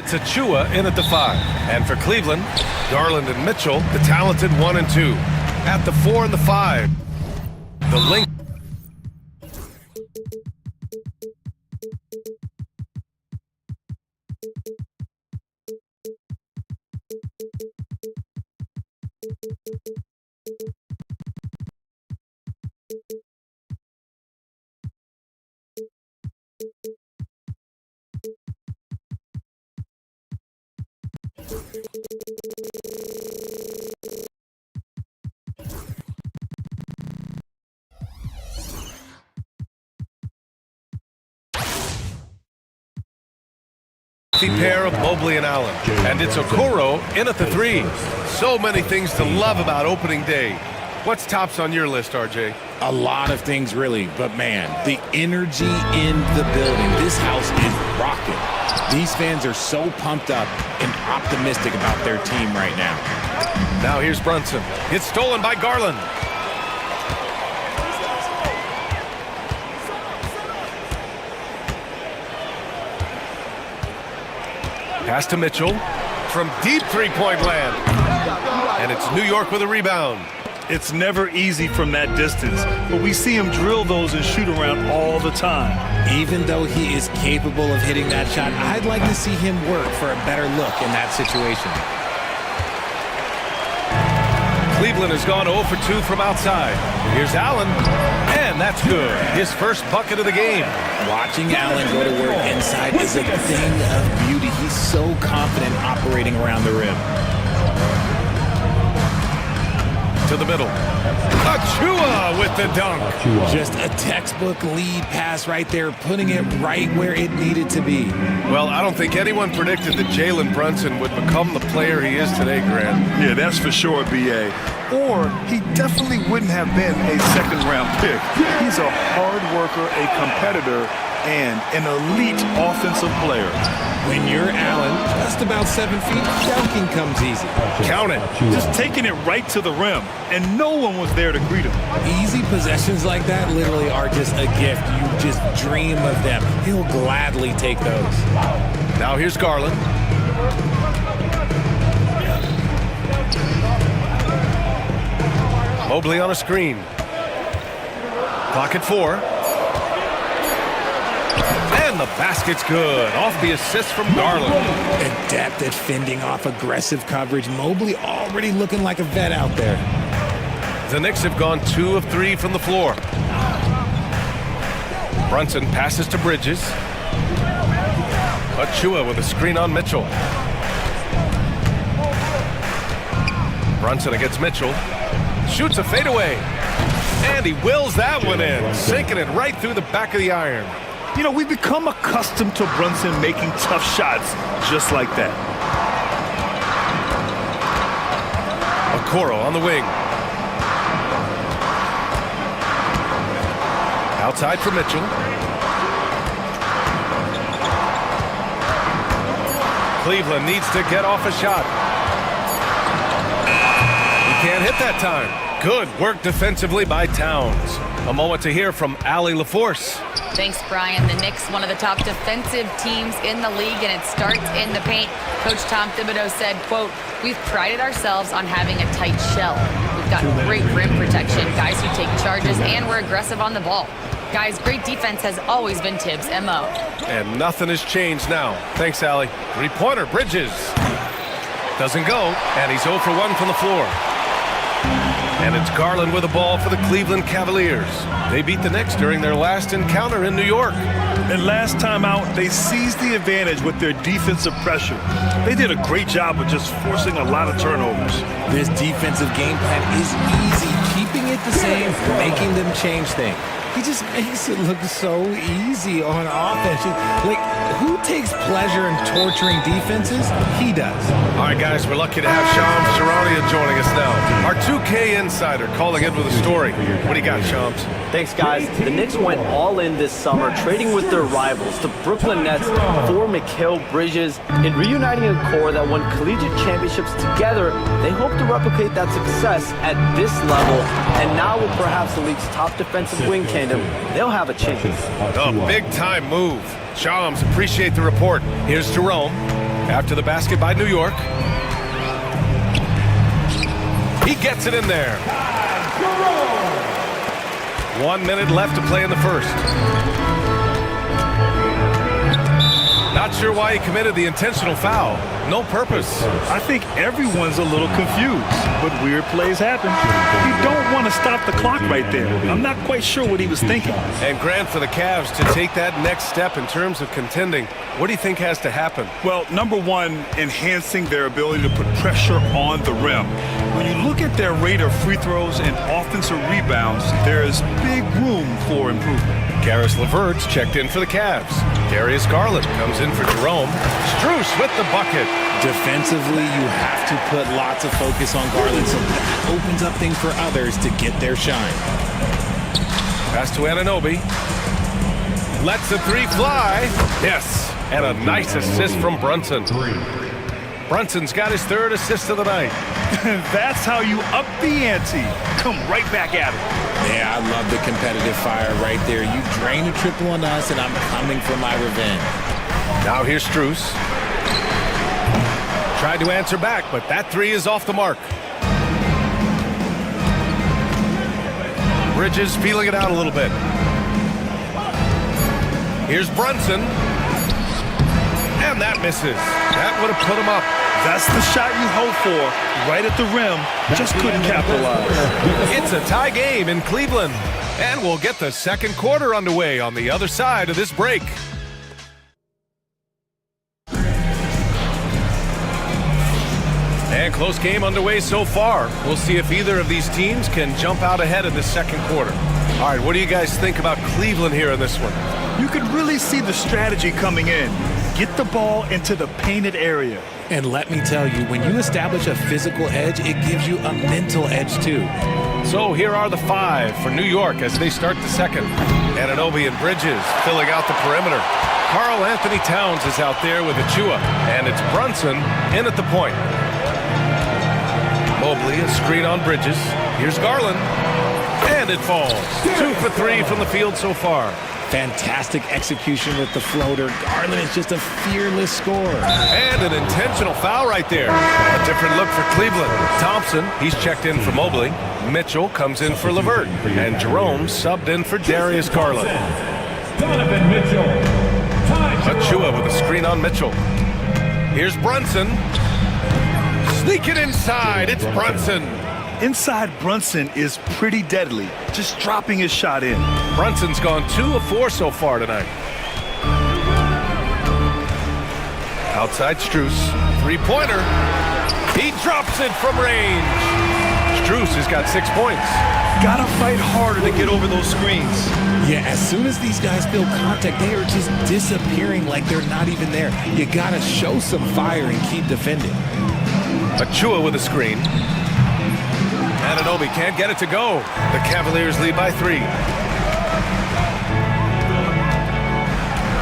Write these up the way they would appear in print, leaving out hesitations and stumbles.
It's Achua in at the 5. And for Cleveland, Garland and Mitchell, the talented 1 and 2. At the 4 and the 5. The link. Pair of Mobley and Allen. And it's Okoro in at the 3. So many things to love about opening day. What's tops on your list, RJ? A lot of things, really. But, man, the energy in the building. This house is rocking. These fans are so pumped up and optimistic about their team right now. Now here's Brunson. It's stolen by Garland. Pass to Mitchell from deep three-point land. And it's New York with a rebound. It's never easy from that distance, but we see him drill those and shoot around all the time. Even though he is capable of hitting that shot, I'd like to see him work for a better look in that situation. Cleveland has gone 0 for 2 from outside. Here's Allen, and that's good. His first bucket of the game. Watching Allen go to work inside is a thing of beauty. He's so confident operating around the rim. To the middle. Achua with the dunk. Just a textbook lead pass right there, putting it right where it needed to be. Well, I don't think anyone predicted that Jalen Brunson would become the player he is today, Grant. Yeah, that's for sure, B.A. Or he definitely wouldn't have been a second-round pick. He's a hard worker, a competitor, and an elite offensive player. When you're Allen, just about 7 feet, dunking comes easy. Count it. Just taking it right to the rim, and no one was there to greet him. Easy possessions like that literally are just a gift. You just dream of them. He'll gladly take those. Now here's Garland. Mobley on a screen. Clock at 4. And the basket's good. Off the assist from Garland. Adept at fending off aggressive coverage. Mobley already looking like a vet out there. The Knicks have gone 2 of 3 from the floor. Brunson passes to Bridges. Achua with a screen on Mitchell. Brunson against Mitchell. Shoots a fadeaway. And he wills that one in, sinking it right through the back of the iron. You know, we've become accustomed to Brunson making tough shots just like that. Okoro on the wing. Outside for Mitchell. Cleveland needs to get off a shot. He can't hit that time. Good work defensively by Towns. A moment to hear from Allie LaForce. Thanks, Brian. The Knicks, one of the top defensive teams in the league, and it starts in the paint. Coach Tom Thibodeau said, quote, "We've prided ourselves on having a tight shell. We've got great rim protection, guys who take charges, and we're aggressive on the ball. Guys, great defense has always been Tibbs' MO." And nothing has changed now. Thanks, Allie. Three-pointer, Bridges. Doesn't go, and he's 0 for 1 from the floor. And it's Garland with the ball for the Cleveland Cavaliers. They beat the Knicks during their last encounter in New York. And last time out, they seized the advantage with their defensive pressure. They did a great job of just forcing a lot of turnovers. This defensive game plan is easy, keeping it the same, making them change things. He just makes it look so easy on offense. Like, who takes pleasure in torturing defenses? He does. All right, guys, we're lucky to have Shams Charania joining us now. Our 2K insider calling in with a story. What do you got, Shams? Thanks, guys. The Knicks went all in this summer, trading with their rivals, the Brooklyn Nets, for Mikal Bridges. In reuniting a core that won collegiate championships together, they hope to replicate that success at this level. And now with perhaps the league's top defensive wing tandem, they'll have a chance. A big-time move. Shams, appreciate the report. Here's Jerome. After the basket by New York. He gets it in there. 1 minute left to play in the first. Not sure why he committed the intentional foul. No purpose. I think everyone's a little confused, but weird plays happen. You don't want to stop the clock right there. I'm not quite sure what he was thinking. And Grant, for the Cavs to take that next step in terms of contending, what do you think has to happen? Well, number one, enhancing their ability to put pressure on the rim. When you look at their rate of free throws and offensive rebounds, there is big room for improvement. Karis LeVert's checked in for the Cavs. Darius Garland comes in for Jerome. Strus with the bucket. Defensively, you have to put lots of focus on Garland, so that opens up things for others to get their shine. Pass to Anunoby. Lets the three fly. Yes, and a nice assist from Brunson. Brunson's got his third assist of the night. That's how you up the ante. Come right back at it. Yeah, I love the competitive fire right there. You drain a triple on us, and I'm coming for my revenge. Now here's Strus. Tried to answer back, but that three is off the mark. Bridges feeling it out a little bit. Here's Brunson. And that misses. That would have put him up. That's the shot you hope for, right at the rim. Just couldn't capitalize. It's a tie game in Cleveland. And we'll get the second quarter underway on the other side of this break. And close game underway so far. We'll see if either of these teams can jump out ahead in the second quarter. All right, what do you guys think about Cleveland here in this one? You could really see the strategy coming in. Get the ball into the painted area. And let me tell you, when you establish a physical edge, it gives you a mental edge too. So here are the five for New York as they start the second. Anunoby and Bridges filling out the perimeter. Karl Anthony Towns is out there with Achua, and it's Brunson in at the point. Mobley, a screen on Bridges. Here's Garland, and it falls. 2 for 3 from the field so far. Fantastic execution with the floater. Garland is just a fearless scorer. And an intentional foul right there. A different look for Cleveland. Thompson, he's checked in for Mobley. Mitchell comes in for LeVert. And Jerome subbed in for Darius Garland. Donovan Mitchell. Achua with a screen on Mitchell. Here's Brunson. Sneak it inside. It's Brunson. Inside Brunson is pretty deadly, just dropping his shot in. Brunson's gone 2 of 4 so far tonight. Outside Strus, three-pointer. He drops it from range. Strus has got 6 points. Gotta fight harder to get over those screens. Yeah, as soon as these guys feel contact, they are just disappearing like they're not even there. You gotta show some fire and keep defending. Achua with a screen. Anunoby can't get it to go. The Cavaliers lead by 3.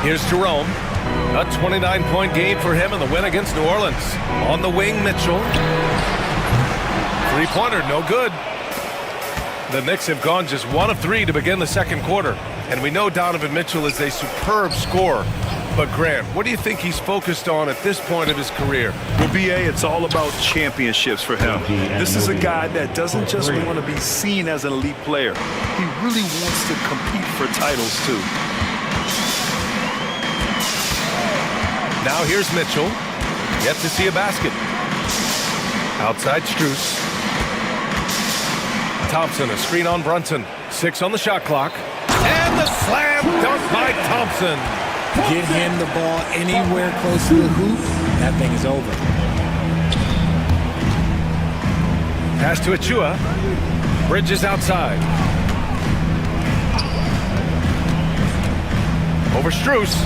Here's Jerome. A 29-point game for him in the win against New Orleans. On the wing, Mitchell. Three-pointer, no good. The Knicks have gone just 1 of 3 to begin the second quarter. And we know Donovan Mitchell is a superb scorer. But Grant, what do you think he's focused on at this point of his career? Well, BA, it's all about championships for him. This is a guy that doesn't just want to be seen as an elite player. He really wants to compete for titles, too. Now here's Mitchell. Yet to see a basket. Outside Strus. Thompson, a screen on Brunson. 6 on the shot clock. And the slam dunk by Thompson. Get him the ball anywhere close to the hoop, that thing is over. Pass to Achua. Bridges outside. Over Strus.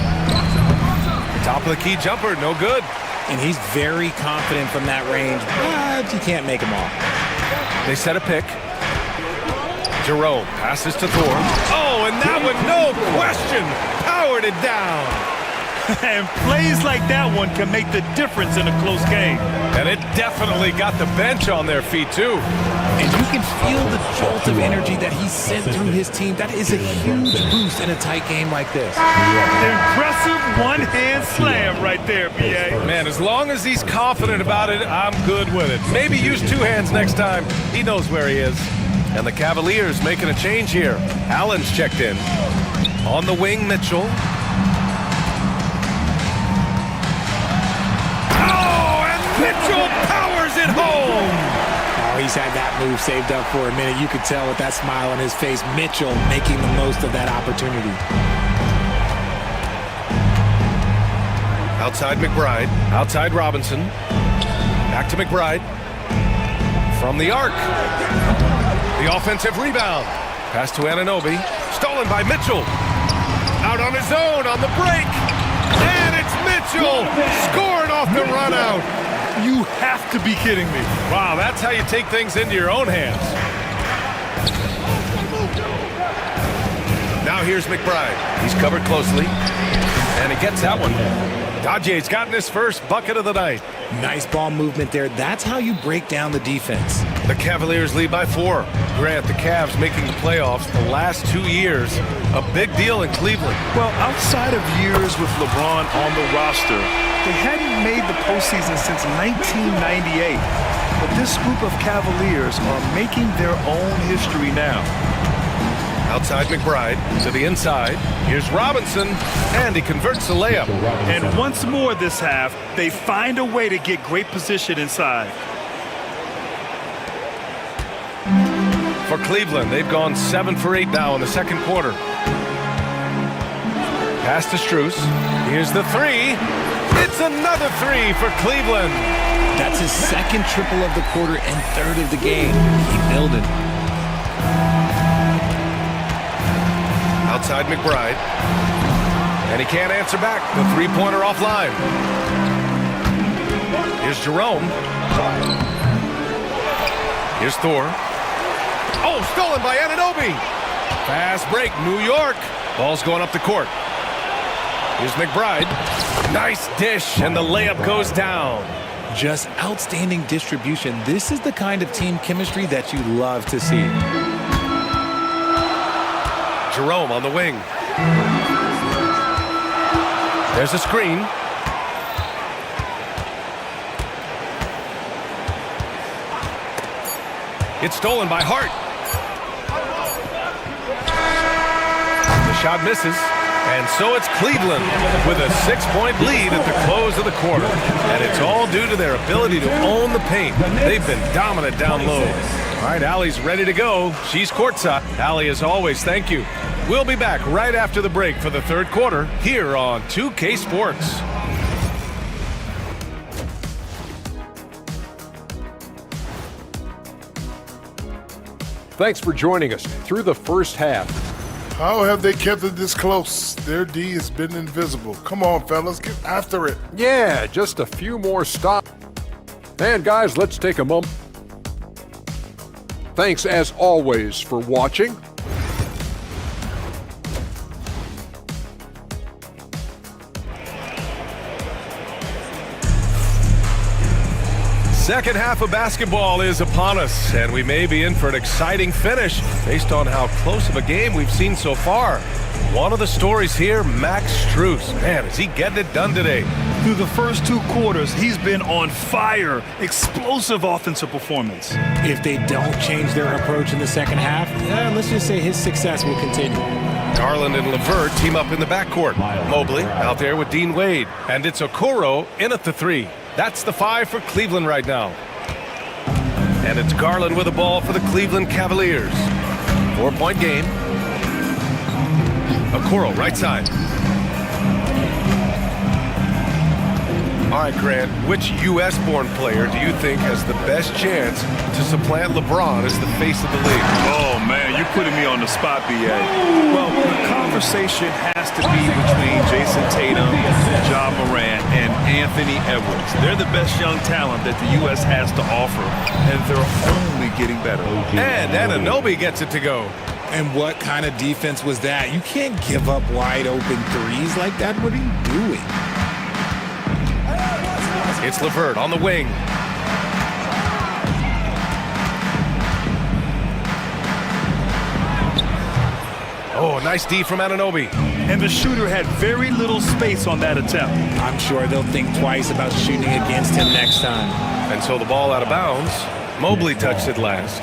Top of the key jumper, no good. And he's very confident from that range, but you can't make him off. They set a pick. Jerome passes to Thor. Oh, and that one, no question, powered it down. And plays like that one can make the difference in a close game. And it definitely got the bench on their feet, too. And you can feel the jolt of energy that he sent through his team. That is a huge boost in a tight game like this. Impressive one-hand slam right there, B.A. Man, as long as he's confident about it, I'm good with it. Maybe use two hands next time. He knows where he is. And the Cavaliers making a change here. Allen's checked in. On the wing, Mitchell. Oh, and Mitchell powers it home! Oh, he's had that move saved up for a minute. You could tell with that smile on his face, Mitchell making the most of that opportunity. Outside McBride. Outside Robinson. Back to McBride. From the arc. The offensive rebound. Pass to Anunoby. Stolen by Mitchell. Out on his own on the break. And it's Mitchell scoring off the run out. You have to be kidding me. Wow, that's how you take things into your own hands. Now here's McBride. He's covered closely. And he gets that one. Daje's gotten his first bucket of the night. Nice ball movement there. That's how you break down the defense. The Cavaliers lead by 4. Grant, the Cavs making the playoffs the last 2 years. A big deal in Cleveland. Well, outside of years with LeBron on the roster, they hadn't made the postseason since 1998. But this group of Cavaliers are making their own history now. Outside McBride to the inside. Here's Robinson, and he converts the layup. And once more this half, they find a way to get great position inside. For Cleveland, they've gone 7 for 8 now in the second quarter. Pass to Strus. Here's the three. It's another three for Cleveland. That's his second triple of the quarter and third of the game. Keep building. Outside McBride. And he can't answer back. The three-pointer offline. Here's Jerome. Here's Thor. Oh, stolen by Anunoby. Fast break, New York. Ball's going up the court. Here's McBride. Nice dish, and the layup goes down. Just outstanding distribution. This is the kind of team chemistry that you love to see. Jerome on the wing. There's a screen. It's stolen by Hart. The shot misses. And so it's Cleveland with a 6-point lead at the close of the quarter. And it's all due to their ability to own the paint. They've been dominant down low. All right, Allie's ready to go. She's courtside. Allie, as always, thank you. We'll be back right after the break for the third quarter here on 2K Sports. Thanks for joining us through the first half. How have they kept it this close? Their D has been invisible. Come on, fellas, get after it. Yeah, just a few more stops. And guys, let's take a moment. Thanks as always for watching. Second half of basketball is upon us, and we may be in for an exciting finish based on how close of a game we've seen so far. One of the stories here, Max Strus. Man, is he getting it done today? Through the first 2 quarters, he's been on fire. Explosive offensive performance. If they don't change their approach in the second half, let's just say his success will continue. Garland and LeVert team up in the backcourt. Mobley out there with Dean Wade. And it's Okoro in at the 3. That's the 5 for Cleveland right now. And it's Garland with the ball for the Cleveland Cavaliers. 4-point game. Okoro, right side. All right, Grant, which U.S.-born player do you think has the best chance to supplant LeBron as the face of the league? Oh, man, you're putting me on the spot, B.A. Well, the conversation has to be between Jason Tatum, Ja Morant, and Anthony Edwards. They're the best young talent that the U.S. has to offer, and they're only getting better. And Anunoby gets it to go. And what kind of defense was that? You can't give up wide open threes like that. What are you doing? It's LeVert on the wing. Oh, nice D from Anunoby. And the shooter had very little space on that attempt. I'm sure they'll think twice about shooting against him next time. And so the ball out of bounds. Mobley touched it last.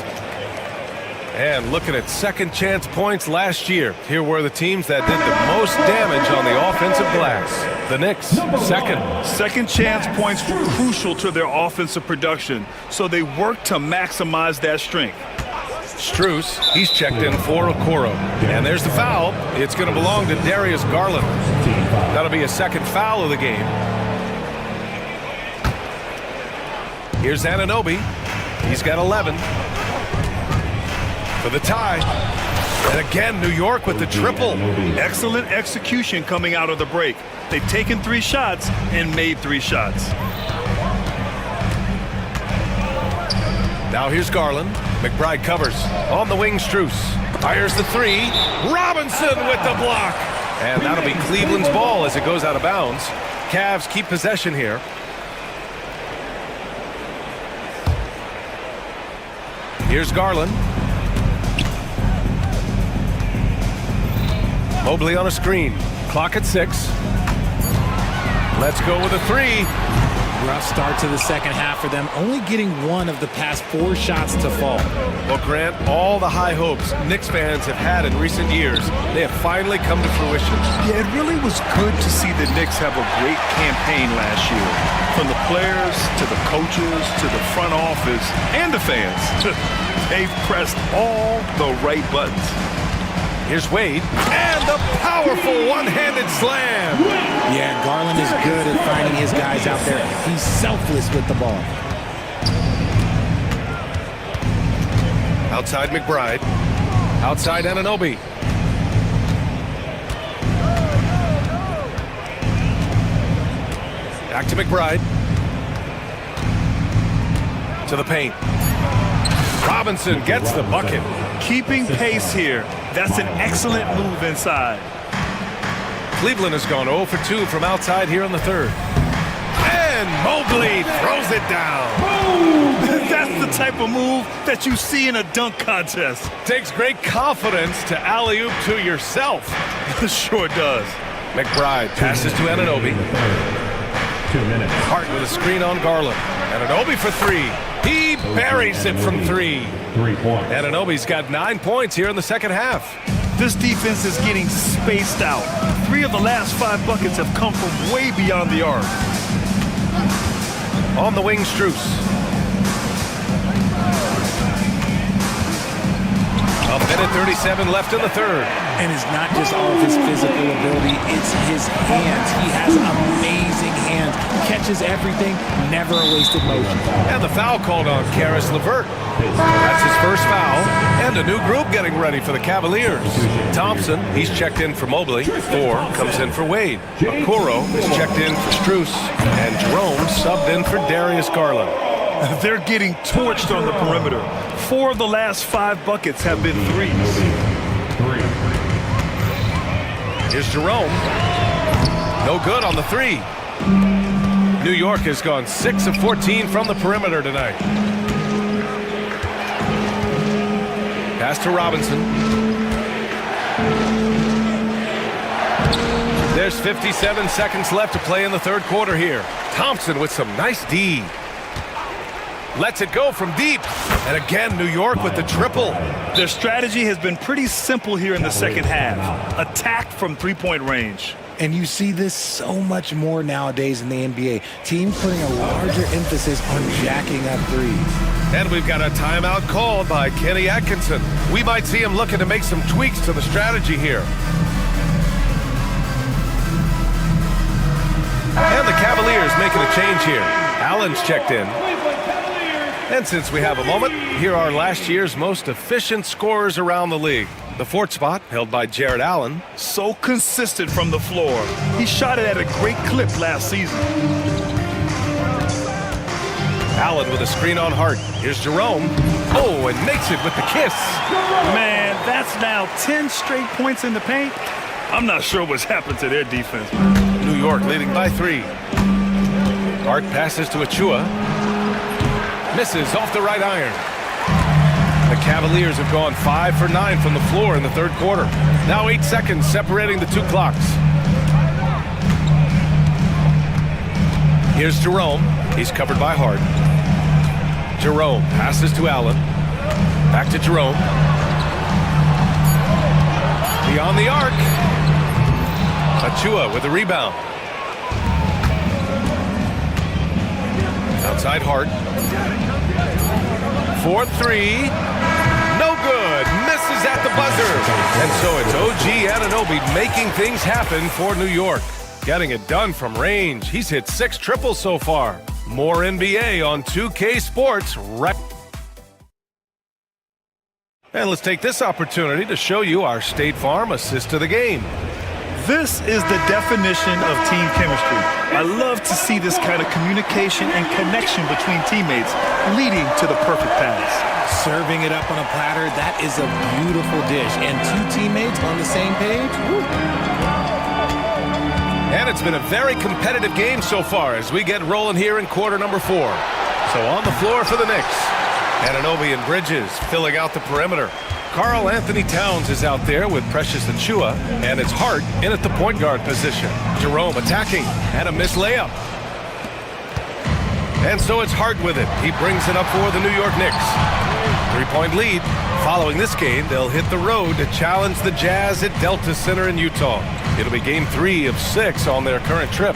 And looking at second chance points last year, here were the teams that did the most damage on the offensive glass. The Knicks, second. Second chance points were crucial to their offensive production, so they worked to maximize that strength. Strus, he's checked in for Okoro. And there's the foul. It's going to belong to Darius Garland. That'll be a second foul of the game. Here's Anunoby. He's got 11. For the tie. And again, New York with the triple. Excellent execution coming out of the break. They've taken 3 shots and made 3 shots. Now here's Garland. McBride covers. On the wing, Strus. Fires the 3. Robinson with the block. And that'll be Cleveland's ball as it goes out of bounds. Cavs keep possession here. Here's Garland. Mobley on a screen. Clock at 6. Let's go with a 3. Rough start to the second half for them, only getting 1 of the past 4 shots to fall. Well, Grant, all the high hopes Knicks fans have had in recent years, they have finally come to fruition. Yeah, it really was good to see the Knicks have a great campaign last year. From the players, to the coaches, to the front office, and the fans. They've pressed all the right buttons. Here's Wade, and the powerful one-handed slam. Yeah, Garland is good at finding his guys out there. He's selfless with the ball. Outside McBride. Outside Anunoby. Back to McBride. To the paint. Robinson gets the bucket. Keeping pace here. That's an excellent move inside. Cleveland has gone 0 for 2 from outside here in the third. And Mobley throws it down. That's the type of move that you see in a dunk contest. Takes great confidence to alley-oop to yourself. It sure does. McBride passes to Anunoby. 2 minutes. Hart with a screen on Garland. Anunoby for 3. He buries it from 3. 3 points. Anunoby's got 9 points here in the second half. This defense is getting spaced out. 3 of the last 5 buckets have come from way beyond the arc. On the wing, Strus. A minute 37 left in the third. And it's not just all of his physical ability, it's his hands. He has amazing hands. Catches everything, never a wasted motion. And the foul called on Karis LeVert. That's his first foul. And a new group getting ready for the Cavaliers. Thompson, he's checked in for Mobley. 4 comes in for Wade. Okoro is checked in for Strus. And Jerome subbed in for Darius Garland. They're getting torched on the perimeter. 4 of the last 5 buckets have been threes. 3. Here's Jerome. No good on the 3. New York has gone 6 of 14 from the perimeter tonight. Pass to Robinson. There's 57 seconds left to play in the third quarter here. Thompson with some nice D. Lets it go from deep. And again, New York with the triple. Their strategy has been pretty simple here in the second half. Attack from three-point range. And you see this so much more nowadays in the NBA. Teams putting a larger emphasis on jacking up threes. And we've got a timeout called by Kenny Atkinson. We might see him looking to make some tweaks to the strategy here. And the Cavaliers making a change here. Allen's checked in. And since we have a moment, here are last year's most efficient scorers around the league. The 4th spot held by Jared Allen. So consistent from the floor. He shot it at a great clip last season. Allen with a screen on Hart. Here's Jerome. Oh, and makes it with the kiss. Man, that's now 10 straight points in the paint. I'm not sure what's happened to their defense. New York leading by 3. Art passes to Achua. Misses off the right iron. The Cavaliers have gone 5 for 9 from the floor in the third quarter. Now 8 seconds separating the two clocks. Here's Jerome. He's covered by Hart. Jerome passes to Allen. Back to Jerome. Beyond the arc. Achua with the rebound. Outside Hart. 4-3. No good. Misses at the buzzer. And so it's OG Anunoby making things happen for New York. Getting it done from range. He's hit 6 triples so far. More NBA on 2K Sports right. And let's take this opportunity to show you our State Farm assist to the game. This is the definition of team chemistry. I love to see this kind of communication and connection between teammates leading to the perfect pass. Serving it up on a platter, that is a beautiful dish. And 2 teammates on the same page. Woo. And it's been a very competitive game so far as we get rolling here in quarter number 4. So on the floor for the Knicks. Anunoby and Bridges filling out the perimeter. Karl Anthony Towns is out there with Precious Achua, and it's Hart in at the point guard position. Jerome attacking, and a missed layup. And so it's Hart with it. He brings it up for the New York Knicks. 3-point lead. Following this game, they'll hit the road to challenge the Jazz at Delta Center in Utah. It'll be game 3 of 6 on their current trip.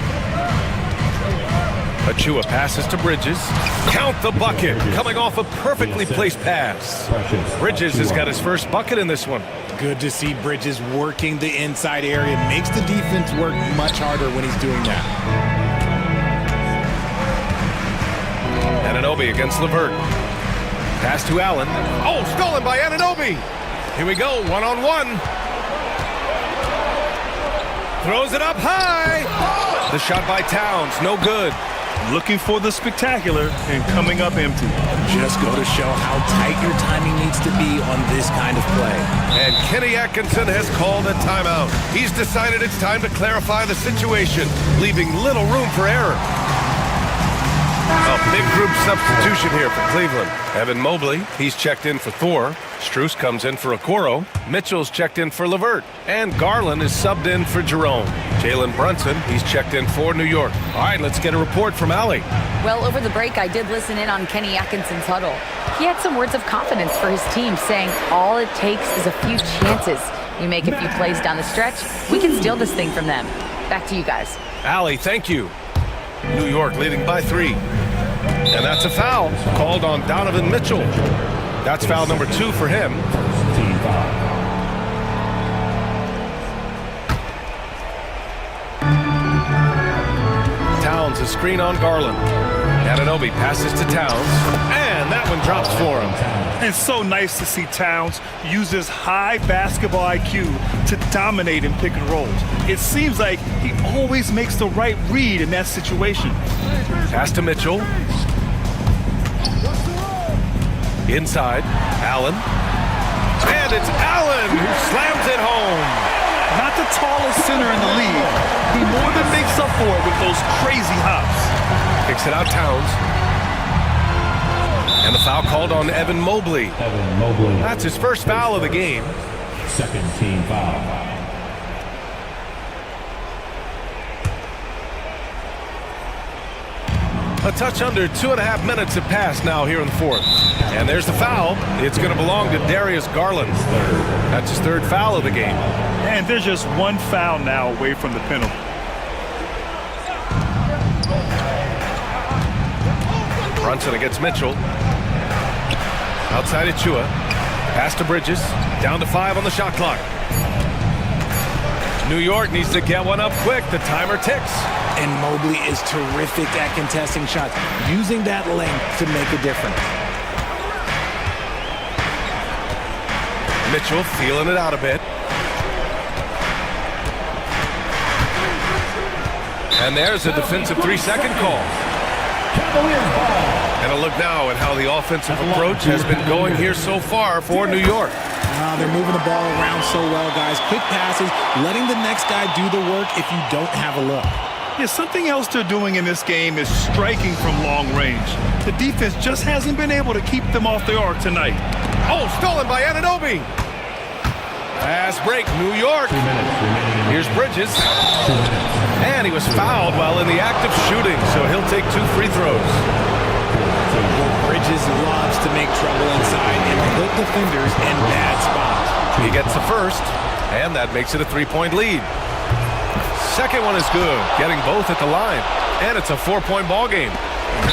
Achua passes to Bridges. Count the bucket. Coming off a perfectly placed pass. Bridges has got his first bucket in this one. Good to see Bridges working the inside area. Makes the defense work much harder when he's doing that. Anunoby against LeVert. Pass to Allen. Oh, stolen by Anunoby. Here we go, one-on-one. Throws it up high. The shot by Towns, no good. Looking for the spectacular and coming up empty. Just go to show how tight your timing needs to be on this kind of play. And Kenny Atkinson has called a timeout. He's decided it's time to clarify the situation, leaving little room for error. A big group substitution here for Cleveland. Evan Mobley, he's checked in for Thor. Strus comes in for Okoro. Mitchell's checked in for LeVert. And Garland is subbed in for Jerome. Jalen Brunson, he's checked in for New York. All right, let's get a report from Allie. Well, over the break, I did listen in on Kenny Atkinson's huddle. He had some words of confidence for his team, saying all it takes is a few chances. You make a few plays down the stretch, we can steal this thing from them. Back to you guys. Allie, thank you. New York leading by 3. And that's a foul called on Donovan Mitchell. That's foul number 2 for him. Team foul. Towns a screen on Garland. Anunoby passes to Towns. And that one drops for him. And so nice to see Towns use his high basketball IQ to dominate in pick and rolls. It seems like he always makes the right read in that situation. Pass to Mitchell. Inside, Allen. And it's Allen who slams it home. Not the tallest center in the league. He more than makes up for it with those crazy hops. Kicks it out Towns. And the foul called on Evan Mobley. Evan Mobley. That's his first foul of the game. Second team foul. A touch under 2.5 minutes have passed now here in the fourth. And there's the foul. It's going to belong to Darius Garland. That's his third foul of the game. And there's just one foul now away from the penalty. Brunson against Mitchell. Outside Achua. Pass to Bridges. Down to 5 on the shot clock. New York needs to get one up quick. The timer ticks. And Mobley is terrific at contesting shots, using that length to make a difference. Mitchell feeling it out a bit. And there's a defensive 3-second call. Cavaliers ball. And a look now at how the offensive approach has been going here so far for New York. They're moving the ball around so well, guys. Quick passes, letting the next guy do the work if you don't have a look. Yeah, something else they're doing in this game is striking from long range. The defense just hasn't been able to keep them off the arc tonight. Oh, stolen by Anunoby. Fast break, New York. 2 minutes remaining. Here's Bridges. 2 minutes. And he was fouled while in the act of shooting, so he'll take 2 free throws. Bridges loves to make trouble inside and put defenders in bad spots. He gets the first, and that makes it a 3-point lead. Second one is good, getting both at the line. And it's a 4-point ball game.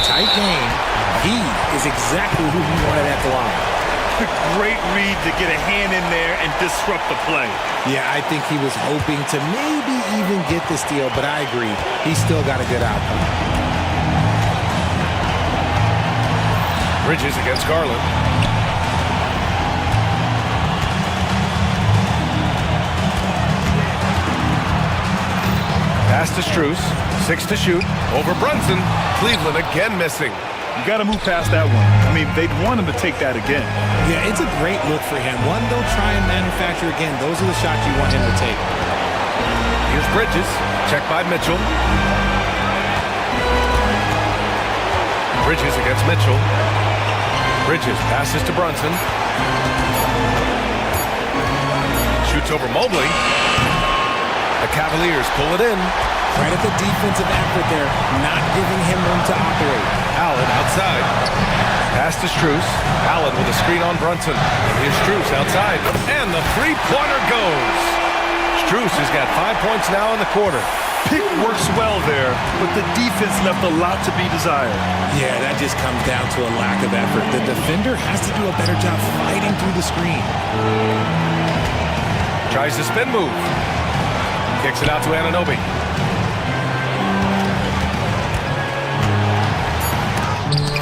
Tight game. He is exactly who he wanted at the line. Great read to get a hand in there and disrupt the play. Yeah, I think he was hoping to maybe even get the steal, but I agree. He still got a good outcome. Bridges against Garland. Pass to Strus. 6 to shoot. Over Brunson. Cleveland again missing. You got to move past that one. I mean, they'd want him to take that again. Yeah, it's a great look for him. One they'll try and manufacture again. Those are the shots you want him to take. Here's Bridges. Checked by Mitchell. Bridges against Mitchell. Bridges passes to Brunson. Shoots over Mobley. The Cavaliers pull it in. Credit the defensive effort there, not giving him room to operate. Allen outside. Pass to Strus. Allen with a screen on Brunson. And here's Strus outside. And the three-pointer goes. Strus has got 5 points now in the quarter. Pick works well there, but the defense left a lot to be desired. Yeah, that just comes down to a lack of effort. The defender has to do a better job fighting through the screen. Tries the spin move. Kicks it out to Anunoby.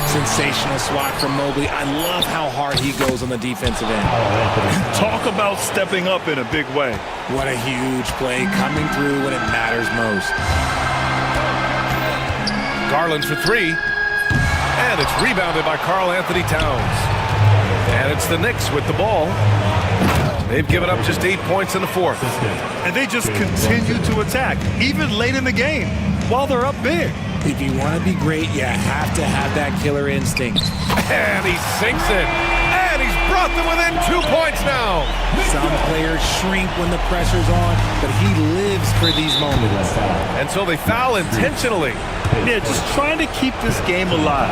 Sensational swat from Mobley. I love how hard he goes on the defensive end. Talk about stepping up in a big way. What a huge play, coming through when it matters most. Garland's for 3. And it's rebounded by Karl Anthony Towns. And it's the Knicks with the ball. They've given up just 8 points in the fourth. And they just continue to attack, even late in the game, while they're up big. If you want to be great, you have to have that killer instinct. And he sinks it. And he's brought them within 2 points now. Some players shrink when the pressure's on, but he lives for these moments. And so they foul intentionally. Yeah, just trying to keep this game alive.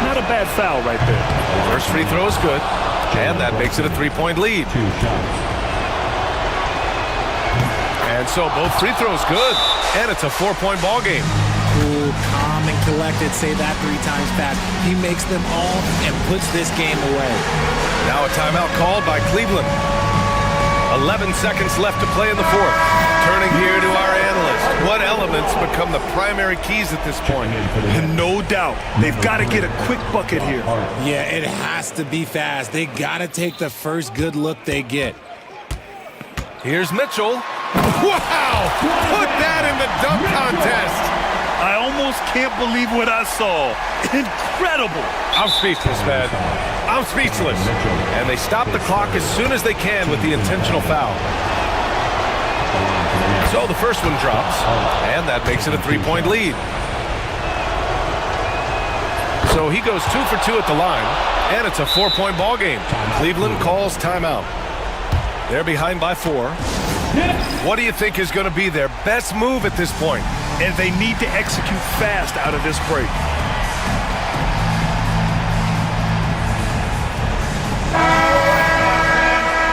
Not a bad foul right there. First free throw is good. And that makes it a 3-point lead. And so both free throws good. And it's a 4-point ball game. Cool, calm, and collected. Say that 3 times fast. He makes them all and puts this game away. Now a timeout called by Cleveland. 11 seconds left to play in the fourth. Turning here to our analyst. What elements become the primary keys at this point? And no doubt, they've got to get a quick bucket here. Yeah, it has to be fast. They got to take the first good look they get. Here's Mitchell. Wow! Put that in the dunk contest. I almost can't believe what I saw. Incredible. I'm speechless, man. I'm speechless. And they stop the clock as soon as they can with the intentional foul. So the first one drops, and that makes it a 3-point lead. So he goes 2 for 2 at the line, and it's a 4-point ball game. Cleveland calls timeout. They're behind by 4. What do you think is going to be their best move at this point? And they need to execute fast out of this break.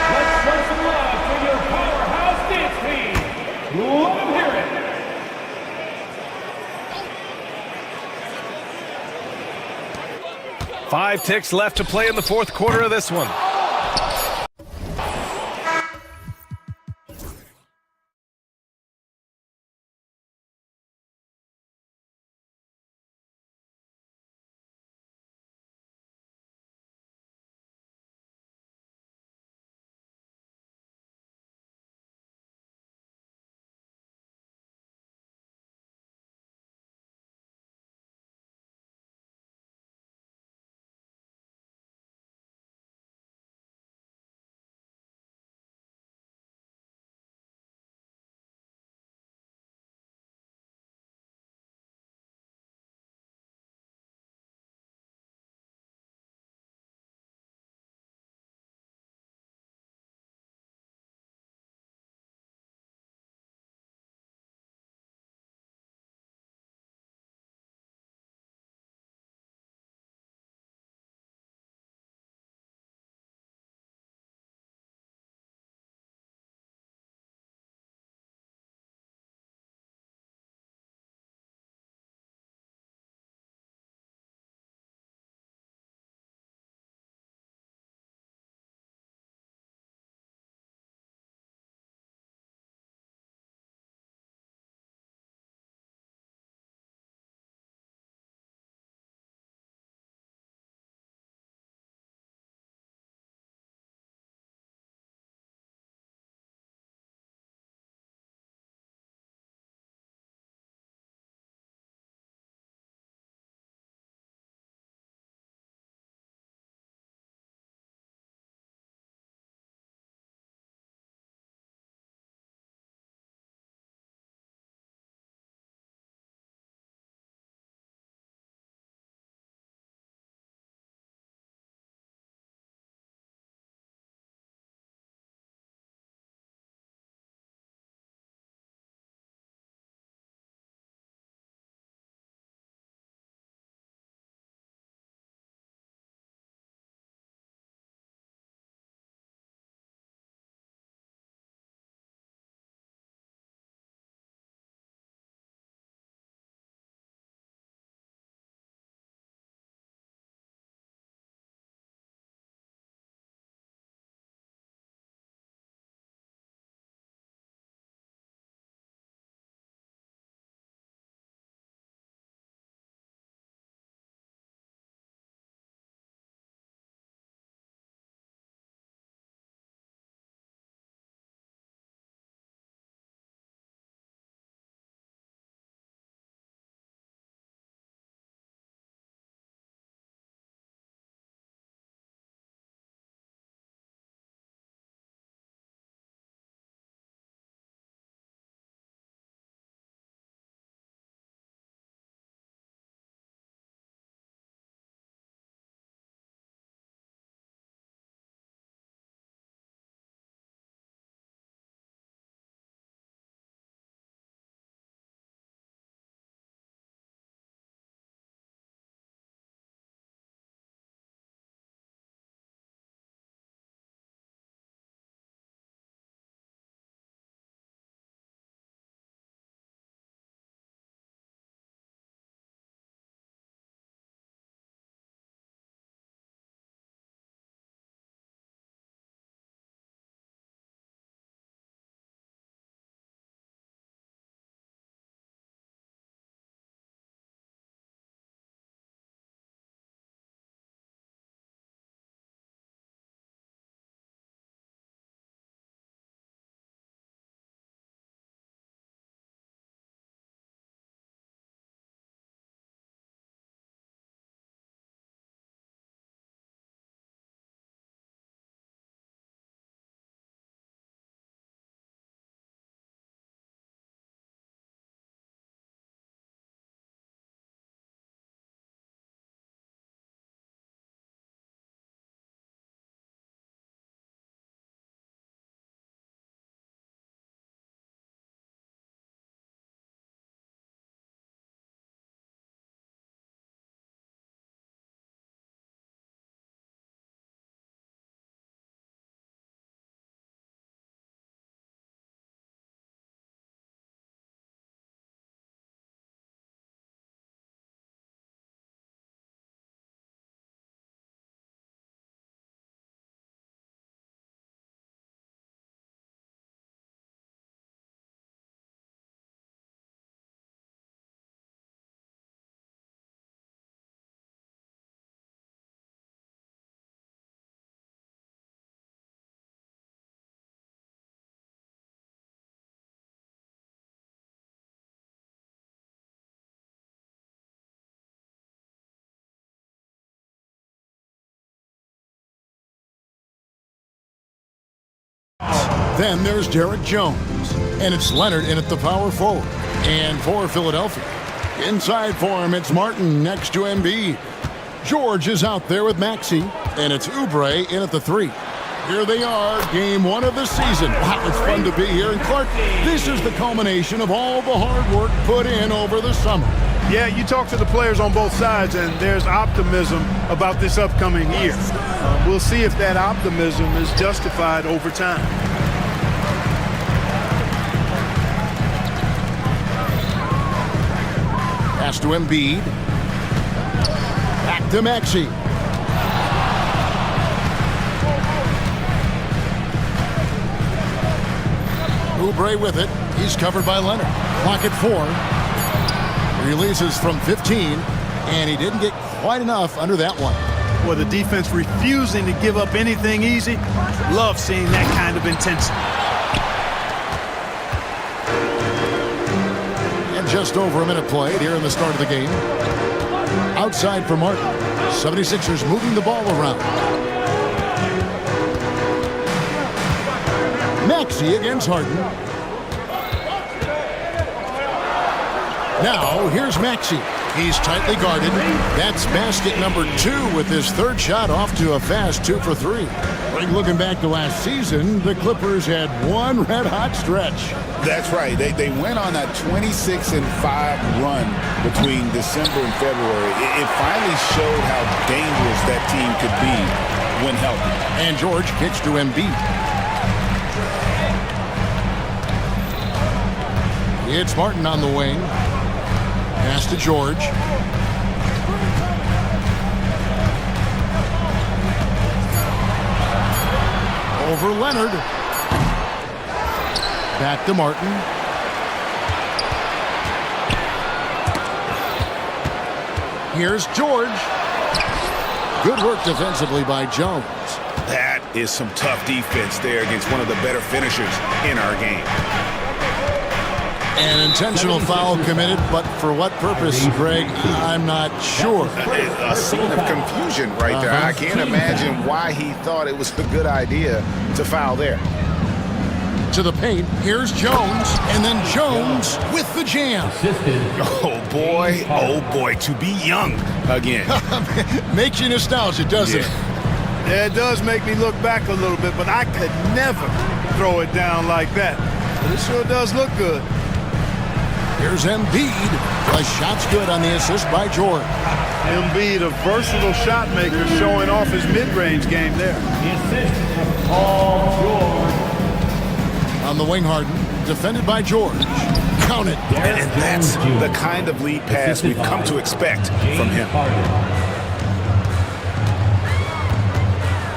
Let's show some love for your powerhouse dance team. Let them hear it. 5 ticks left to play in the fourth quarter of this one. Then there's Derek Jones. And it's Leonard in at the power forward. And for Philadelphia, inside for him, it's Martin next to Embiid. George is out there with Maxey. And it's Oubre in at the 3. Here they are, game 1 of the season. Wow, it's fun to be here. And Clark, this is the culmination of all the hard work put in over the summer. Yeah, you talk to the players on both sides, and there's optimism about this upcoming year. We'll see if that optimism is justified over time. Pass to Embiid. Back to Maxey. Oubre with it. He's covered by Leonard. Clock at 4. Releases from 15, and he didn't get quite enough under that one. Well, the defense refusing to give up anything easy. Love seeing that kind of intensity. And just over a minute played here in the start of the game. Outside for Martin. 76ers moving the ball around. Maxey against Harden. Now, here's Maxey. He's tightly guarded. That's basket number 2 with his third shot off to a fast 2 for 3. Looking back to last season, the Clippers had one red-hot stretch. That's right. They went on that 26-5 run between December and February. It finally showed how dangerous that team could be when healthy. And George kicks to Embiid. It's Martin on the wing. Pass to George. Over Leonard. Back to Martin. Here's George. Good work defensively by Jones. That is some tough defense there against one of the better finishers in our game. An intentional foul committed, but for what purpose, Greg, I'm not sure. A scene of confusion right there. I can't imagine why he thought it was a good idea to foul there. To the paint, here's Jones, and then Jones with the jam. Oh boy, to be young again. Makes you nostalgic, doesn't it? Yeah, it does make me look back a little bit, but I could never throw it down like that. But it sure does look good. Here's Embiid. The shot's good on the assist by George. Embiid, a versatile shot maker, showing off his mid-range game there. The assist, Paul George. On the wing, Harden, defended by George. Count it. And that's the kind of lead pass we've come to expect from him.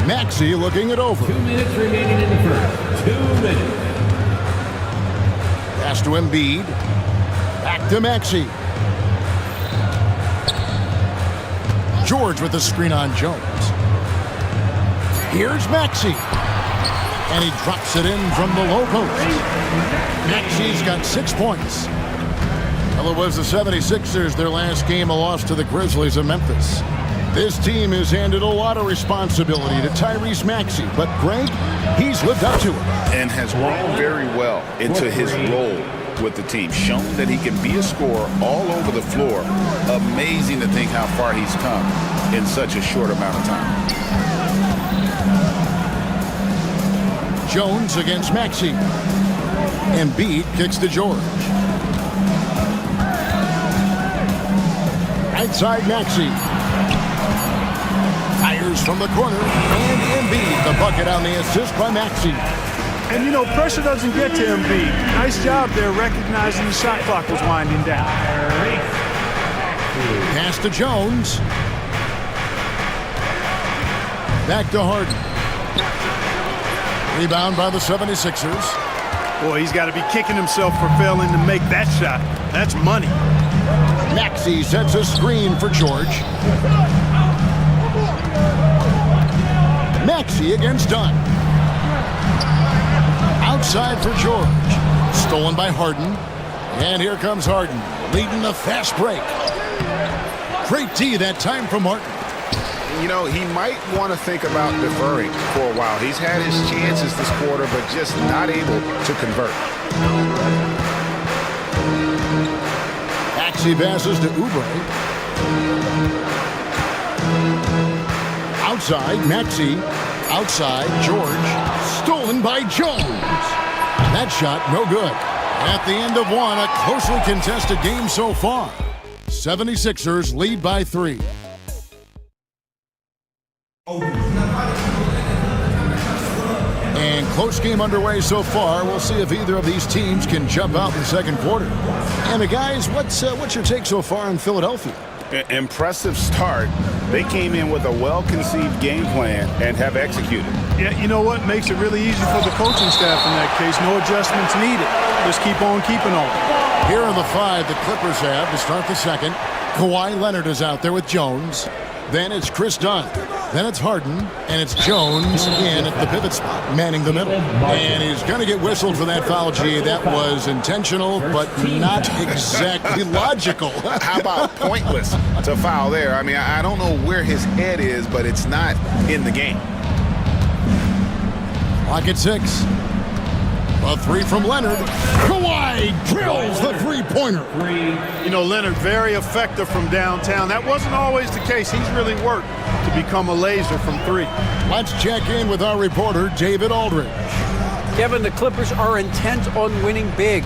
Maxey looking it over. 2 minutes remaining in the first. 2 minutes. Pass to Embiid. Back to Maxey. George with the screen on Jones. Here's Maxey. And he drops it in from the low post. Maxey's got 6 points. Well, it was the 76ers, their last game, a loss to the Grizzlies of Memphis. This team has handed a lot of responsibility to Tyrese Maxey, but Greg, he's lived up to it. And has grown very well into his role with the team. Shown that he can be a scorer all over the floor. Amazing to think how far he's come in such a short amount of time. Jones against Maxey. Embiid kicks to George. Right side Maxey. Fires from the corner. And Embiid, the bucket on the assist by Maxey. And, you know, pressure doesn't get to Embiid. Nice job there recognizing the shot clock was winding down. Pass to Jones. Back to Harden. Rebound by the 76ers. Boy, he's got to be kicking himself for failing to make that shot. That's money. Maxey sets a screen for George. Maxey against Dunn. Outside for George. Stolen by Harden. And here comes Harden, leading the fast break. Great D that time from Martin. You know, he might want to think about deferring for a while. He's had his chances this quarter, but just not able to convert. Maxey passes to Oubre. Outside, Maxey. Outside, George. Stolen by Jones. That shot, no good. At the end of one, a closely contested game so far. 76ers lead by 3. And close game underway so far. We'll see if either of these teams can jump out in the second quarter. And guys, what's your take so far on Philadelphia? Impressive start. They came in with a well-conceived game plan and have executed. Yeah, you know what? Makes it really easy for the coaching staff in that case. No adjustments needed. Just keep on keeping on. Here are the 5 the Clippers have to start the second. Kawhi Leonard is out there with Jones. Then it's Chris Dunn. Then it's Harden. And it's Jones in at the pivot spot, manning the middle. And he's going to get whistled for that foul, G. That was intentional, but not exactly logical. How about pointless to foul there? I mean, I don't know where his head is, but it's not in the game. Clock at 6. A 3 from Leonard. Kawhi drills the three-pointer. You know, Leonard, very effective from downtown. That wasn't always the case. He's really worked to become a laser from 3. Let's check in with our reporter, David Aldridge. Kevin, the Clippers are intent on winning big.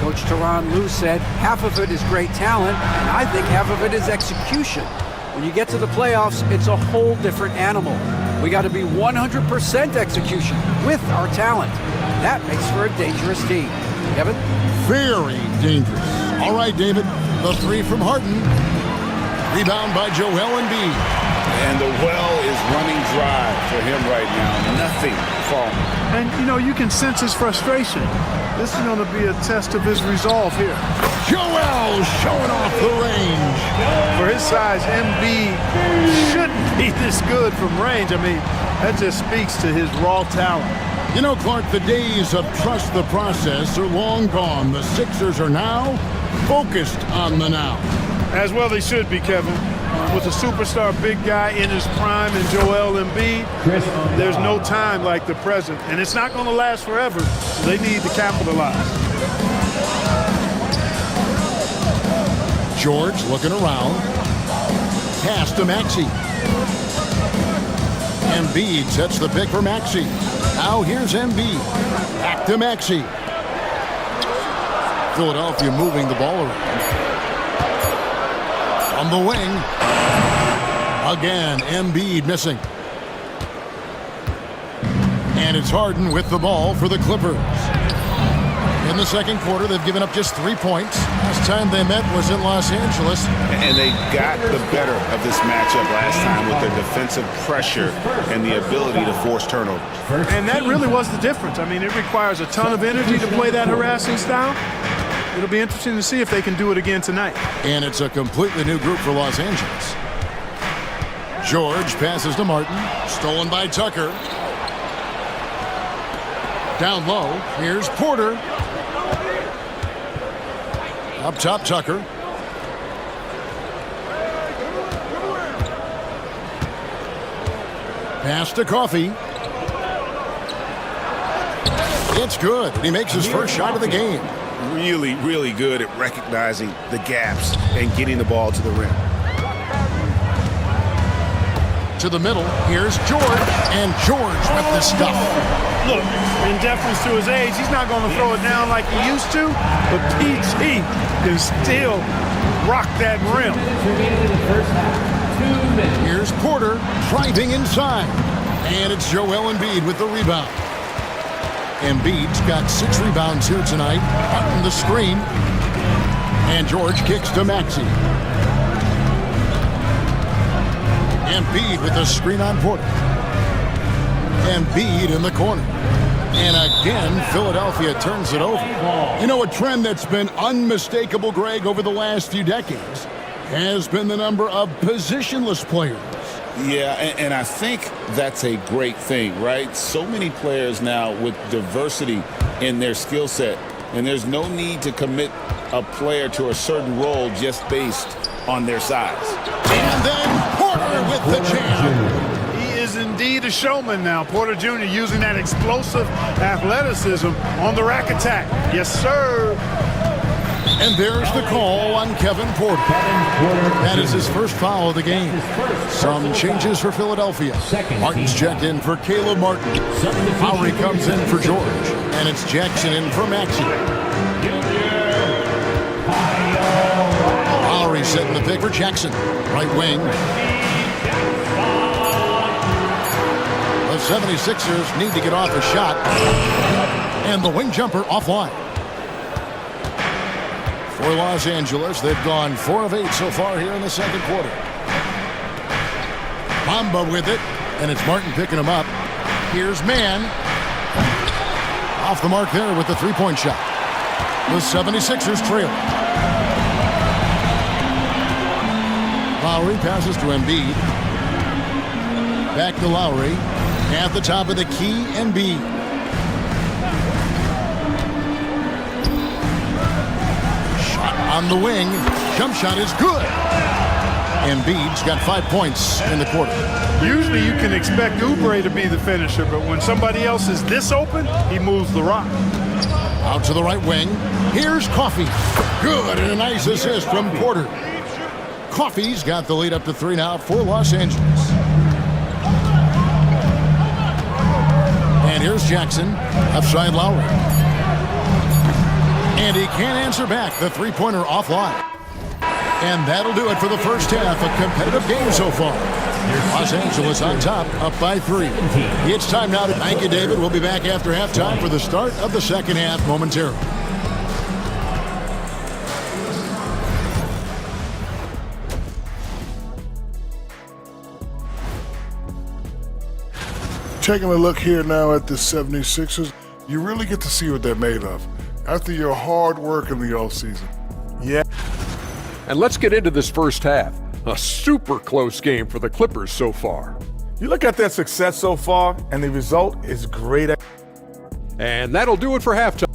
Coach Tyronn Lue said half of it is great talent, and I think half of it is execution. When you get to the playoffs, it's a whole different animal. We got to be 100% execution with our talent. That makes for a dangerous team. Kevin? Very dangerous. All right, David. The 3 from Harden. Rebound by Joel Embiid. And the well is running dry for him right now. Nothing falling. And, you know, you can sense his frustration. This is going to be a test of his resolve here. Joel showing off the range. For his size, Embiid shouldn't be this good from range. I mean, that just speaks to his raw talent. You know, Clark, the days of trust the process are long gone. The Sixers are now focused on the now. As well they should be, Kevin. With a superstar big guy in his prime and Joel Embiid, there's no time like the present. And it's not going to last forever, so they need to capitalize. George looking around. Pass to Maxey. Embiid sets the pick for Maxey. Now here's Embiid. Back to Maxey. Philadelphia moving the ball around. On the wing. Again, Embiid missing. And it's Harden with the ball for the Clippers. In the second quarter, they've given up just 3 points. Last time they met was in Los Angeles. And they got the better of this matchup last time with their defensive pressure and the ability to force turnovers. And that really was the difference. I mean, it requires a ton of energy to play that harassing style. It'll be interesting to see if they can do it again tonight. And it's a completely new group for Los Angeles. George passes to Martin. Stolen by Tucker. Down low. Here's Porter. Up top, Tucker. Pass to Coffee. It's good. He makes his first shot of the game. Really, really good at recognizing the gaps and getting the ball to the rim. To the middle. Here's George. And George with the stuff. Look, in deference to his age, he's not going to throw it down like he used to, but PG can still rock that rim. Here's Porter driving inside. And it's Joel Embiid with the rebound. Embiid's got 6 rebounds here tonight. Out in the screen. And George kicks to Maxey. Embiid with the screen on Porter. Embiid in the corner. And again, Philadelphia turns it over. You know, a trend that's been unmistakable, Greg, over the last few decades has been the number of positionless players. Yeah, and I think that's a great thing, right? So many players now with diversity in their skill set, and there's no need to commit a player to a certain role just based on their size. And then Porter Porter with the jam. He is indeed a showman now. Porter Jr. using that explosive athleticism on the rack attack. Yes, sir. And there's the call on Kevin Porter. That is his first foul of the game. Some changes for Philadelphia. Martin's checked in for Caleb Martin. Lowry comes in for George. And it's Jackson in for Maxey. Lowry setting the pick for Jackson. Right wing. The 76ers need to get off a shot. And the wing jumper offline. For Los Angeles, they've gone 4 of 8 so far here in the second quarter. Bamba with it, and it's Martin picking him up. Here's Mann. Off the mark there with the three-point shot. The 76ers trail. Lowry passes to Embiid. Back to Lowry. At the top of the key, Embiid. On the wing, jump shot is good. Embiid's got 5 points in the quarter. Usually you can expect Oubre to be the finisher, but when somebody else is this open, he moves the rock. Out to the right wing. Here's Coffey. Good, and a nice assist from Porter. Coffey's got the lead up to 3 now for Los Angeles. And here's Jackson. Left side Lowry. And he can't answer back. The three-pointer offline. And that'll do it for the first half. A competitive game so far. Los Angeles on top, up by 3. It's time now to thank you, David. We'll be back after halftime for the start of the second half momentarily. Taking a look here now at the 76ers, you really get to see what they're made of after your hard work in the offseason. Yeah. And let's get into this first half. A super close game for the Clippers so far. You look at their success so far, and the result is great. And that'll do it for halftime.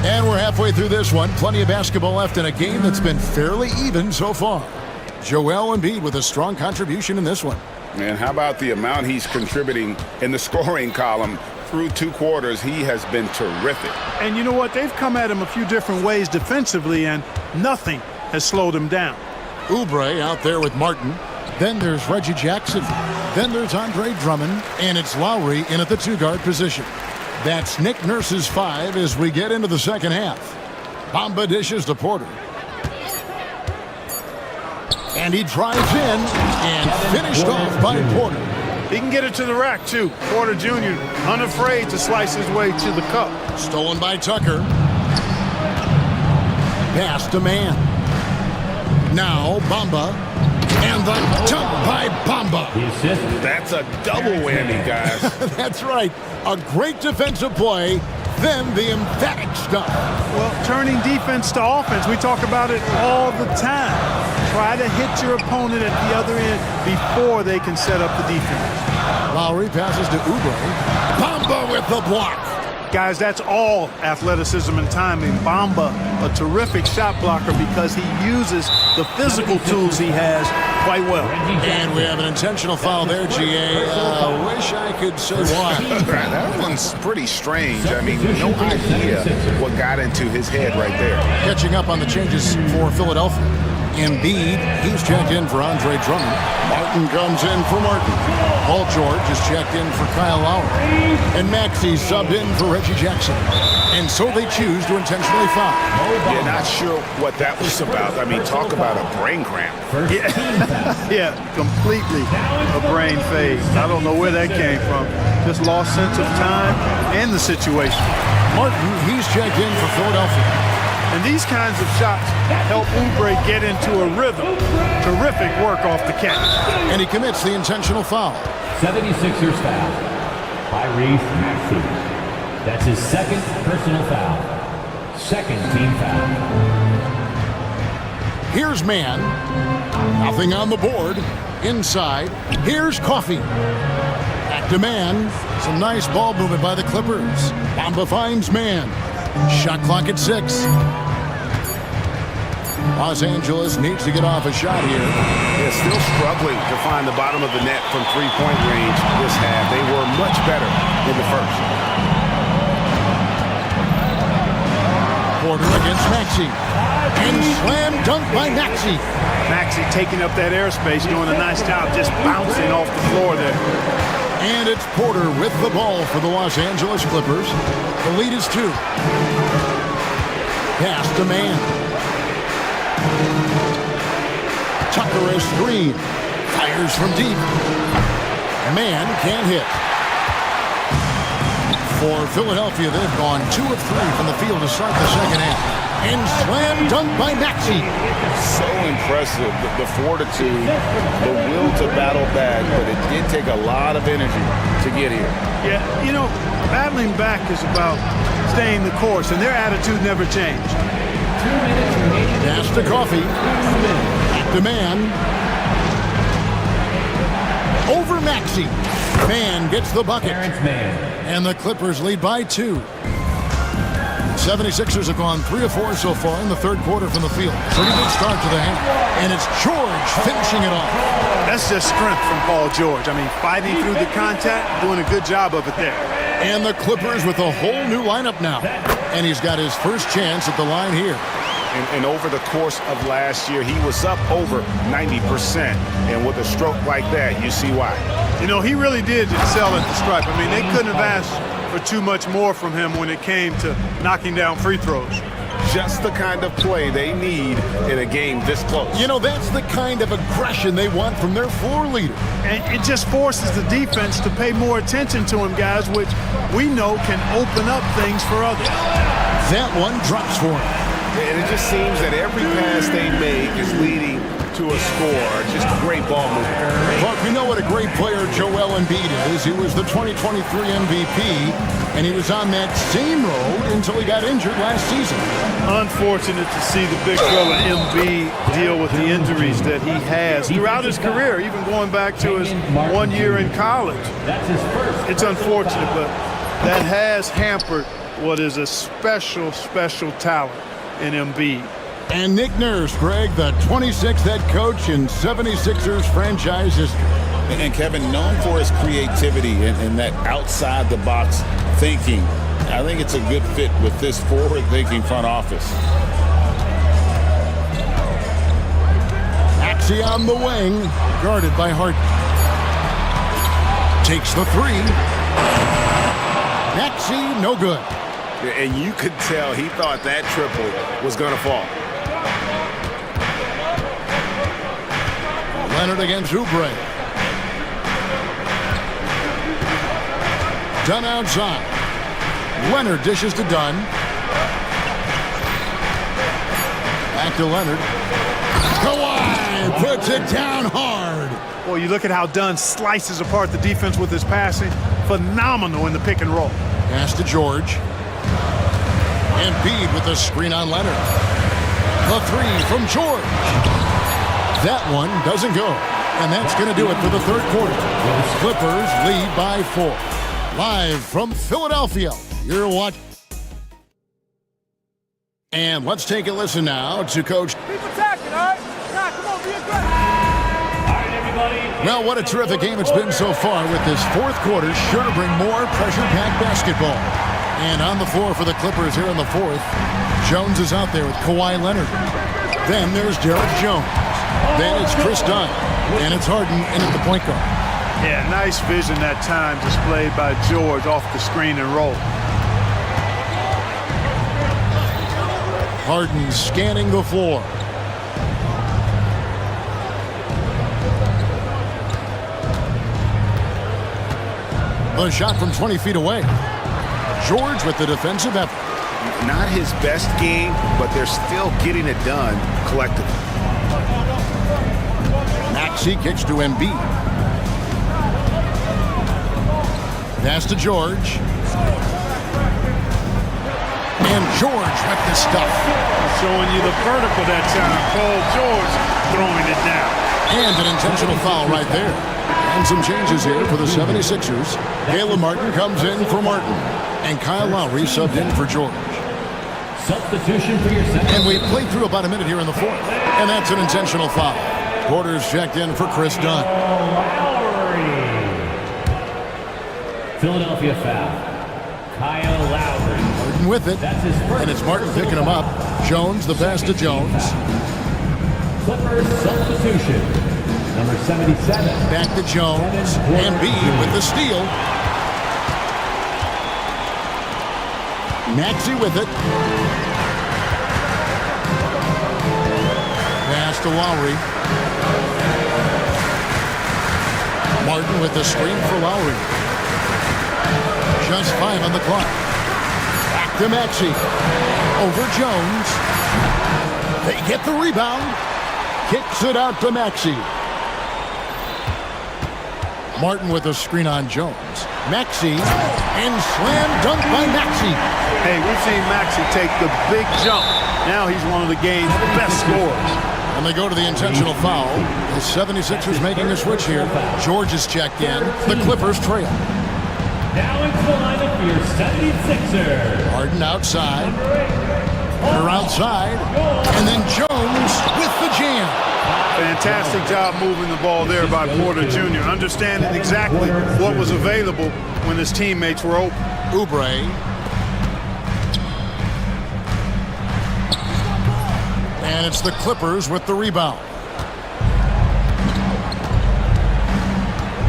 And we're halfway through this one. Plenty of basketball left in a game that's been fairly even so far. Joel Embiid with a strong contribution in this one. And how about the amount he's contributing in the scoring column through 2 quarters? He has been terrific. And you know what? They've come at him a few different ways defensively, and nothing has slowed him down. Oubre out there with Martin. Then there's Reggie Jackson. Then there's Andre Drummond. And it's Lowry in at the 2-guard position. That's Nick Nurse's 5 as we get into the second half. Bamba dishes to Porter. And he drives in and finished off by Porter. He can get it to the rack, too. Porter Jr. unafraid to slice his way to the cup. Stolen by Tucker. Pass to Mann. Now Bamba. And the dunk by Bamba. That's a double whammy, guys. That's right. A great defensive play, then the emphatic stuff. Well, turning defense to offense, we talk about it all the time. Try to hit your opponent at the other end before they can set up the defense. Lowry passes to Oubre. Bamba with the block. Guys, that's all athleticism and timing. Bamba, a terrific shot blocker because he uses the physical tools he has quite well. And we have an intentional foul there, GA. Wish I could say why. That one's pretty strange. I mean, no idea what got into his head right there. Catching up on the changes for Philadelphia. Embiid, he's checked in for Andre Drummond. Martin comes in for Martin. Paul George is checked in for Kyle Lowry. And Maxey subbed in for Reggie Jackson. And so they choose to intentionally foul. Yeah, not sure what that was about. I mean, talk about a brain cramp. Yeah, completely a brain phase. I don't know where that came from. Just lost sense of time and the situation. Martin, he's checked in for Philadelphia. And these kinds of shots help Oubre get into a rhythm. Terrific work off the catch. And he commits the intentional foul. 76ers foul by Maxey. That's his second personal foul. Second team foul. Here's Mann. Nothing on the board. Inside. Here's Coffey. Back to man. Some nice ball movement by the Clippers. Bamba finds man. Shot clock at 6. Los Angeles needs to get off a shot here. They're still struggling to find the bottom of the net from three-point range this half. They were much better in the first. Porter against Maxey. And slam dunk by Maxey. Maxey taking up that airspace, doing a nice job just bouncing off the floor there. And it's Porter with the ball for the Los Angeles Clippers. The lead is 2. Pass to man. Tucker is screen. Fires from deep. Man can't hit. For Philadelphia, they've gone 2 of 3 from the field to start the second half. And slam dunk by Maxey. So impressive, the fortitude, the will to battle back, but it did take a lot of energy to get here. Yeah, you know, battling back is about staying the course, and their attitude never changed. Pass to Coffee. Back to man. Over Maxey. Man gets the bucket. And the Clippers lead by 2. 76ers have gone 3 of 4 so far in the third quarter from the field. Pretty good start to the half. And it's George finishing it off. That's just strength from Paul George. I mean, fighting through the contact, doing a good job of it there. And the Clippers with a whole new lineup now. And he's got his first chance at the line here. And over the course of last year, he was up over 90%. And with a stroke like that, you see why. You know, he really did excel at the stripe. I mean, they couldn't have asked for too much more from him when it came to knocking down free throws. Just the kind of play they need in a game this close. You know, that's the kind of aggression they want from their floor leader. And it just forces the defense to pay more attention to him, guys, which we know can open up things for others. That one drops for him. And it just seems that every pass they make is leading to a score. Just great ball movement. Look, we know what a great player Joel Embiid is. He was the 2023 MVP, and he was on that same road until he got injured last season. Unfortunate to see the big fella Embiid deal with the injuries that he has throughout his career, even going back to his 1 year in college. It's unfortunate, but that has hampered what is a special, special talent in Embiid. And Nick Nurse, Greg, the 26th head coach in 76ers franchise history. And Kevin, known for his creativity and that outside-the-box thinking, I think it's a good fit with this forward-thinking front office. Maxey on the wing, guarded by Harden. Takes the 3. Maxey, no good. And you could tell he thought that triple was going to fall. Leonard against Oubre. Dunn outside. Leonard dishes to Dunn. Back to Leonard. Kawhi puts it down hard. Well, you look at how Dunn slices apart the defense with his passing. Phenomenal in the pick and roll. Pass to George. Embiid with the screen on Leonard. The 3 from George. That one doesn't go. And that's going to do it for the third quarter. The Clippers lead by 4. Live from Philadelphia, you're watching. And let's take a listen now to Coach. Keep attacking, all right? Nah, come on, be aggressive. All right, everybody. Well, what a terrific game it's been so far with this fourth quarter. Sure to bring more pressure-packed basketball. And on the floor for the Clippers here in the fourth, Jones is out there with Kawhi Leonard. Then there's Derek Jones. Then it's Chris Dunn. And it's Harden in at the point guard. Yeah, nice vision that time displayed by George off the screen and roll. Harden scanning the floor. The shot from 20 feet away. George with the defensive effort. Not his best game, but they're still getting it done collectively. Maxey kicks to Embiid. Pass to George. And George with the stuff. Showing you the vertical that time. Paul George throwing it down. And an intentional foul right there. And some changes here for the 76ers. Caleb Martin comes in for Martin. And Kyle Lowry subbed in for George. Substitution for your second. And we played through about a minute here in the fourth. And that's an intentional foul. Porter's checked in for Chris Dunn. Philadelphia foul. Kyle Lowry. Martin with it. That's his first. And it's Martin picking him up. Jones, the pass to Jones. Clippers substitution. Number 77. Back to Jones. Embiid with the steal. Maxey with it. Pass to Lowry. Martin with the screen for Lowry. Just 5 on the clock. Back to Maxey. Over Jones. They get the rebound. Kicks it out to Maxey. Martin with a screen on Jones. Maxey, and slam dunk by Maxey. Hey, we've seen Maxey take the big jump. Now he's one of the game's best scorers. And they go to the intentional foul. The 76ers making a switch here. George is checked in. The Clippers trail. Now into the lineup for your 76ers. Harden outside. They're outside. And then Jones with the jam. Fantastic job moving the ball there by Porter Jr., understanding exactly what was available when his teammates were open. Oubre. And it's the Clippers with the rebound.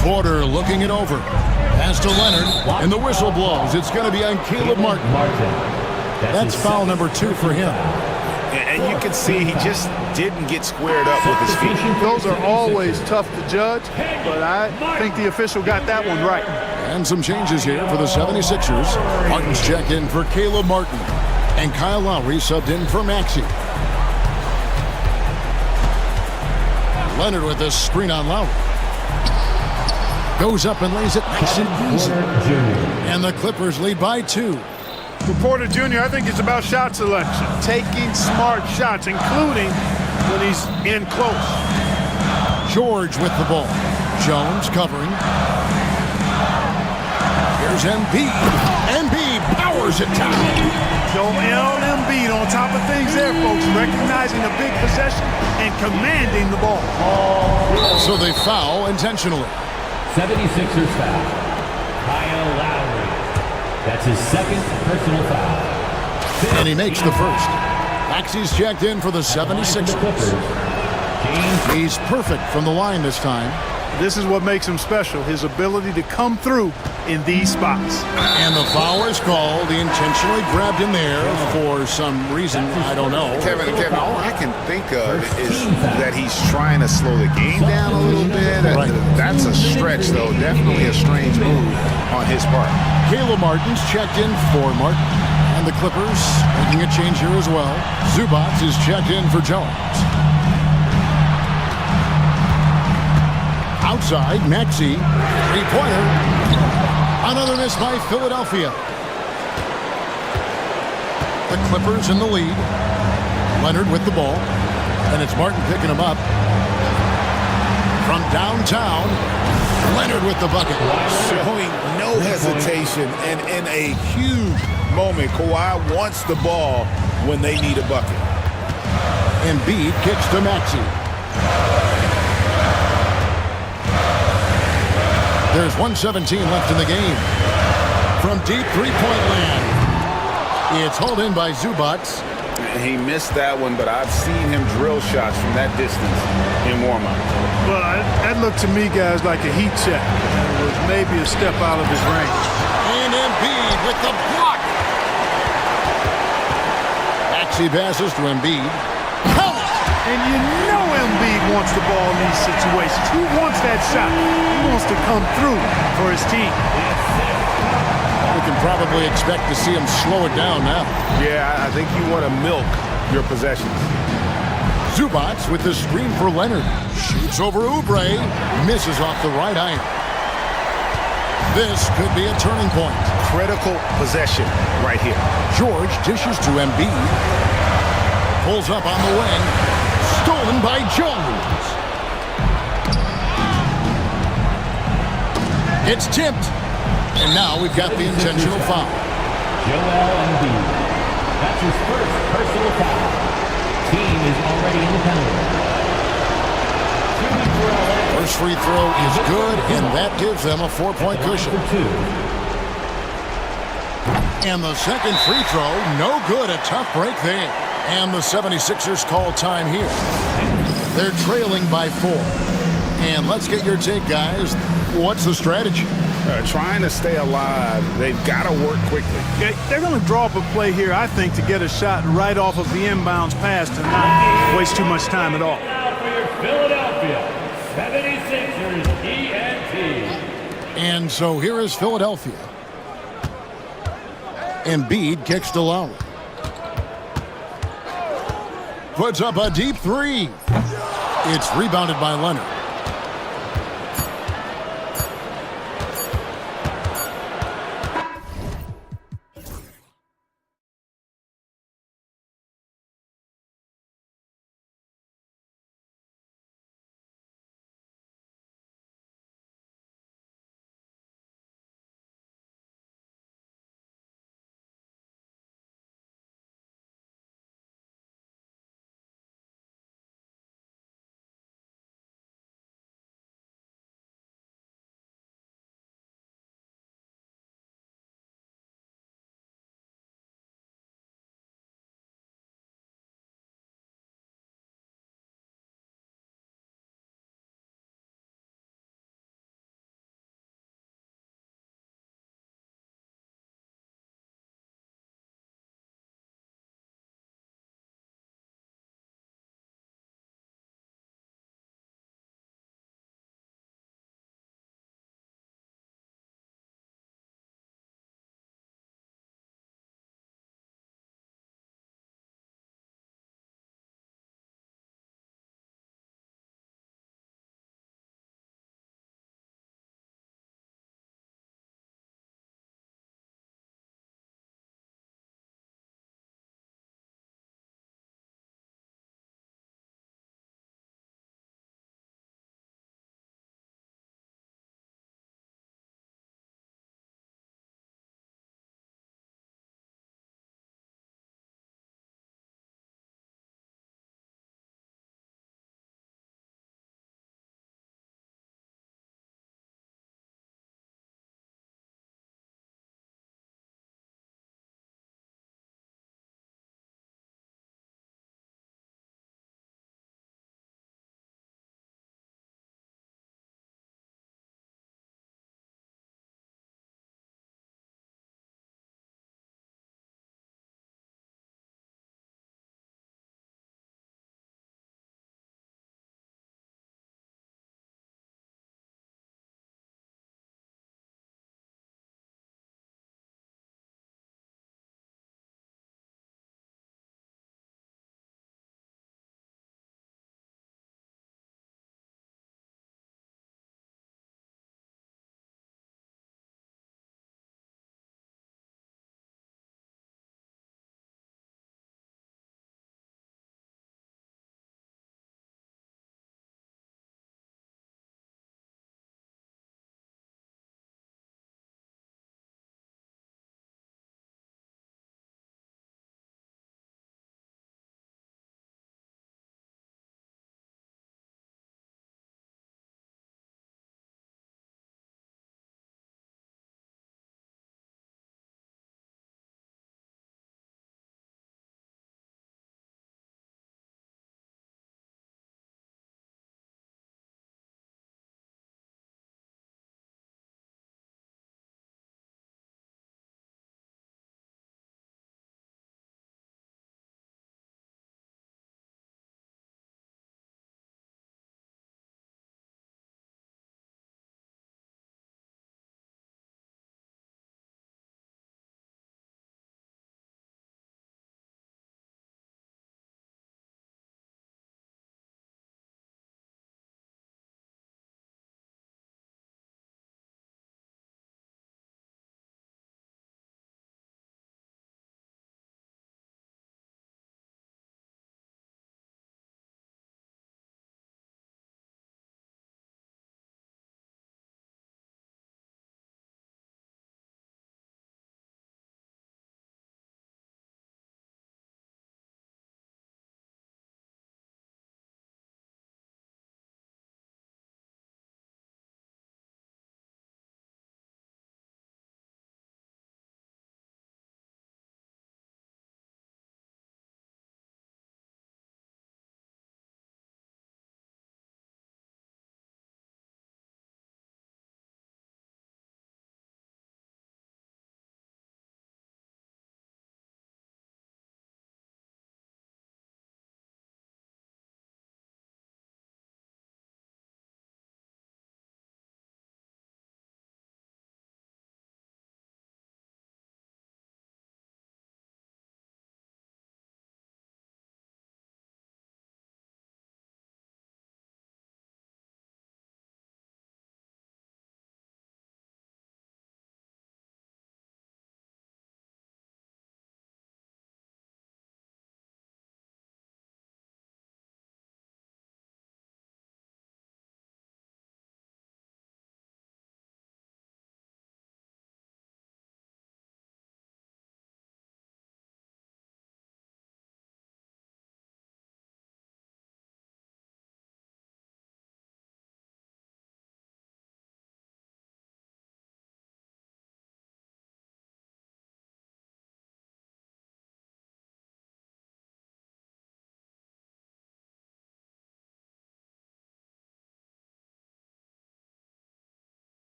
Porter looking it over. Pass to Leonard, and the whistle blows. It's going to be on Caleb Martin. That's foul number 2 for him. And you can see he just didn't get squared up with his feet. Those are always tough to judge, but I think the official got that one right. And some changes here for the 76ers. Martin's checked in for Caleb Martin. And Kyle Lowry subbed in for Maxey. Leonard with the screen on Lowry. Goes up and lays it nice and easy. And the Clippers lead by 2. For Porter Jr., I think it's about shot selection. Taking smart shots, including when he's in close. George with the ball. Jones covering. Here's Embiid. Embiid powers it down. Joel Embiid on top of things there, folks. Recognizing a big possession and commanding the ball. So they foul intentionally. 76ers foul. Kyle Lowry. That's his second personal foul. And he makes the first. Maxey's checked in for the 76ers. He's perfect from the line this time. This is what makes him special, his ability to come through in these spots. And the foul is called. He intentionally grabbed him there for some reason, I don't know. Kevin, all I can think of is that he's trying to slow the game down a little bit. Right. That's a stretch, though. Definitely a strange move on his part. Caleb Martin's checked in for Martin. And the Clippers making a change here as well. Zubac is checked in for Jones. Outside, Maxey, three-pointer. Another miss by Philadelphia. The Clippers in the lead. Leonard with the ball. And it's Martin picking him up. From downtown, Leonard with the bucket. Showing no hesitation, and in a huge moment, Kawhi wants the ball when they need a bucket. Embiid kicks to Maxey. There's 1:17 left in the game. From deep three-point land. It's hauled in by Zubac. He missed that one, but I've seen him drill shots from that distance in warm-up. Well, that looked to me, guys, like a heat check. It was maybe a step out of his range. And Embiid with the block. Maxey passes to Embiid. Count it! And you know Embiid wants the ball in these situations. He wants that shot. He wants to come through for his team. We can probably expect to see him slow it down now. Yeah, I think you want to milk your possessions. Zubac with the screen for Leonard. Shoots over Oubre. Misses off the right iron. This could be a turning point. Critical possession right here. George dishes to Embiid. Pulls up on the wing. Stolen by Jones. It's tipped. And now we've got the intentional foul. Joel Embiid. That's his first personal foul. Team is already in the penalty. First free throw is good, and that gives them a 4-point cushion. And the second free throw, no good. A tough break there. And the 76ers call time here. They're trailing by 4. And let's get your take, guys. What's the strategy? Trying to stay alive. They've got to work quickly. They're going to draw up a play here, I think, to get a shot right off of the inbounds pass to not waste too much time at all. Now for your Philadelphia 76ers ENT. And so here is Philadelphia. Embiid kicks to Lowry. Puts up a deep three. It's rebounded by Leonard.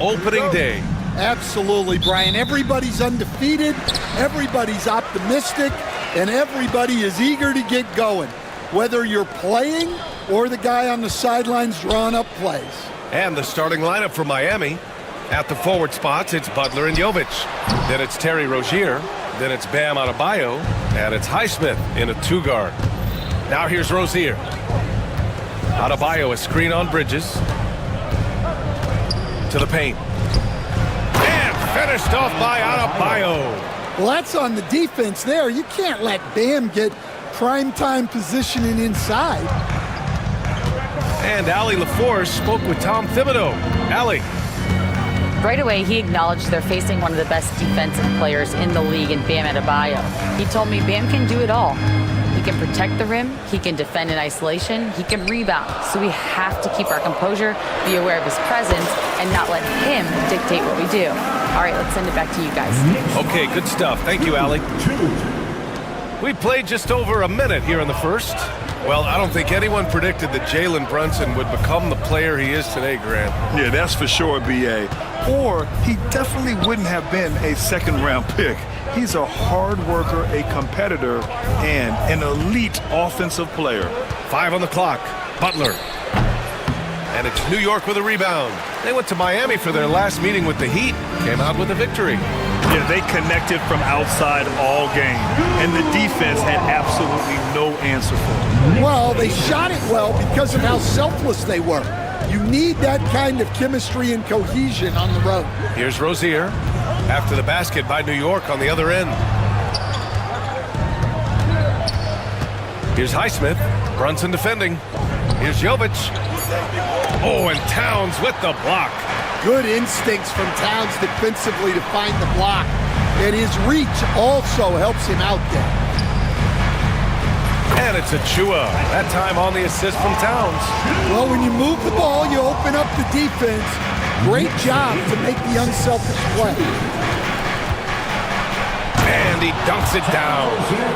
opening day. Absolutely, Brian. Everybody's undefeated, everybody's optimistic, and everybody is eager to get going, whether you're playing or the guy on the sidelines drawing up plays. And the starting lineup for Miami. At the forward spots, it's Butler and Jovic. Then it's Terry Rozier. Then it's Bam Adebayo. And it's Highsmith in a two-guard. Now here's Rozier. Adebayo, a screen on Bridges. To the paint. And finished off by Adebayo. Well, that's on the defense there. You can't let Bam get primetime positioning inside. And Allie LaForce spoke with Tom Thibodeau. Allie. Right away, he acknowledged they're facing one of the best defensive players in the league in Bam Adebayo. He told me Bam can do it all. He can protect the rim, he can defend in isolation, he can rebound. So we have to keep our composure, be aware of his presence, and not let him dictate what we do. All right, let's send it back to you guys. Okay, good stuff. Thank you, Allie. We played just over a minute here in the first. Well, I don't think anyone predicted that Jalen Brunson would become the player he is today, Grant. Yeah, that's for sure, B.A. Or he definitely wouldn't have been a second-round pick. He's a hard worker, a competitor, and an elite offensive player. 5 on the clock. Butler. And it's New York with a rebound. They went to Miami for their last meeting with the Heat. Came out with a victory. Yeah, they connected from outside all game, and the defense had absolutely no answer for them. Well, they shot it well because of how selfless they were. You need that kind of chemistry and cohesion on the road. Here's Rozier after the basket by New York on the other end. Here's Highsmith. Brunson defending. Here's Jovic. Oh, and Towns with the block. Good instincts from Towns defensively to find the block. And his reach also helps him out there. And it's Achua. That time on the assist from Towns. Well, when you move the ball, you open up the defense. Great job to make the unselfish play. And he dunks it down.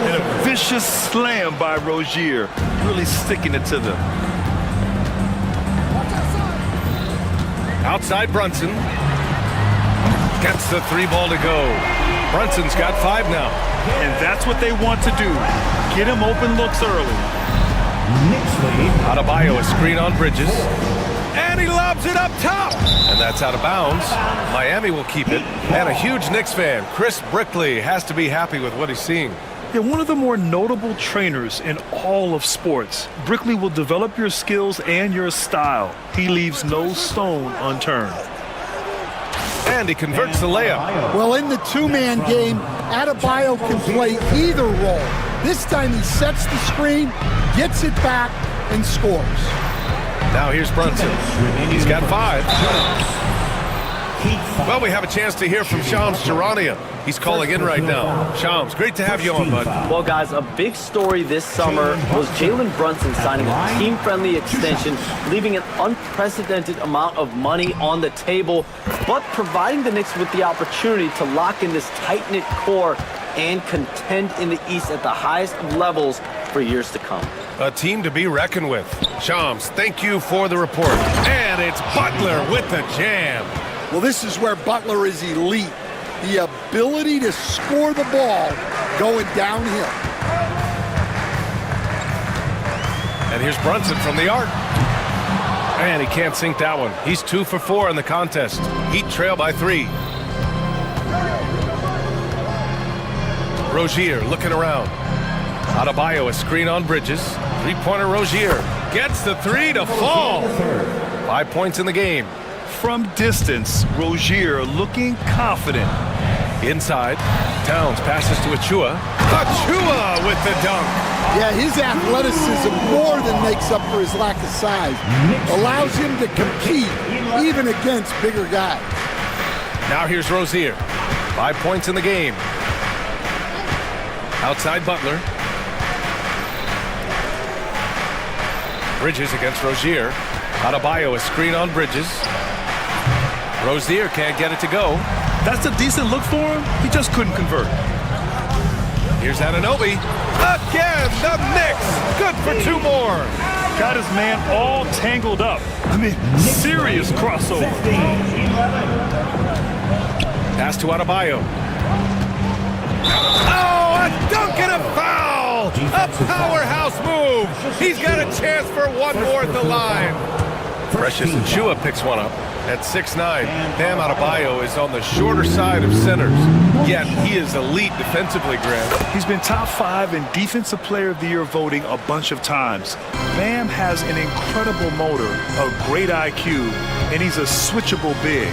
And a vicious slam by Rozier, really sticking it to them. Outside Brunson. Gets the 3 ball to go. Brunson's got 5 now. And that's what they want to do. Get him open looks early. Adebayo, a screen on Bridges. And he lobs it up top. And that's out of bounds. Miami will keep it. And a huge Knicks fan, Chris Brickley, has to be happy with what he's seeing. Yeah, one of the more notable trainers in all of sports. Brickley will develop your skills and your style. He leaves no stone unturned. And he converts the layup. Well, in the two-man game, Adebayo can play either role. This time he sets the screen, gets it back, and scores. Now here's Brunson. He's got 5. Well, we have a chance to hear from Shams Charania. He's calling in right now. Shams, great to have you on, bud. Well, guys, a big story this summer was Jalen Brunson signing a team-friendly extension, leaving an unprecedented amount of money on the table, but providing the Knicks with the opportunity to lock in this tight-knit core and contend in the East at the highest of levels for years to come. A team to be reckoned with. Shams, thank you for the report. And it's Butler with the jam. Well, this is where Butler is elite. The ability to score the ball going downhill. And here's Brunson from the arc. And he can't sink that one. He's 2 for 4 in the contest. Heat trail by 3. Rozier looking around. Adebayo, a screen on Bridges. 3-pointer Rozier. Gets the 3 to fall. 5 points in the game. From distance, Rozier looking confident. Inside, Towns passes to Achua. Achua with the dunk. Yeah, his athleticism more than makes up for his lack of size. Allows him to compete even against bigger guys. Now here's Rozier. 5 points in the game. Outside Butler. Bridges against Rozier. Adebayo, a screen on Bridges. Rozier can't get it to go. That's a decent look for him. He just couldn't convert. Here's Anunoby. Again, the Knicks. Good for 2 more. Got his man all tangled up. I mean, serious crossover. Pass to Adebayo. Oh, a dunk and a foul! A powerhouse move. He's got a chance for 1 more at the line. Precious Achiuwa picks one up. At 6'9", Bam Adebayo is on the shorter side of centers. Yet he is elite defensively, Grant. He's been top 5 in Defensive Player of the Year voting a bunch of times. Bam has an incredible motor, a great IQ, and he's a switchable big.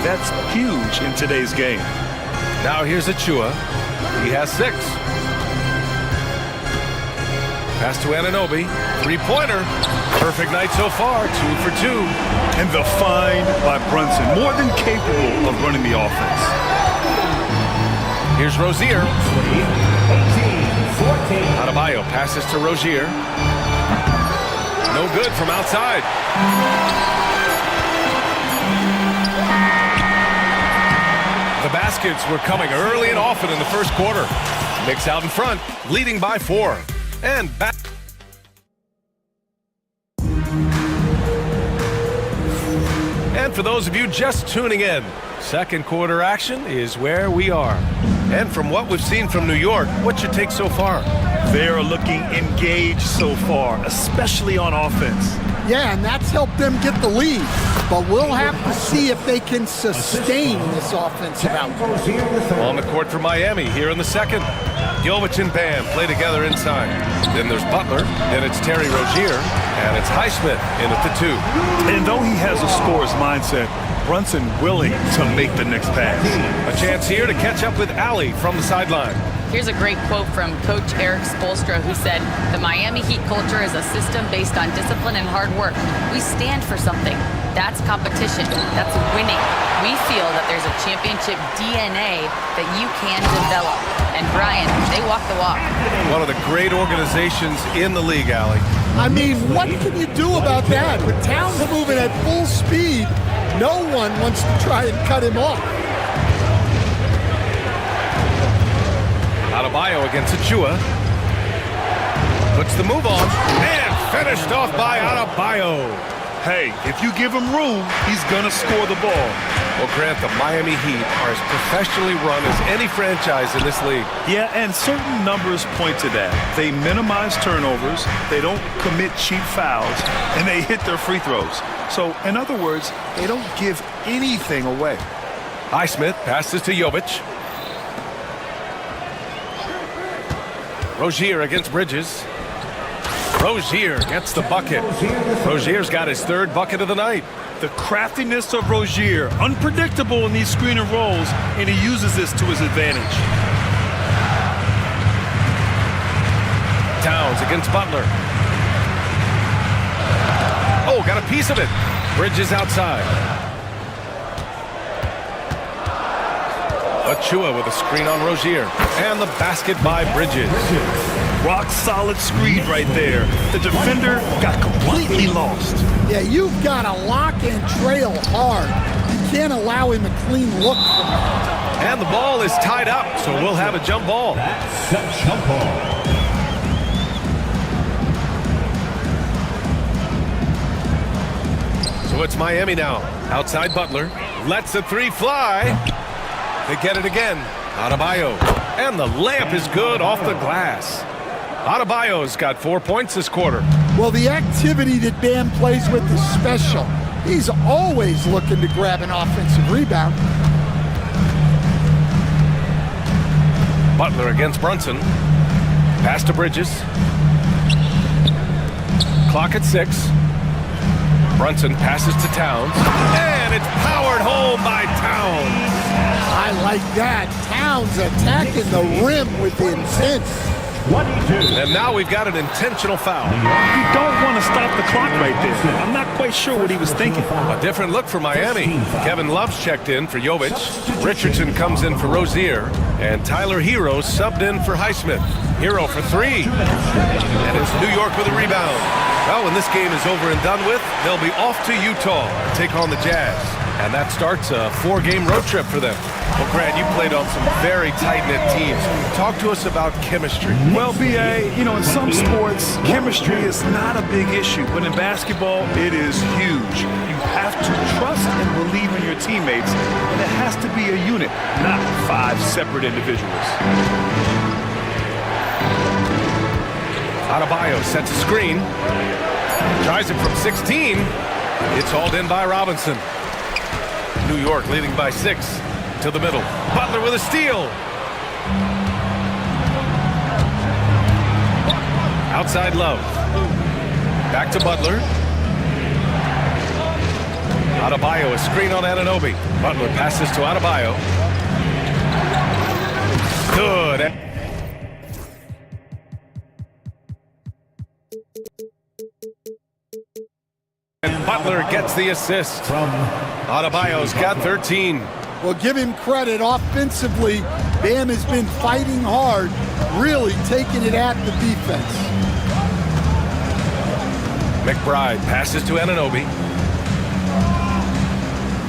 That's huge in today's game. Now here's Achiuwa. He has 6. Pass to Anunoby. 3-pointer. Perfect night so far. 2 for 2. And the find by Brunson. More than capable of running the offense. Here's Rozier. 18, 14. Adebayo passes to Rozier. No good from outside. The baskets were coming early and often in the first quarter. Knicks out in front, leading by 4. And back. And for those of you just tuning in, second quarter action is where we are. And from what we've seen from New York, what's your take so far? They're looking engaged so far, especially on offense. Yeah, and that's helped them get the lead. But we'll have to see if they can sustain this offensive output. On the court for Miami here in the second. Jovic and Bam play together inside. Then there's Butler, then it's Terry Rozier, and it's Highsmith in at the 2. And though he has a scorer's mindset, Brunson willing to make the next pass. A chance here to catch up with Allie from the sideline. Here's a great quote from Coach Eric Spoelstra, who said, "The Miami Heat culture is a system based on discipline and hard work. We stand for something. That's competition. That's winning. We feel that there's a championship DNA that you can develop." And Brian, they walk the walk. One of the great organizations in the league, Allie. I mean, what can you do about that? With Towns moving at full speed, no one wants to try and cut him off. Adebayo against Achiuwa. Puts the move on. And finished off by Adebayo. Hey, if you give him room, he's gonna score the ball. Well, Grant, the Miami Heat are as professionally run as any franchise in this league. Yeah, and certain numbers point to that. They minimize turnovers, they don't commit cheap fouls, and they hit their free throws. So, in other words, they don't give anything away. Highsmith passes to Jovic. Rozier against Bridges. Rozier gets the bucket. Rozier's got his 3rd bucket of the night. The craftiness of Rozier, unpredictable in these screen and rolls, and he uses this to his advantage. Towns against Butler. Oh, got a piece of it. Bridges outside. Achiuwa with a screen on Rozier. And the basket by Bridges. Rock solid screen right there. The defender got completely lost. Yeah, you've got to lock and trail hard. You can't allow him a clean look from him. And the ball is tied up, so we'll have a jump ball. That's a jump ball. So it's Miami now. Outside Butler. Lets the 3 fly. They get it again. Adebayo. And the layup is good off the glass. Adebayo's got 4 points this quarter. Well, the activity that Bam plays with is special. He's always looking to grab an offensive rebound. Butler against Brunson. Pass to Bridges. Clock at 6. Brunson passes to Towns. And it's powered home by Towns. I like that. Towns attacking the rim with intent. 22. And now we've got an intentional foul. You don't want to stop the clock right there. I'm not quite sure what he was thinking. A different look for Miami. Kevin Love's checked in for Jovic. Richardson comes in for Rozier. And Tyler Hero subbed in for Highsmith. Hero for 3. And it's New York with a rebound. Well, when this game is over and done with, they'll be off to Utah to take on the Jazz. And that starts a 4-game road trip for them. Well, Grant, you played on some very tight-knit teams. Talk to us about chemistry. Well, BA, you know, in some sports, chemistry is not a big issue, but in basketball, it is huge. You have to trust and believe in your teammates, and it has to be a unit, not 5 separate individuals. Adebayo sets a screen. Tries it from 16. It's hauled in by Robinson. New York leading by 6 to the middle. Butler with a steal. Outside Love. Back to Butler. Adebayo, a screen on Anunoby. Butler passes to Adebayo. Good. And Butler gets the assist. Adebayo's got 13. Well, give him credit. Offensively, Bam has been fighting hard, really taking it at the defense. McBride passes to Anunoby.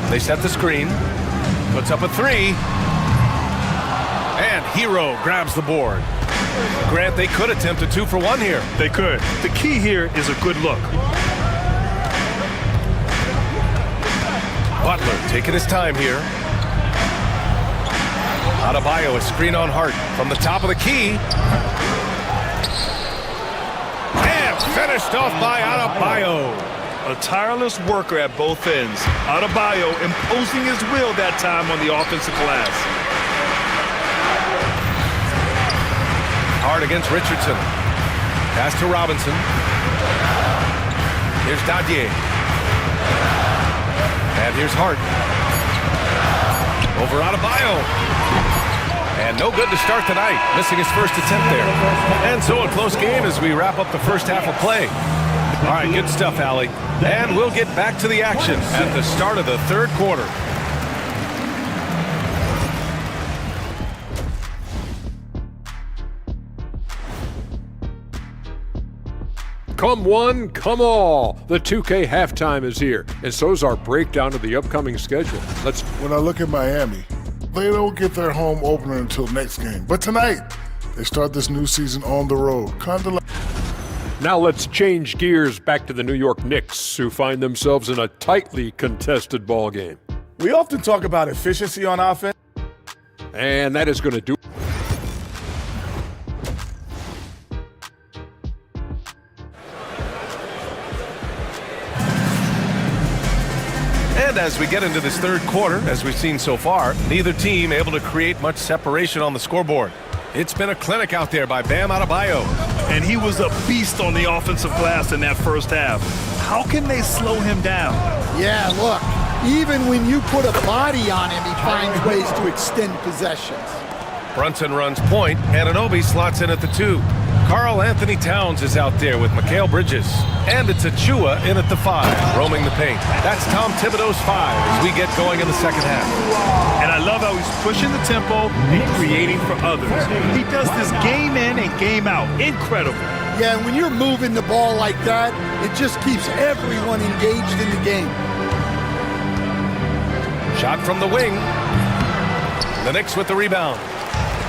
They set the screen. Puts up a 3. And Hero grabs the board. Grant, they could attempt a 2 for 1 here. They could. The key here is a good look. Butler taking his time here. Adebayo, a screen on Hart from the top of the key. And finished off by Adebayo. A tireless worker at both ends. Adebayo imposing his will that time on the offensive glass. Hart against Richardson. Pass to Robinson. Here's Dadier. And here's Hart. Over Adebayo. And no good to start tonight, missing his first attempt there. And so a close game as we wrap up the first half of play. All right, good stuff, Allie. And we'll get back to the action at the start of the third quarter. Come one, come all. The 2K halftime is here, and so's our breakdown of the upcoming schedule. When I look at Miami, they don't get their home opener until next game. But tonight, they start this new season on the road. Now let's change gears back to the New York Knicks, who find themselves in a tightly contested ball game. We often talk about efficiency on offense. And that is going to do. And as we get into this third quarter, as we've seen so far, neither team able to create much separation on the scoreboard. It's been a clinic out there by Bam Adebayo. And he was a beast on the offensive glass in that first half. How can they slow him down? Yeah, look, even when you put a body on him, he finds ways to extend possessions. Brunson runs point. Anunoby slots in at the 2. Karl Anthony Towns is out there with Mikal Bridges. And it's Achua in at the 5, roaming the paint. That's Tom Thibodeau's 5 as we get going in the second half. And I love how he's pushing the tempo and creating for others. He does this game in and game out. Incredible. Yeah, when you're moving the ball like that, it just keeps everyone engaged in the game. Shot from the wing. The Knicks with the rebound.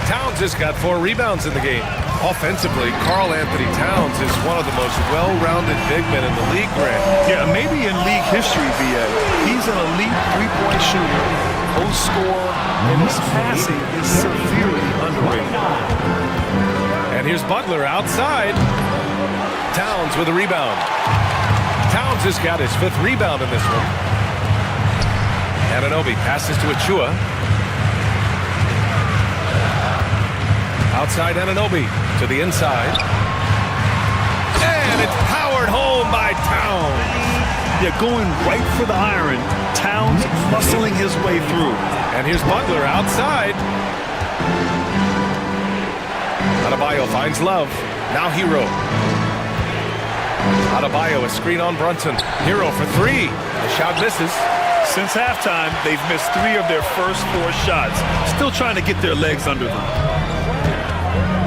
Towns has got 4 rebounds in the game. Offensively, Karl Anthony Towns is one of the most well-rounded big men in the league, Grant. Yeah, maybe in league history, BA. He's an elite three-point shooter, post scorer, and his passing is severely underrated. And here's Butler outside. Towns with a rebound. Towns has got his 5th rebound in this one. Anunoby passes to Achua. Outside Anunoby to the inside. And it's powered home by Towns. Yeah, going right for the iron. Towns muscling his way through. And here's Butler outside. Adebayo finds Love. Now Hero. Adebayo, a screen on Brunson. Hero for 3. The shot misses. Since halftime, they've missed 3 of their first 4 shots. Still trying to get their legs under them.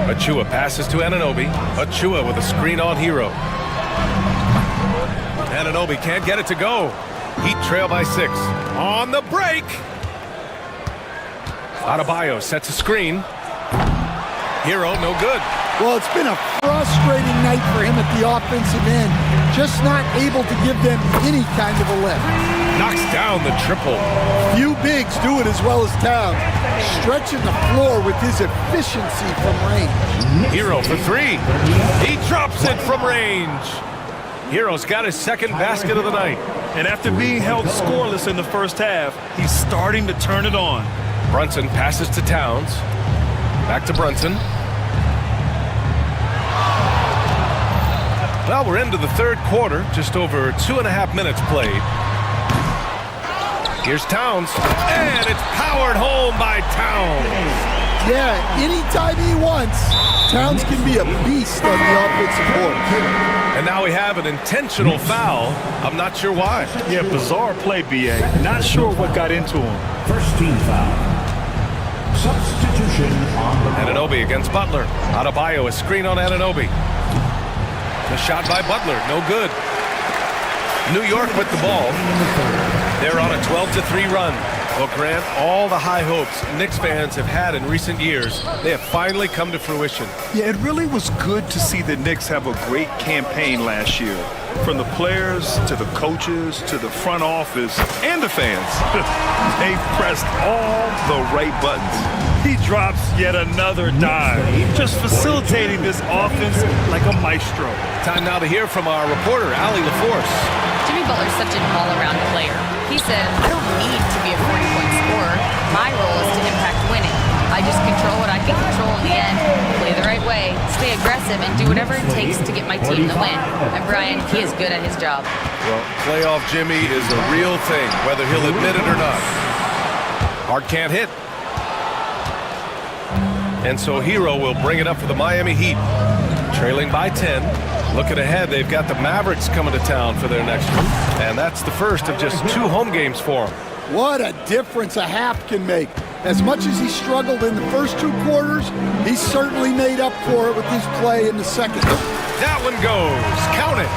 Achua passes to Anunoby. Achua with a screen on Hero. Anunoby can't get it to go. Heat trail by 6. On the break. Adebayo sets a screen. Hero, no good. Well, it's been a frustrating night for him at the offensive end. Just not able to give them any kind of a lift. Knocks down the triple. Few bigs do it as well as Towns. Stretching the floor with his efficiency from range. Hero for 3. He drops it from range. Hero's got his second basket of the night. And after being held scoreless in the first half, he's starting to turn it on. Brunson passes to Towns. Back to Brunson. Well, we're into the third quarter, just over 2.5 minutes played. Here's Towns, and it's powered home by Towns. Yeah, anytime he wants, Towns can be a beast on the offensive board. And now we have an intentional foul. I'm not sure why. Yeah, bizarre play, B.A. Not sure what got into him. First team foul. Substitution on the Anunoby against Butler. Adebayo, a screen on Anunoby. The shot by Butler, no good. New York with the ball. They're on a 12-3 run. Well, Grant, all the high hopes Knicks fans have had in recent years, they have finally come to fruition. Yeah, it really was good to see the Knicks have a great campaign last year. From the players, to the coaches, to the front office, and the fans. They pressed all the right buttons. He drops yet another dive, just facilitating this offense like a maestro. Time now to hear from our reporter, Allie LaForce. Jimmy Butler's such an all-around player. He said, I don't need to be a 40-point scorer. My role is to impact winning. I just control what I can control in the end, play the right way, stay aggressive, and do whatever it takes to get my team the win. And Brian, he is good at his job. Well, playoff Jimmy is a real thing, whether he'll admit it or not. Hart can't hit. And so Hero will bring it up for the Miami Heat. Trailing by 10. Looking ahead, they've got the Mavericks coming to town for their next one. And that's the first of just 2 home games for them. What a difference a half can make. As much as he struggled in the first 2 quarters, he certainly made up for it with his play in the second. That one goes. Count it.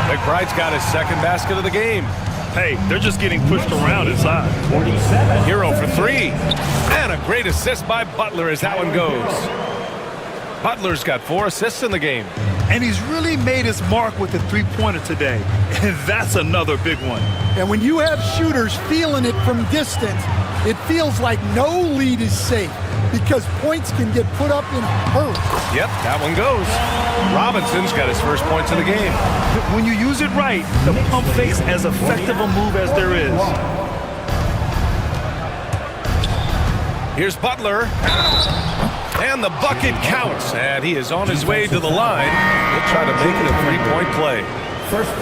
McBride's got his second basket of the game. Hey, they're just getting pushed around inside. 47. Hero for 3. And a great assist by Butler as that one goes. Butler's got 4 assists in the game. And he's really made his mark with the three-pointer today. And that's another big one. And when you have shooters feeling it from distance, it feels like no lead is safe because points can get put up in a hurry. Yep, that one goes. Robinson's got his first points of the game. When you use it right, the pump fake's as effective a move as there is. Here's Butler. And the bucket counts. And he is on his way to the line. He'll try to make it a 3-point play.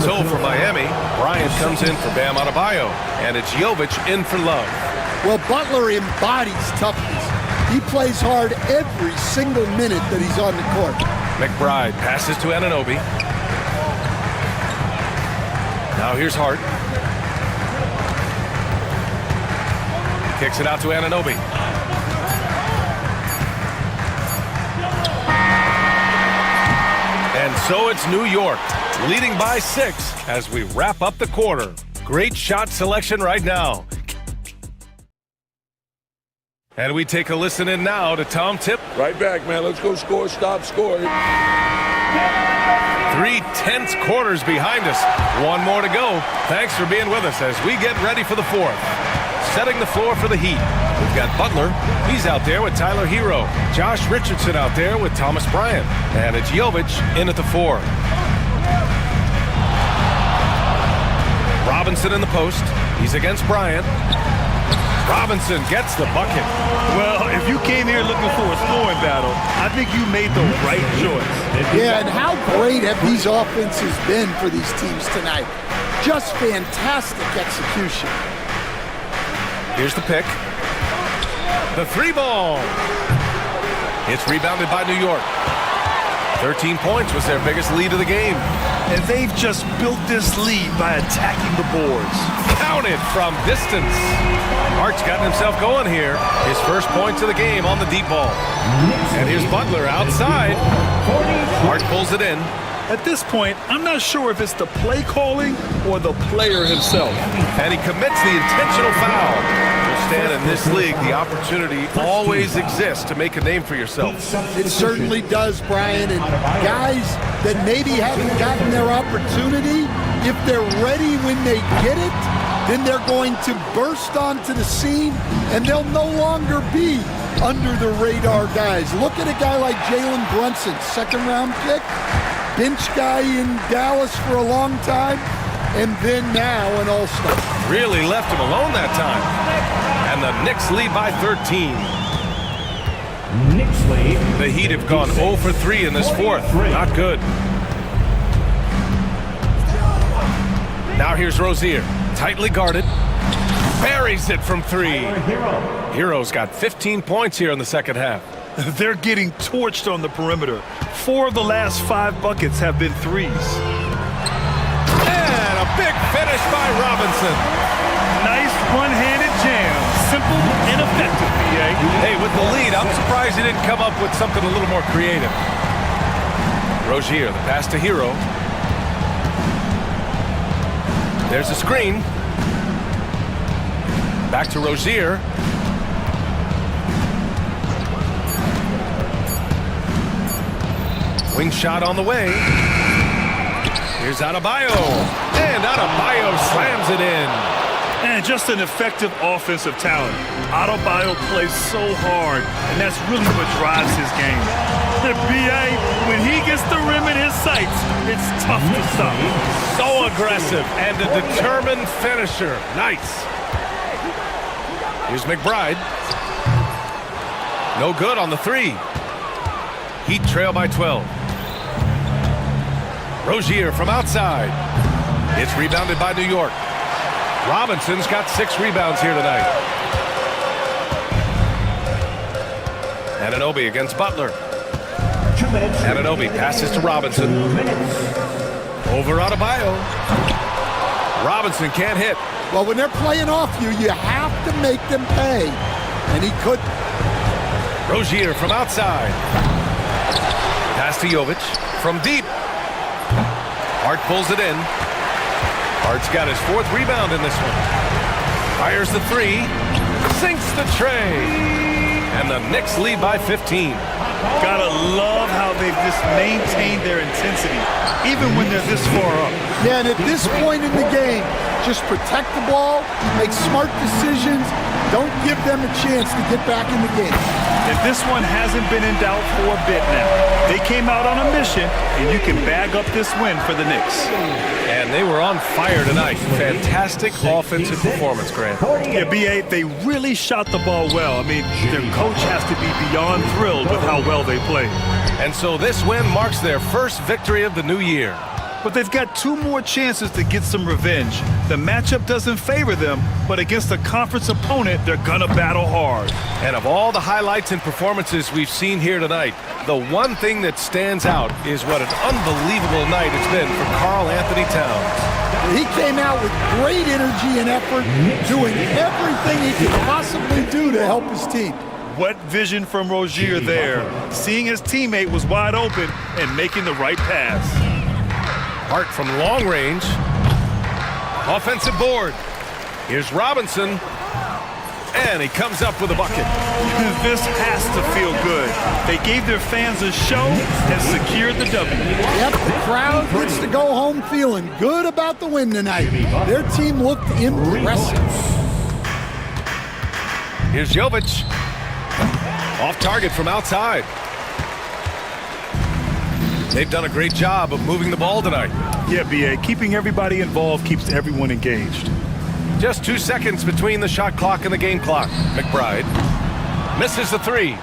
So for Miami, Bryant comes in for Bam Adebayo. And it's Jovic in for Love. Well, Butler embodies toughness. He plays hard every single minute that he's on the court. McBride passes to Anunoby. Now here's Hart. Kicks it out to Anunoby. And so it's New York, leading by 6 as we wrap up the quarter. Great shot selection right now. And we take a listen in now to Tom Tip. Right back, man. Let's go score, stop, score. 3 tense quarters behind us. 1 more to go. Thanks for being with us as we get ready for the 4th. Setting the floor for the Heat. We've got Butler. He's out there with Tyler Hero. Josh Richardson out there with Thomas Bryant. And it's Jovic in at the 4. Robinson in the post. He's against Bryant. Robinson gets the bucket. Well, if you came here looking for a scoring battle, I think you made the right choice. Yeah, and how great have these offenses been for these teams tonight? Just fantastic execution. Here's the pick. The 3-ball. It's rebounded by New York. 13 points was their biggest lead of the game. And they've just built this lead by attacking the boards. Counted from distance. Hart's gotten himself going here. His first points of the game on the deep ball. And here's Butler outside. Hart pulls it in. At this point, I'm not sure if it's the play calling or the player himself. And he commits the intentional foul. Well, Stan, in this league, the opportunity always exists to make a name for yourself. It certainly does, Brian. And guys that maybe haven't gotten their opportunity, if they're ready when they get it, then they're going to burst onto the scene, and they'll no longer be under the radar guys. Look at a guy like Jalen Brunson, second-round pick, bench guy in Dallas for a long time, and then now an all-star. Really left him alone that time. And the Knicks lead by 13. Knicks lead. The Heat have gone 0 for 3 in this fourth. Not good. Now here's Rozier. Tightly guarded. Buries it from 3. Hero's got 15 points here in the second half. They're getting torched on the perimeter. 4 of the last 5 buckets have been threes. And a big finish by Robinson. Nice one-handed jam. Simple and effective, BA. Hey, with the lead, I'm surprised he didn't come up with something a little more creative. Rozier, the pass to Hero. There's a screen. Back to Rozier. Wing shot on the way. Here's Adebayo. And Adebayo slams it in. And just an effective offensive talent. Adebayo plays so hard, and that's really what drives his game. The BA, when he gets the rim in his sights, it's tough to stop. So aggressive and a determined finisher. Nice. Here's McBride. No good on the 3. Heat trail by 12. Rozier from outside. It's rebounded by New York. Robinson's got 6 rebounds here tonight. Anunoby against Butler. Anunoby passes to Robinson. Over Adebayo. Robinson can't hit. Well, when they're playing off you, you have to make them pay. And he could. Rozier from outside. Pass to Jovic from deep. Hart pulls it in. Hart's got his 4th rebound in this one. Fires the 3. Sinks the tray. And the Knicks lead by 15. Gotta love how they've just maintained their intensity, even when they're this far up. Yeah, and at this point in the game, just protect the ball, make smart decisions, don't give them a chance to get back in the game. And this one hasn't been in doubt for a bit now. They came out on a mission, and you can bag up this win for the Knicks. And they were on fire tonight. Fantastic offensive performance, Grant. Yeah, BA, they really shot the ball well. I mean, their coach has to be beyond thrilled with how well they played. And so this win marks their first victory of the new year. But they've got 2 more chances to get some revenge. The matchup doesn't favor them, but against a conference opponent, they're gonna battle hard. And of all the highlights and performances we've seen here tonight, the one thing that stands out is what an unbelievable night it's been for Karl Anthony Towns. He came out with great energy and effort, doing everything he could possibly do to help his team. What vision from Rozier there, seeing his teammate was wide open and making the right pass. Hart from long range. Offensive board. Here's Robinson. And he comes up with a bucket. This has to feel good. They gave their fans a show and secured the W. Yep, the crowd gets to go home feeling good about the win tonight. Their team looked impressive. Here's Jovic. Off target from outside. They've done a great job of moving the ball tonight. Yeah, BA, keeping everybody involved keeps everyone engaged. Just 2 seconds between the shot clock and the game clock. McBride misses the 3.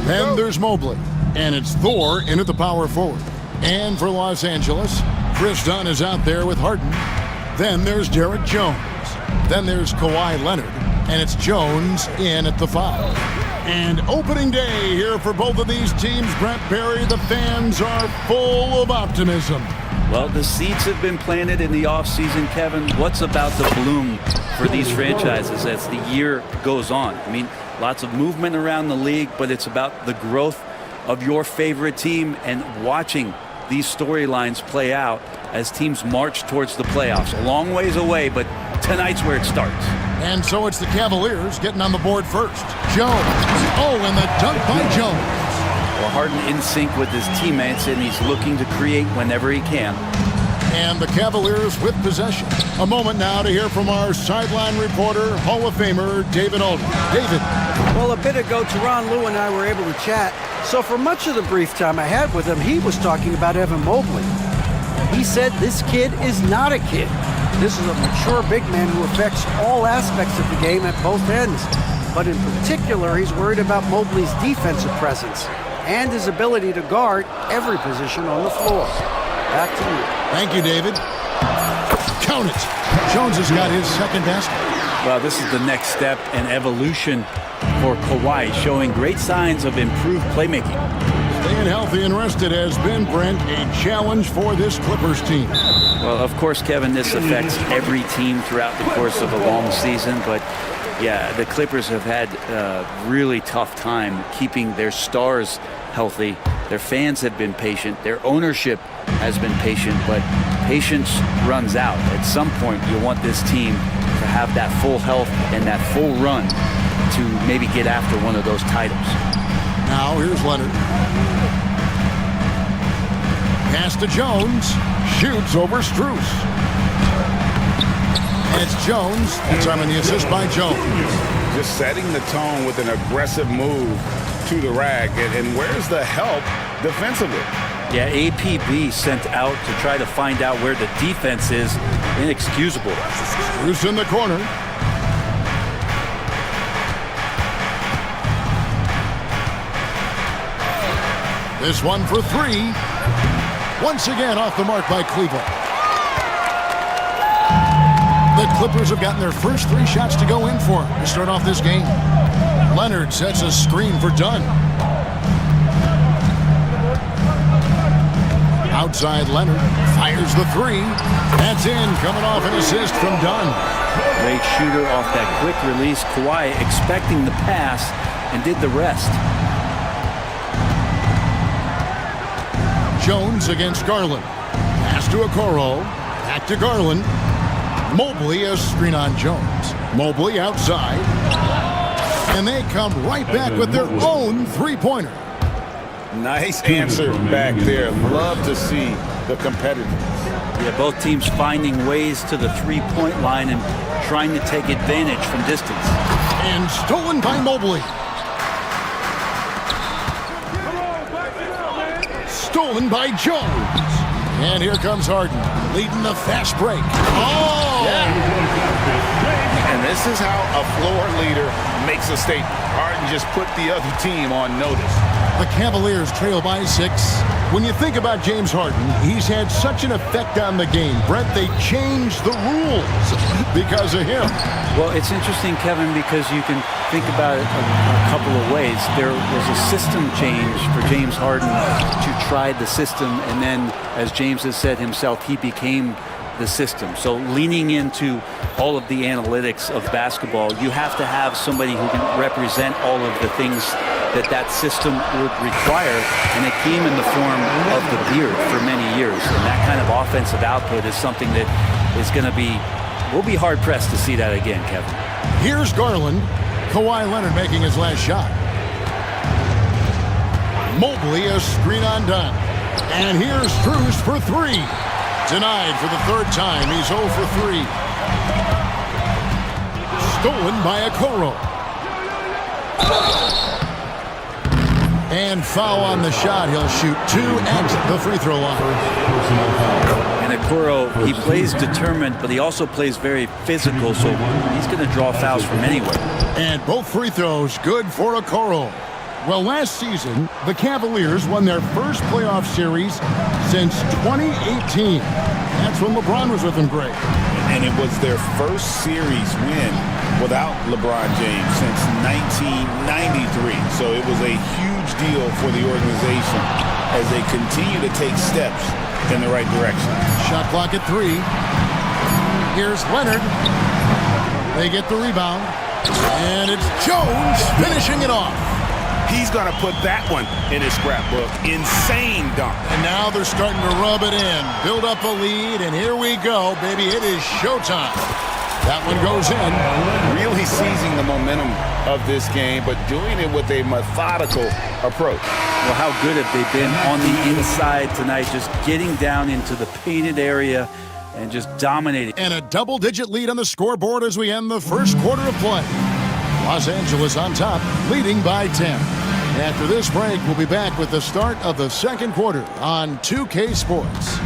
Then there's Mobley. And it's Thor in at the power forward. And for Los Angeles, Chris Dunn is out there with Harden. Then there's Derek Jones. Then there's Kawhi Leonard. And it's Jones in at the 5. And opening day here for both of these teams, Brent Barry, the fans are full of optimism. Well, the seeds have been planted in the offseason, Kevin. What's about to bloom for these franchises as the year goes on? I mean, lots of movement around the league, but it's about the growth of your favorite team and watching these storylines play out as teams march towards the playoffs. A long ways away, but tonight's where it starts. And so it's the Cavaliers getting on the board first. Jones. Oh, and the dunk by Jones. Well, Harden in sync with his teammates, and he's looking to create whenever he can. And the Cavaliers with possession. A moment now to hear from our sideline reporter, Hall of Famer David Aldridge. David. Well, a bit ago, Tyronn Lue and I were able to chat. So for much of the brief time I had with him, he was talking about Evan Mobley. He said this kid is not a kid. This is a mature big man who affects all aspects of the game at both ends. But in particular, he's worried about Mobley's defensive presence and his ability to guard every position on the floor. Back to you. Thank you, David. Count it. Jones has got his second basket. Well, this is the next step in evolution for Kawhi, showing great signs of improved playmaking. Staying healthy and rested has been, Brent, a challenge for this Clippers team. Well, of course, Kevin, this affects every team throughout the course of a long season, but yeah, the Clippers have had a really tough time keeping their stars healthy. Their fans have been patient. Their ownership has been patient, but patience runs out. At some point, you want this team to have that full health and that full run to maybe get after one of those titles. Now, here's Leonard. Pass to Jones. Shoots over Strus. And it's Jones. This time in the assist by Jones. Just setting the tone with an aggressive move to the rack. And where's the help defensively? Yeah, APB sent out to try to find out where the defense is. Inexcusable. Strus in the corner. This one for three. Once again off the mark by Cleveland. The Clippers have gotten their first 3 shots to go in for them to start off this game. Leonard sets a screen for Dunn. Outside Leonard fires the 3. That's in, coming off an assist from Dunn. Great shooter off that quick release. Kawhi expecting the pass and did the rest. Jones against Garland. Pass to Okoro. Back to Garland. Mobley a screen on Jones. Mobley outside. And they come right back with their own three-pointer. Nice answer back there. Love to see the competitors. Yeah, both teams finding ways to the three-point line and trying to take advantage from distance. And stolen by Mobley. Stolen by Jones. And here comes Harden, leading the fast break. Oh! Yeah. And this is how a floor leader makes a statement. Harden just put the other team on notice. The Cavaliers trail by 6. When you think about James Harden, he's had such an effect on the game. Brent, they changed the rules because of him. Well, it's interesting, Kevin, because you can think about it a couple of ways. There was a system change for James Harden to try the system, and then, as James has said himself, he became the system. So leaning into all of the analytics of basketball, you have to have somebody who can represent all of the things that system would require, and it came in the form of the beard for many years. And that kind of offensive output is something that is going to be, we'll be hard-pressed to see that again, Kevin. Here's Garland. Kawhi Leonard making his last shot. Mobley a screen on Dunn. And here's Strus for 3. Denied for the 3rd time. He's 0 for 3. Stolen by Okoro. And foul on the shot. He'll shoot 2 at the free throw line. And Okoro, he plays determined, but he also plays very physical, so he's going to draw fouls from anywhere. And both free throws good for Okoro. Well, last season, the Cavaliers won their first playoff series since 2018. That's when LeBron was with them, Greg. And it was their first series win without LeBron James since 1993. So it was a huge deal for the organization as they continue to take steps in the right direction. Shot clock at 3. Here's Leonard. They get the rebound. And it's Jones finishing it off. He's going to put that one in his scrapbook. Insane dunk. And now they're starting to rub it in. Build up a lead, and here we go, baby. It is showtime. That one goes in. Really seizing the momentum of this game, but doing it with a methodical approach. Well, how good have they been on the inside tonight, just getting down into the painted area and just dominating. And a double-digit lead on the scoreboard as we end the first quarter of play. Los Angeles on top, leading by 10. After this break, we'll be back with the start of the second quarter on 2K Sports.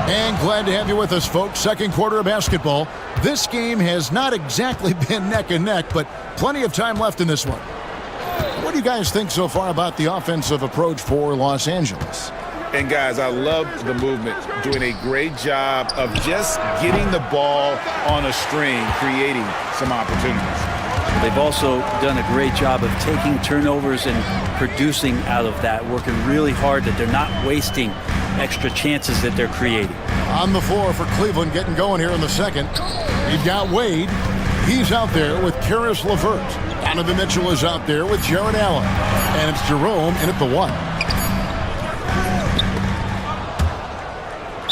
And glad to have you with us, folks. Second quarter of basketball. This game has not exactly been neck and neck, but plenty of time left in this one. What do you guys think so far about the offensive approach for Los Angeles? And guys, I love the movement, doing a great job of just getting the ball on a string, creating some opportunities. They've also done a great job of taking turnovers and producing out of that, working really hard that they're not wasting extra chances that they're creating. On the floor for Cleveland getting going here in the second. You've got Wade. He's out there with Karis LeVert. Donovan Mitchell is out there with Jared Allen. And it's Jerome in at the 1.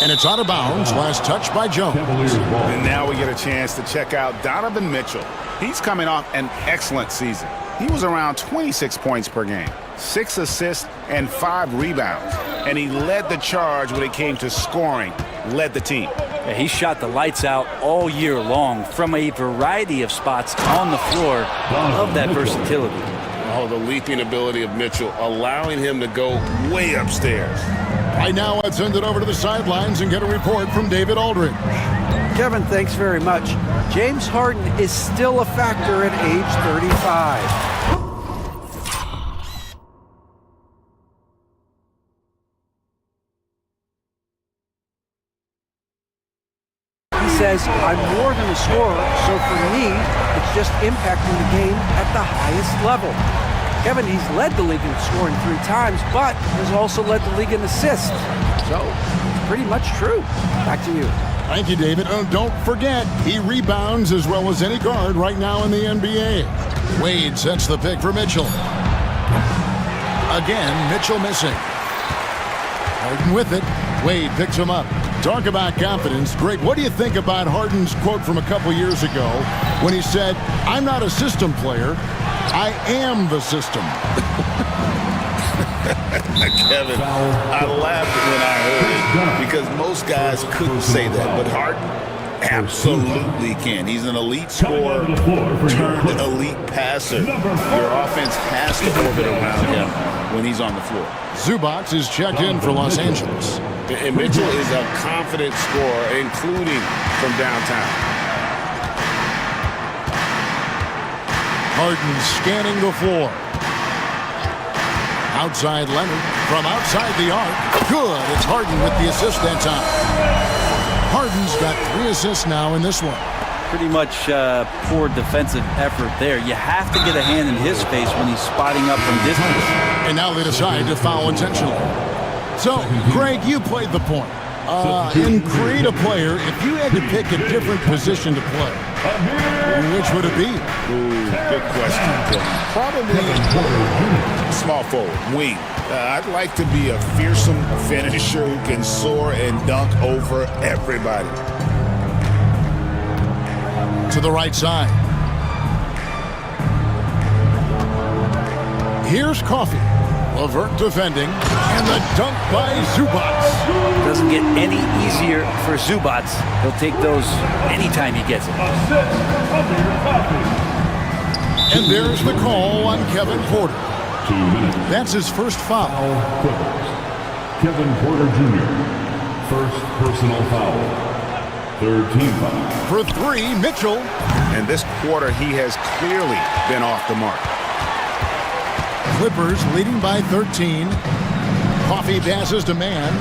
And it's out of bounds. Last touch by Jones. And now we get a chance to check out Donovan Mitchell. He's coming off an excellent season. He was around 26 points per game, 6 assists, and 5 rebounds. And he led the charge when it came to scoring, led the team. Yeah, he shot the lights out all year long from a variety of spots on the floor. Love that versatility. Oh, the leaping ability of Mitchell, allowing him to go way upstairs. Right now, let's send it over to the sidelines and get a report from David Aldridge. Kevin, thanks very much. James Harden is still a factor at age 35. He says, I'm more than a scorer, so for me, it's just impacting the game at the highest level. Kevin, he's led the league in scoring 3 times, but has also led the league in assists. So, it's pretty much true. Back to you. Thank you, David. Oh, don't forget, he rebounds as well as any guard right now in the NBA. Wade sets the pick for Mitchell. Again, Mitchell missing. Harden with it. Wade picks him up. Talk about confidence. Greg, what do you think about Harden's quote from a couple years ago when he said, I'm not a system player, I am the system? Kevin, I laughed when I heard it because most guys couldn't say that, but Harden absolutely can. He's an elite scorer turned elite passer. Your offense has to orbit around him when he's on the floor. Zubac is checked in for Los Angeles. And Mitchell is a confident scorer, including from downtown. Harden scanning the floor. Outside Leonard from outside the arc. Good. It's Harden with the assist that time. Harden's got 3 assists now in this one. Pretty much poor defensive effort there. You have to get a hand in his face when he's spotting up from distance. And now they decide to foul intentionally. So, Greg, you played the point. In create a player, if you had to pick a different position to play, which would it be? Ooh, good question. Probably small forward, wing. I'd like to be a fearsome finisher who can soar and dunk over everybody. To the right side. Here's Coffee. LeVert defending, and the dunk by Zubac. Doesn't get any easier for Zubac. He'll take those anytime he gets it. And there's the call on Kevin Porter. 2 minutes. That's his first foul. Kevin Porter Jr. First personal foul. Third team foul. For 3, Mitchell. And this quarter, he has clearly been off the mark. Clippers leading by 13. Coffee passes to Mann.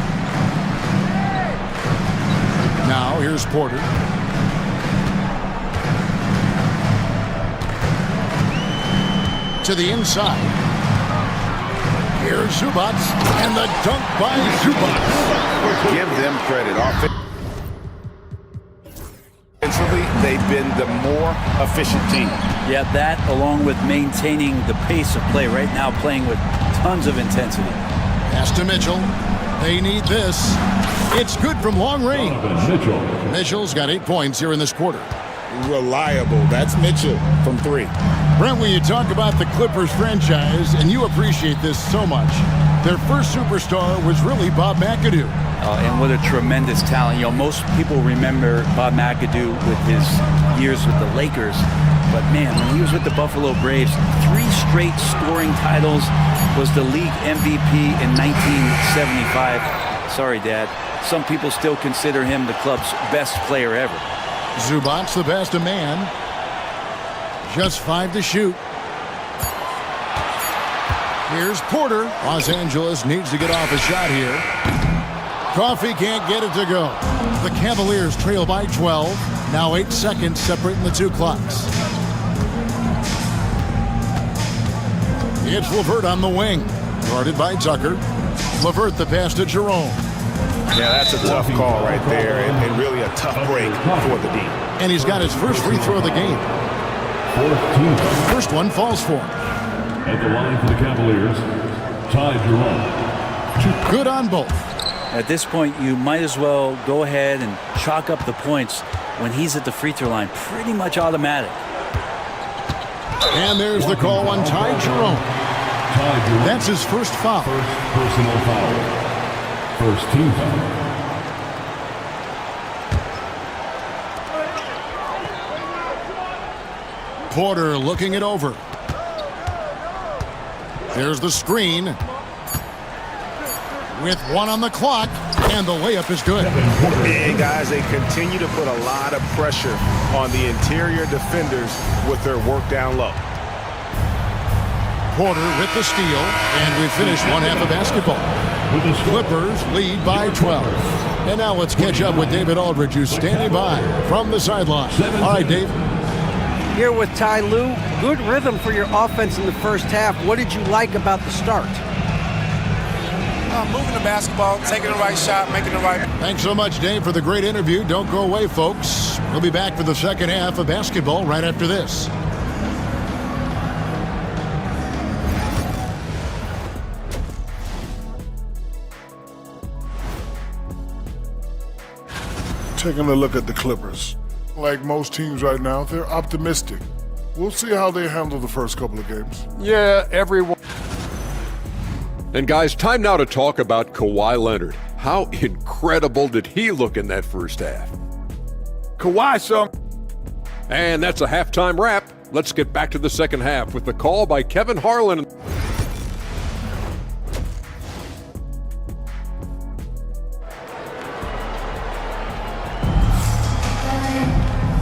Now here's Porter. To the inside. Here's Zubac, and the dunk by Zubac. Give them credit. Offensively, they've been the more efficient team. Yeah, that along with maintaining the pace of play right now, playing with tons of intensity. Pass to Mitchell. They need this. It's good from long range. Mitchell's got 8 points here in this quarter. Reliable. That's Mitchell from 3. Brent, when you talk about the Clippers franchise, and you appreciate this so much, their first superstar was really Bob McAdoo. And what a tremendous talent. You know, most people remember Bob McAdoo with his years with the Lakers. But man, when he was with the Buffalo Braves, 3 straight scoring titles, was the league MVP in 1975. Sorry, Dad. Some people still consider him the club's best player ever. Zubac, the best of man. Just 5 to shoot. Here's Porter. Los Angeles needs to get off a shot here. Coffee can't get it to go. The Cavaliers trail by 12. Now 8 seconds separating the 2 clocks. It's LeVert on the wing. Guarded by Tucker. LeVert the pass to Jerome. Yeah, that's a tough call right there, and really a tough break for the D. And he's got his first free throw of the game. First one falls for him. At the line for the Cavaliers, Ty Jerome. Good on both. At this point, you might as well go ahead and chalk up the points when he's at the free throw line. Pretty much automatic. And there's the call on Ty Jerome. That's his first foul. First personal foul. First team foul. Porter looking it over. There's the screen. With 1 on the clock, and the layup is good. And guys, they continue to put a lot of pressure on the interior defenders with their work down low. Porter with the steal, and we finish one half of basketball. Clippers lead by 12. And now let's catch up with David Aldridge, who's standing by from the sideline. All right, Dave. Here with Ty Lue. Good rhythm for your offense in the first half. What did you like about the start? Moving the basketball, taking the right shot, making the right. Thanks so much, Dave, for the great interview. Don't go away, folks. We'll be back for the second half of basketball right after this. Taking a look at the Clippers. Like most teams right now, they're optimistic. We'll see how they handle the first couple of games. Yeah, everyone. And guys, time now to talk about Kawhi Leonard. How incredible did he look in that first half? Kawhi, son. And that's a halftime wrap. Let's get back to the second half with the call by Kevin Harlan.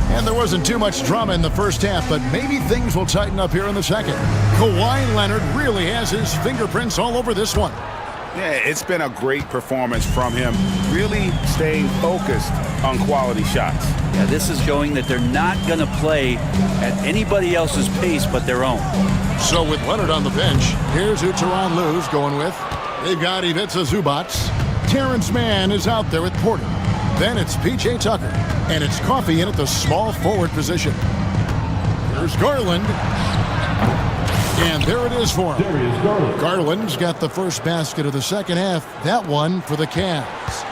And there wasn't too much drama in the first half, but maybe things will tighten up here in the second. Kawhi Leonard really has his fingerprints all over this one. Yeah, it's been a great performance from him, really staying focused on quality shots. Yeah, this is showing that they're not going to play at anybody else's pace but their own. So with Leonard on the bench, here's who Tyronn Lue's going with. They've got Ivica Zubac. Terrence Mann is out there with Porter. Then it's P.J. Tucker. And it's Coffee in at the small forward position. Here's Garland. And there it is for him. Garland's got the first basket of the second half. That one for the Cavs.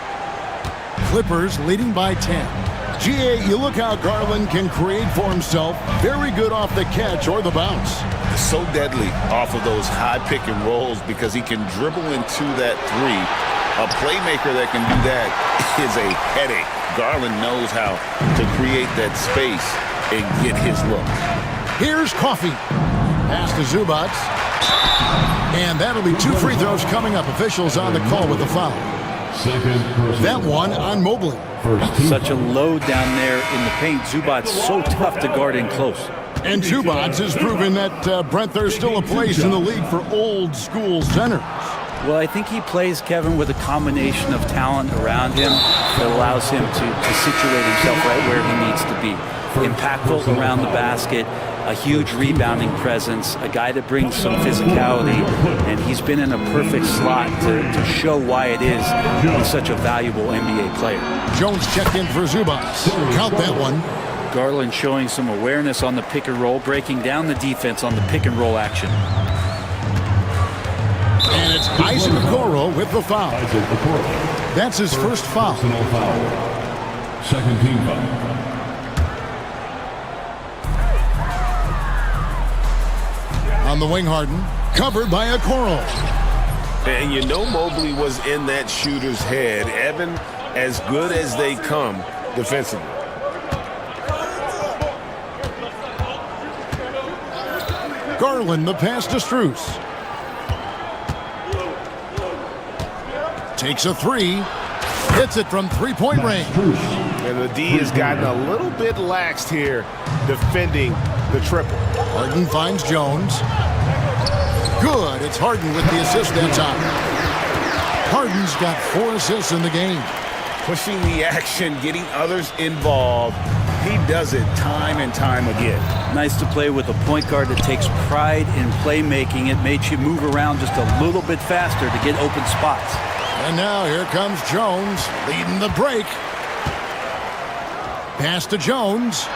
Clippers leading by 10. GA, you look how Garland can create for himself. Very good off the catch or the bounce. So deadly off of those high pick and rolls because he can dribble into that three. A playmaker that can do that is a headache. Garland knows how to create that space and get his look. Here's Coffee. Pass to Zubac. And that'll be 2 free throws coming up. Officials on the call with the foul. That one on Mobley. Such a load down there in the paint. Zubac's so tough to guard in close. And Zubac's has proven that, Brent, there's still a place in the league for old school centers. Well, I think he plays, Kevin, with a combination of talent around him that allows him to situate himself right where he needs to be. Impactful around the basket, a huge rebounding presence, a guy that brings some physicality, and he's been in a perfect slot to show why it is he's such a valuable NBA player. Jones checked in for Zubac. Count that one. Garland showing some awareness on the pick and roll, breaking down the defense on the pick and roll action. And it's Isaac Okoro with the foul. That's his first foul. Second team foul. On the wing, Harden, covered by Okoro. And you know Mobley was in that shooter's head. Evan, as good as they come defensively. Garland, the pass to Strus. Takes a three. Hits it from three-point range. And the D has gotten a little bit laxed here defending the triple. Harden finds Jones. Good. It's Harden with the assist that time. Harden's got 4 assists in the game. Pushing the action, getting others involved. He does it time and time again. Nice to play with a point guard that takes pride in playmaking. It makes you move around just a little bit faster to get open spots. And now here comes Jones leading the break. Pass to Jones.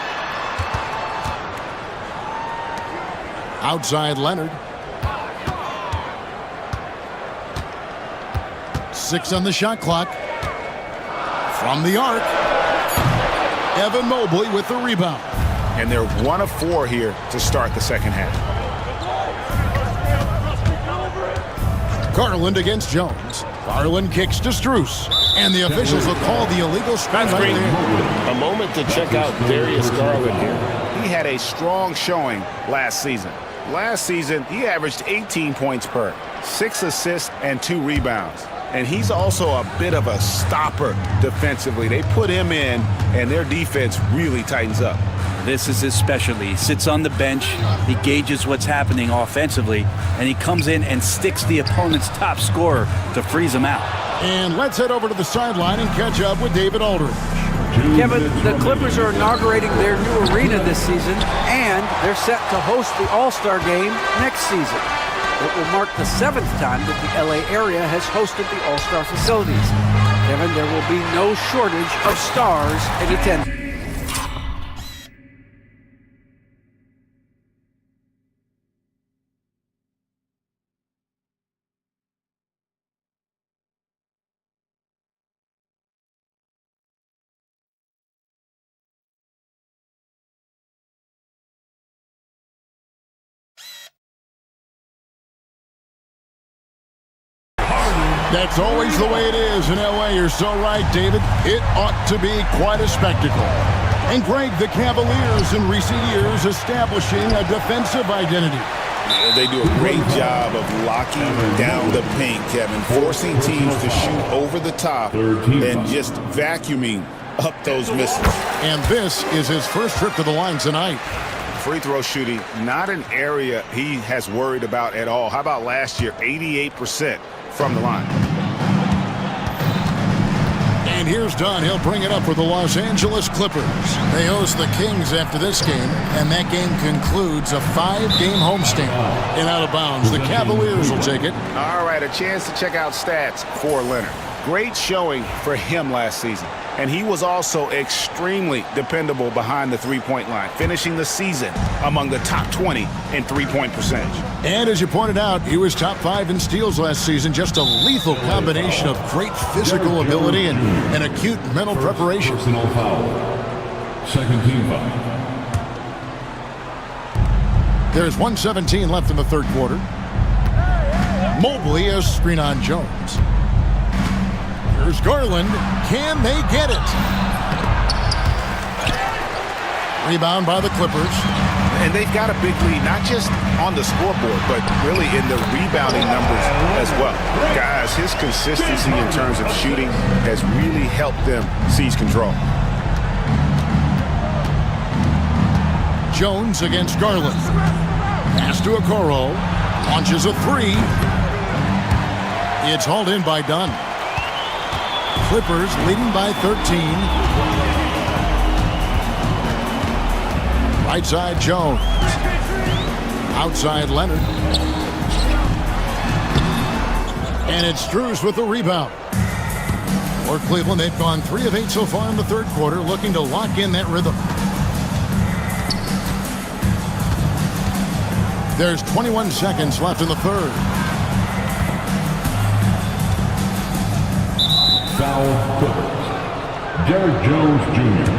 Outside Leonard. 6 on the shot clock. From the arc. Evan Mobley with the rebound. And they're 1 of 4 here to start the second half. Garland against Jones. Garland kicks to Strus. And the officials will call the illegal screen right there. A moment to check out Darius Garland here. He had a strong showing last season. Last season, he averaged 18 points per, 6 assists and 2 rebounds. And he's also a bit of a stopper defensively. They put him in, and their defense really tightens up. This is his specialty. He sits on the bench, he gauges what's happening offensively, and he comes in and sticks the opponent's top scorer to freeze him out. And let's head over to the sideline and catch up with David Aldridge. Kevin, the Clippers are inaugurating their new arena this season, and they're set to host the All-Star Game next season. It will mark the 7th time that the LA area has hosted the All-Star facilities. Kevin, there will be no shortage of stars in attendance. That's always the way it is in LA. You're so right, David. It ought to be quite a spectacle. And Greg, the Cavaliers in recent years establishing a defensive identity. They do a great job of locking down the paint, Kevin, forcing teams to shoot over the top and just vacuuming up those misses. And this is his first trip to the line tonight. Free throw shooting, not an area he has worried about at all. How about last year, 88% from the line. And here's Dunn. He'll bring it up for the Los Angeles Clippers. They host the Kings after this game, and that game concludes a 5-game homestand. And out of bounds, the Cavaliers will take it. All right, a chance to check out stats for Leonard. Great showing for him last season. And he was also extremely dependable behind the three-point line, finishing the season among the top 20 in three-point percentage. And as you pointed out, he was top 5 in steals last season. Just a lethal combination of great physical ability and acute mental preparation. Personal foul. Second team foul. There's 1:17 left in the third quarter. Mobley, a screen on Jones. Here's Garland. Can they get it? Rebound by the Clippers. And they've got a big lead, not just on the scoreboard, but really in the rebounding numbers as well. Guys, his consistency in terms of shooting has really helped them seize control. Jones against Garland. Pass to Okoro. Launches a three. It's hauled in by Dunn. Clippers leading by 13. Right side, Jones. Outside, Leonard. And it's Strus with the rebound. For Cleveland, they've gone 3 of 8 so far in the third quarter, looking to lock in that rhythm. There's 21 seconds left in the third. Foul Clippers. Derrick Jones Jr.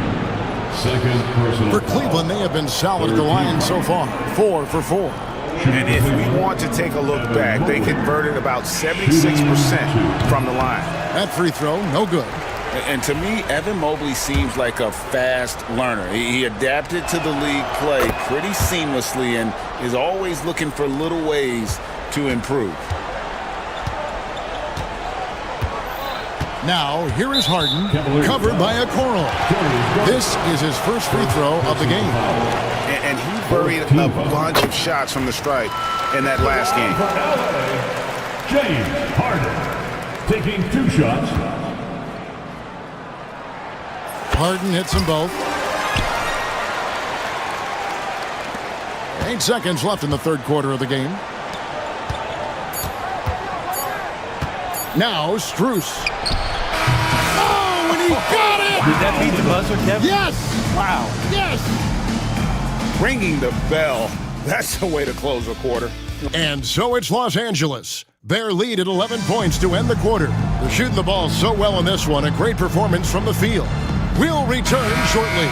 Second personal. For Cleveland, they have been solid at the line so far. 4 for 4. And if we want to take a look back, they converted about 76% from the line. That free throw, no good. And to me, Evan Mobley seems like a fast learner. He adapted to the league play pretty seamlessly and is always looking for little ways to improve. Now, here is Harden, covered by Okoro. This is his first free throw of the game. And he buried a bunch of shots from the stripe in that last game. James Harden taking 2 shots. Harden hits them both. 8 seconds left in the third quarter of the game. Now, Strus. Oh, and he got it! Did that beat the buzzer, Kevin? Yes! Wow. Yes! Ringing the bell. That's the way to close a quarter. And so it's Los Angeles. Their lead at 11 points to end the quarter. They're shooting the ball so well in this one. A great performance from the field. We'll return shortly.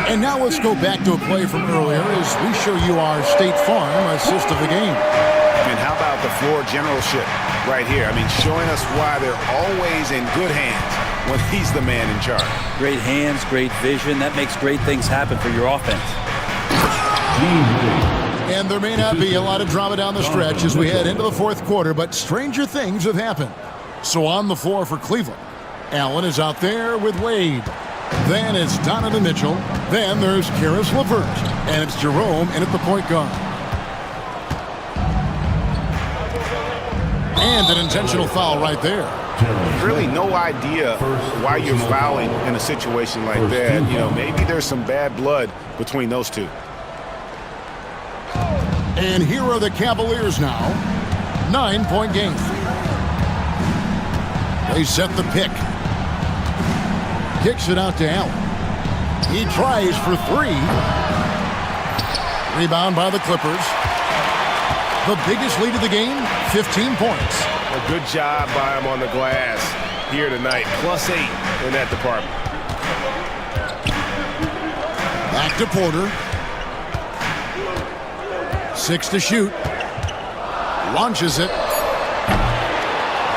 And now let's go back to a play from earlier as we show you our State Farm assist of the game. And how about the floor generalship right here? I mean, showing us why they're always in good hands when he's the man in charge. Great hands, great vision. That makes great things happen for your offense. And there may not be a lot of drama down the stretch as we head into the fourth quarter, but stranger things have happened. So on the floor for Cleveland, Allen is out there with Wade. Then it's Donovan Mitchell. Then there's Karis LeVert. And it's Jerome in at the point guard. And an intentional foul right there. Really no idea why you're fouling in a situation like that. You know, maybe there's some bad blood between those two. And here are the Cavaliers now. 9-point game. They set the pick. Kicks it out to Allen. He tries for 3. Rebound by the Clippers. The biggest lead of the game, 15 points. A good job by him on the glass here tonight. +8 in that department. Back to Porter. 6 to shoot. Launches it.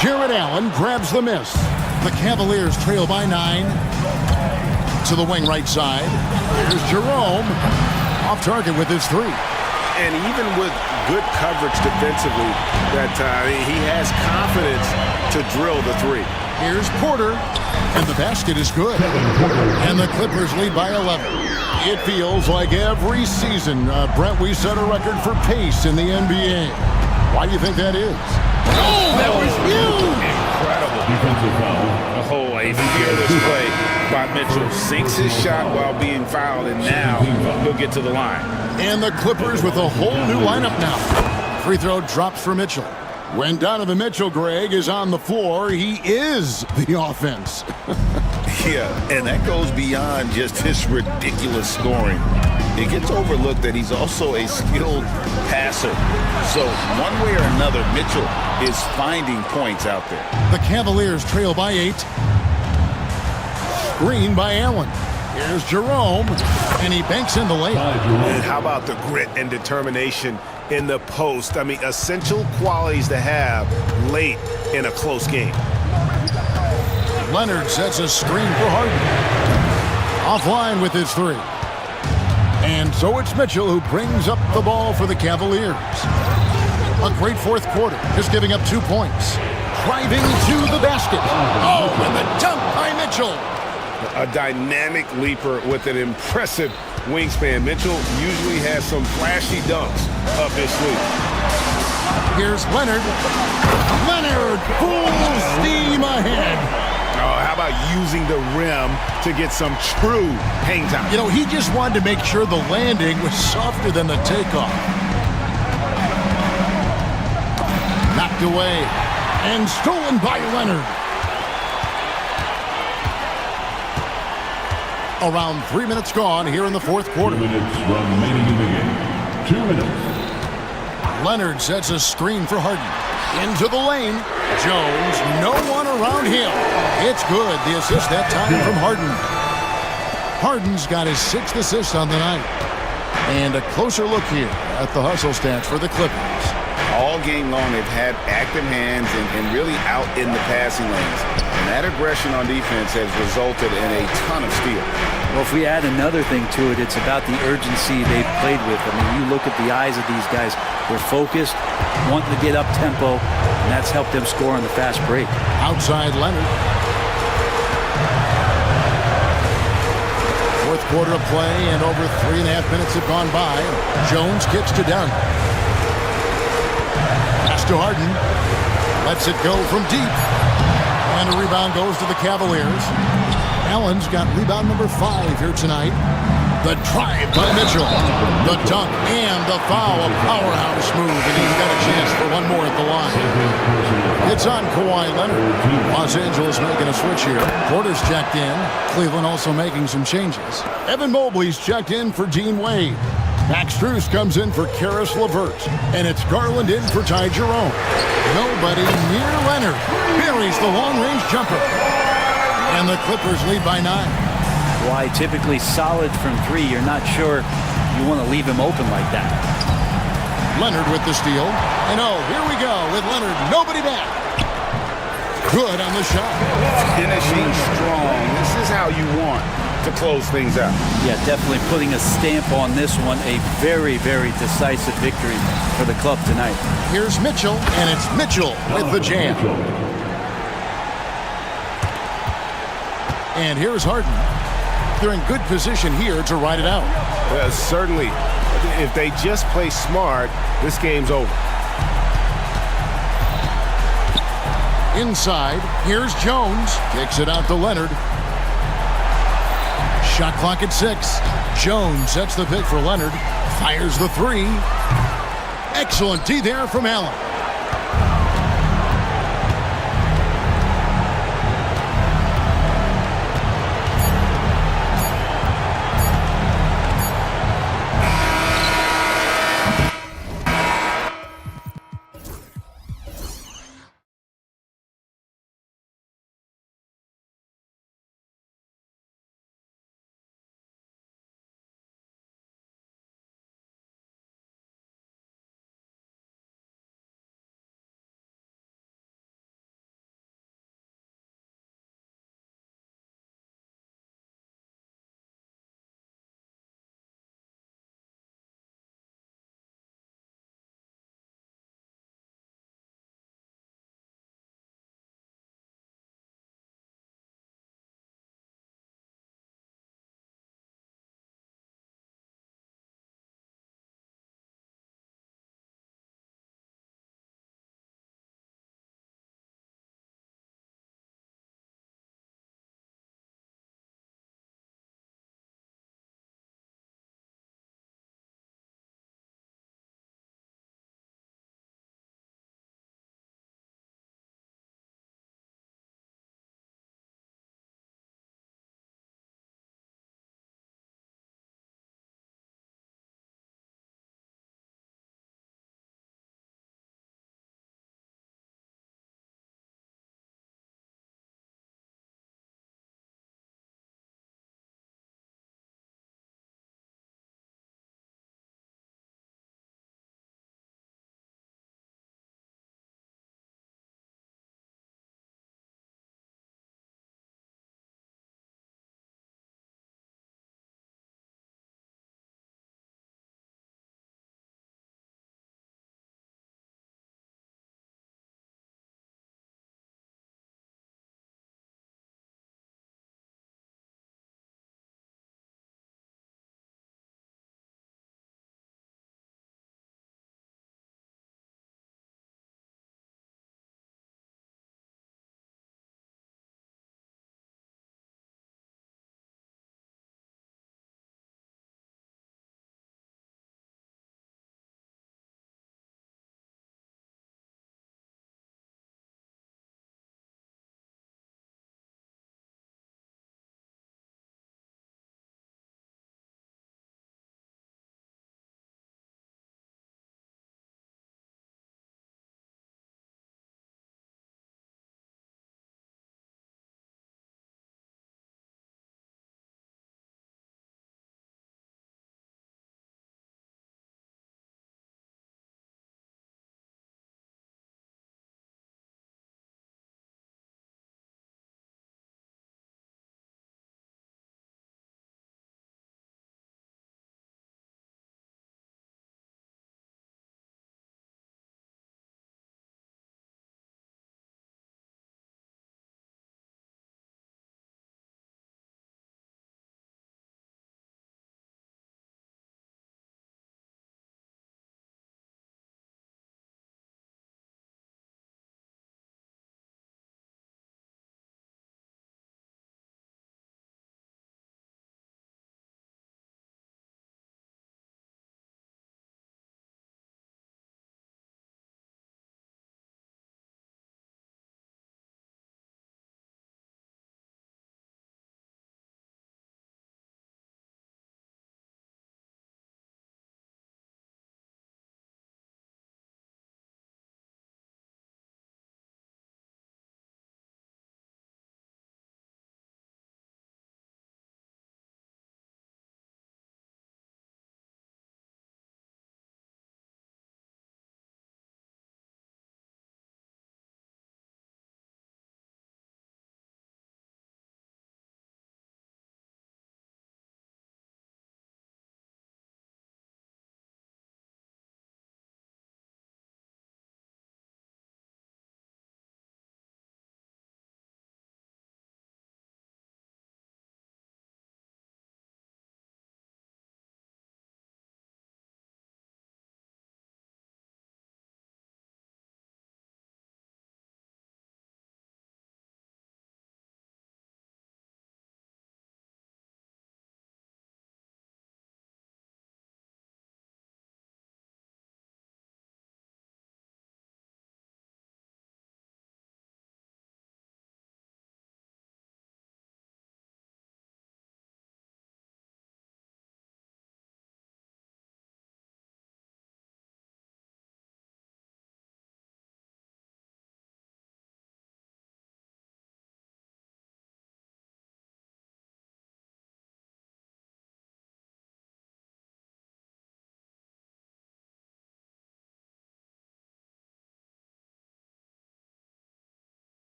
Jared Allen grabs the miss. The Cavaliers trail by 9. To the wing right side. Here's Jerome. Off target with his 3. And even with good coverage defensively that time, he has confidence to drill the 3. Here's Porter. And the basket is good. And the Clippers lead by 11. It feels like every season, Brett, we set a record for pace in the NBA. Why do you think that is? Oh, that was huge! Incredible. Defensive foul. Oh, a fearless play by Mitchell. Sinks his shot while being fouled, and now he'll get to the line. And the Clippers with a whole new lineup now. Free throw drops for Mitchell. When Donovan Mitchell, Greg, is on the floor, he is the offense. Yeah, and that goes beyond just his ridiculous scoring. It gets overlooked that he's also a skilled passer. So one way or another, Mitchell is finding points out there. The Cavaliers trail by 8. Screen by Allen. Here's Jerome, and he banks in the layup. And how about the grit and determination in the post? I mean, essential qualities to have late in a close game. Leonard sets a screen for Harden. Offline with his 3. And so it's Mitchell who brings up the ball for the Cavaliers. A great fourth quarter, just giving up 2 points. Driving to the basket. Oh, and the dunk by Mitchell. A dynamic leaper with an impressive wingspan. Mitchell usually has some flashy dunks up his sleeve. Here's Leonard. Leonard, full steam ahead. Oh, how about using the rim to get some true hang time? You know, he just wanted to make sure the landing was softer than the takeoff. Knocked away and stolen by Leonard. Around 3 minutes gone here in the fourth quarter. 2 minutes remaining in the game. 2 minutes. Leonard sets a screen for Harden. Into the lane. Jones, no one around him. It's good. The assist that time from Harden. Harden's got his 6th assist on the night. And a closer look here at the hustle stats for the Clippers. All game long, they've had active hands and really out in the passing lanes. And that aggression on defense has resulted in a ton of steals. Well, if we add another thing to it, it's about the urgency they've played with. I mean, you look at the eyes of these guys. They're focused, wanting to get up tempo, and that's helped them score on the fast break. Outside Leonard. Fourth quarter of play, and over 3.5 minutes have gone by. Jones kicks to Dunn. Pass to Harden. Lets it go from deep. And a rebound goes to the Cavaliers. Allen's got rebound number 5 here tonight. The drive by Mitchell. The dunk and the foul. A powerhouse move, and he's got a chance for one more at the line. It's on Kawhi Leonard. Los Angeles making a switch here. Porter's checked in. Cleveland also making some changes. Evan Mobley's checked in for Dean Wade. Max Strus comes in for Karis LeVert. And it's Garland in for Ty Jerome. Nobody near Leonard. Buries the long-range jumper. And the Clippers lead by 9. Why typically solid from 3. You're not sure you want to leave him open like that. Leonard with the steal. And oh, here we go with Leonard. Nobody back. Good on the shot. Finishing strong. This is how you want to close things out. Yeah, definitely putting a stamp on this one. A very, very decisive victory for the club tonight. Here's Mitchell, and it's Mitchell with the jam. And here's Harden. They're in good position here to ride it out. Certainly. If they just play smart, this game's over. Inside, here's Jones. Kicks it out to Leonard. Shot clock at 6. Jones sets the pick for Leonard. Fires the 3. Excellent D there from Allen.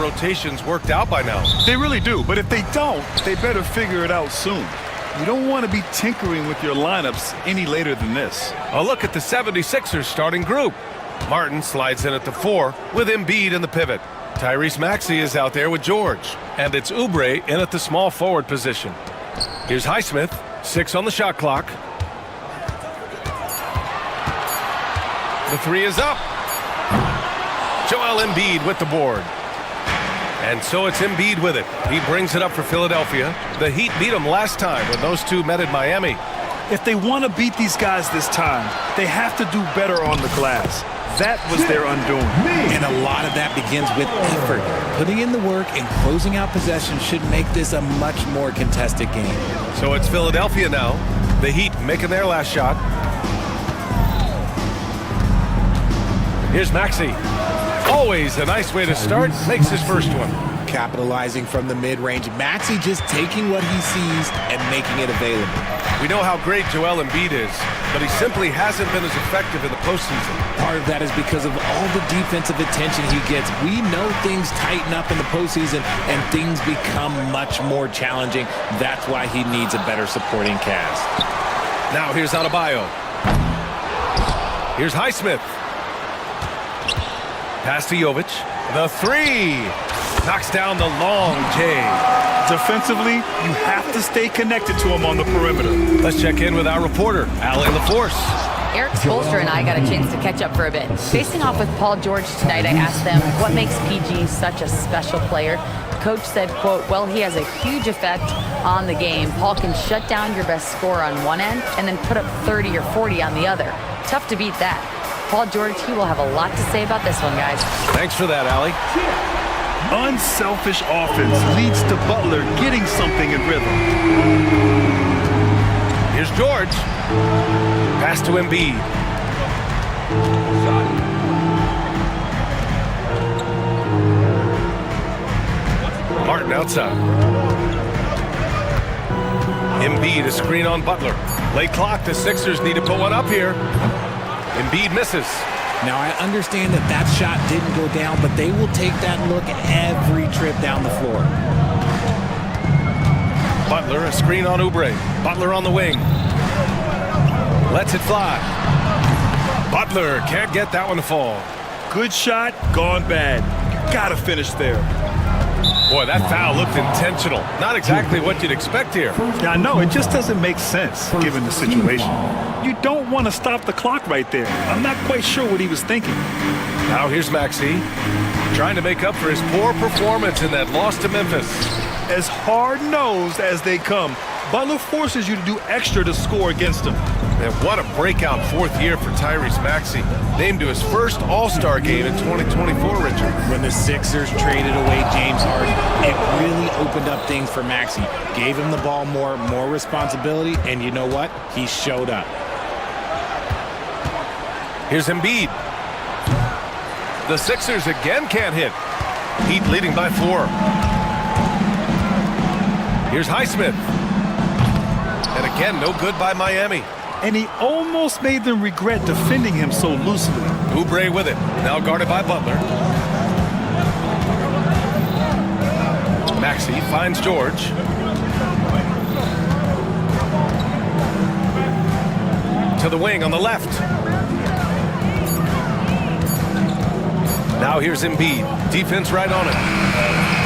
rotations worked out by now. They really do, but if they don't, they better figure it out soon. You don't want to be tinkering with your lineups any later than this. A look at the 76ers starting group. Martin slides in at the 4 with Embiid in the pivot. Tyrese Maxey is out there with George. And it's Oubre in at the small forward position. Here's Highsmith, 6 on the shot clock. The 3 is up. Joel Embiid with the board. And so it's Embiid with it. He brings it up for Philadelphia. The Heat beat them last time when those two met at Miami. If they want to beat these guys this time, they have to do better on the glass. That was their undoing. And a lot of that begins with effort. Putting in the work and closing out possession should make this a much more contested game. So it's Philadelphia now. The Heat making their last shot. Here's Maxey. Always a nice way to start. Makes his first one. Capitalizing from the mid-range. Maxey just taking what he sees and making it available. We know how great Joel Embiid is, but he simply hasn't been as effective in the postseason. Part of that is because of all the defensive attention he gets. We know things tighten up in the postseason and things become much more challenging. That's why he needs a better supporting cast. Now here's Adebayo. Here's Highsmith. Pass to Jovic. The 3. Knocks down the long J. Defensively, you have to stay connected to him on the perimeter. Let's check in with our reporter, Allie LaForce. Eric Spoelstra and I got a chance to catch up for a bit. Facing off with Paul George tonight, I asked them what makes PG such a special player. Coach said, quote, well, he has a huge effect on the game. Paul can shut down your best scorer on one end and then put up 30 or 40 on the other. Tough to beat that. Paul George, he will have a lot to say about this one, guys. Thanks for that, Allie. Unselfish offense leads to Butler getting something in rhythm. Here's George. Pass to Embiid. Martin outside. Embiid, a screen on Butler. Late clock, the Sixers need to put one up here. Embiid misses. Now, I understand that that shot didn't go down, but they will take that look every trip down the floor. Butler, a screen on Oubre. Butler on the wing. Lets it fly. Butler can't get that one to fall. Good shot, gone bad. Gotta finish there. Boy, that foul looked intentional. Not exactly what you'd expect here. Yeah, I know. It just doesn't make sense, given the situation. You don't want to stop the clock right there. I'm not quite sure what he was thinking. Now here's Maxey, trying to make up for his poor performance in that loss to Memphis. As hard-nosed as they come, Butler forces you to do extra to score against him. And what a breakout fourth year for Tyrese Maxey. Named to his first All-Star game in 2024, Richard. When the Sixers traded away James Harden, it really opened up things for Maxey. Gave him the ball more responsibility, and you know what? He showed up. Here's Embiid. The Sixers again can't hit. Heat leading by 4. Here's Highsmith. And again, no good by Miami. And he almost made them regret defending him so loosely. Oubre with it. Now guarded by Butler. Maxey finds George. To the wing on the left. Now here's Embiid. Defense right on it.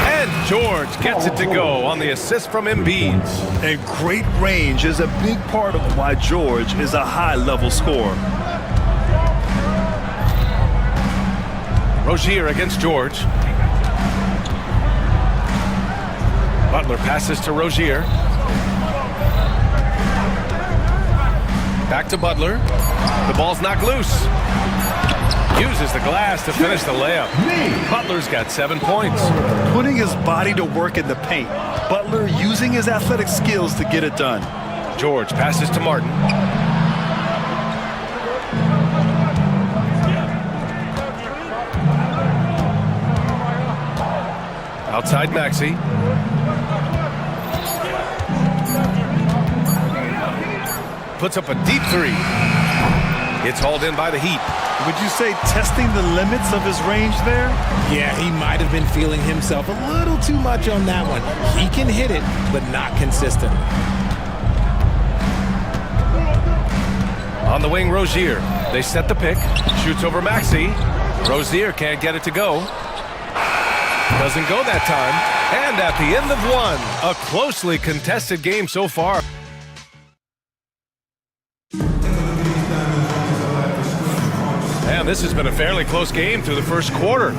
And George gets it to go on the assist from Embiid. And great range is a big part of why George is a high-level scorer. Rozier against George. Butler passes to Rozier. Back to Butler. The ball's knocked loose. Uses the glass to finish the layup. Butler's got 7 points. Putting his body to work in the paint. Butler using his athletic skills to get it done. George passes to Martin. Outside Maxey. Puts up a deep 3. It's hauled in by the Heat. Would you say testing the limits of his range there? Yeah, he might have been feeling himself a little too much on that one. He can hit it, but not consistently. On the wing, Rozier. They set the pick. Shoots over Maxey. Rozier can't get it to go. Doesn't go that time. And at the end of one, a closely contested game so far. And this has been a fairly close game through the first quarter.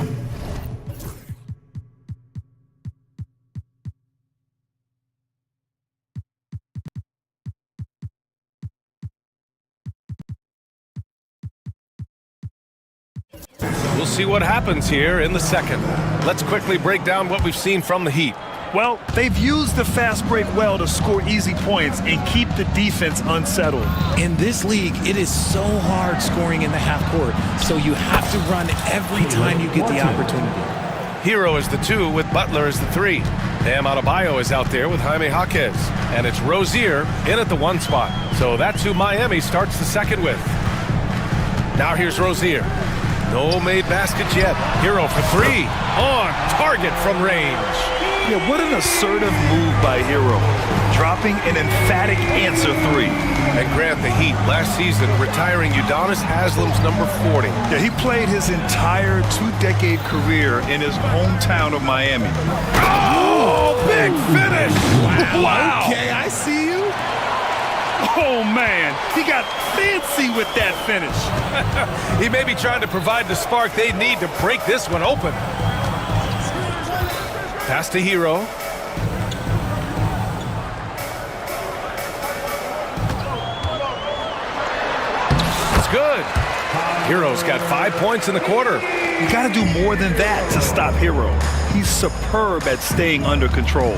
We'll see what happens here in the second. Let's quickly break down what we've seen from the Heat. Well, they've used the fast break well to score easy points and keep the defense unsettled. In this league, it is so hard scoring in the half court, so you have to run every time you get the opportunity. Hero is the 2 with Butler as the 3. Bam Adebayo is out there with Jaime Jaquez. And it's Rozier in at the 1 spot. So that's who Miami starts the second with. Now here's Rozier. No made baskets yet. Hero for 3. On target from range. Yeah, what an assertive move by Hero. Dropping an emphatic answer 3. And Grant, the Heat last season retiring Udonis Haslam's number 40. Yeah, he played his entire 2-decade career in his hometown of Miami. Oh, big finish! Wow. Okay, I see you. Oh, man, he got fancy with that finish. He may be trying to provide the spark they need to break this one open. Pass to Hero. It's good. Hero's got 5 points in the quarter. You got to do more than that to stop Hero. He's superb at staying under control.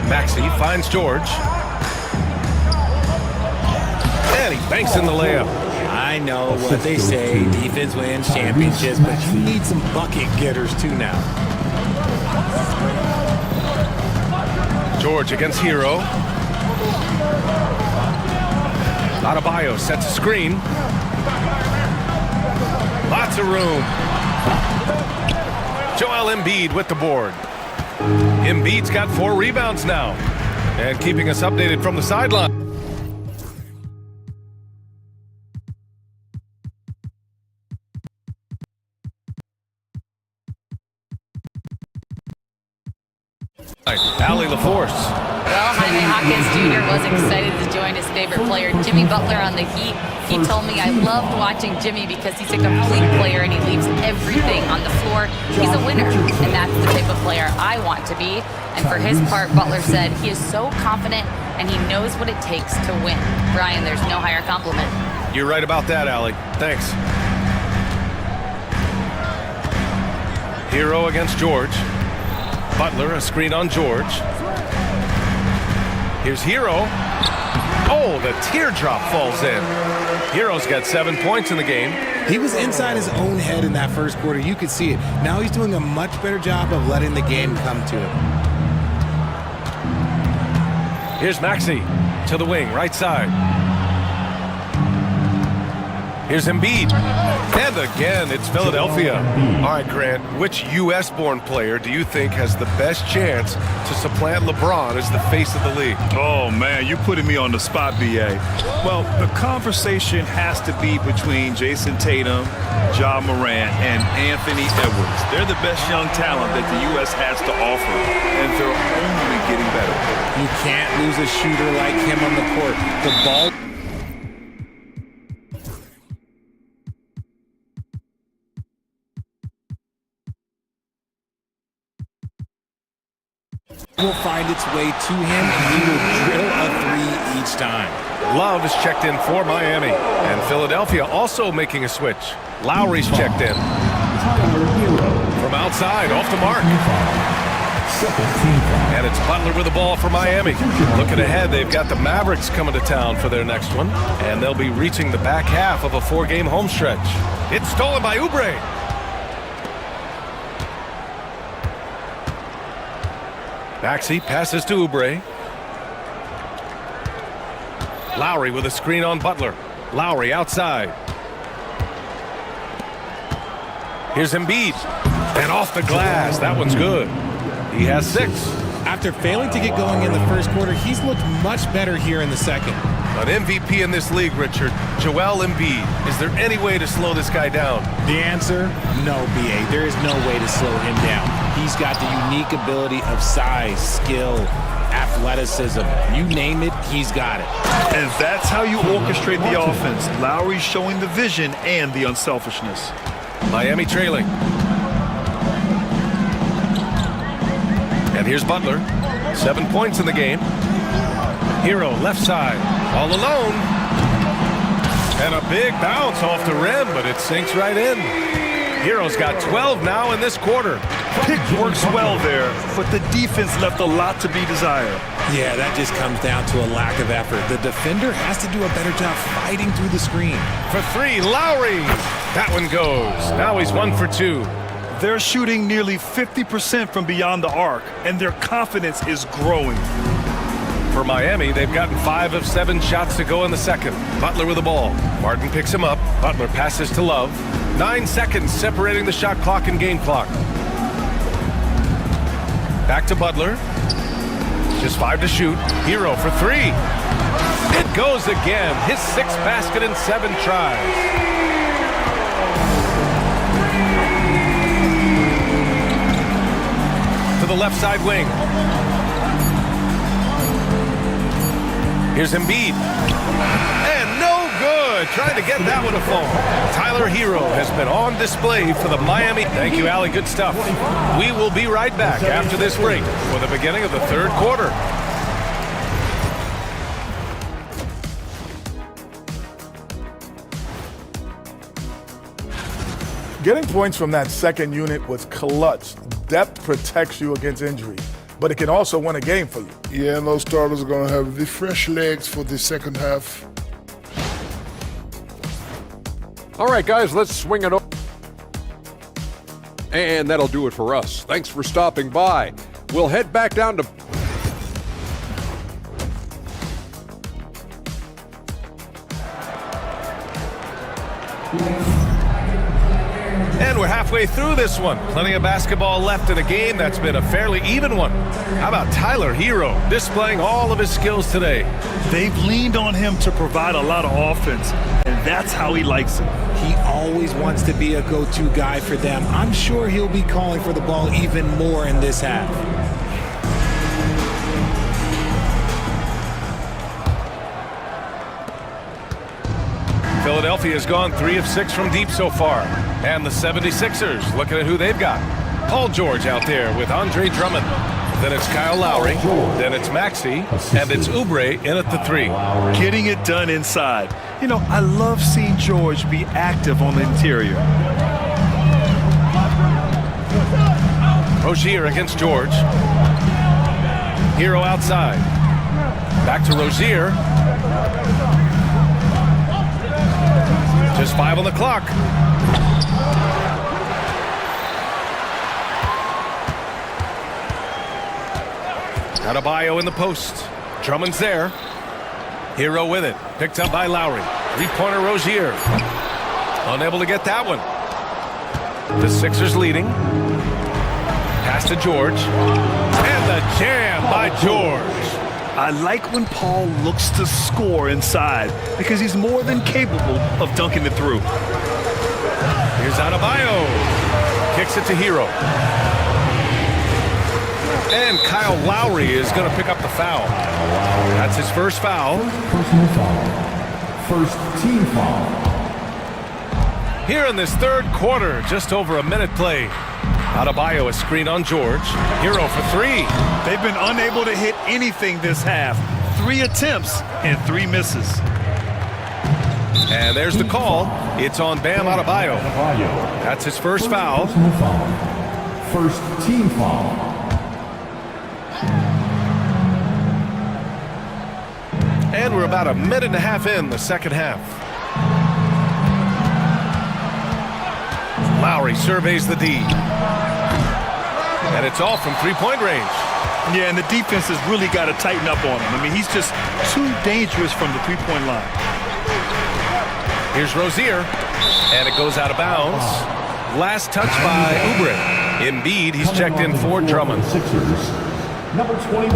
Maxey finds George. And he banks in the layup. I know what they say, defense wins championships, but you need some bucket getters too now. George against Hero. Adebayo sets a screen. Lots of room. Joel Embiid with the board. Embiid's got 4 rebounds now. And keeping us updated from the sideline. Allie LaForce. Well, Jaime Jaquez Jr. was excited to join his favorite player, Jimmy Butler, on the Heat. He told me, I loved watching Jimmy because he's a complete player and he leaves everything on the floor. He's a winner, and that's the type of player I want to be. And for his part, Butler said he is so confident and he knows what it takes to win. Brian, there's no higher compliment. You're right about that, Allie. Thanks. Hero against George. Butler, a screen on George. Here's Hero. Oh, the teardrop falls in. Hero's got 7 points in the game. He was inside his own head in that first quarter. You could see it. Now he's doing a much better job of letting the game come to him. Here's Maxey to the wing, right side. Here's Embiid. And again, it's Philadelphia. All right, Grant, which U.S.-born player do you think has the best chance to supplant LeBron as the face of the league? Oh, man, you're putting me on the spot, B.A. Well, the conversation has to be between Jason Tatum, Ja Morant, and Anthony Edwards. They're the best young talent that the U.S. has to offer, and they're only getting better. You can't lose a shooter like him on the court. The ball... will find its way to him, and he will drill a 3 each time. Love is checked in for Miami, and Philadelphia also making a switch. Lowry's checked in. From outside, off the mark. And it's Butler with the ball for Miami. Looking ahead, they've got the Mavericks coming to town for their next one, and they'll be reaching the back half of a 4-game home stretch. It's stolen by Oubre. Maxey passes to Oubre. Lowry with a screen on Butler. Lowry outside. Here's Embiid. And off the glass. That one's good. He has 6. After failing to get going in the first quarter, he's looked much better here in the second. An MVP in this league, Richard. Joel Embiid. Is there any way to slow this guy down? The answer, no, BA. There is no way to slow him down. He's got the unique ability of size, skill, athleticism. You name it, he's got it. And that's how you orchestrate the offense. Lowry's showing the vision and the unselfishness. Miami trailing. And here's Butler. 7 points in the game. Hero, left side, all alone. And a big bounce off the rim, but it sinks right in. Hero's got 12 now in this quarter. Pick works well there, but the defense left a lot to be desired. Yeah, that just comes down to a lack of effort. The defender has to do a better job fighting through the screen. For 3, Lowry. That one goes. Now he's 1 for 2. They're shooting nearly 50% from beyond the arc, and their confidence is growing. For Miami, they've gotten 5 of 7 shots to go in the second. Butler with the ball. Martin picks him up. Butler passes to Love. 9 seconds separating the shot clock and game clock. Back to Butler. Just 5 to shoot. Hero for 3. It goes again. His 6th basket in 7 tries. To the left side wing. Here's Embiid. And no good. Trying to get that one to fall. Tyler Hero has been on display for the Miami. Thank you, Allie. Good stuff. We will be right back after this break for the beginning of the third quarter. Getting points from that second unit was clutch. Depth protects you against injury, but it can also win a game for you. Yeah, and those starters are going to have the fresh legs for the second half. All right, guys, let's swing it over. And that'll do it for us. Thanks for stopping by. We'll head back down to... And we're halfway through this one. Plenty of basketball left in a game that's been a fairly even one. How about Tyler Hero displaying all of his skills today? They've leaned on him to provide a lot of offense, and that's how he likes it. He always wants to be a go-to guy for them. I'm sure he'll be calling for the ball even more in this half. Philadelphia has gone 3 of 6 from deep so far. And the 76ers, looking at who they've got. Paul George out there with Andre Drummond. Then it's Kyle Lowry. Then it's Maxey. And it's Oubre in at the 3. Getting it done inside. You know, I love seeing George be active on the interior. Rozier against George. Hero outside. Back to Rozier. Just 5 on the clock. Adebayo in the post. Drummond's there. Hero with it. Picked up by Lowry. 3-pointer Rozier. Unable to get that one. The Sixers leading. Pass to George. And the jam by George. I like when Paul looks to score inside because he's more than capable of dunking it through. Here's Adebayo. Kicks it to Hero. And Kyle Lowry is going to pick up the foul. That's his first foul. Personal foul. First team foul. Here in this third quarter, just over a minute play. Adebayo a screen on George. Hero for 3. They've been unable to hit anything this half. 3 attempts and 3 misses. And there's the call. It's on Bam Adebayo. That's his first foul. Personal foul. First team foul. And we're about a minute and a half in the second half. Lowry surveys the D. And it's all from 3-point range. Yeah, and the defense has really got to tighten up on him. I mean, he's just too dangerous from the 3-point line. Here's Rozier. And it goes out of bounds. Last touch by Oubre. Embiid, he's checked in for Drummond. Sixers, number 21,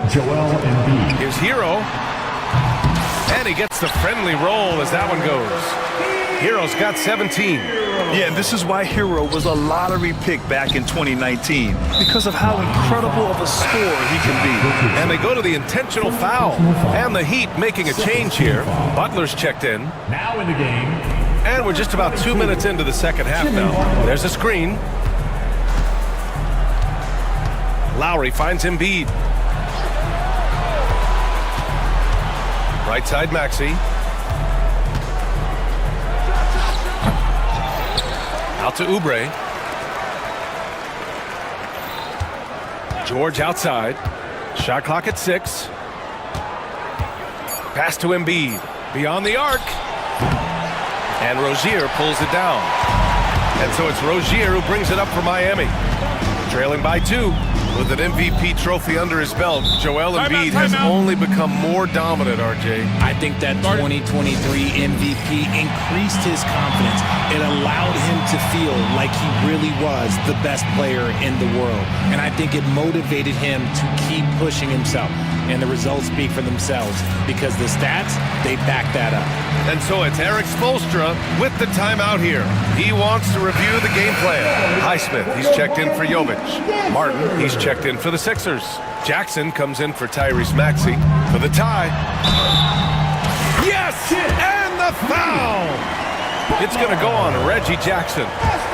Joel Embiid. Here's Hero. And he gets the friendly roll as that one goes. Hero's got 17. Yeah, and this is why Hero was a lottery pick back in 2019, because of how incredible of a scorer he can be. And they go to the intentional foul. And the Heat making a change here. Butler's checked in. Now in the game. And we're just about 2 minutes into the second half now. There's a screen. Lowry finds Embiid. Right side Maxey. Out to Oubre. George outside. Shot clock at 6. Pass to Embiid. Beyond the arc. And Rozier pulls it down. And so it's Rozier who brings it up for Miami. Trailing by 2. With an MVP trophy under his belt, Joel Embiid has only become more dominant, RJ. I think that 2023 MVP increased his confidence. It allowed him to feel like he really was the best player in the world. And I think it motivated him to keep pushing himself. And the results speak for themselves because the stats, they back that up. And so it's Eric Spoelstra with the timeout here. He wants to review the game plan. Highsmith, he's checked in for Jovic. Martin, he's checked in for the Sixers. Jackson comes in for Tyrese Maxey for the tie. Yes! And the foul! It's going to go on Reggie Jackson.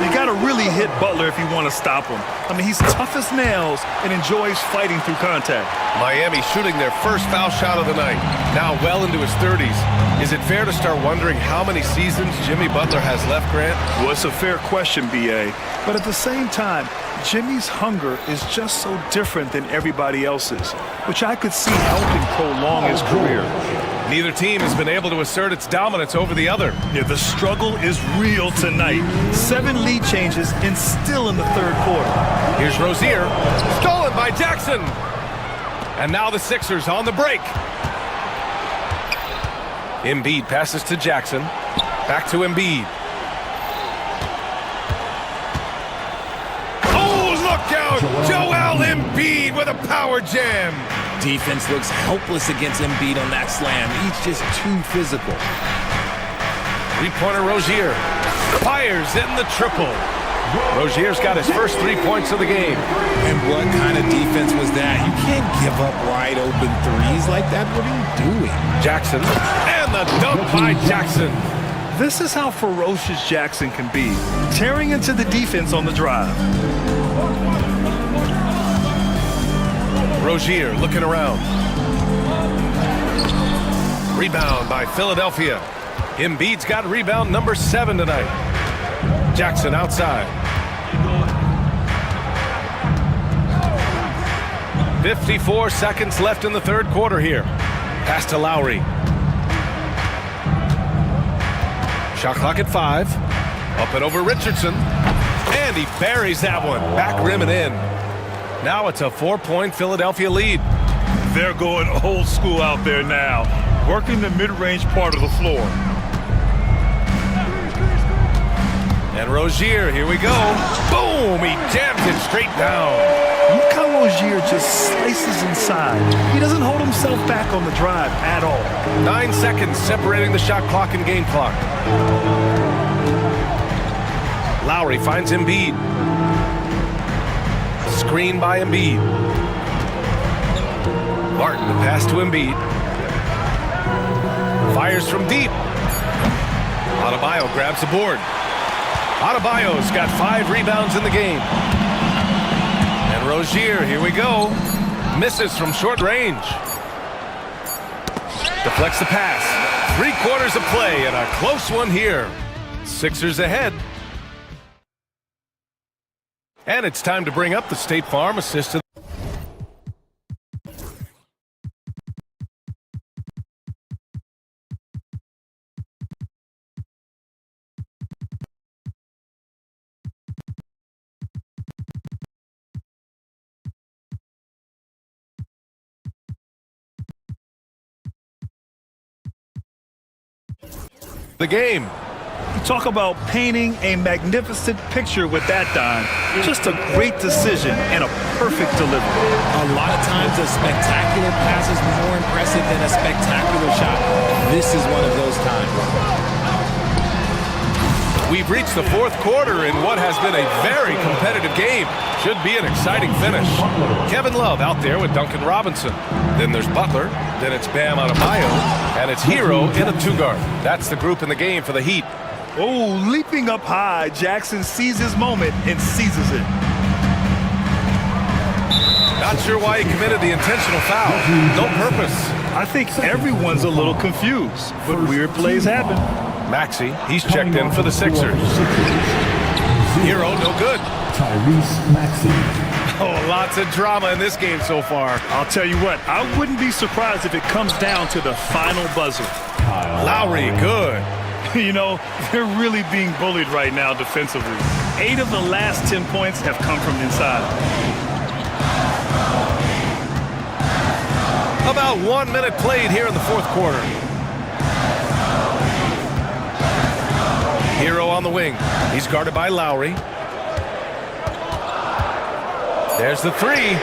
You got to really hit Butler if you want to stop him. I mean, he's tough as nails and enjoys fighting through contact. Miami shooting their first foul shot of the night. Now well into his 30s. Is it fair to start wondering how many seasons Jimmy Butler has left, Grant? Well, it's a fair question, B.A. But at the same time, Jimmy's hunger is just so different than everybody else's, which I could see helping prolong his career. Neither team has been able to assert its dominance over the other. Yeah, the struggle is real tonight. 7 lead changes and still in the third quarter. Here's Rozier. Stolen by Jackson. And now the Sixers on the break. Embiid passes to Jackson. Back to Embiid. Oh, look out! Joel Embiid with a power jam. Defense looks helpless against Embiid on that slam. He's just too physical. Three-pointer Rozier fires in the triple. Rozier's got his first 3 points of the game. And what kind of defense was that? You can't give up wide open threes like that. What are you doing? Jackson, and the dunk by Jackson. This is how ferocious Jackson can be, tearing into the defense on the drive. Rozier looking around. Rebound by Philadelphia. Embiid's got rebound number 7 tonight. Jackson outside. 54 seconds left in the third quarter here. Pass to Lowry. Shot clock at 5. Up and over Richardson. And he buries that one. Back rim and in. Now it's a 4-point Philadelphia lead. They're going old school out there now, working the mid-range part of the floor. And Rozier, here we go. Boom! He jams it straight down. Look how Rozier just slices inside. He doesn't hold himself back on the drive at all. 9 seconds separating the shot clock and game clock. Lowry finds Embiid. Screen by Embiid. Martin, the pass to Embiid. Fires from deep. Adebayo grabs the board. Adebayo's got 5 rebounds in the game. And Rozier, here we go. Misses from short range. Deflects the pass. 3 quarters of play and a close one here. Sixers ahead. And it's time to bring up the State Farm assistant. The game. You talk about painting a magnificent picture with that dime. Just a great decision and a perfect delivery. A lot of times a spectacular pass is more impressive than a spectacular shot. This is one of those times. We've reached the fourth quarter in what has been a very competitive game. Should be an exciting finish. Kevin Love out there with Duncan Robinson. Then there's Butler. Then it's Bam Adebayo. And it's Hero in a two-guard. That's the group in the game for the Heat. Oh, leaping up high, Jackson sees his moment and seizes it. Not sure why he committed the intentional foul. No purpose. I think everyone's a little confused, but weird plays happen. Maxey, he's checked in for the Sixers. Hero, no good. Tyrese Maxey. Oh, lots of drama in this game so far. I'll tell you what, I wouldn't be surprised if it comes down to the final buzzer. Lowry, good. You know, they're really being bullied right now defensively. 8 of the last 10 points have come from inside. About 1 minute played here in the fourth quarter. Hero on the wing. He's guarded by Lowry. There's the three.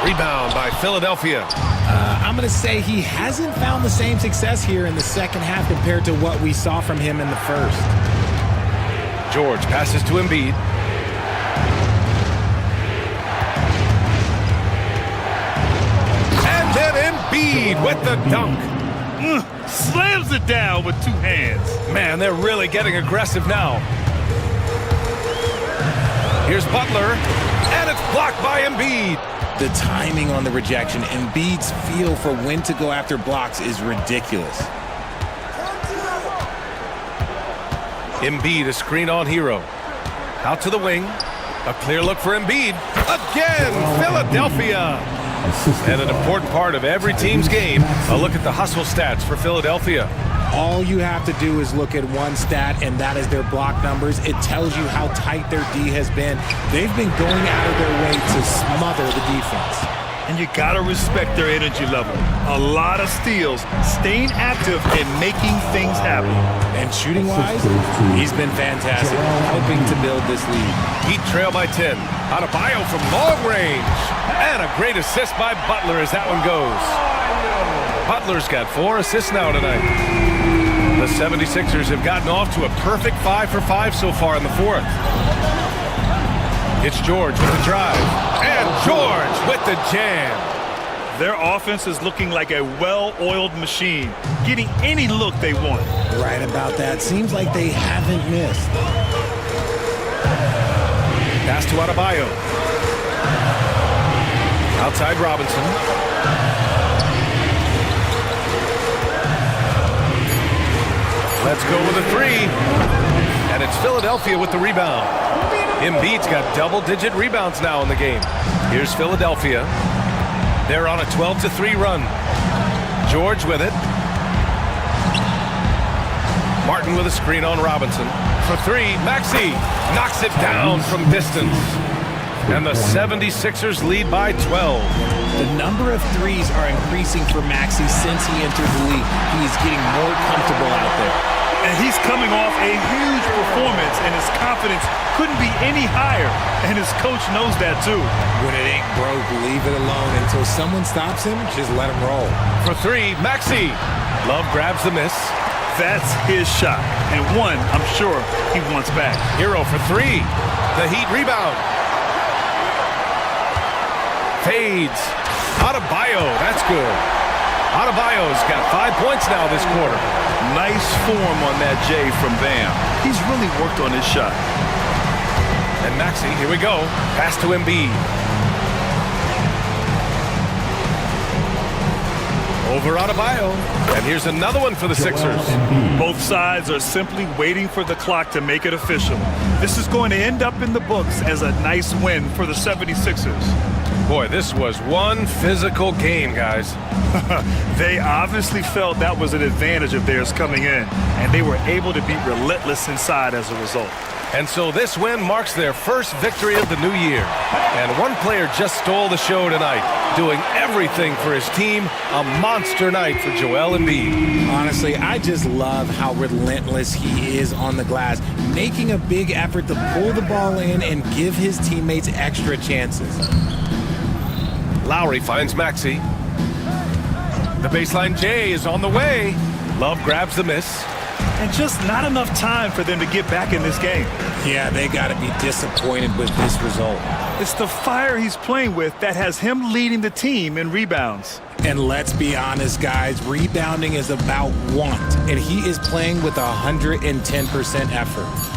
Rebound by Philadelphia. I'm going to say he hasn't found the same success here in the second half compared to what we saw from him in the first. George passes to Embiid. And then Embiid with the dunk. Slams it down with 2 hands. Man, they're really getting aggressive now. Here's Butler, and it's blocked by Embiid. The timing on the rejection, Embiid's feel for when to go after blocks is ridiculous. Embiid, a screen on Hero. Out to the wing. A clear look for Embiid. Again, Philadelphia. And an important part of every team's game, a look at the hustle stats for Philadelphia. All you have to do is look at one stat, and that is their block numbers. It tells you how tight their D has been. They've been going out of their way to smother the defense. And you gotta respect their energy level. A lot of steals, staying active and making things happen. And shooting-wise, he's been fantastic, helping to build this lead. Heat trail by 10. Adebayo from long range. And a great assist by Butler as that one goes. Butler's got 4 assists now tonight. The 76ers have gotten off to a perfect 5 for 5 so far in the fourth. It's George with the drive. And George with the jam. Their offense is looking like a well-oiled machine, getting any look they want. Right about that. Seems like they haven't missed. Pass to Adebayo. Outside Robinson. Let's go with a three. And it's Philadelphia with the rebound. Embiid's got double-digit rebounds now in the game. Here's Philadelphia. They're on a 12-3 run. George with it. Martin with a screen on Robinson. For three, Maxey knocks it down from distance. And the 76ers lead by 12. The number of threes are increasing for Maxey since he entered the league. He is getting more comfortable out there. And he's coming off a huge performance, and his confidence couldn't be any higher. And his coach knows that too. When it ain't broke, leave it alone. Until someone stops him, just let him roll. For three, Maxey. Love grabs the miss. That's his shot, and one I'm sure he wants back. Hero for three. The Heat rebound. Fades. Adebayo, that's good. Adebayo's got 5 points now this quarter. Nice form on that J from Bam. He's really worked on his shot. And Maxey, here we go. Pass to Embiid. Over Adebayo. And here's another one for the Sixers. Both sides are simply waiting for the clock to make it official. This is going to end up in the books as a nice win for the 76ers. Boy, this was one physical game, guys. They obviously felt that was an advantage of theirs coming in, and they were able to be relentless inside as a result. And so this win marks their first victory of the new year. And one player just stole the show tonight, doing everything for his team. A monster night for Joel Embiid. Honestly, I just love how relentless he is on the glass, making a big effort to pull the ball in and give his teammates extra chances. Lowry finds Maxey. The baseline J is on the way. Love grabs the miss. And just not enough time for them to get back in this game. Yeah, they got to be disappointed with this result. It's the fire he's playing with that has him leading the team in rebounds. And let's be honest, guys, rebounding is about want, and he is playing with 110% effort.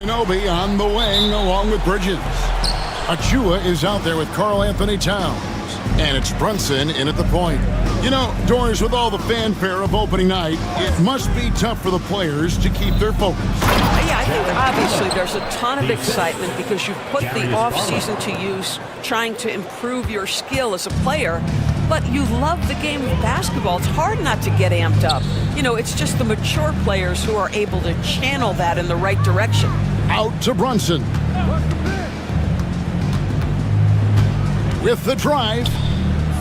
Anobi on the wing along with Bridges. Achua is out there with Karl Anthony Towns. And it's Brunson in at the point. You know, Doris, with all the fanfare of opening night, it must be tough for the players to keep their focus. Yeah, I think obviously there's a ton of excitement because you've put the offseason to use trying to improve your skill as a player, but you love the game of basketball. It's hard not to get amped up. You know, it's just the mature players who are able to channel that in the right direction. Out to Brunson. With the drive,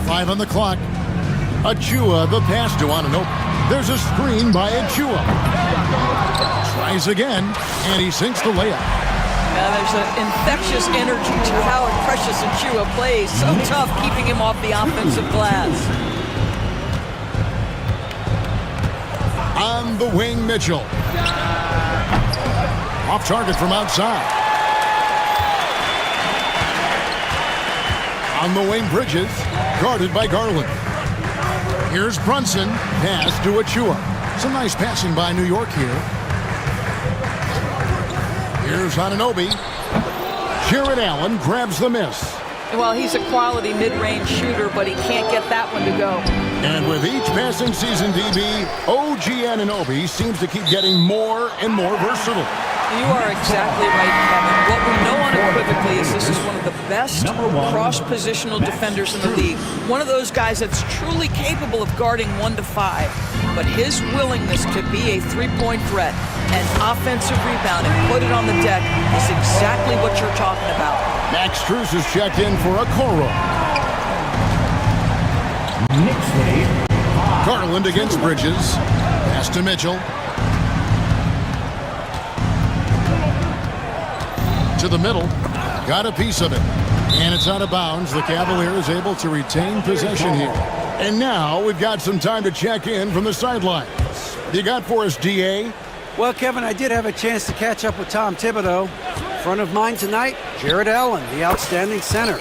5 on the clock. Achua, the pass to Ananobi. There's a screen by Achua. Tries again, and he sinks the layup. Now there's an infectious energy to how Precious Achua plays. So tough keeping him off the offensive glass. On the wing, Mitchell. Off target from outside. On the wing, Bridges, guarded by Garland. Here's Brunson, pass to Achua. Some nice passing by New York here. Here's Ananobi. Jared Allen grabs the miss. Well, he's a quality mid-range shooter, but he can't get that one to go. And with each passing season, DB, OG Anunoby seems to keep getting more and more versatile. You are exactly right, Kevin. What we know unequivocally is this is one of the best cross-positional defenders in the league. One of those guys that's truly capable of guarding 1 to 5. But his willingness to be a three-point threat and offensive rebound and put it on the deck is exactly what you're talking about. Max Strus is checked in for a Coro. Garland against Bridges. Pass to Mitchell. To the middle. Got a piece of it. And it's out of bounds. The Cavaliers able to retain possession here. And now we've got some time to check in from the sidelines. You got for us, DA? Well, Kevin, I did have a chance to catch up with Tom Thibodeau. Front of mind tonight, Jared Allen, the outstanding center.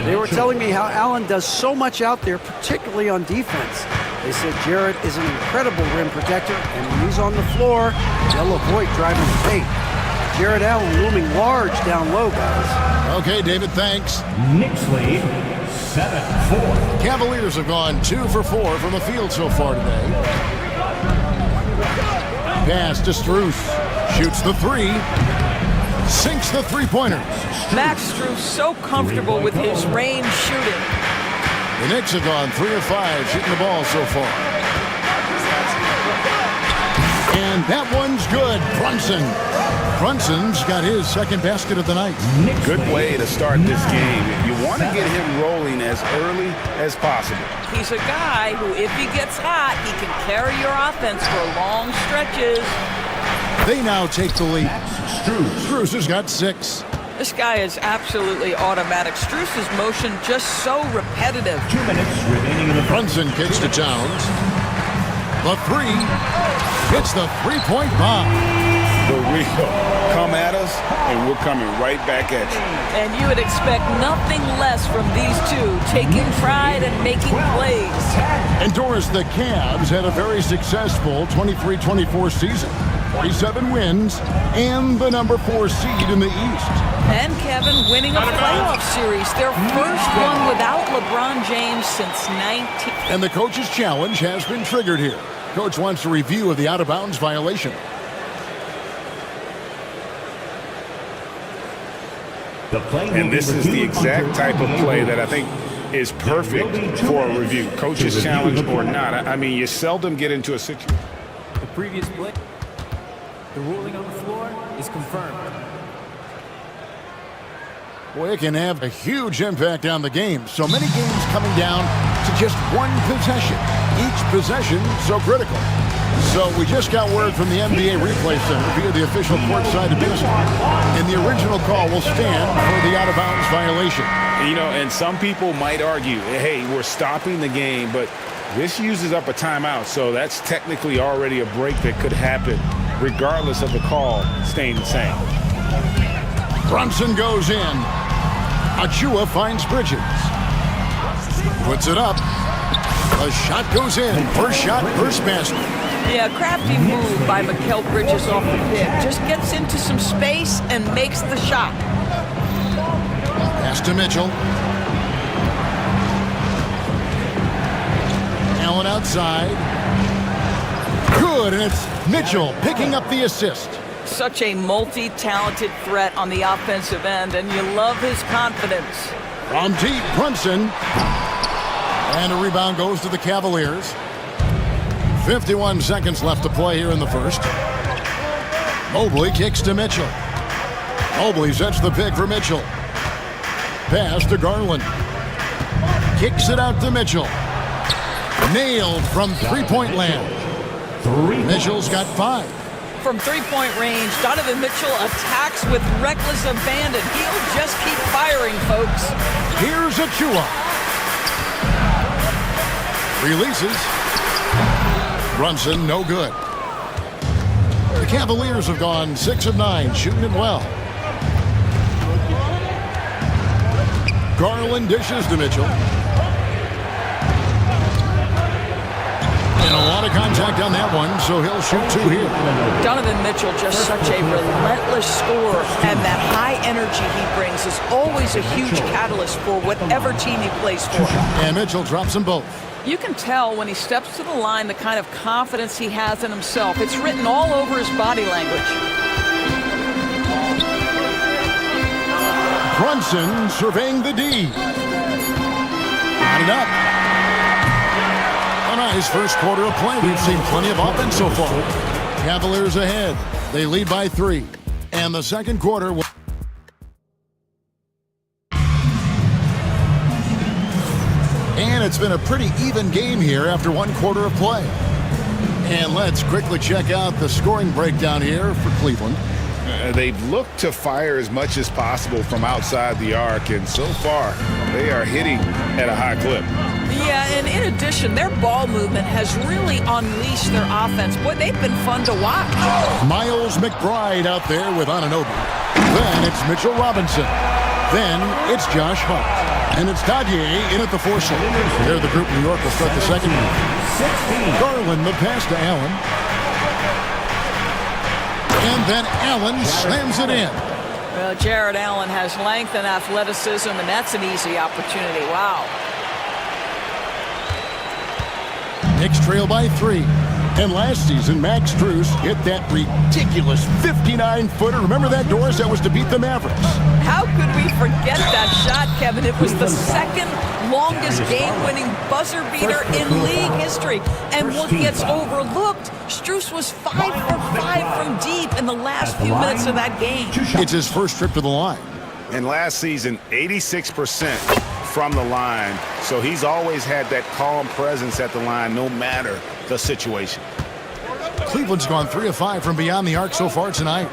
They were telling me how Allen does so much out there, particularly on defense. They said Jared is an incredible rim protector, and when he's on the floor, they'll avoid driving the paint. Jared Allen looming large down low, guys. Okay, David, thanks. Knicks lead 7-4. Cavaliers have gone 2 for 4 from the field so far today. Pass to Strus. Shoots the 3. Sinks the three-pointer. Max Strus so comfortable with his range shooting. The Knicks have gone 3 of 5 shooting the ball so far. And that one's good. Brunson's got his second basket of the night. Good way to start this game. You want to get him rolling as early as possible. He's a guy who, if he gets hot, he can carry your offense for long stretches. They now take the lead. Strus has got 6. This guy is absolutely automatic. Strus's motion just so repetitive. 2 minutes remaining in the Brunson kicks to Towns. The 3 hits the three-point bomb. The real come at us, and we're coming right back at you. And you would expect nothing less from these two, taking pride and making plays. And Doris, the Cavs had a very successful 23-24 season. 47 wins and the number 4 seed in the East. And Kevin winning a playoff series, their first one without LeBron James since 19. And the coach's challenge has been triggered here. Coach wants a review of the out-of-bounds violation. And this is the exact type of play that I think is perfect for a review. Coach's challenge or not. I mean, you seldom get into a situation. The previous play, the ruling on the floor is confirmed. Boy, it can have a huge impact on the game. So many games coming down to just one possession. Each possession so critical. So we just got word from the NBA Replay Center via the official courtside announcement. And the original call will stand for the out-of-bounds violation. You know, and some people might argue, hey, we're stopping the game, but this uses up a timeout. So that's technically already a break that could happen regardless of the call staying the same. Brunson goes in. Achua finds Bridges. Puts it up. A shot goes in. First shot, first basket. Yeah, crafty move by Mikal Bridges off the pick. Just gets into some space and makes the shot. Pass to Mitchell. Allen outside. Good, and it's Mitchell picking up the assist. Such a multi-talented threat on the offensive end, and you love his confidence. From deep, Brunson. And a rebound goes to the Cavaliers. 51 seconds left to play here in the first. Mobley kicks to Mitchell. Mobley sets the pick for Mitchell. Pass to Garland. Kicks it out to Mitchell. Nailed from three-point land. Mitchell's got 5. From three-point range, Donovan Mitchell attacks with reckless abandon. He'll just keep firing, folks. Here's Achua. Releases. Brunson, no good. The Cavaliers have gone 6 of 9, shooting it well. Garland dishes to Mitchell. And a lot of contact on that one, so he'll shoot 2 here. Donovan Mitchell, just such a relentless scorer, and that high energy he brings is always a huge catalyst for whatever team he plays for. And Mitchell drops them both. You can tell when he steps to the line the kind of confidence he has in himself. It's written all over his body language. Brunson surveying the D. Got it up. A nice first quarter of play. We've seen plenty of offense so far. Cavaliers ahead. They lead by 3. And the second quarter will... And it's been a pretty even game here after 1 quarter of play. And let's quickly check out the scoring breakdown here for Cleveland. They've looked to fire as much as possible from outside the arc, and so far they are hitting at a high clip. Yeah, and in addition, their ball movement has really unleashed their offense. Boy, they've been fun to watch. Miles McBride out there with Anunoby. Then it's Mitchell Robinson. Then it's Josh Hart. And it's Dadier in at the 4 slot. There the group New York will start the second half. Garland the pass to Allen. And then Allen slams it in. Well, Jared Allen has length and athleticism, and that's an easy opportunity. Wow. Knicks trail by 3. And last season, Max Strus hit that ridiculous 59-footer. Remember that, Doris? That was to beat the Mavericks. How could we forget that shot, Kevin? It was the second longest game-winning buzzer beater in league history. And what gets overlooked, Strus was 5 for 5 from deep in the last few minutes of that game. It's his first trip to the line. And last season, 86% from the line. So he's always had that calm presence at the line, no matter the situation. Cleveland's gone 3 of 5 from beyond the arc so far tonight.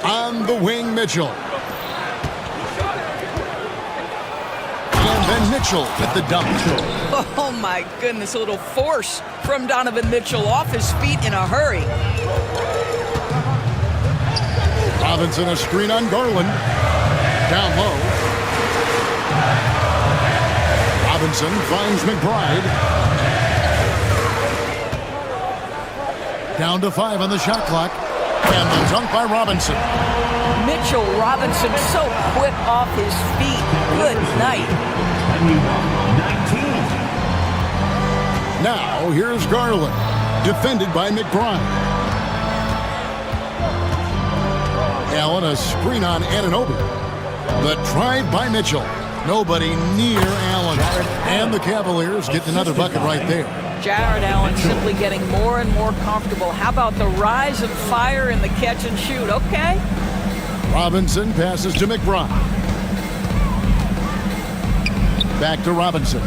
On the wing, Mitchell. And then Mitchell with the dunk. Oh my goodness, a little force from Donovan Mitchell off his feet in a hurry. Robinson a screen on Garland. Down low. Robinson finds McBride. Down to 5 on the shot clock. And the dunk by Robinson. Mitchell Robinson so quick off his feet. Good night. Now here's Garland. Defended by McBride. Allen a screen on Anunoby. The drive by Mitchell. Nobody near Allen. And the Cavaliers get another bucket right there. Jared Allen simply getting more and more comfortable. How about the rise and fire in the catch and shoot? Okay. Robinson passes to McBride. Back to Robinson.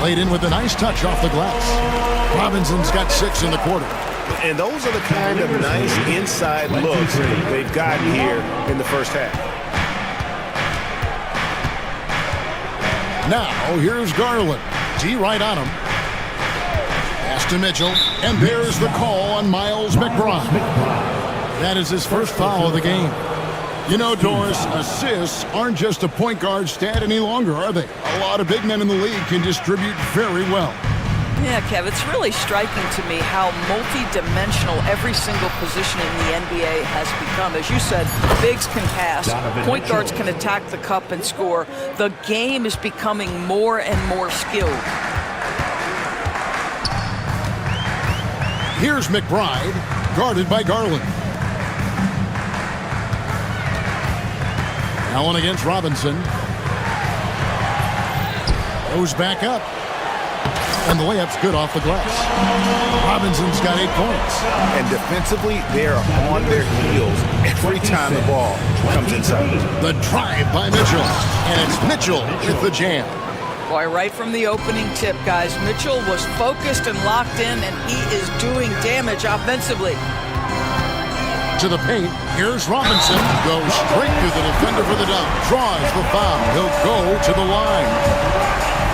Laid in with a nice touch off the glass. Robinson's got 6 in the quarter. And those are the kind of nice inside looks they've gotten here in the first half. Now, here's Garland. G right on him. Pass to Mitchell. And there's the call on Miles McBride. That is his first foul of the game. You know, Doris, assists aren't just a point guard stat any longer, are they? A lot of big men in the league can distribute very well. Yeah, Kev, it's really striking to me how multi-dimensional every single position in the NBA has become. As you said, bigs can pass, point guards can attack the cup and score. The game is becoming more and more skilled. Here's McBride, guarded by Garland. Allen against Robinson. Goes back up. And the layup's good off the glass. Robinson's got 8 points. And defensively, they are on their heels every time the ball comes inside. The drive by Mitchell. And it's Mitchell with the jam. Boy, right from the opening tip, guys, Mitchell was focused and locked in, and he is doing damage offensively. To the paint, here's Robinson. Goes straight to the defender for the dunk. Draws the foul. He'll go to the line.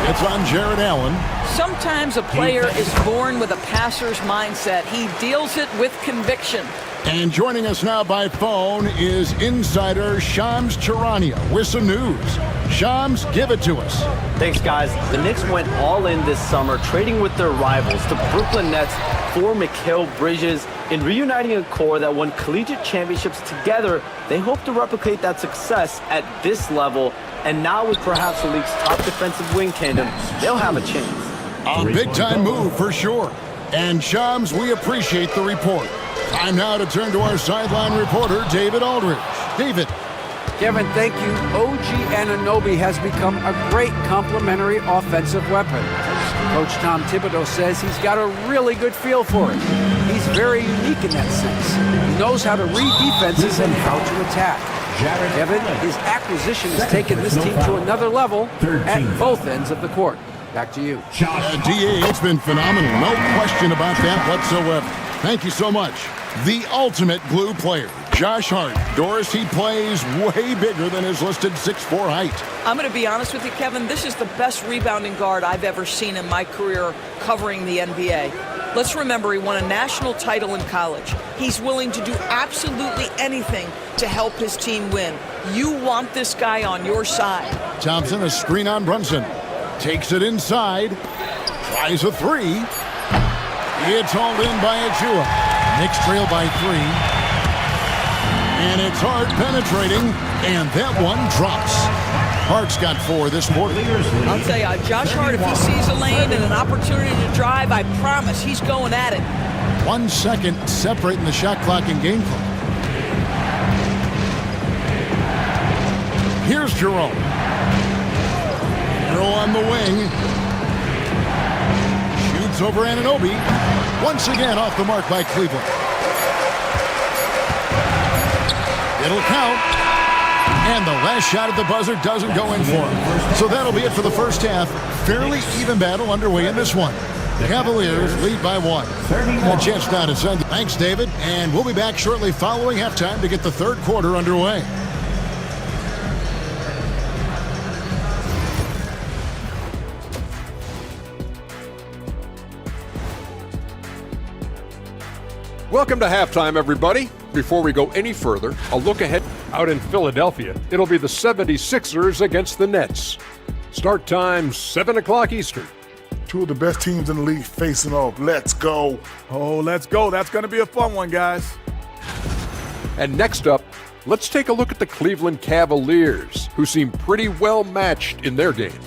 It's on Jared Allen. Sometimes a player is born with a passer's mindset. He deals it with conviction. And joining us now by phone is insider Shams Charania with some news. Shams, give it to us. Thanks, guys. The Knicks went all in this summer, trading with their rivals, the Brooklyn Nets, for Mikal Bridges. In reuniting a core that won collegiate championships together, they hope to replicate that success at this level. And now with perhaps the league's top defensive wing tandem, they'll have a chance. A big-time move for sure. And Shams, we appreciate the report. Time now to turn to our sideline reporter, David Aldridge. David. Kevin, thank you. OG Anunoby has become a great complementary offensive weapon. Coach Tom Thibodeau says he's got a really good feel for it. He's very unique in that sense. He knows how to read defenses and how to attack. Kevin, his acquisition has taken this team to another level at both ends of the court. Back to you. DA, it's been phenomenal. No question about that whatsoever. Thank you so much. The ultimate glue player, Josh Hart. Doris, he plays way bigger than his listed 6'4" height. I'm going to be honest with you, Kevin. This is the best rebounding guard I've ever seen in my career covering the NBA. Let's remember, he won a national title in college. He's willing to do absolutely anything to help his team win. You want this guy on your side. Thompson, a screen on Brunson. Takes it inside. Tries a three. It's hauled in by Achua. Knicks trail by 3. And it's Hart penetrating. And that one drops. Hart's got 4 this quarter. I'll tell you, Josh Hart, if he sees a lane and an opportunity to drive, I promise he's going at it. 1 second separating the shot clock and game clock. Here's Jerome. Arrow on the wing. Shoots over Anunoby. Once again off the mark by Cleveland. It'll count. And the last shot at the buzzer doesn't go in for him. So that'll be it for the first half. Fairly even battle underway in this one. The Cavaliers lead by 1. A chance now to send. Thanks, David. And we'll be back shortly following halftime to get the third quarter underway. Welcome to halftime, everybody. Before we go any further, a look ahead. Out in Philadelphia, it'll be the 76ers against the Nets. Start time, 7 o'clock Eastern. 2 of the best teams in the league facing off. Let's go. Oh, let's go. That's going to be a fun one, guys. And next up, let's take a look at the Cleveland Cavaliers, who seem pretty well matched in their game.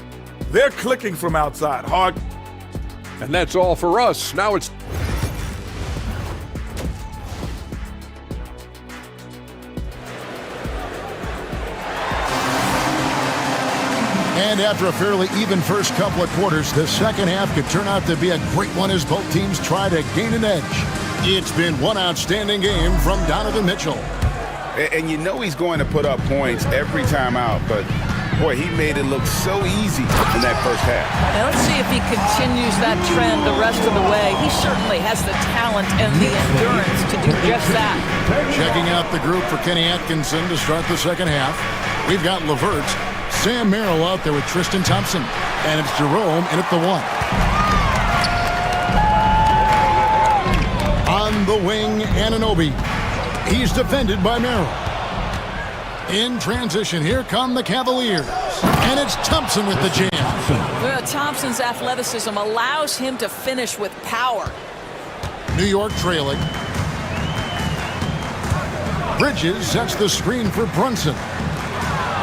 They're clicking from outside hard. And that's all for us. Now it's... And after a fairly even first couple of quarters, the second half could turn out to be a great one as both teams try to gain an edge. It's been one outstanding game from Donovan Mitchell. And you know he's going to put up points every time out, but boy, he made it look so easy in that first half. Now let's see if he continues that trend the rest of the way. He certainly has the talent and the endurance to do just that. Checking out the group for Kenny Atkinson to start the second half. We've got LeVert, Sam Merrill out there with Tristan Thompson, and it's Jerome in at the 1. On the wing, Anunoby. He's defended by Merrill. In transition, here come the Cavaliers. And it's Thompson with the jam. Well, Thompson's athleticism allows him to finish with power. New York trailing. Bridges sets the screen for Brunson.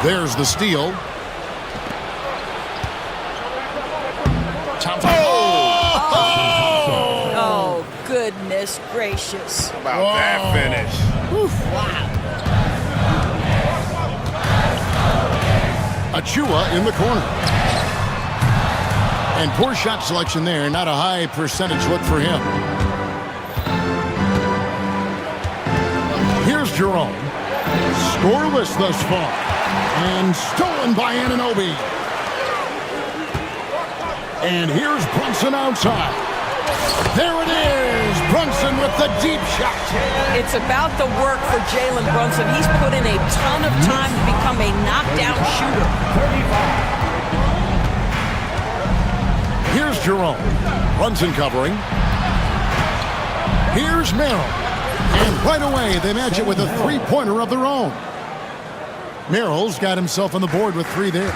There's the steal. Thompson. Oh, goodness gracious. How about that finish? Oof, wow. Achua in the corner. And poor shot selection there. Not a high percentage look for him. Here's Jerome. Scoreless thus far. And stolen by Anunoby. And here's Brunson outside. There it is. Brunson with the deep shot. It's about the work for Jalen Brunson. He's put in a ton of time to become a knockdown shooter. Here's Jerome. Brunson covering. Here's Merrill. And right away, they match it with a three-pointer of their own. Merrill's got himself on the board with 3 there.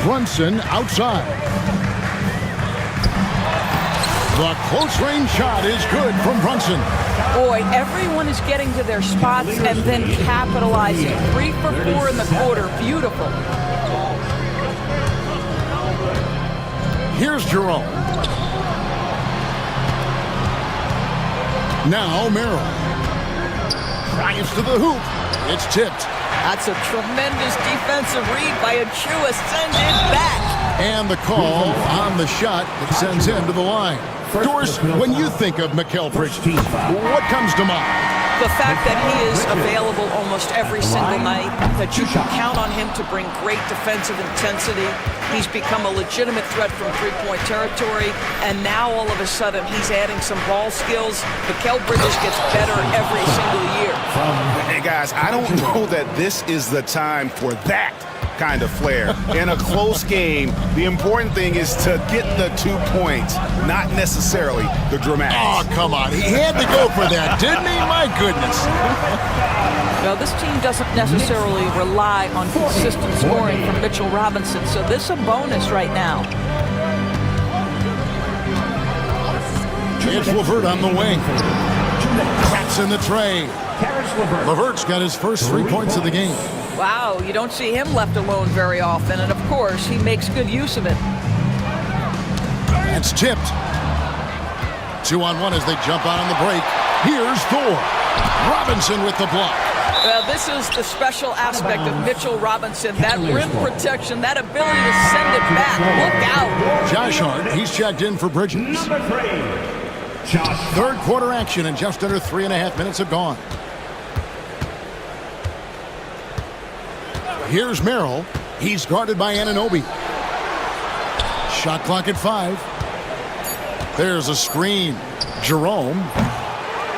Brunson outside. The close-range shot is good from Brunson. Boy, everyone is getting to their spots and then capitalizing. 3 for 4 in the quarter. Beautiful. Here's Jerome. Now Merrill. Drives to the hoop. It's tipped. That's a tremendous defensive read by Achua. Send it back. And the call on the shot that sends him to the line. Doris, when you think of Mikal Bridges, what comes to mind? The fact that he is available almost every single night, that you can count on him to bring great defensive intensity. He's become a legitimate threat from three-point territory, and now all of a sudden he's adding some ball skills. Mikal Bridges gets better every single year. Hey guys, I don't know that this is the time for that kind of flair. In a close game, the important thing is to get the 2 points, not necessarily the dramatics. Oh, come on. He had to go for that, didn't he? My goodness. Well, this team doesn't necessarily rely on consistent scoring from Mitchell Robinson, so this is a bonus right now. It's LeVert on the wing. Cracks in the tray. LeVert's got his first 3 points of the game. Wow, you don't see him left alone very often, and of course, he makes good use of it. It's tipped. 2-on-1 as they jump out on the break. Here's Thor. Robinson with the block. Well, this is the special aspect of Mitchell Robinson, that rim protection, that ability to send it back. Look out. Josh Hart, he's checked in for Bridges. Third quarter action, and just under 3.5 minutes have gone. Here's Merrill. He's guarded by Anunoby. Shot clock at 5. There's a screen. Jerome.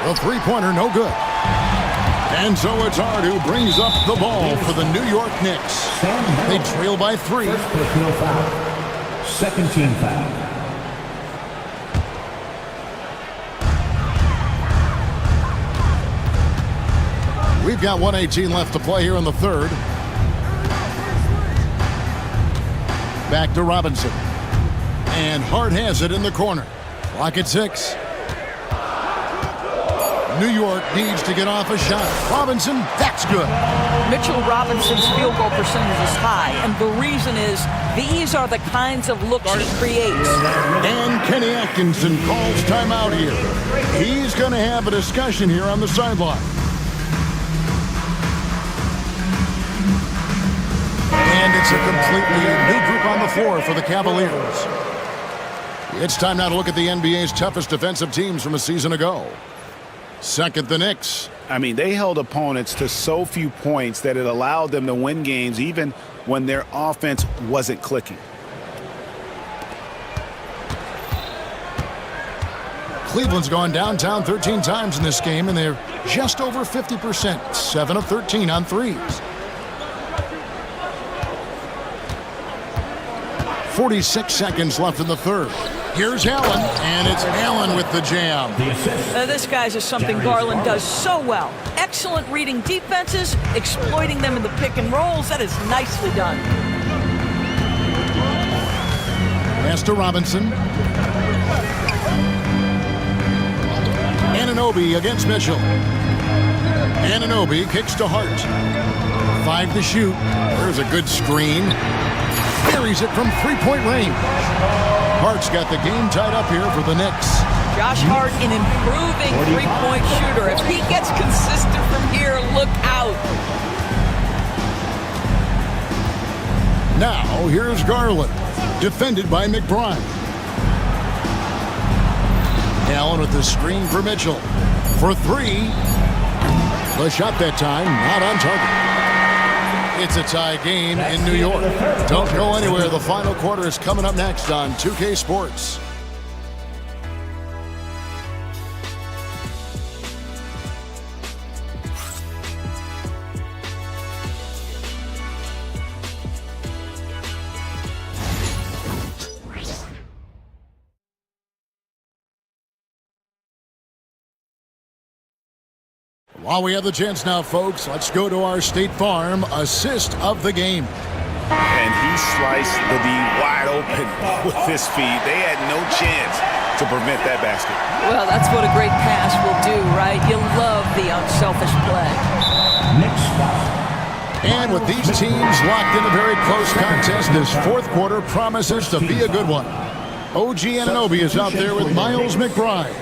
The three-pointer, no good. And so it's Hart who brings up the ball for the New York Knicks. They trail by 3. Personal foul. Second team foul. We've got 1:18 left to play here in the third. Back to Robinson. And Hart has it in the corner. Clock at 6. New York needs to get off a shot. Robinson, that's good. Mitchell Robinson's field goal percentage is high, and the reason is these are the kinds of looks he creates. And Kenny Atkinson calls timeout here. He's going to have a discussion here on the sideline. And it's a completely new group on the floor for the Cavaliers. It's time now to look at the NBA's toughest defensive teams from a season ago. Second, the Knicks. I mean, they held opponents to so few points that it allowed them to win games even when their offense wasn't clicking. Cleveland's gone downtown 13 times in this game, and they're just over 50%, 7 of 13 on threes. 46 seconds left in the third. Here's Allen, and it's Allen with the jam. This guy's just something Garland does so well. Excellent reading defenses, exploiting them in the pick and rolls. That is nicely done. Pass to Robinson. Anunoby against Mitchell. Anunoby kicks to Hart. 5 to shoot. There's a good screen. Buries it from three-point range. Hart's got the game tied up here for the Knicks. Josh Hart, an improving three-point shooter. If he gets consistent from here, look out. Now, here's Garland, defended by McBride. Allen with the screen for Mitchell. For 3. The shot that time, not on target. It's a tie game in New York. Don't go anywhere. The final quarter is coming up next on 2K Sports. While we have the chance now, folks, let's go to our State Farm assist of the game. And he sliced the D wide open with his feet. They had no chance to prevent that basket. Well, that's what a great pass will do, right? You love the unselfish play. And with these teams locked in a very close contest, this fourth quarter promises to be a good one. OG Anunoby is out there with Miles McBride.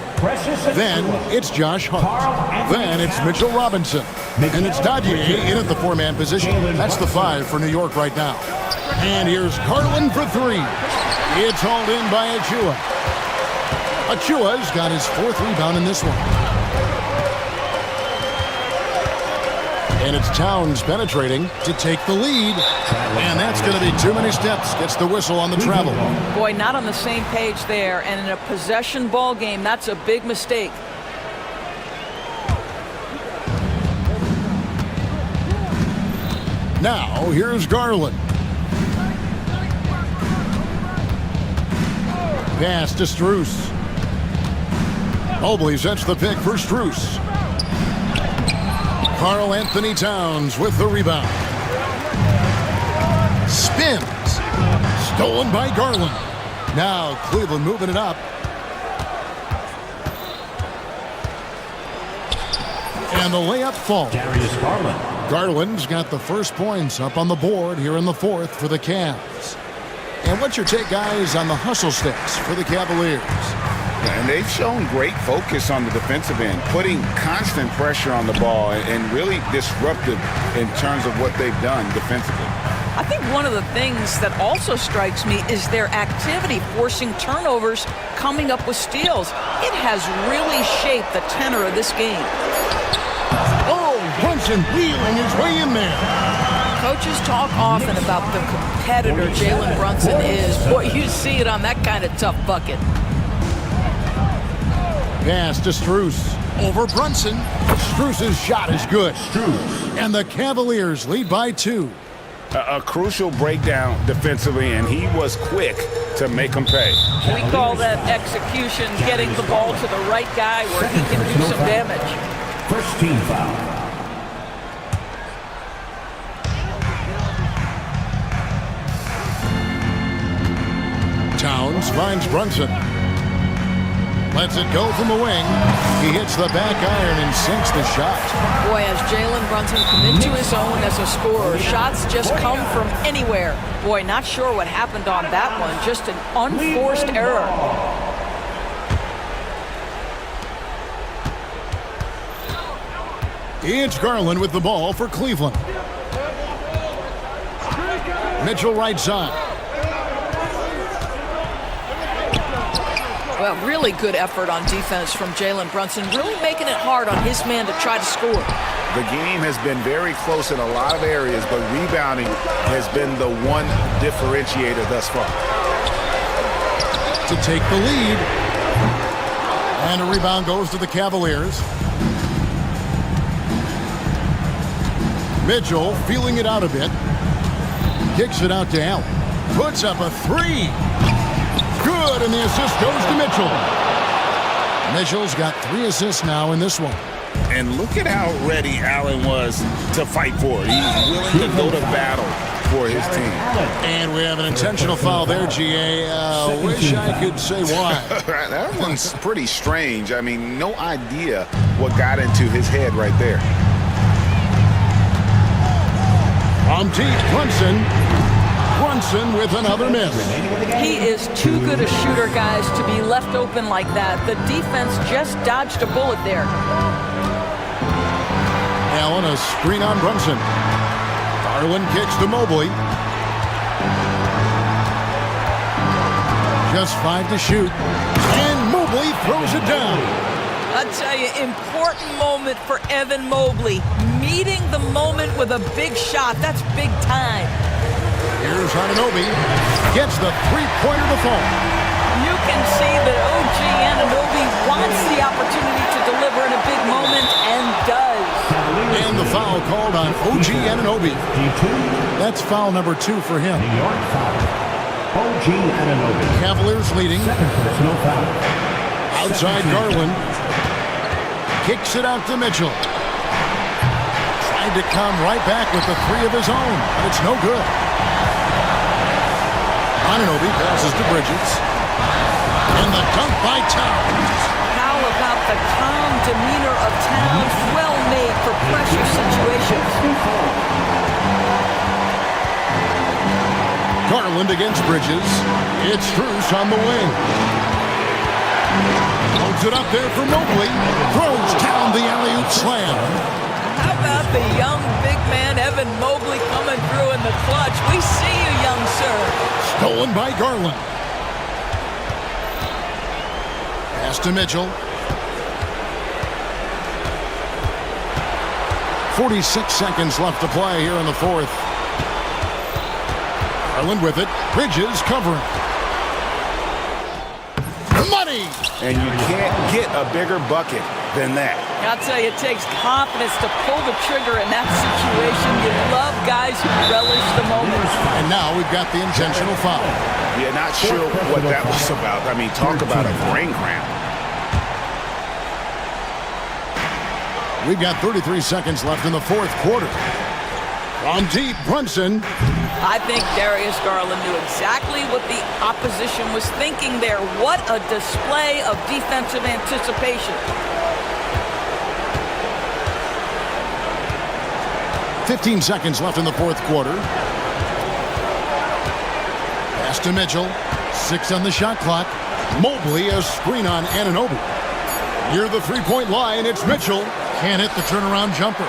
Then it's Josh Hart. Then it's Mitchell Robinson. And it's Dadier in at the 4-man position. That's the 5 for New York right now. And here's Garland for 3. It's hauled in by Achua. Achua's got his 4th rebound in this one. And it's Towns penetrating to take the lead. And that's going to be too many steps. Gets the whistle on the travel. Boy, not on the same page there. And in a possession ball game, that's a big mistake. Now, here's Garland. Pass to Strus. Mobley sets the pick for Strus. Karl Anthony Towns with the rebound. Spins. Stolen by Garland. Now Cleveland moving it up. And the layup falls. Darius Garland. Garland's got the first points up on the board here in the 4th for the Cavs. And what's your take, guys, on the hustle sticks for the Cavaliers? And they've shown great focus on the defensive end, putting constant pressure on the ball and really disruptive in terms of what they've done defensively. I think one of the things that also strikes me is their activity, forcing turnovers, coming up with steals. It has really shaped the tenor of this game. Oh, Brunson wheeling his way in there. Coaches talk often about the competitor Jalen Brunson is. Boy, you see it on that kind of tough bucket. Pass to Strus. Over Brunson. Strus's shot is good. And the Cavaliers lead by 2. A crucial breakdown defensively, and he was quick to make them pay. We call that execution, getting the ball to the right guy where he can do some damage. First team foul. Towns finds Brunson. Lets it go from the wing. He hits the back iron and sinks the shot. Boy, as Jalen Brunson come into his own as a scorer, shots just come from anywhere. Boy, not sure what happened on that one. Just an unforced error. It's Garland with the ball for Cleveland. Mitchell right side. Well, really good effort on defense from Jalen Brunson, really making it hard on his man to try to score. The game has been very close in a lot of areas, but rebounding has been the one differentiator thus far. To take the lead. And a rebound goes to the Cavaliers. Mitchell feeling it out a bit. Kicks it out to Allen. Puts up a 3. Good, and the assist goes to Mitchell. Mitchell's got 3 assists now in this one. And look at how ready Allen was to fight for it. He's willing to go to battle for his team. And we have an intentional foul there, GA. Wish I could say why. That one's pretty strange. I mean, no idea what got into his head right there. From deep, Brunson. Brunson with another miss. He is too good a shooter, guys, to be left open like that. The defense just dodged a bullet there. Allen, a screen on Brunson. Garland kicks to Mobley. Just 5 to shoot. And Mobley throws it down. I'll tell you, important moment for Evan Mobley. Meeting the moment with a big shot. That's big time. Here's Anunoby. Gets the three-pointer to fall. You can see that OG Anunoby wants the opportunity to deliver in a big moment and does. And the foul called on OG Anunoby. That's foul number 2 for him. New York foul. OG Anunoby. Cavaliers leading. Second personal foul. Outside Garland. Kicks it out to Mitchell. Tried to come right back with the 3 of his own, but it's no good. Anunoby passes to Bridges. And the dunk by Towns. How about the calm demeanor of Towns? Well made for pressure situations. Garland against Bridges. It's Strus on the wing. Holds it up there for Mobley. Throws down the alley-oop slam. How about the young big man Evan Mobley coming through in the clutch? We see you, young sir. Stolen by Garland. Pass to Mitchell. 46 seconds left to play here in the 4th. Garland with it. Bridges covering. Money! And you can't get a bigger bucket than that. I'll tell you, it takes confidence to pull the trigger in that situation. You love guys who relish the moment. And now we've got the intentional foul. Yeah, not sure what that was about. I mean, talk about a brain cramp. We've got 33 seconds left in the 4th quarter. From deep, Brunson. I think Darius Garland knew exactly what the opposition was thinking there. What a display of defensive anticipation. 15 seconds left in the 4th quarter. Pass to Mitchell. 6 on the shot clock. Mobley, a screen on Anunoby. Near the three-point line, it's Mitchell. Can't hit the turnaround jumper.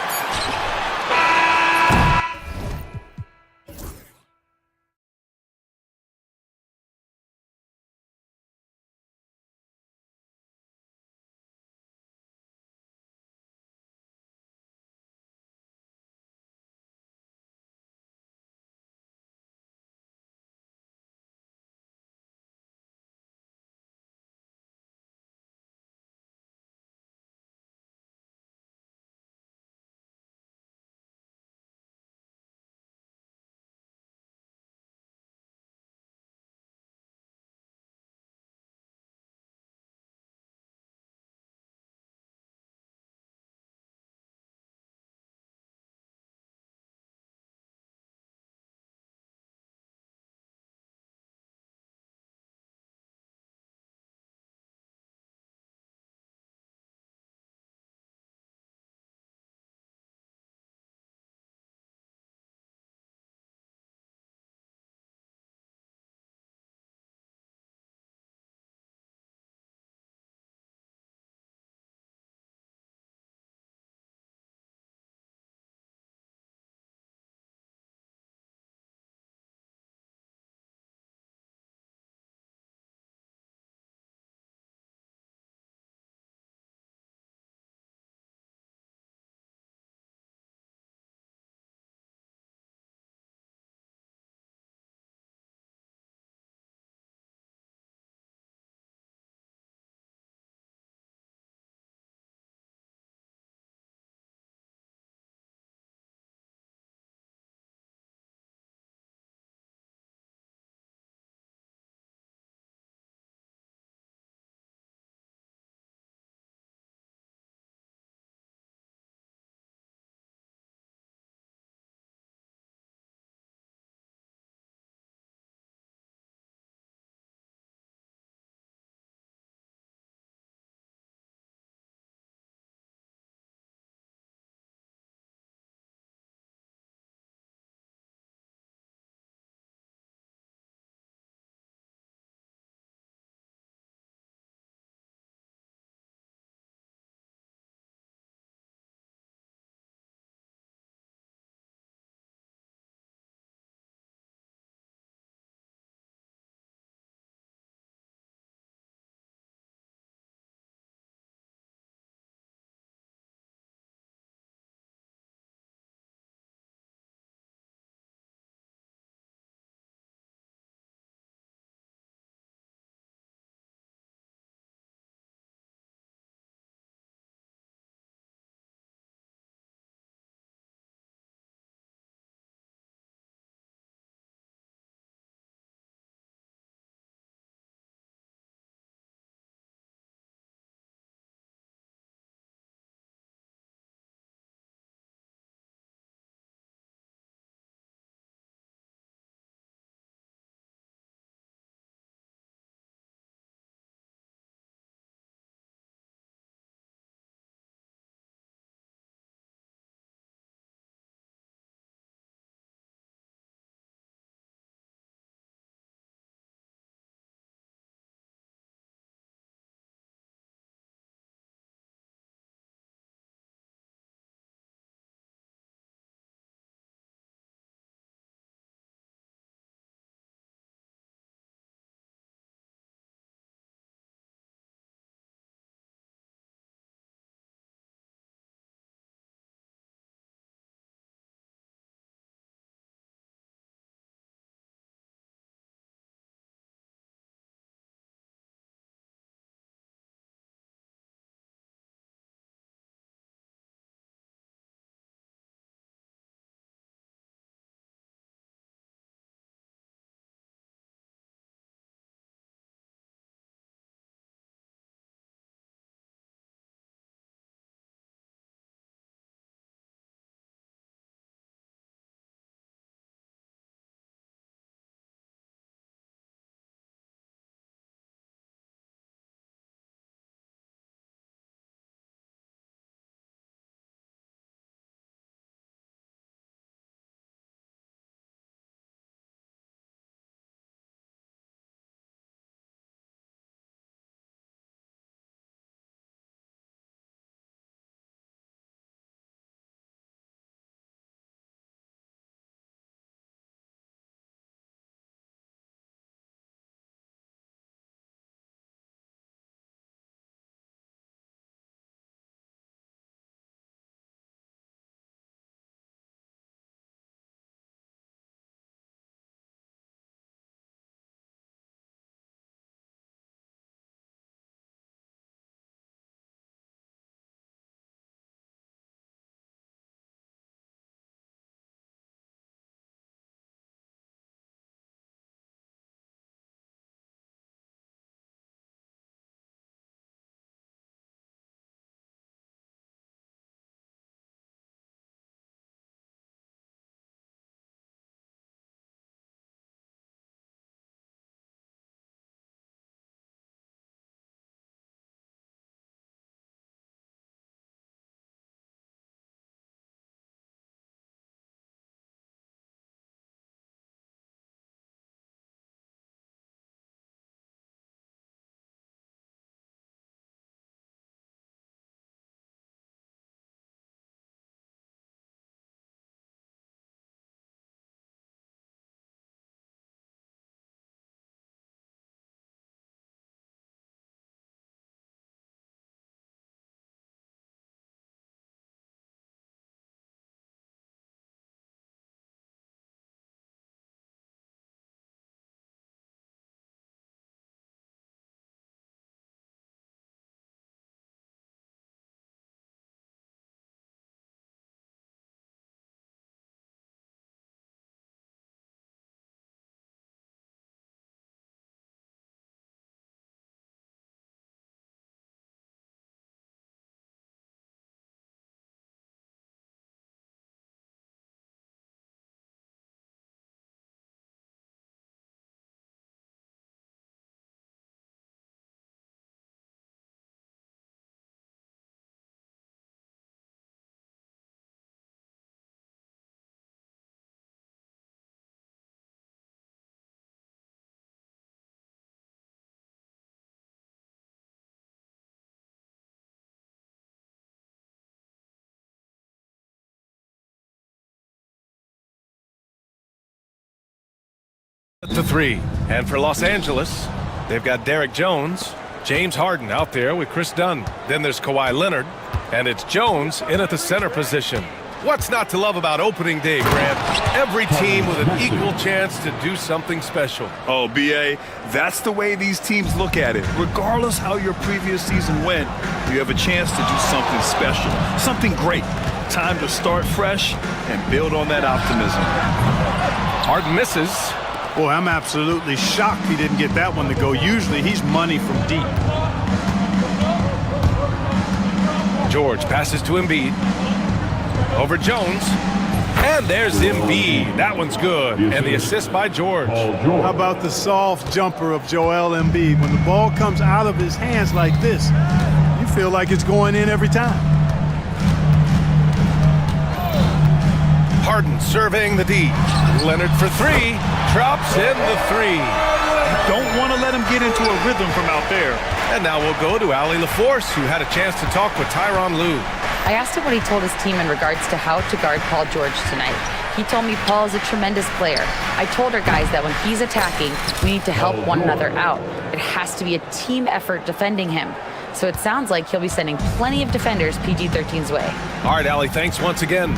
The three. And for Los Angeles, they've got Derek Jones, James Harden out there with Chris Dunn. Then there's Kawhi Leonard, and it's Jones in at the center position. What's not to love about opening day, Grant? Every team with an equal chance to do something special. Oh, B.A., that's the way these teams look at it. Regardless how your previous season went, you have a chance to do something special, something great. Time to start fresh and build on that optimism. Harden misses. Boy, I'm absolutely shocked he didn't get that one to go. Usually he's money from deep. George passes to Embiid. Over Jones. And there's Embiid. That one's good. And the assist by George. How about the soft jumper of Joel Embiid? When the ball comes out of his hands like this, you feel like it's going in every time. Harden surveying the D. Leonard for three. Drops in the three. Don't want to let him get into a rhythm from out there. And now we'll go to Allie LaForce, who had a chance to talk with Tyronn Lue. I asked him what he told his team in regards to how to guard Paul George tonight. He told me Paul is a tremendous player. I told our guys that when he's attacking, we need to help one another out. It has to be a team effort defending him. So it sounds like he'll be sending plenty of defenders PG-13's way. All right, Allie, thanks once again.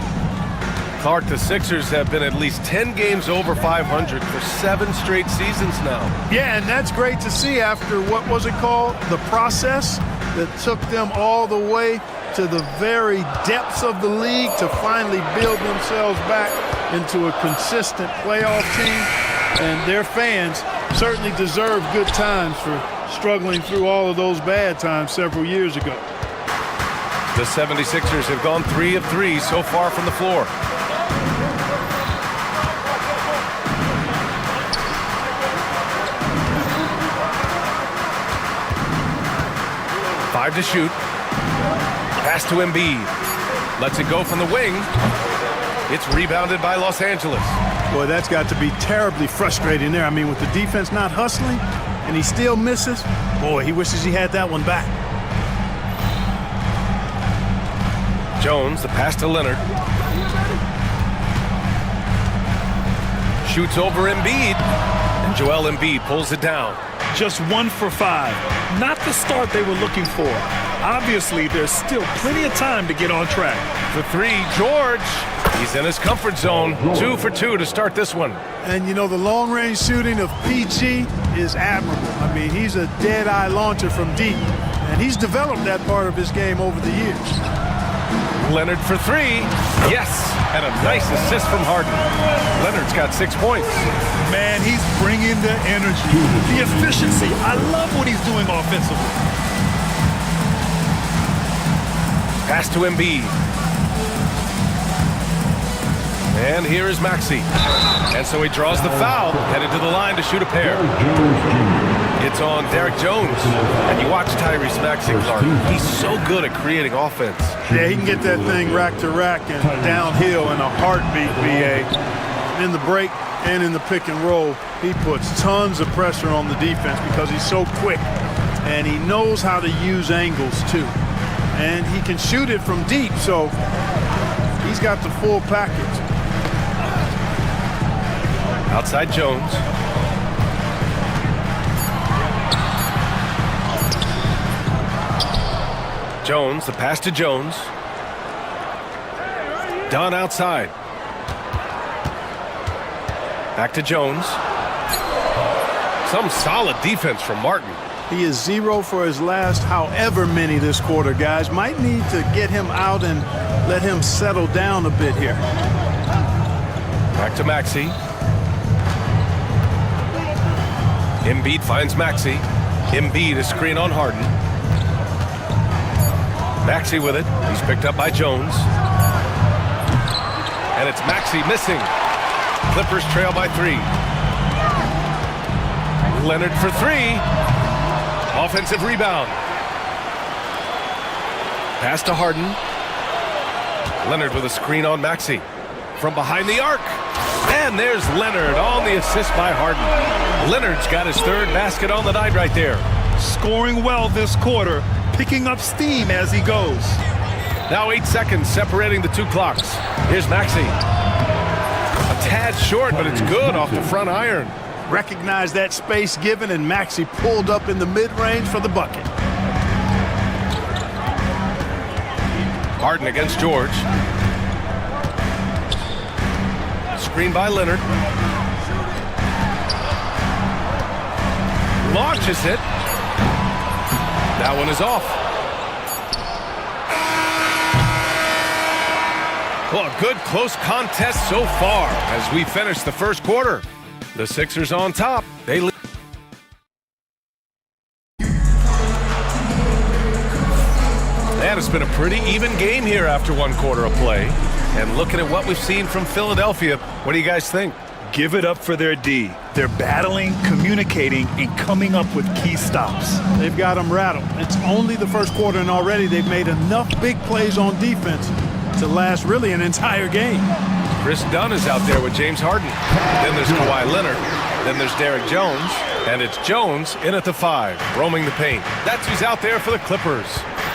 Clark, the Sixers have been at least 10 games over 500 for 7 straight seasons now. Yeah, and that's great to see after, what was it called? The process that took them all the way to the very depths of the league to finally build themselves back into a consistent playoff team. And their fans certainly deserve good times for struggling through all of those bad times several years ago. The 76ers have gone 3 of 3 so far from the floor. Five to shoot. Pass to Embiid. Lets it go from the wing. It's rebounded by Los Angeles. Boy, that's got to be terribly frustrating there. I mean, with the defense not hustling and he still misses, boy, he wishes he had that one back. Jones, the pass to Leonard. Shoots over Embiid. And Joel Embiid pulls it down. Just 1 for 5. Not the start they were looking for. Obviously, there's still plenty of time to get on track. The three, George. He's in his comfort zone. 2 for 2 to start this one. And, you know, the long-range shooting of PG is admirable. I mean, he's a dead-eye launcher from deep. And he's developed that part of his game over the years. Leonard for three. Yes, and a nice assist from Harden. Leonard's got 6 points. Man, he's bringing the energy, the efficiency. I love what he's doing offensively. Pass to Embiid. And here is Maxey. And so he draws the foul, headed to the line to shoot a pair. It's on Derek Jones. And you watch Tyrese Maxey, Clark. He's so good at creating offense. Yeah, he can get that thing rack to rack and downhill in a heartbeat, BA. In the break and in the pick and roll, he puts tons of pressure on the defense because he's so quick. And he knows how to use angles, too. And he can shoot it from deep, so he's got the full package. Outside Jones. Jones, the pass to Jones. Dunn outside. Back to Jones. Some solid defense from Martin. He is 0 for his last however many this quarter, guys. Might need to get him out and let him settle down a bit here. Back to Maxey. Embiid finds Maxey. Embiid is screen on Harden. Maxey with it. He's picked up by Jones. And it's Maxey missing. Clippers trail by 3. Leonard for 3. Offensive rebound. Pass to Harden. Leonard with a screen on Maxey. From behind the arc. And there's Leonard on the assist by Harden. Leonard's got his 3rd basket on the night right there. Scoring well this quarter, picking up steam as he goes. Now 8 seconds separating the 2 clocks. Here's Maxey. A tad short, but it's good off the front iron. recognized that space given, and Maxey pulled up in the mid-range for the bucket. Harden against George. Screen by Leonard. Launches it. That one is off. Well, a good close contest so far as we finish the first quarter. The Sixers on top. They lead. And it's been a pretty even game here after one quarter of play. And looking at what we've seen from Philadelphia, what do you guys think? Give it up for their D. They're battling, communicating, and coming up with key stops. They've got them rattled. It's only the first quarter, and already they've made enough big plays on defense to last really an entire game. Chris Dunn is out there with James Harden. Then there's Kawhi Leonard. Then there's Derek Jones. And it's Jones in at the 5, roaming the paint. That's who's out there for the Clippers.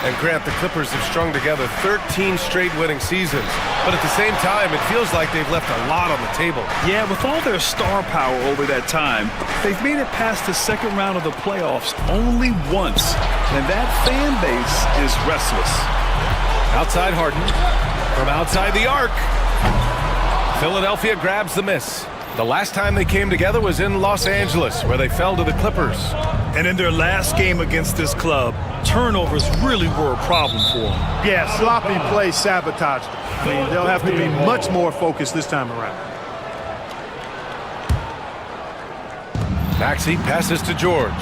And Grant, the Clippers have strung together 13 straight winning seasons. But at the same time, it feels like they've left a lot on the table. Yeah, with all their star power over that time, they've made it past the second round of the playoffs only once. And that fan base is restless. Outside Harden. From outside the arc. Philadelphia grabs the miss. The last time they came together was in Los Angeles, where they fell to the Clippers. And in their last game against this club, turnovers really were a problem for them. Yeah, sloppy play sabotaged them. I mean, they'll have to be much more focused this time around. Maxey passes to George.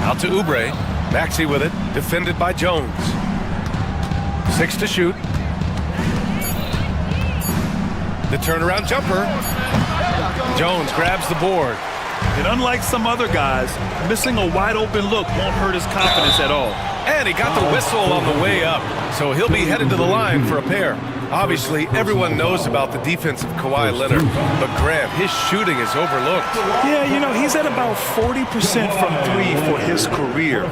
Out to Oubre. Maxey with it, defended by Jones. 6 to shoot. The turnaround jumper. Jones grabs the board. And unlike some other guys, missing a wide open look won't hurt his confidence at all. And he got the whistle on the way up, so he'll be headed to the line for a pair. Obviously, everyone knows about the defense of Kawhi Leonard, but Grant, his shooting is overlooked. Yeah, you know, he's at about 40% from 3 for his career.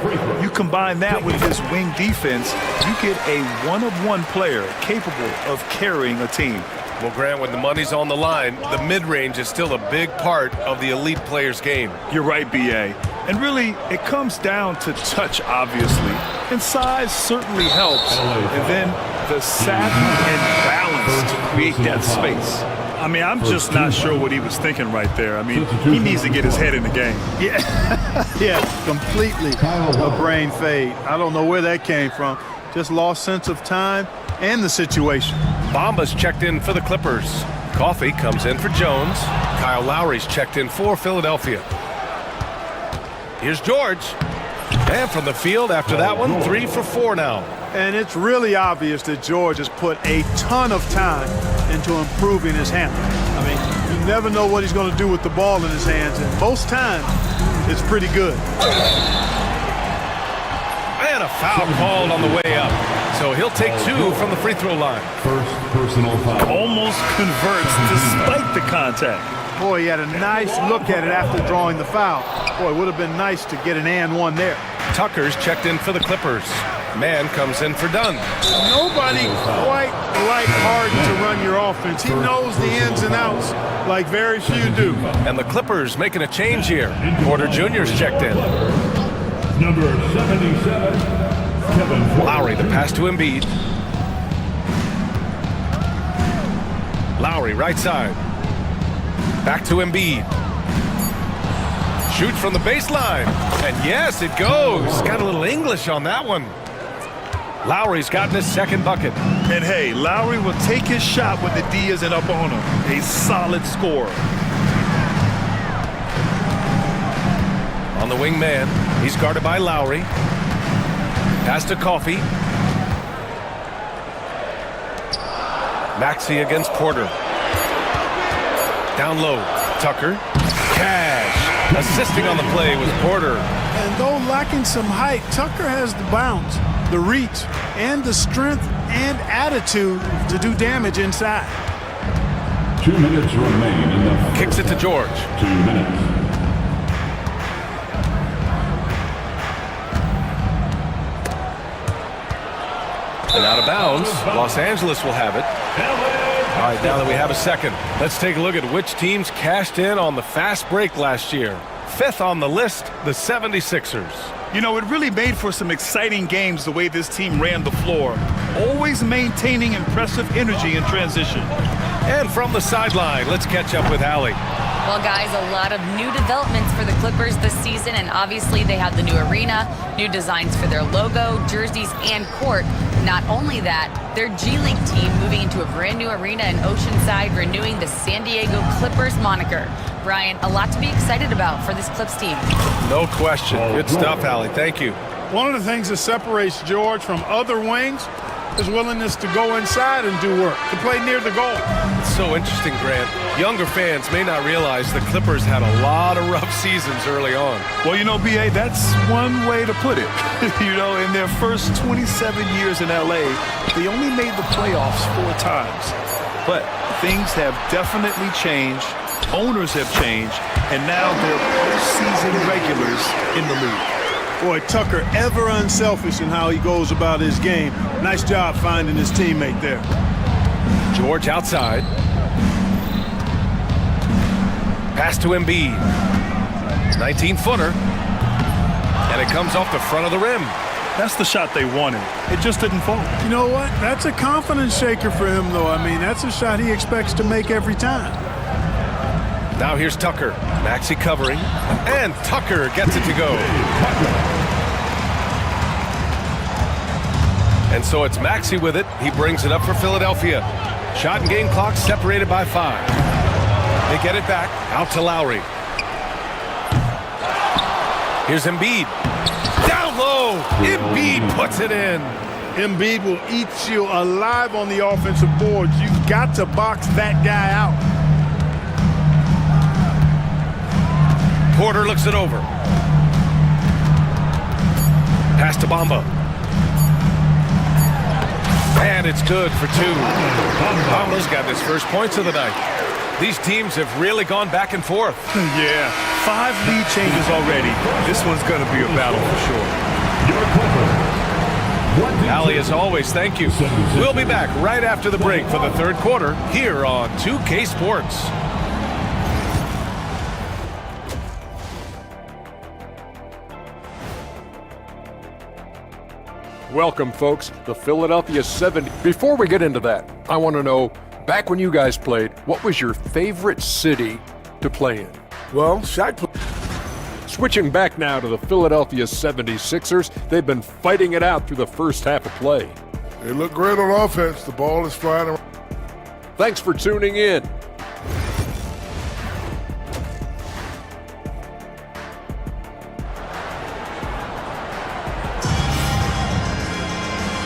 You combine that with his wing defense, you get a one-of-one player capable of carrying a team. Well, Grant, when the money's on the line, the mid-range is still a big part of the elite player's game. You're right, B.A. And really, it comes down to touch, obviously. And size certainly helps. And then the savvy and balance to create that space. I mean, I'm just not sure what he was thinking right there. I mean, he needs to get his head in the game. Yeah, yeah, completely a brain fade. I don't know where that came from. Just lost sense of time and the situation. Bamba's checked in for the Clippers. Coffey comes in for Jones. Kyle Lowry's checked in for Philadelphia. Here's George. And from the field after that one, 3 for 4 now. And it's really obvious that George has put a ton of time into improving his handling. I mean, you never know what he's going to do with the ball in his hands, and most times it's pretty good. And a foul called on the way up. So he'll take 2 from the free throw line. First personal foul. Almost converts despite the contact. Boy, he had a nice look at it after drawing the foul. Boy, it would have been nice to get an and one there. Tucker's checked in for the Clippers. Man comes in for Dunn. Nobody quite like Harden to run your offense. He knows the ins and outs like very few do. And the Clippers making a change here. Porter Jr.'s checked in. Number 77, Kevin Porter. Lowry, the pass to Embiid. Lowry, right side. Back to Embiid. Shoot from the baseline. And yes, it goes. Got a little English on that one. Lowry's gotten his second bucket. And hey, Lowry will take his shot when the D isn't up on him. A solid scorer. On the wing man, he's guarded by Lowry. Pass to Coffey. Maxey against Porter. Down low, Tucker. Cash. Assisting on the play was Porter. And though lacking some height, Tucker has the bounce, the reach, and the strength and attitude to do damage inside. 2 minutes remain in the Kicks it to George. 2 minutes. And out of bounds, Los Angeles will have it. All right, now that we have a second, let's take a look at which teams cashed in on the fast break last year. Fifth on the list, the 76ers. You know, it really made for some exciting games the way this team ran the floor, always maintaining impressive energy in transition. And from the sideline, let's catch up with Allie. Well, guys, a lot of new developments for the Clippers this season, and obviously they have the new arena, new designs for their logo, jerseys, and court. Not only that, their G League team moving into a brand new arena in Oceanside, renewing the San Diego Clippers moniker. Brian, a lot to be excited about for this Clips team. No question. Good stuff, Allie. Thank you. One of the things that separates George from other wings is willingness to go inside and do work, to play near the goal. It's so interesting, Grant. Younger fans may not realize the Clippers had a lot of rough seasons early on. Well, you know, B.A., that's one way to put it. You know, in their first 27 years in L.A., they only made the playoffs 4 times. But things have definitely changed. Owners have changed. And now they're postseason regulars in the league. Boy, Tucker, ever unselfish in how he goes about his game. Nice job finding his teammate there. George outside. Pass to Embiid. 19-footer. And it comes off the front of the rim. That's the shot they wanted. It just didn't fall. You know what? That's a confidence shaker for him, though. I mean, that's a shot he expects to make every time. Now here's Tucker. Maxey covering. And Tucker gets it to go. And so it's Maxey with it. He brings it up for Philadelphia. Shot and game clock separated by 5. They get it back. Out to Lowry. Here's Embiid. Down low. Embiid puts it in. Embiid will eat you alive on the offensive boards. You've got to box that guy out. Porter looks it over. Pass to Bamba. And it's good for 2. Bamba's got his first points of the night. These teams have really gone back and forth. Yeah, 5 lead changes already. This one's going to be a battle for sure. Allie, as always, thank you. We'll be back right after the break for the third quarter here on 2K Sports. Welcome, folks. The Philadelphia 70. Before we get into that, I want to know, back when you guys played, what was your favorite city to play in? Well, Shaq. Switching back now to the Philadelphia 76ers, they've been fighting it out through the first half of play. They look great on offense. The ball is flying around. Thanks for tuning in.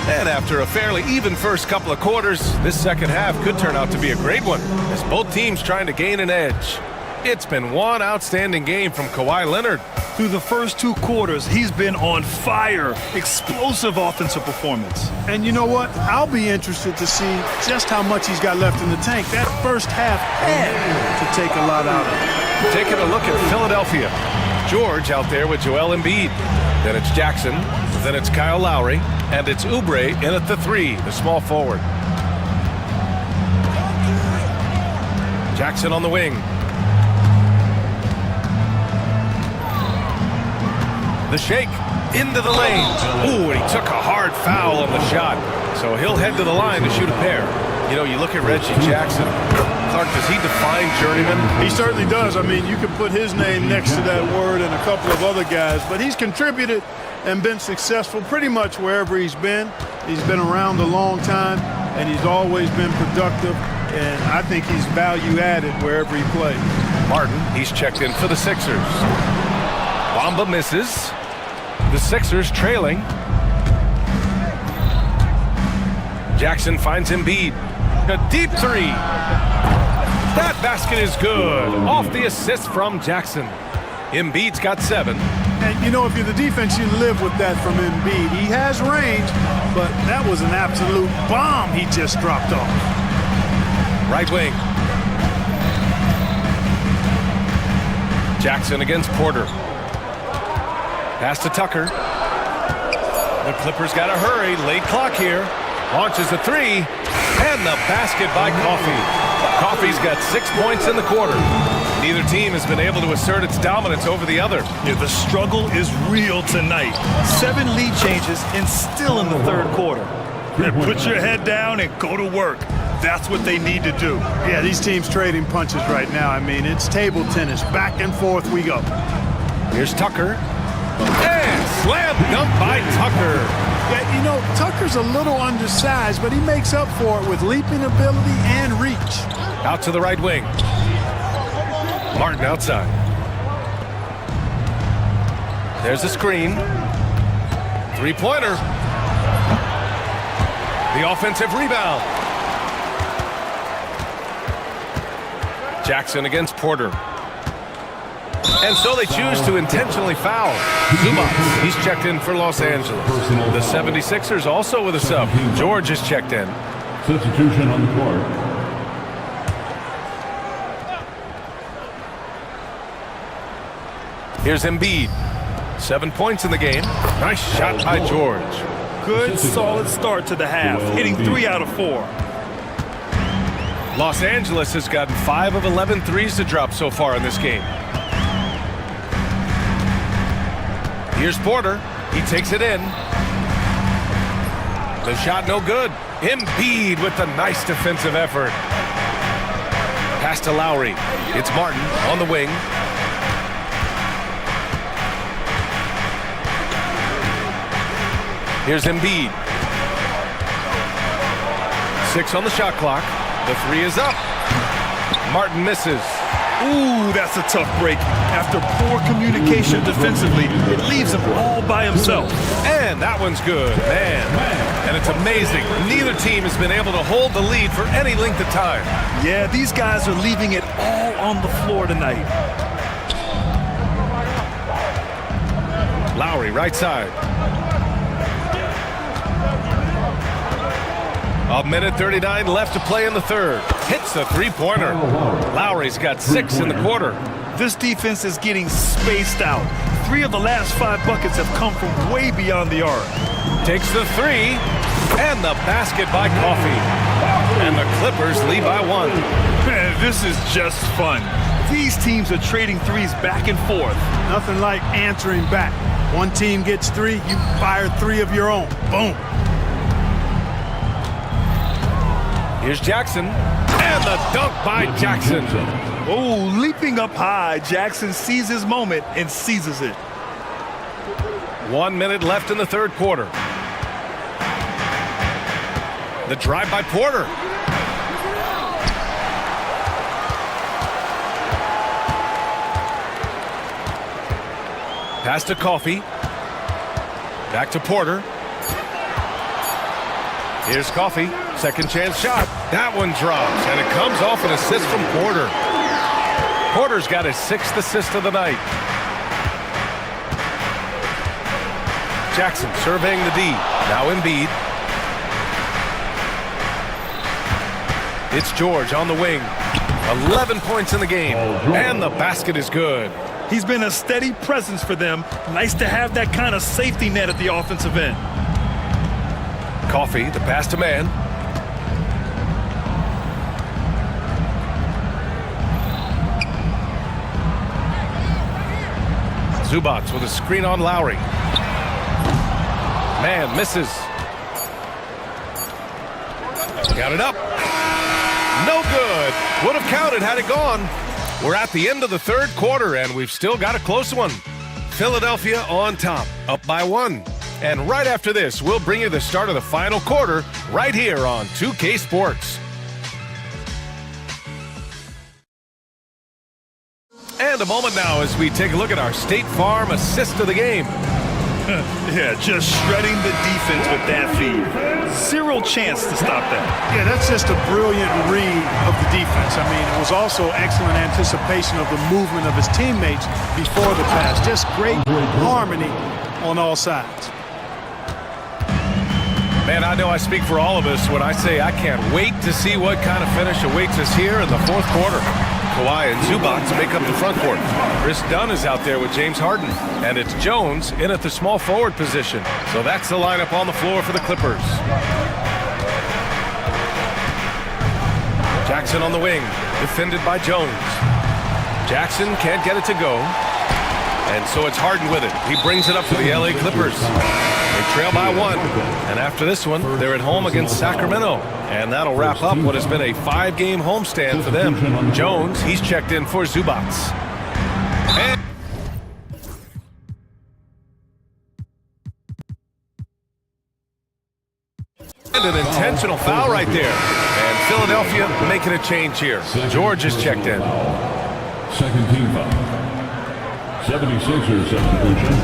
And after a fairly even first couple of quarters, this second half could turn out to be a great one, as both teams trying to gain an edge. It's been one outstanding game from Kawhi Leonard. Through the first 2 quarters, he's been on fire. Explosive offensive performance. And you know what? I'll be interested to see just how much he's got left in the tank. That first half had to take a lot out of it. Taking a look at Philadelphia. George out there with Joel Embiid. Then it's Jackson. Then it's Kyle Lowry. And it's Oubre in at the 3, the small forward. Jackson on the wing. The shake into the lane. Ooh, and he took a hard foul on the shot. So he'll head to the line to shoot a pair. You know, you look at Reggie Jackson. Clark, does he define journeyman? He certainly does. I mean, you can put his name next to that word and a couple of other guys, but he's contributed and been successful pretty much wherever he's been. He's been around a long time, and he's always been productive, and I think he's value added wherever he plays. Martin, he's checked in for the Sixers. Bamba misses. The Sixers trailing. Jackson finds Embiid. A deep 3. That basket is good. Off the assist from Jackson. Embiid's got 7. And, you know, if you're the defense, you live with that from Embiid. He has range, but that was an absolute bomb he just dropped off. Right wing. Jackson against Porter. Pass to Tucker. The Clippers got to hurry. Late clock here. Launches a three, and the basket by Coffey. Coffey's got 6 points in the quarter. Neither team has been able to assert its dominance over the other. Yeah, the struggle is real tonight. 7 lead changes and still in the third quarter. Put your head down and go to work. That's what they need to do. Yeah, these teams trading punches right now. I mean, it's table tennis. Back and forth we go. Here's Tucker. And slam dunk by Tucker. Yeah, you know, Tucker's a little undersized, but he makes up for it with leaping ability and reach. Out to the right wing. Martin outside. There's a screen. Three-pointer. The offensive rebound. Jackson against Porter. And so they choose to intentionally foul. Zubats, he's checked in for Los Angeles. The 76ers also with a sub. George is checked in. Substitution on the court. Here's Embiid. 7 points in the game. Nice shot by George. Good, solid start to the half, hitting 3 out of 4. Los Angeles has gotten 5 of 11 threes to drop so far in this game. Here's Porter. He takes it in. The shot no good. Embiid with the nice defensive effort. Pass to Lowry. It's Martin on the wing. Here's Embiid. 6 on the shot clock. The three is up. Martin misses. Ooh, that's a tough break. After poor communication defensively, it leaves him all by himself. And that one's good, man. And it's amazing. Neither team has been able to hold the lead for any length of time. Yeah, these guys are leaving it all on the floor tonight. Lowry, right side. A minute 39 left to play in the third. Hits the three-pointer. Lowry's got 6 in the quarter. This defense is getting spaced out. 3 of the last 5 buckets have come from way beyond the arc. Takes the three, and the basket by Coffey. And the Clippers lead by 1. Man, this is just fun. These teams are trading threes back and forth. Nothing like answering back. One team gets 3, you fire 3 of your own. Boom. Here's Jackson, and the dunk by Jackson. Oh, leaping up high, Jackson sees his moment and seizes it. 1 minute left in the third quarter. The drive by Porter. Pass to Coffey. Back to Porter. Here's Coffey. Second chance shot. That one drops, and it comes off an assist from Porter. Porter's got his 6th assist of the night. Jackson surveying the D. Now Embiid. It's George on the wing. 11 points in the game, and the basket is good. He's been a steady presence for them. Nice to have that kind of safety net at the offensive end. Coffey, the pass to man. Zubats with a screen on Lowry. Man misses. Got it up. No good. Would have counted had it gone. We're at the end of the third quarter, and we've still got a close one. Philadelphia on top, up by 1. And right after this, we'll bring you the start of the final quarter right here on 2K Sports. And a moment now as we take a look at our State Farm assist of the game. Yeah, just shredding the defense with that feed. 0 chance to stop that. Yeah, that's just a brilliant read of the defense. I mean, it was also excellent anticipation of the movement of his teammates before the pass. Just great harmony on all sides. Man, I know I speak for all of us when I say I can't wait to see what kind of finish awaits us here in the fourth quarter. Kawhi and Zubats make up the front court. Chris Dunn is out there with James Harden. And it's Jones in at the small forward position. So that's the lineup on the floor for the Clippers. Jackson on the wing, defended by Jones. Jackson can't get it to go. And so it's Harden with it. He brings it up to the LA Clippers. They trail by 1. And after this one, they're at home against Sacramento. And that'll wrap up what has been a 5-game homestand for them. Jones, he's checked in for Zubats. And an intentional foul right there. And Philadelphia making a change here. George is checked in. Second team foul. 76ers substitution.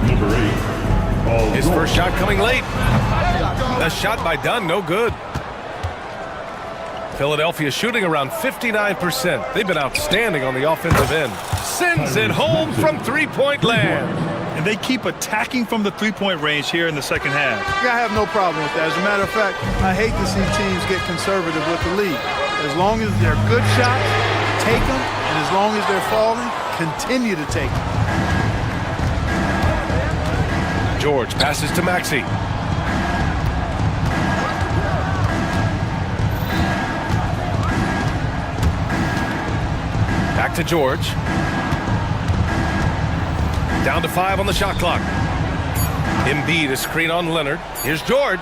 Number 8. His first shot coming late. The shot by Dunn, no good. Philadelphia shooting around 59%. They've been outstanding on the offensive end. Sends it home from three-point land. And they keep attacking from the three-point range here in the second half. Yeah, I have no problem with that. As a matter of fact, I hate to see teams get conservative with the lead. As long as they're good shots, take them, and as long as they're falling, continue to take them. George passes to Maxey. Back to George. Down to 5 on the shot clock. Embiid a screen on Leonard. Here's George.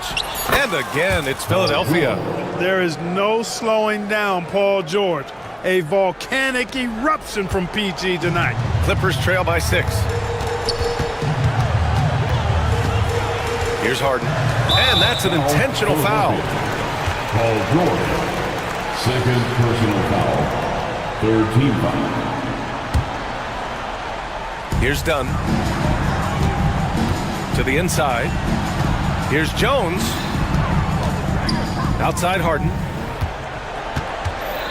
And again, it's Philadelphia. There is no slowing down Paul George. A volcanic eruption from PG tonight. Clippers trail by 6. Here's Harden. And that's an intentional foul. Paul George. Second personal foul. Third team foul. Here's Dunn. To the inside. Here's Jones. Outside Harden.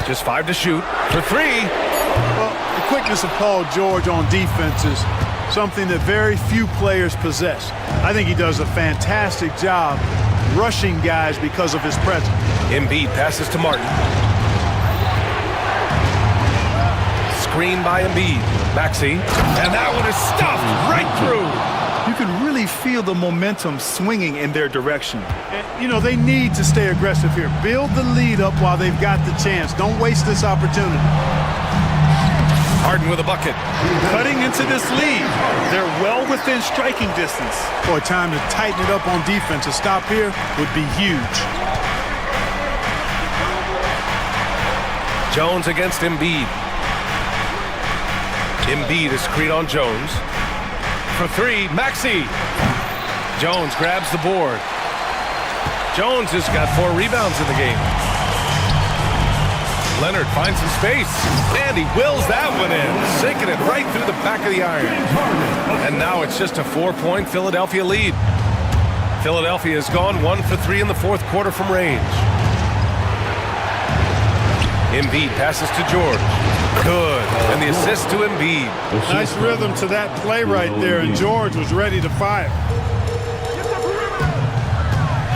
Just 5 to shoot for 3. Well, the quickness of Paul George on defense is something that very few players possess. I think he does a fantastic job rushing guys because of his presence. Embiid passes to Martin. Screen by Embiid. Maxey. And that one is stuffed right through. You can really feel the momentum swinging in their direction. And, you know, they need to stay aggressive here. Build the lead up while they've got the chance. Don't waste this opportunity. Harden with a bucket. Cutting into this lead. They're well within striking distance. Boy, time to tighten it up on defense. A stop here would be huge. Jones against Embiid. Embiid is screen on Jones. For 3, Maxey. Jones grabs the board. Jones has got 4 rebounds in the game. Leonard finds some space, and he wills that one in, sinking it right through the back of the iron. And now it's just a 4-point Philadelphia lead. Philadelphia has gone 1 for 3 in the fourth quarter from range. Embiid passes to George. Good. And the assist to Embiid. Nice rhythm to that play right there, and George was ready to fire.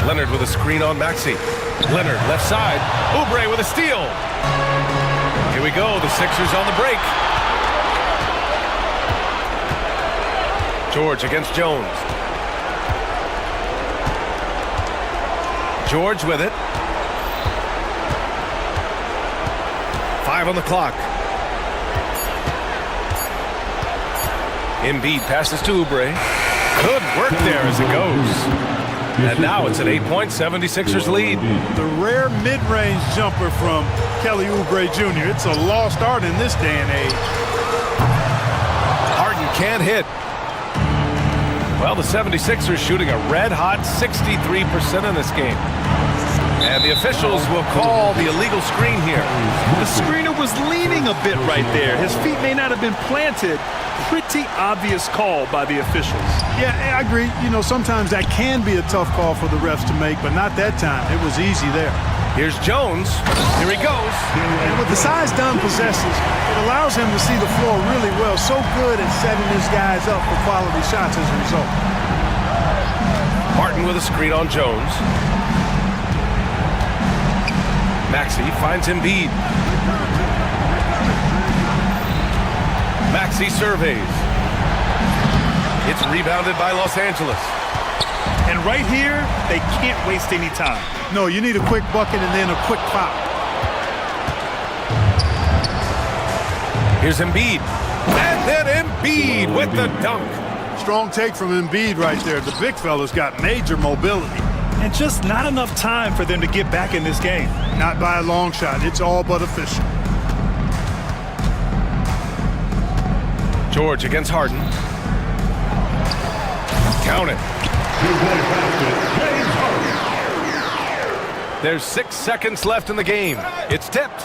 Leonard with a screen on Maxey. Leonard left side. Oubre with a steal. Here we go. The Sixers on the break. George against Jones. George with it. 5 on the clock. Embiid passes to Oubre. Good work there as it goes. And now it's an 8-point 76ers lead. The rare mid-range jumper from Kelly Oubre Jr. It's a lost art in this day and age. Harden can't hit. Well, the 76ers shooting a red-hot 63% in this game. And the officials will call the illegal screen here. The screener was leaning a bit right there. His feet may not have been planted. Pretty obvious call by the officials. Yeah, I agree. You know, sometimes that can be a tough call for the refs to make, but not that time. It was easy there. Here's Jones. Here he goes. And with the size Dunn possesses, it allows him to see the floor really well. So good at setting his guys up for quality shots as a result. Martin with a screen on Jones. Maxey finds Embiid. Maxey surveys. It's rebounded by Los Angeles. And right here, they can't waste any time. No, you need a quick bucket and then a quick foul. Here's Embiid. And then Embiid with the dunk. Strong take from Embiid right there. The big fella's got major mobility. And just not enough time for them to get back in this game. Not by a long shot. It's all but official. George against Harden. Count it. There's 6 seconds left in the game. It's tipped.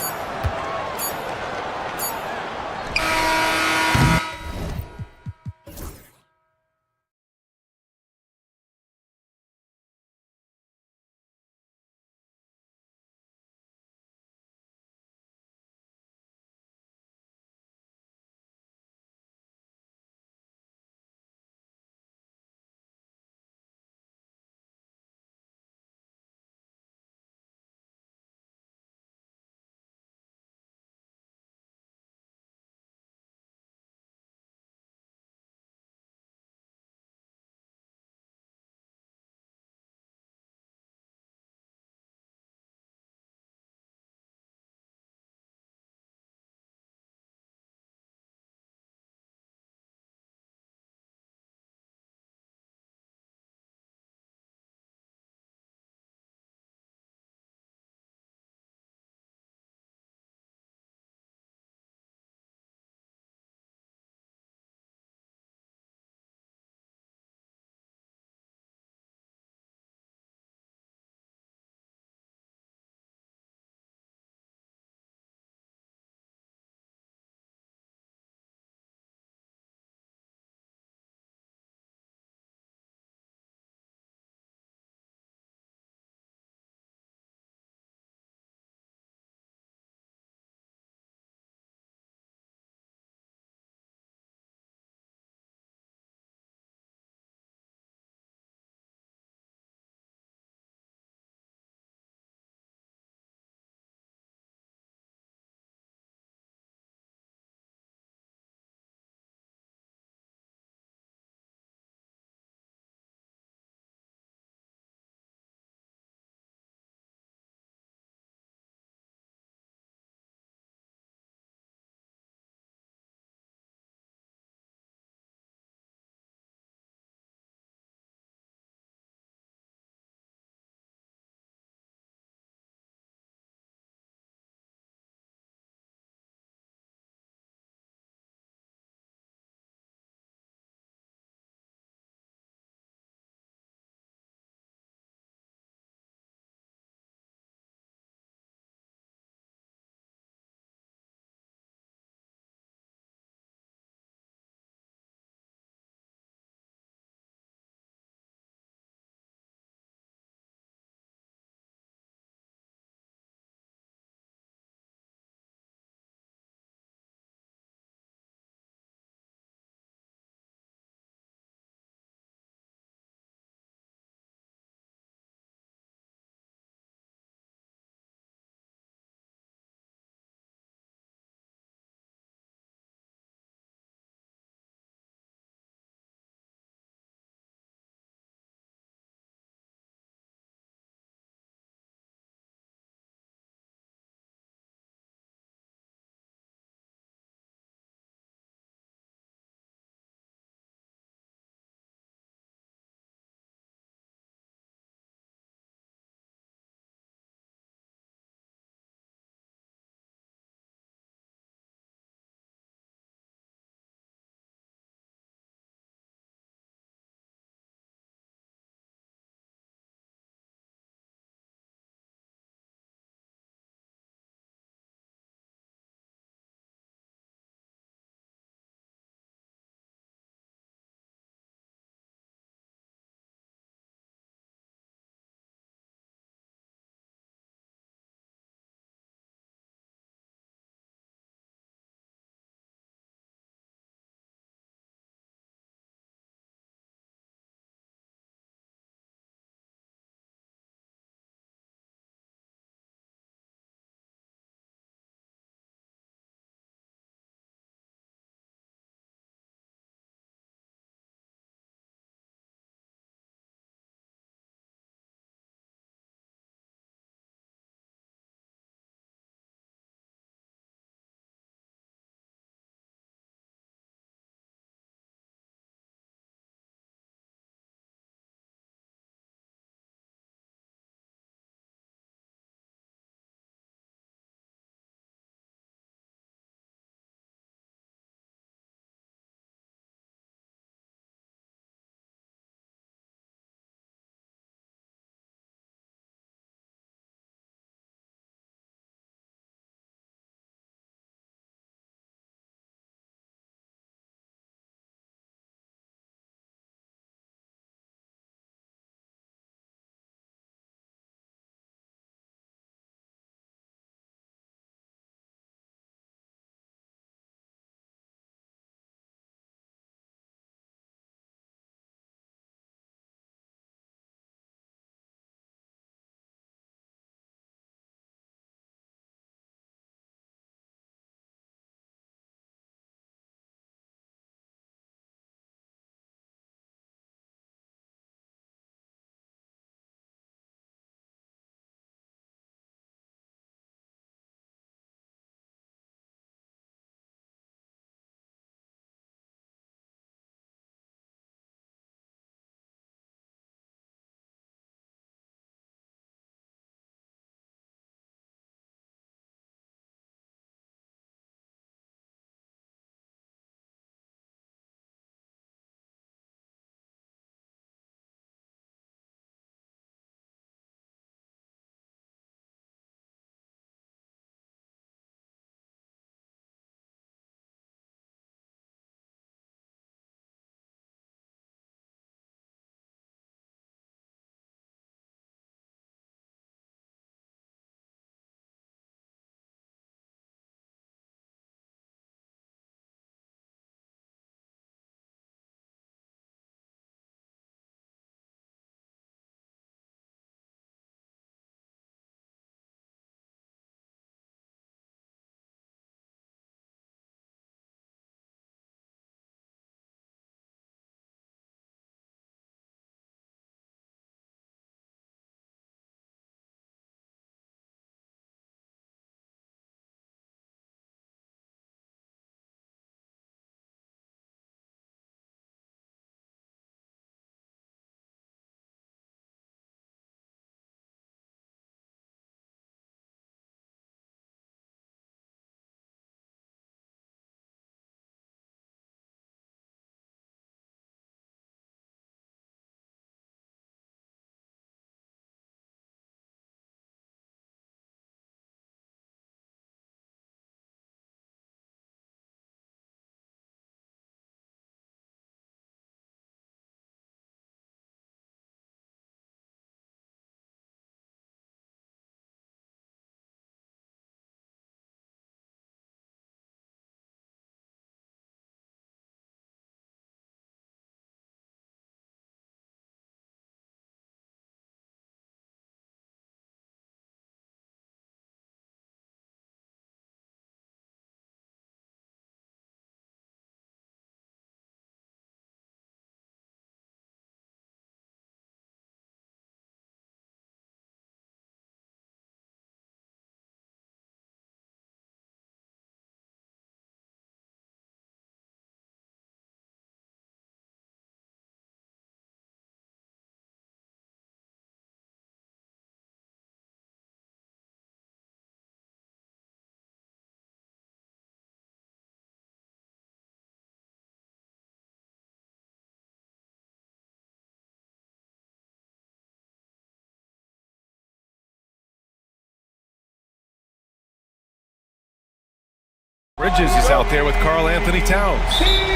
Bridges is out there with Karl Anthony Towns.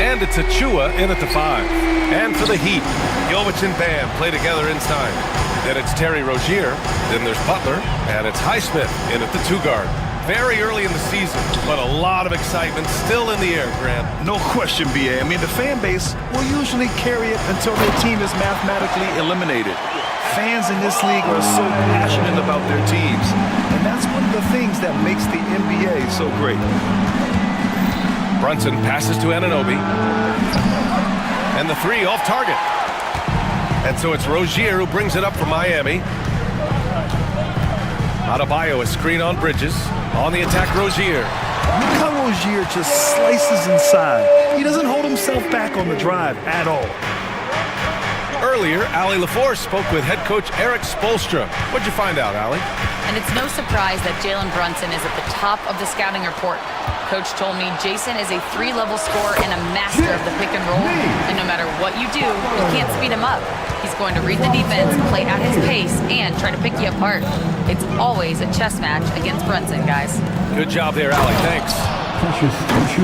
And it's Achua in at the 5. And for the Heat, Jovic and Bam play together inside. Then it's Terry Rozier. Then there's Butler. And it's Highsmith in at the 2 guard. Very early in the season, but a lot of excitement still in the air, Grant. No question, B.A. I mean, the fan base will usually carry it until their team is mathematically eliminated. Fans in this league are so passionate about their teams, and that's one of the things that makes the NBA so great. Brunson passes to Anunoby. And the 3 off target. And so it's Rozier who brings it up for Miami. Adebayo, a screen on Bridges. On the attack, Rozier. Look how Rozier just slices inside. He doesn't hold himself back on the drive at all. Earlier, Allie LaForce spoke with head coach Eric Spoelstra. What'd you find out, Allie? And it's no surprise that Jalen Brunson is at the top of the scouting report. Coach told me Jason is a 3-level scorer and a master of the pick and roll. And no matter what you do, you can't speed him up. He's going to read the defense, play at his pace, and try to pick you apart. It's always a chess match against Brunson, guys. Good job there, Allie. Thanks.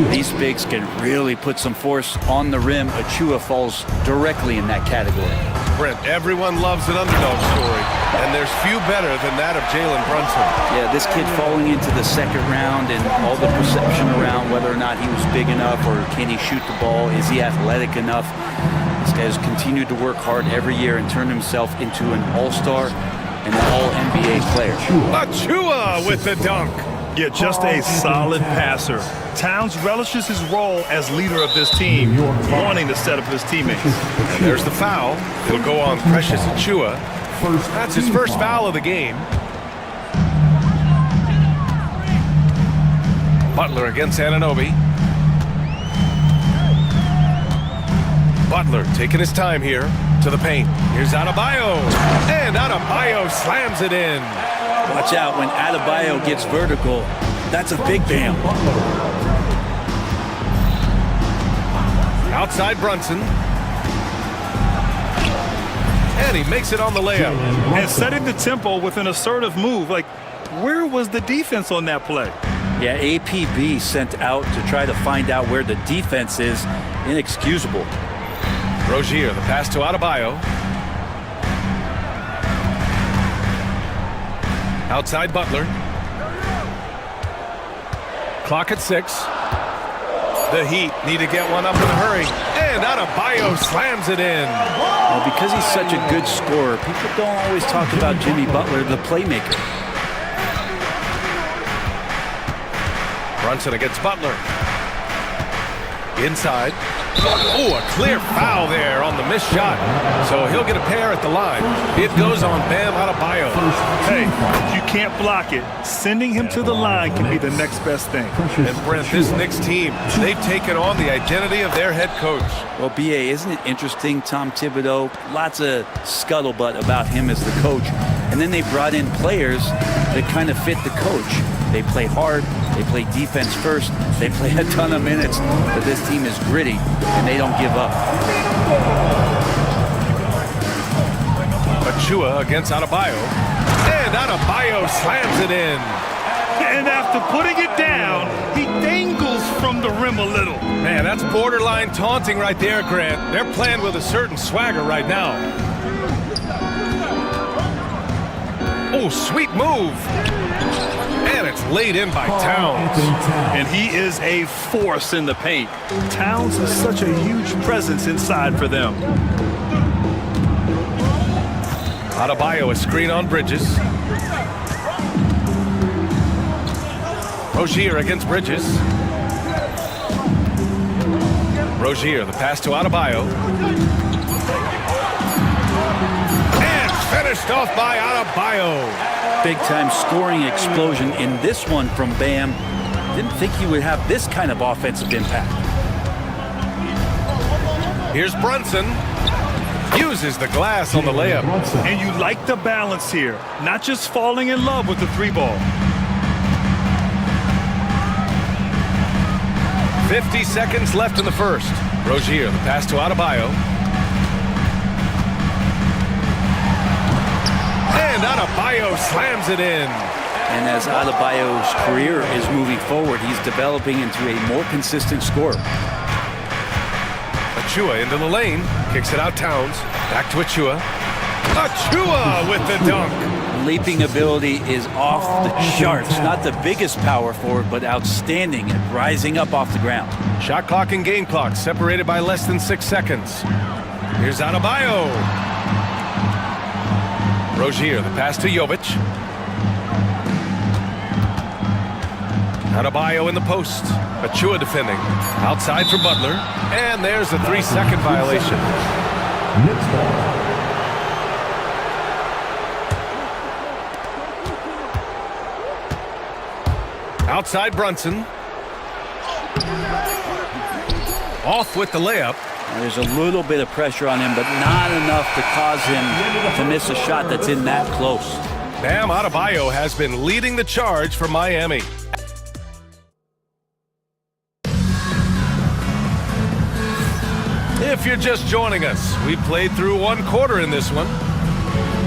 These bigs can really put some force on the rim. Achua falls directly in that category. Brent, everyone loves an underdog story, and there's few better than that of Jalen Brunson. Yeah, this kid falling into the second round and all the perception around whether or not he was big enough or can he shoot the ball, is he athletic enough? This guy has continued to work hard every year and turned himself into an all-star and an all-NBA player. Achua with the dunk. Yeah, just a solid passer. Towns relishes his role as leader of this team, wanting to set up his teammates. And there's the foul. It'll go on Precious Achua. That's his first foul of the game. Butler against Anunoby. Butler taking his time here to the paint. Here's Adebayo. And Adebayo slams it in. Watch out when Adebayo gets vertical. That's a big bam. Outside Brunson. And he makes it on the layup. And setting the tempo with an assertive move. Like, where was the defense on that play? Yeah, APB sent out to try to find out where the defense is. Inexcusable. Rozier, the pass to Adebayo. Outside Butler. Clock at 6. The Heat need to get one up in a hurry. And Adebayo slams it in. Well, because he's such a good scorer, people don't always talk about Jimmy Butler, the playmaker. Brunson against Butler. Inside. Oh, a clear foul there on the missed shot. So he'll get a pair at the line. It goes on Bam Adebayo. Hey, if you can't block it, sending him to the line can be the next best thing. And Brent, this Knicks team, they've taken on the identity of their head coach. Well, BA, isn't it interesting, Tom Thibodeau? Lots of scuttlebutt about him as the coach. And then they brought in players that kind of fit the coach. They play hard, they play defense first, they play a ton of minutes, but this team is gritty, and they don't give up. Achua against Adebayo. And Adebayo slams it in. And after putting it down, he dangles from the rim a little. Man, that's borderline taunting right there, Grant. They're playing with a certain swagger right now. Oh, sweet move. And it's laid in by Towns. And he is a force in the paint. Towns is such a huge presence inside for them. Adebayo, a screen on Bridges. Rozier against Bridges. Rozier, the pass to Adebayo. And finished off by Adebayo. Big-time scoring explosion in this one from Bam. Didn't think he would have this kind of offensive impact. Here's Brunson. Uses the glass on the layup. And you like the balance here. Not just falling in love with the 3-ball. 50 seconds left in the first. Rozier, the pass to Adebayo. And Adebayo slams it in. And as Adebayo's career is moving forward, he's developing into a more consistent scorer. Achua into the lane, kicks it out Towns, back to Achua. Achua with the dunk. Leaping ability is off the charts. Not the biggest power forward, but outstanding at rising up off the ground. Shot clock and game clock separated by less than 6 seconds. Here's Adebayo. Rozier, the pass to Jovic. Adebayo in the post. Achua defending. Outside for Butler. And there's a 3-second violation. Outside Brunson. Off with the layup. There's a little bit of pressure on him, but not enough to cause him to miss a shot that's in that close. Bam Adebayo has been leading the charge for Miami. If you're just joining us, we played through 1 quarter in this one.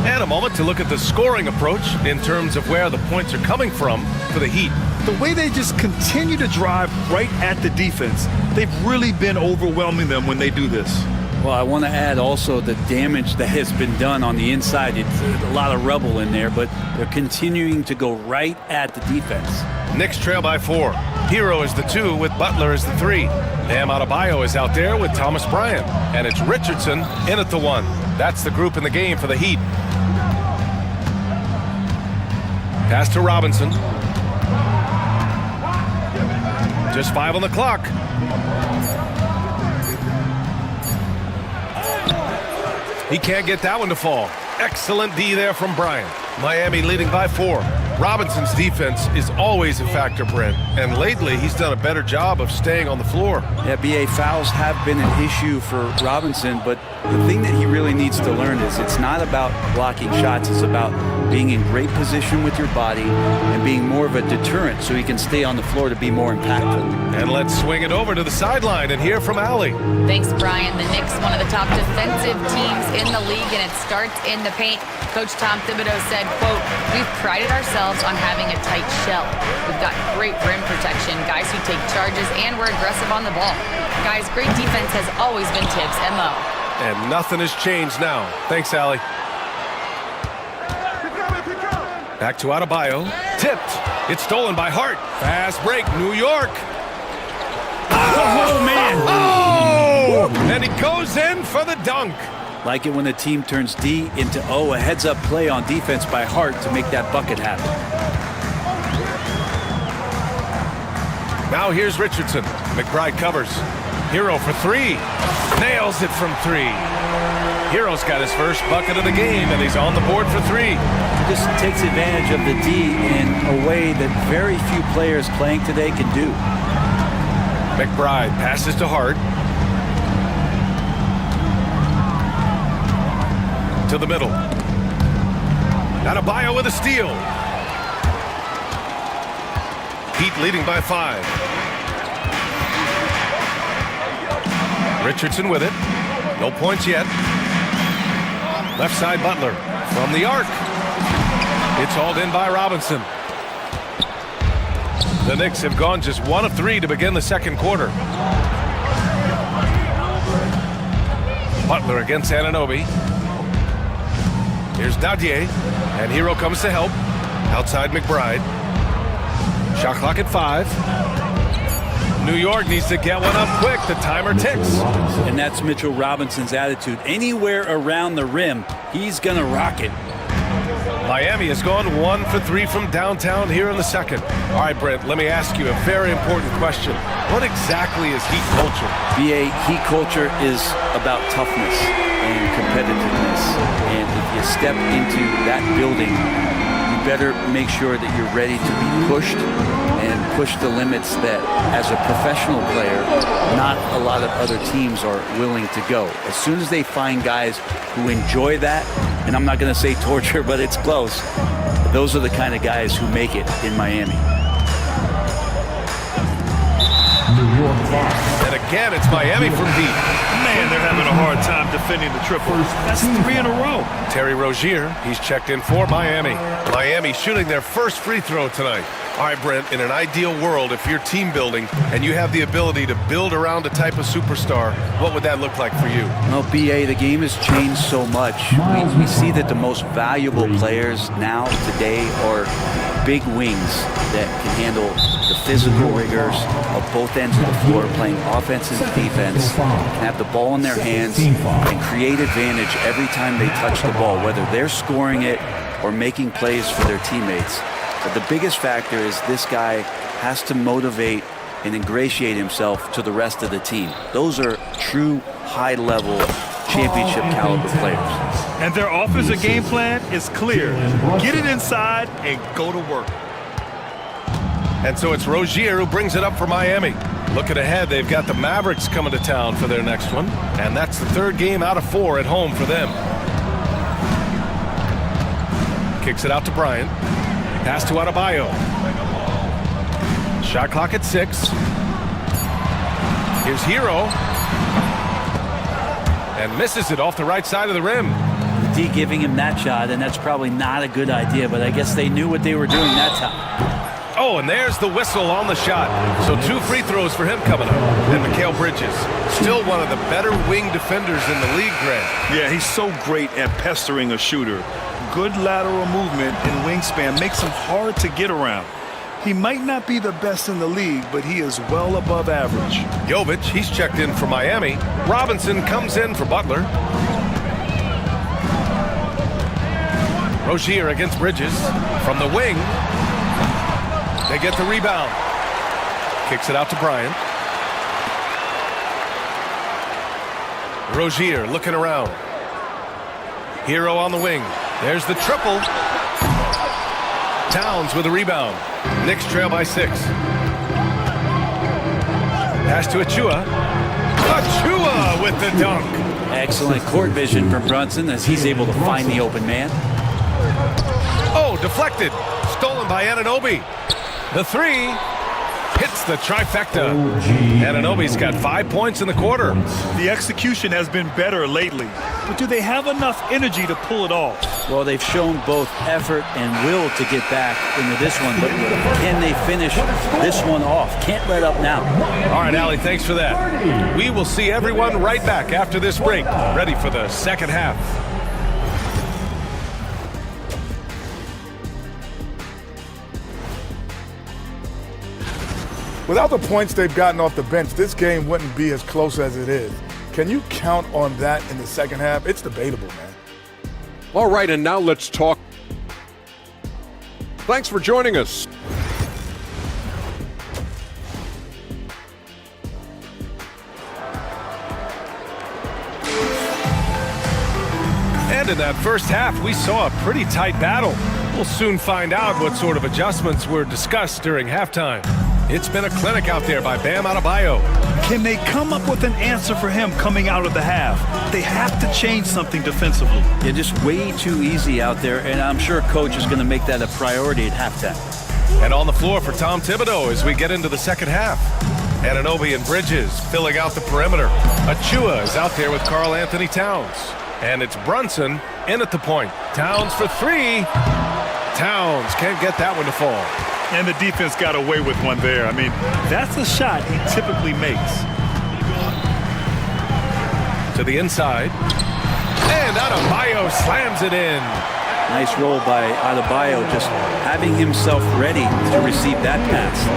And a moment to look at the scoring approach in terms of where the points are coming from for the Heat. The way they just continue to drive right at the defense, they've really been overwhelming them when they do this. Well, I want to add also the damage that has been done on the inside. It's a lot of rubble in there, but they're continuing to go right at the defense. Knicks trail by 4. Hero is the 2 with Butler as the 3. Bam Adebayo is out there with Thomas Bryant. And it's Richardson in at the 1. That's the group in the game for the Heat. Pass to Robinson. Just 5 on the clock. He can't get that one to fall. Excellent D there from Bryant. Miami leading by 4. Robinson's defense is always a factor, Brent, and lately he's done a better job of staying on the floor. Yeah, BA, fouls have been an issue for Robinson, but the thing that he really needs to learn is it's not about blocking shots, it's about being in great position with your body and being more of a deterrent so he can stay on the floor to be more impactful. And let's swing it over to the sideline and hear from Allie. Thanks, Brian. The Knicks, one of the top defensive teams in the league, and it starts in the paint. Coach Tom Thibodeau said, quote, "We've prided ourselves on having a tight shell. We've got great rim protection, guys who take charges, and we're aggressive on the ball. Guys, great defense has always been Tibbs' MO." And nothing has changed now. Thanks, Allie. Back to Adebayo. Tipped. It's stolen by Hart. Fast break, New York. Oh, man. Oh! And he goes in for the dunk. Like it when the team turns D into O, a heads-up play on defense by Hart to make that bucket happen. Now here's Richardson. McBride covers. Hero for 3. Nails it from 3. Hero's got his first bucket of the game, and he's on the board for 3. He just takes advantage of the D in a way that very few players playing today can do. McBride passes to Hart. To the middle. Adebayo with a steal. Heat leading by 5. Richardson with it. No points yet. Left side Butler from the arc. It's hauled in by Robinson. The Knicks have gone just 1 of 3 to begin the second quarter. Butler against Anunoby. Here's Dadier, and Hero comes to help. Outside McBride. Shot clock at 5. New York needs to get one up quick. The timer ticks. And that's Mitchell Robinson's attitude. Anywhere around the rim, he's going to rock it. Miami has gone 1 for 3 from downtown here in the second. All right, Brent, let me ask you a very important question. What exactly is Heat culture? BA, Heat culture is about toughness and competitiveness. And if you step into that building, you better make sure that you're ready to be pushed and push the limits that, as a professional player, not a lot of other teams are willing to go. As soon as they find guys who enjoy that, and I'm not going to say torture, but it's close, those are the kind of guys who make it in Miami. And a again, it's Miami from deep. Man, they're having a hard time defending the triple. That's 3 in a row. Terry Rozier, he's checked in for Miami. Miami shooting their first free throw tonight. All right, Brent, in an ideal world, if you're team building and you have the ability to build around a type of superstar, what would that look like for you? Well, BA, the game has changed so much. We see that the most valuable players now, today, are big wings that can handle the physical rigors of both ends of the floor, playing offense and defense, can have the ball in their hands, and create advantage every time they touch the ball, whether they're scoring it or making plays for their teammates. But the biggest factor is this guy has to motivate and ingratiate himself to the rest of the team. Those are true high-level championship caliber players. And their offensive game plan is clear. Get it inside and go to work. And so it's Rozier who brings it up for Miami. Looking ahead, they've got the Mavericks coming to town for their next one. And that's the third game out of 4 at home for them. Kicks it out to Bryant. Pass to Adebayo. Shot clock at 6. Here's Hero. And misses it off the right side of the rim. D giving him that shot, and that's probably not a good idea, but I guess they knew what they were doing that time. Oh, and there's the whistle on the shot. So 2 free throws for him coming up. And Mikal Bridges, still one of the better wing defenders in the league, Grant. Yeah, he's so great at pestering a shooter. Good lateral movement and wingspan makes him hard to get around. He might not be the best in the league, but he is well above average. Jovic, he's checked in for Miami. Robinson comes in for Butler. Rozier against Bridges. From the wing. They get the rebound. Kicks it out to Bryant. Rozier looking around. Hero on the wing. There's the triple. Towns with a rebound. Knicks trail by 6. Pass to Achua. Achua with the dunk. Excellent court vision from Brunson as he's able to find the open man. Oh, deflected. Stolen by Anunoby. The 3 hits the trifecta. Anunoby's got 5 points in the quarter. The execution has been better lately, but do they have enough energy to pull it off? Well, they've shown both effort and will to get back into this one, but can they finish this one off? Can't let up now. All right, Allie, thanks for that. We will see everyone right back after this break, ready for the second half. Without the points they've gotten off the bench, this game wouldn't be as close as it is. Can you count on that in the second half? It's debatable, man. All right, and now let's talk. Thanks for joining us. And in that first half, we saw a pretty tight battle. We'll soon find out what sort of adjustments were discussed during halftime. It's been a clinic out there by Bam Adebayo. Can they come up with an answer for him coming out of the half? They have to change something defensively. Yeah, just way too easy out there, and I'm sure coach is going to make that a priority at halftime. And on the floor for Tom Thibodeau as we get into the second half. Anunoby and Bridges filling out the perimeter. Achua is out there with Karl Anthony Towns. And it's Brunson in at the point. Towns for 3. Towns can't get that one to fall. And the defense got away with one there. I mean, that's a shot he typically makes. To the inside. And Adebayo slams it in. Nice roll by Adebayo, just having himself ready to receive that pass.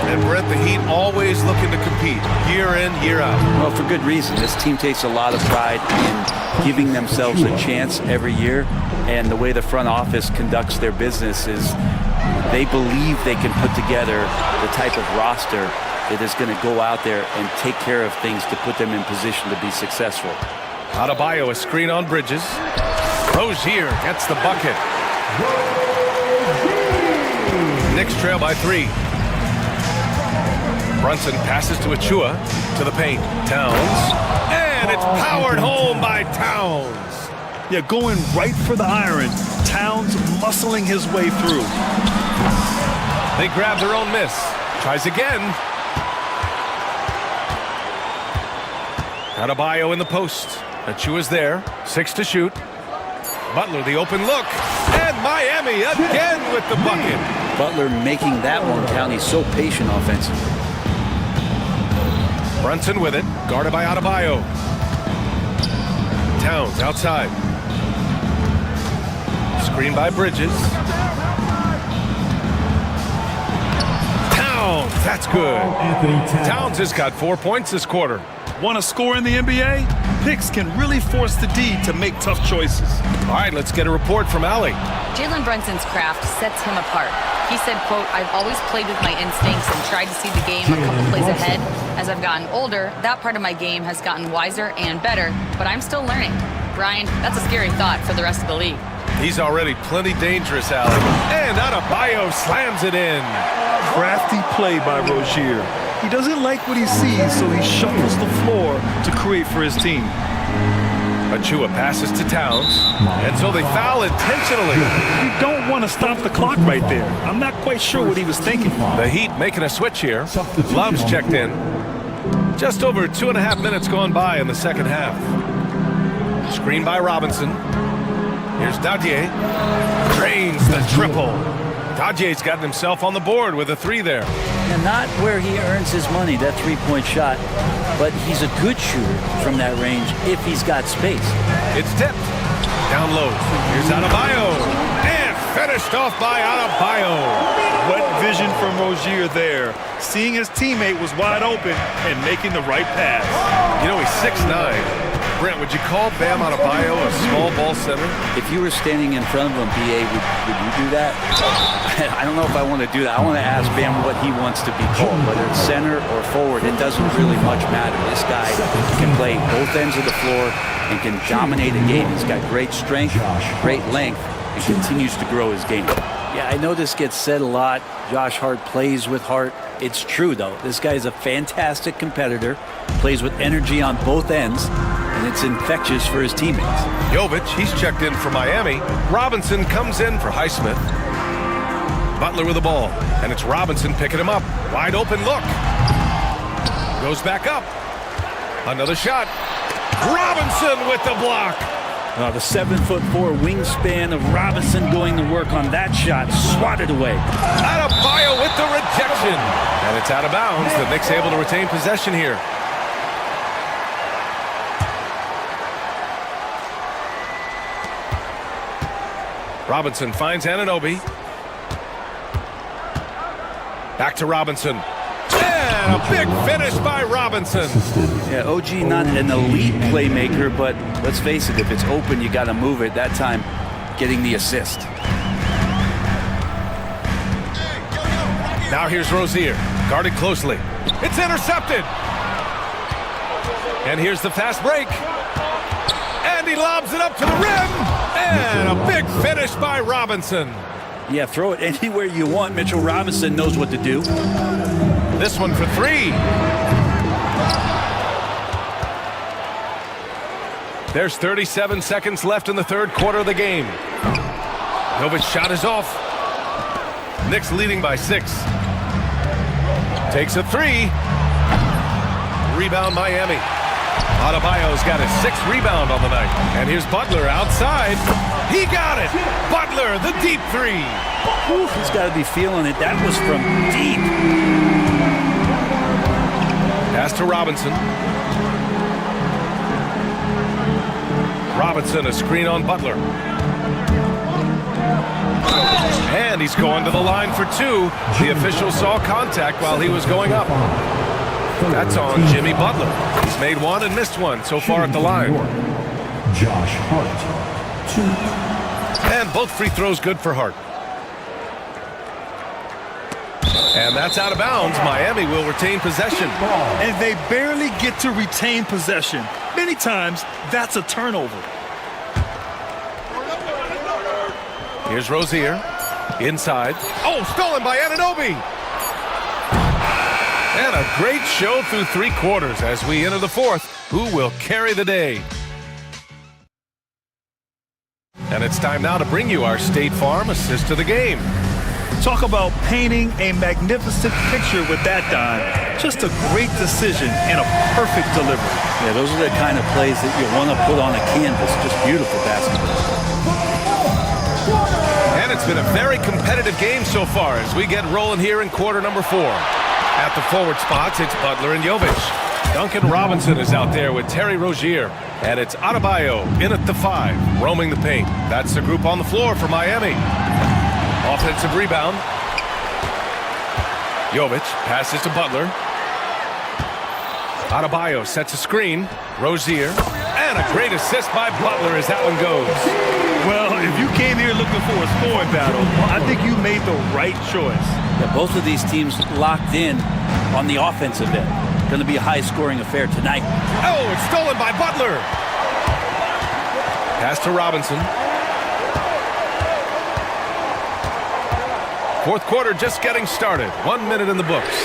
And Brent, the Heat always looking to compete year in, year out. Well, for good reason. This team takes a lot of pride in giving themselves a chance every year. And the way the front office conducts their business is they believe they can put together the type of roster that is going to go out there and take care of things to put them in position to be successful. Adebayo, a screen on Bridges. Rozier gets the bucket. Knicks trail by 3. Brunson passes to Achua, to the paint. Towns. And it's powered home by Towns. Yeah, going right for the iron. Towns muscling his way through. They grab their own miss. Tries again. Adebayo in the post. Achua's there. 6 to shoot. Butler, the open look. And Miami again with the bucket. Butler making that one count. He's so patient offensively. Brunson with it. Guarded by Adebayo. Towns outside. Screen by Bridges. Towns, that's good. Towns has got 4 points this quarter. Want to score in the NBA? Knicks can really force the D to make tough choices. All right, let's get a report from Allie. Jalen Brunson's craft sets him apart. He said, quote, "I've always played with my instincts and tried to see the game a couple plays ahead. As I've gotten older, that part of my game has gotten wiser and better, but I'm still learning." Brian, that's a scary thought for the rest of the league. He's already plenty dangerous, Allie. And Adebayo slams it in. Crafty play by Rozier. He doesn't like what he sees, so he shuffles the floor to create for his team. Achua passes to Towns, and so they foul intentionally. You don't want to stop the clock right there. I'm not quite sure what he was thinking. The Heat making a switch here. Love's checked in. Just over 2.5 minutes gone by in the second half. Screen by Robinson. Here's Dadier. Drains the triple. Dajier's gotten himself on the board with a 3 there. And not where he earns his money, that three-point shot, but he's a good shooter from that range if he's got space. It's tipped. Down low. Here's Adebayo. And finished off by Adebayo. What vision from Rozier there. Seeing his teammate was wide open and making the right pass. You know, he's 6'9". Brent, would you call Bam Adebayo a small ball center? If you were standing in front of him, BA, would you do that? I don't know if I want to do that. I want to ask Bam what he wants to be called, whether it's center or forward. It doesn't really much matter. This guy can play both ends of the floor and can dominate a game. He's got great strength, great length, and continues to grow his game. Yeah, I know this gets said a lot. Josh Hart plays with heart. It's true, though. This guy's a fantastic competitor, plays with energy on both ends, and it's infectious for his teammates. Jovic, he's checked in for Miami. Robinson comes in for Highsmith. Butler with the ball, and it's Robinson picking him up. Wide open look. Goes back up. Another shot. Robinson with the block. The 7'4" wingspan of Robinson going to work on that shot. Swatted away. Adebayo with the rejection. And it's out of bounds. The Knicks able to retain possession here. Robinson finds Anunoby. Back to Robinson. And a big finish by Robinson. Yeah, OG not an elite playmaker, but let's face it, if it's open, you got to move it. That time, getting the assist. Now here's Rozier, guarded closely. It's intercepted. And here's the fast break. And he lobs it up to the rim. And a big finish by Robinson. Yeah, throw it anywhere you want. Mitchell Robinson knows what to do. This one for 3. There's 37 seconds left in the third quarter of the game. Novic's shot is off. Knicks leading by 6. Takes a 3. Rebound Miami. Adebayo's got his 6th rebound on the night. And here's Butler outside. He got it. Butler, the deep 3. Ooh, he's got to be feeling it. That was from deep. Pass to Robinson. Robinson, a screen on Butler. And he's going to the line for 2. The official saw contact while he was going up. That's on Jimmy Butler. He's made 1 and missed 1 so far at the line. Josh Hart, 2. And both free throws good for Hart. And that's out of bounds. Miami will retain possession. And they barely get to retain possession. Many times, that's a turnover. Here's Rozier. Inside. Oh, stolen by Anunoby. And a great show through 3 quarters as we enter the 4th. Who will carry the day? And it's time now to bring you our State Farm assist of the game. Talk about painting a magnificent picture with that dime. Just a great decision and a perfect delivery. Yeah, those are the kind of plays that you want to put on a canvas. Just beautiful basketball. And it's been a very competitive game so far as we get rolling here in quarter number 4. At the forward spots, it's Butler and Jovic. Duncan Robinson is out there with Terry Rozier. And it's Adebayo in at the 5, roaming the paint. That's the group on the floor for Miami. Offensive rebound. Jovic passes to Butler. Adebayo sets a screen. Rozier. And a great assist by Butler as that one goes. Well, if you came here looking for a scoring battle, I think you made the right choice. Yeah, both of these teams locked in on the offensive end. Going to be a high-scoring affair tonight. Oh, it's stolen by Butler. Pass to Robinson. Fourth quarter just getting started. 1 minute in the books.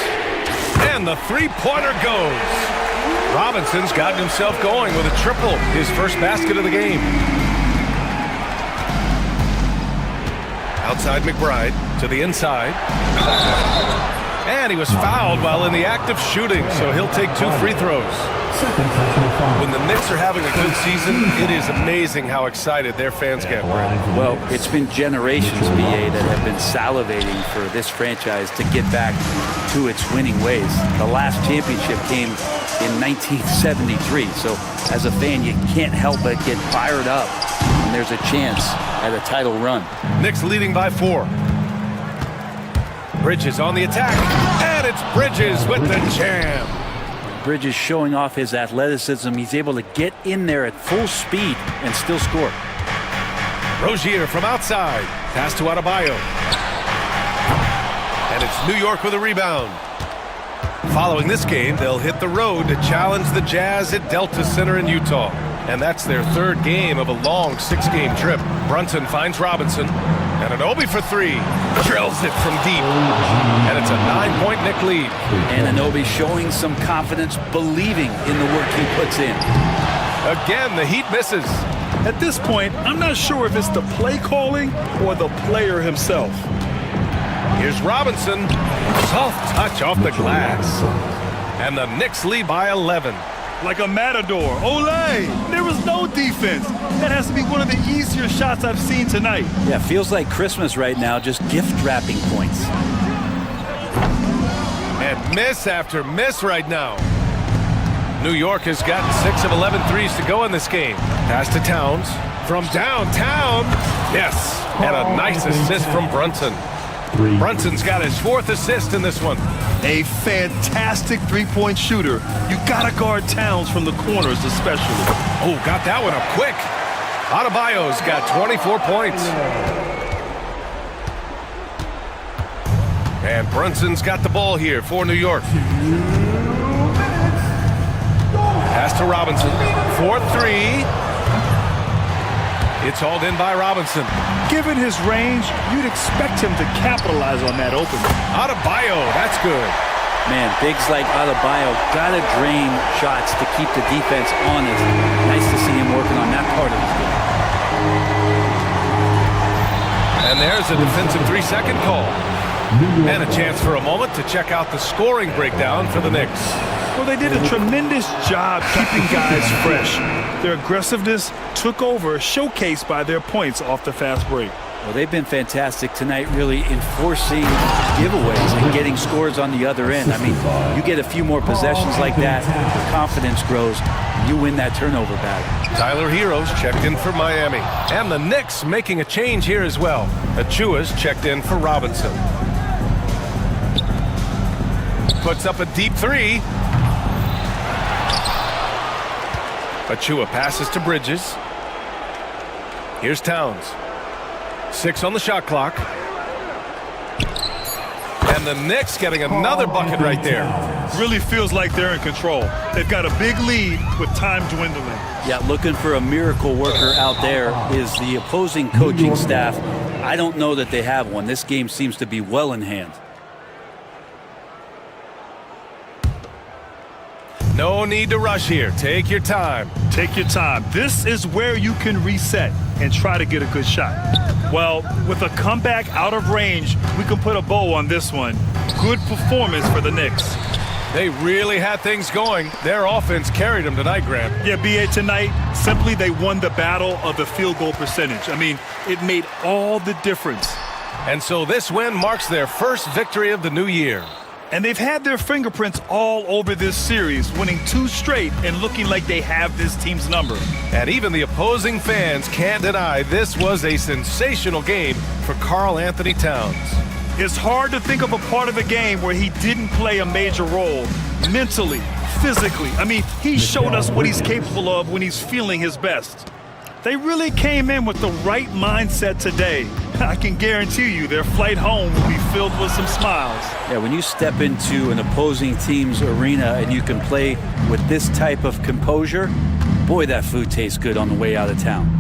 And the three-pointer goes. Robinson's gotten himself going with a triple. His first basket of the game. Outside McBride to the inside. And he was fouled while in the act of shooting, so he'll take 2 free throws. When the Knicks are having a good season, it is amazing how excited their fans get. Well, it's been generations, BA, that have been salivating for this franchise to get back to its winning ways. The last championship came in 1973, so as a fan, you can't help but get fired up when there's a chance at a title run. Knicks leading by 4. Bridges on the attack, and it's Bridges with the jam. Bridges showing off his athleticism. He's able to get in there at full speed and still score. Rozier from outside. Pass to Adebayo. And it's New York with a rebound. Following this game, they'll hit the road to challenge the Jazz at Delta Center in Utah. And that's their 3rd game of a long 6-game trip. Brunson finds Robinson. And Anunoby for 3. Drills it from deep. And it's a 9-point Knick lead. And Anunoby showing some confidence, believing in the work he puts in. Again, the Heat misses. At this point, I'm not sure if it's the play calling or the player himself. Here's Robinson. Soft touch off the glass. And the Knicks lead by 11. Like a matador. Olé! There was no defense. That has to be one of the easier shots I've seen tonight. Yeah, feels like Christmas right now, just gift wrapping points. And miss after miss right now. New York has gotten 6 of 11 threes to go in this game. Pass to Towns. From downtown. Yes. And a nice assist from Brunson. Brunson's got his 4th assist in this one. A fantastic three-point shooter. You gotta guard Towns from the corners especially. Oh, got that one up quick. Adebayo's got 24 points. And Brunson's got the ball here for New York. Pass to Robinson. 4-3. It's hauled in by Robinson. Given his range, you'd expect him to capitalize on that opening. Adebayo, that's good. Man, bigs like Adebayo gotta drain shots to keep the defense honest. Nice to see him working on that part of his game. And there's a defensive 3-second call. And a chance for a moment to check out the scoring breakdown for the Knicks. Well, they did a tremendous job keeping guys fresh. Their aggressiveness took over, showcased by their points off the fast break. Well, they've been fantastic tonight, really enforcing giveaways and getting scores on the other end. I mean, you get a few more possessions like that, the confidence grows, you win that turnover battle. Tyler Hero's checked in for Miami. And the Knicks making a change here as well. Achua's checked in for Robinson. Puts up a deep 3. Achua passes to Bridges. Here's Towns. 6 on the shot clock. And the Knicks getting another bucket right there. Really feels like they're in control. They've got a big lead with time dwindling. Yeah, looking for a miracle worker out there is the opposing coaching staff. I don't know that they have one. This game seems to be well in hand. No need to rush here. Take your time. Take your time. This is where you can reset and try to get a good shot. Well, with a comeback out of range, we can put a bow on this one. Good performance for the Knicks. They really had things going. Their offense carried them tonight, Graham. Yeah, BA, tonight, simply they won the battle of the field goal percentage. I mean, it made all the difference. And so this win marks their first victory of the new year. And they've had their fingerprints all over this series, winning 2 straight and looking like they have this team's number. And even the opposing fans can't deny this was a sensational game for Karl Anthony Towns. It's hard to think of a part of the game where he didn't play a major role, mentally, physically. I mean, he showed us what he's capable of when he's feeling his best. They really came in with the right mindset today. I can guarantee you their flight home will be filled with some smiles. Yeah, when you step into an opposing team's arena and you can play with this type of composure, boy, that food tastes good on the way out of town.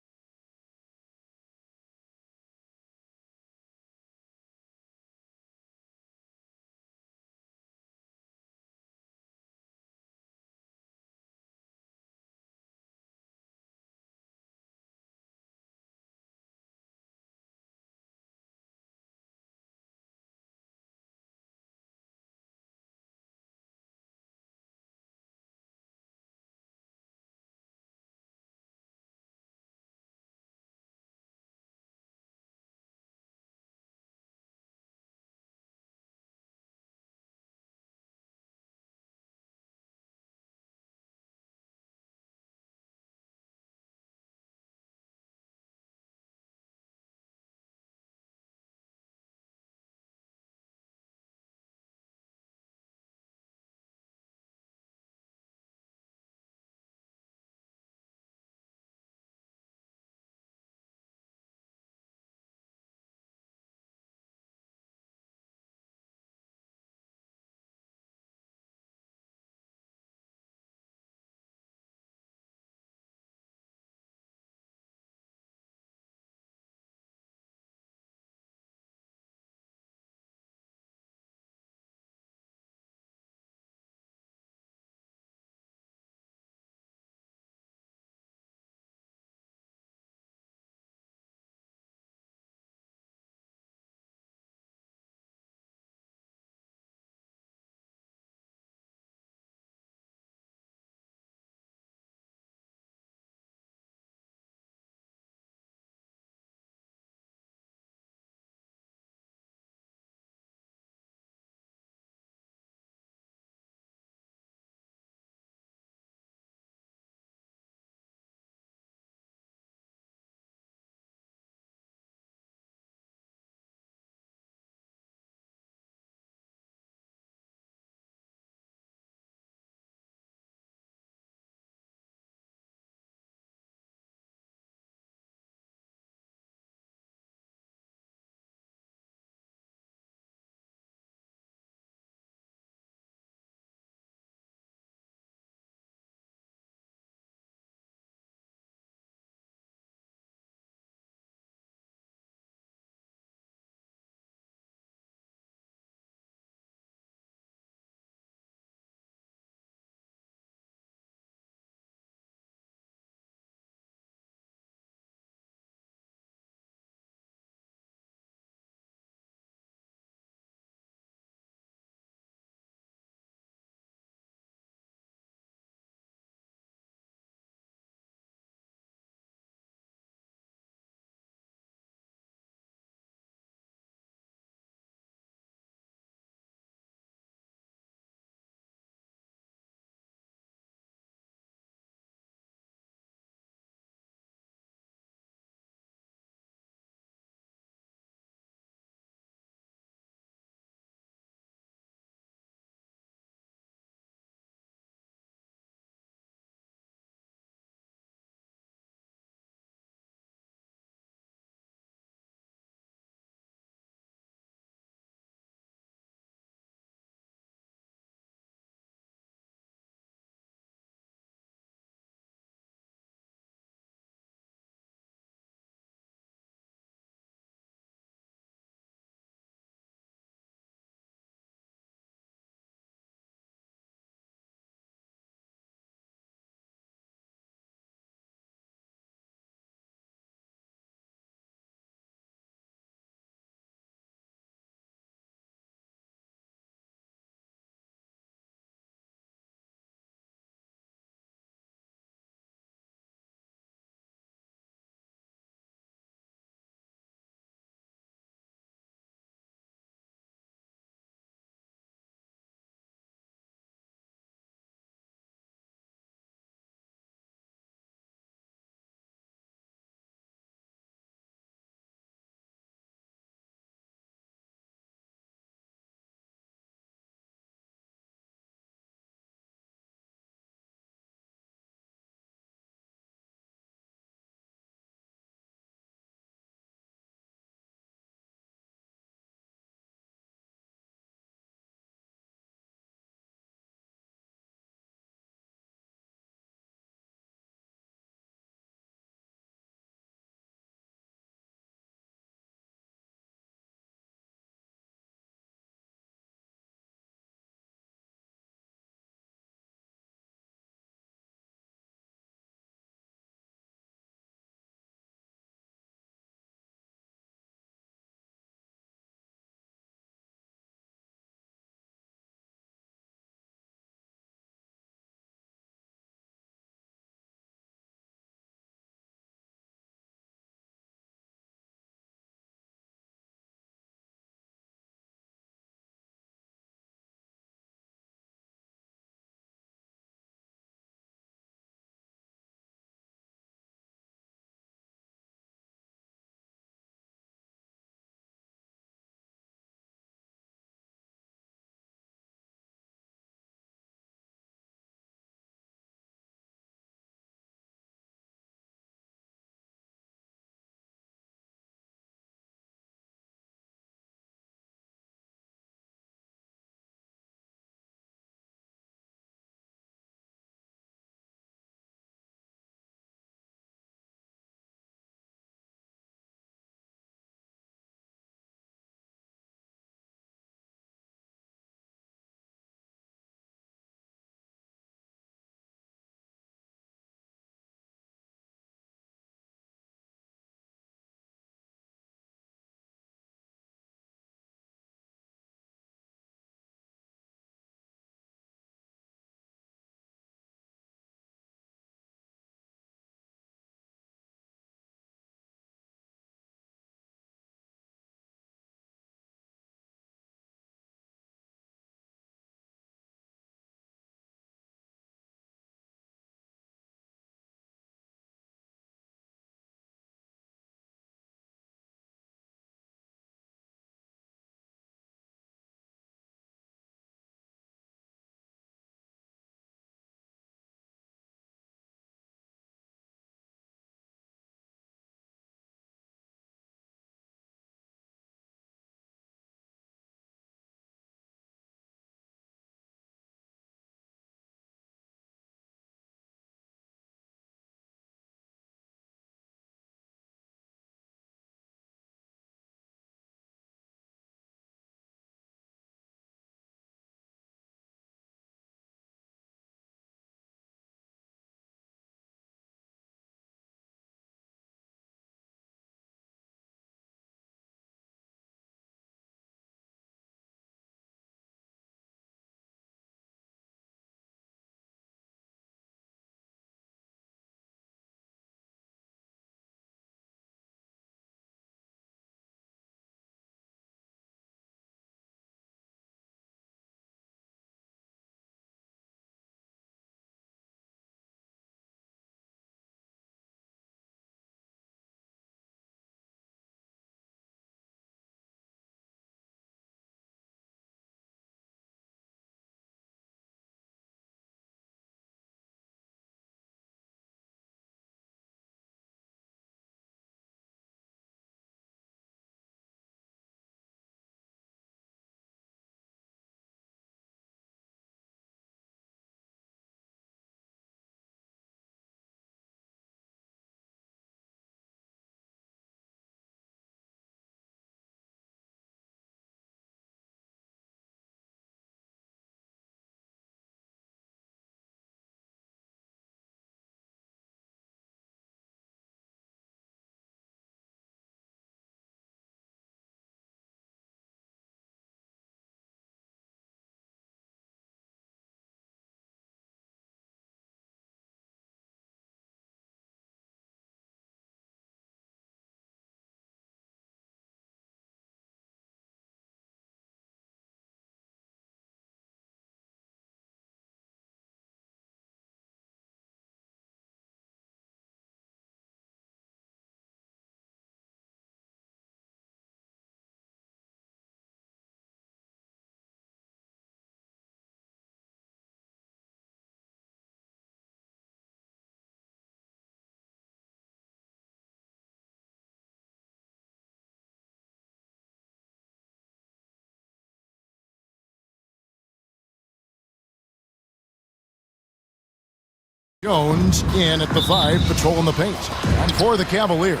Jones in at the 5, patrolling the paint. And for the Cavaliers,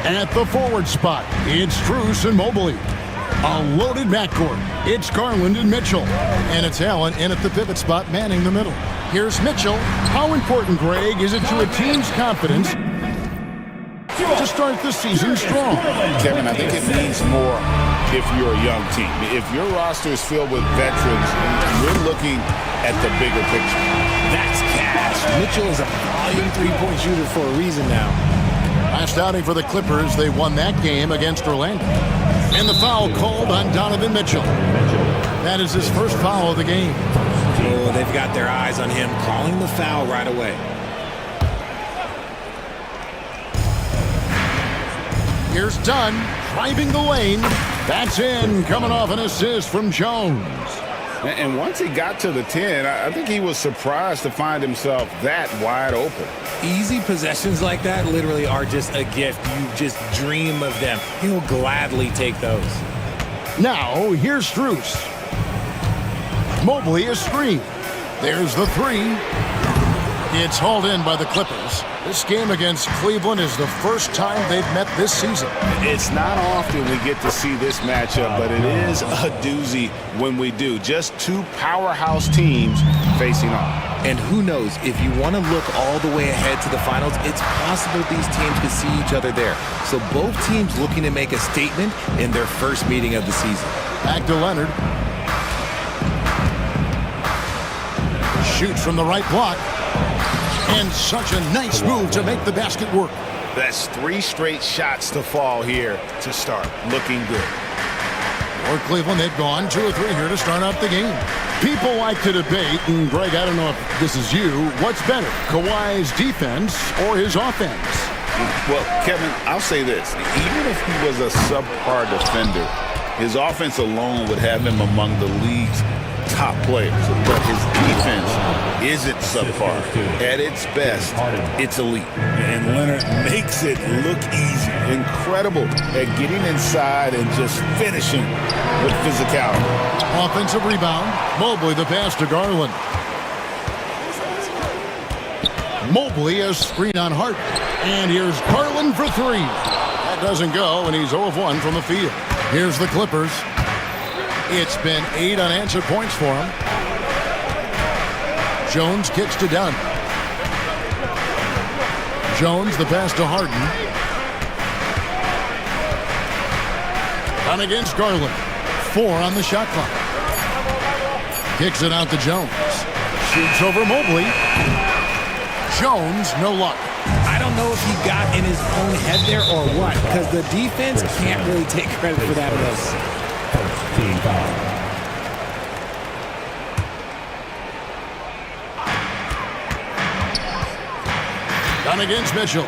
at the forward spot, it's Strus and Mobley. A loaded backcourt. It's Garland and Mitchell. And it's Allen in at the pivot spot, manning the middle. Here's Mitchell. How important, Greg, is it to a team's confidence to start the season strong? Kevin, I think it means more if you're a young team. If your roster is filled with veterans, you're looking at the bigger picture. That's cash. Mitchell is a volume three-point shooter for a reason now. Last outing for the Clippers, they won that game against Orlando. And the foul called on Donovan Mitchell. That is his first foul of the game. Oh, they've got their eyes on him, calling the foul right away. Here's Dunn, driving the lane. That's in, coming off an assist from Jones. And once he got to the 10, I think he was surprised to find himself that wide open. Easy possessions like that literally are just a gift. You just dream of them. He'll gladly take those. Now, here's Strus. Mobley is screened. There's the 3. It's hauled in by the Clippers. This game against Cleveland is the first time they've met this season. It's not often we get to see this matchup, but it is a doozy when we do. Just two powerhouse teams facing off. And who knows, if you want to look all the way ahead to the finals, it's possible these teams could see each other there. So both teams looking to make a statement in their first meeting of the season. Back to Leonard. Shoots from the right block. And such a nice move to make the basket work. That's 3 straight shots to fall here to start. Looking good. For Cleveland, they've gone 2 or 3 here to start out the game. People like to debate, and Greg, I don't know if this is you, what's better, Kawhi's defense or his offense? Well, Kevin, I'll say this. Even if he was a subpar defender, his offense alone would have him among the league's top players. But his defense isn't subpar. At its best, it's elite. And Leonard makes it look easy. Incredible at getting inside and just finishing with physicality. Offensive rebound. Mobley the pass to Garland. Mobley a screen on Hart. And here's Garland for 3. That doesn't go, and he's 0 of 1 from the field. Here's the Clippers. It's been 8 unanswered points for him. Jones kicks to Dunn. Jones the pass to Harden. Dunn against Garland. 4 on the shot clock. Kicks it out to Jones. Shoots over Mobley. Jones, no luck. I don't know if he got in his own head there or what, because the defense can't really take credit for that miss. Dunn against Mitchell.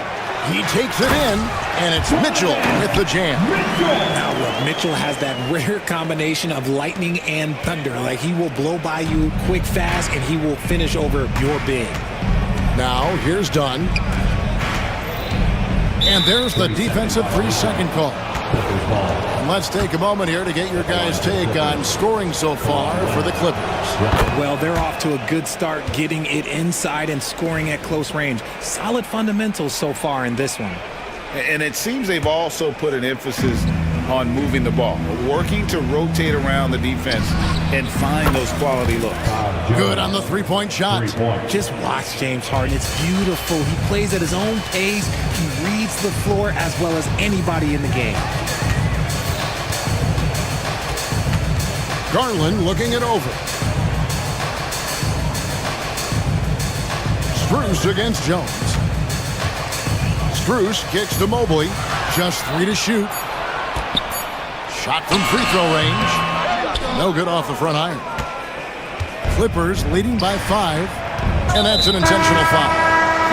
He takes it in, and it's Mitchell with the jam. Now look, Mitchell has that rare combination of lightning and thunder. Like, he will blow by you quick, fast, and he will finish over your big. Now, here's Dunn. And there's the defensive 3-second call. And let's take a moment here to get your guys' take on scoring so far for the Clippers. Well, they're off to a good start getting it inside and scoring at close range. Solid fundamentals so far in this one. And it seems they've also put an emphasis on moving the ball, working to rotate around the defense and find those quality looks. Good on the 3-point shot. Just watch James Harden. It's beautiful. He plays at his own pace. He reads the floor as well as anybody in the game. Garland looking it over. Strus against Jones. Strus kicks to Mobley. Just 3 to shoot. Shot from free throw range. No good off the front iron. Clippers leading by 5. And that's an intentional foul.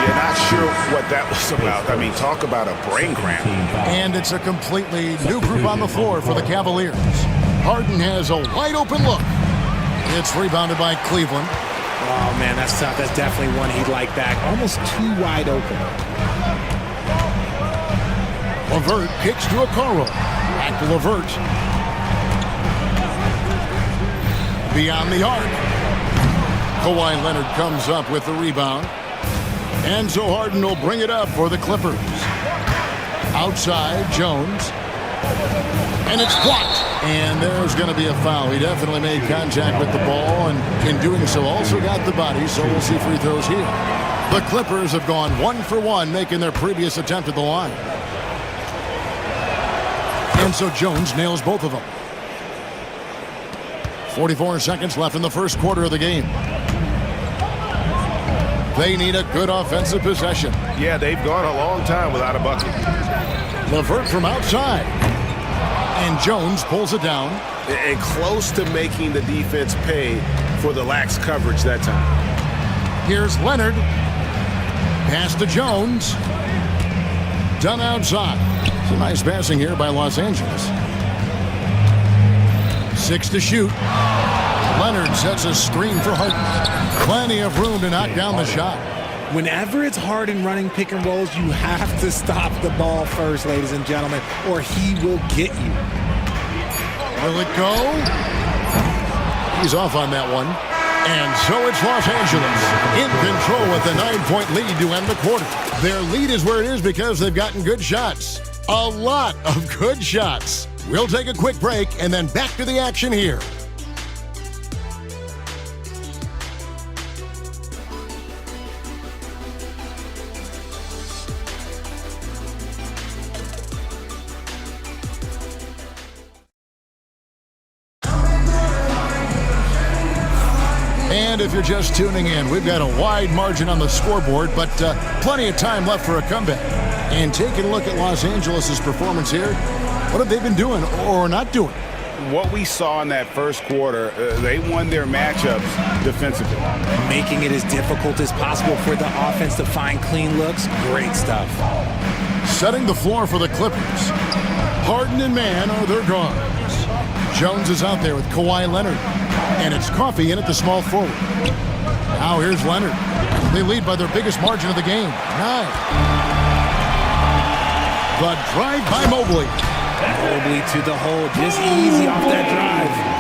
You're not sure what that was about. I mean, talk about a brain cramp. And it's a completely new group on the floor for the Cavaliers. Harden has a wide open look. It's rebounded by Cleveland. Oh, man, that's tough. That's definitely one he'd like back. Almost too wide open. LeVert kicks to Okoro. Back to LeVert. Beyond the arc. Kawhi Leonard comes up with the rebound. And so Harden will bring it up for the Clippers. Outside, Jones. And it's blocked. And there's going to be a foul. He definitely made contact with the ball, and in doing so also got the body, so we'll see free throws here. The Clippers have gone 1 for 1, making their previous attempt at the line. And so Jones nails both of them. 44 seconds left in the first quarter of the game. They need a good offensive possession. Yeah, they've gone a long time without a bucket. LeVert from outside. And Jones pulls it down. And close to making the defense pay for the lax coverage that time. Here's Leonard. Pass to Jones. Done outside. Some nice passing here by Los Angeles. 6 to shoot. Leonard sets a screen for Harden. Plenty of room to knock down the shot. Whenever it's Harden running pick and rolls, you have to stop the ball first, ladies and gentlemen, or he will get you. Will it go? He's off on that one. And so it's Los Angeles in control with a 9-point lead to end the quarter. Their lead is where it is because they've gotten good shots. A lot of good shots. We'll take a quick break and then back to the action here. And if you're just tuning in, we've got a wide margin on the scoreboard, but plenty of time left for a comeback. And taking a look at Los Angeles' performance here, what have they been doing or not doing? What we saw in that first quarter, they won their matchups defensively. Making it as difficult as possible for the offense to find clean looks. Great stuff. Setting the floor for the Clippers. Harden and Man are their guards. Jones is out there with Kawhi Leonard. And it's Coffey in at the small forward. Now here's Leonard. They lead by their biggest margin of the game, 9. The drive by Mobley. Mobley to the hole, just easy off that drive.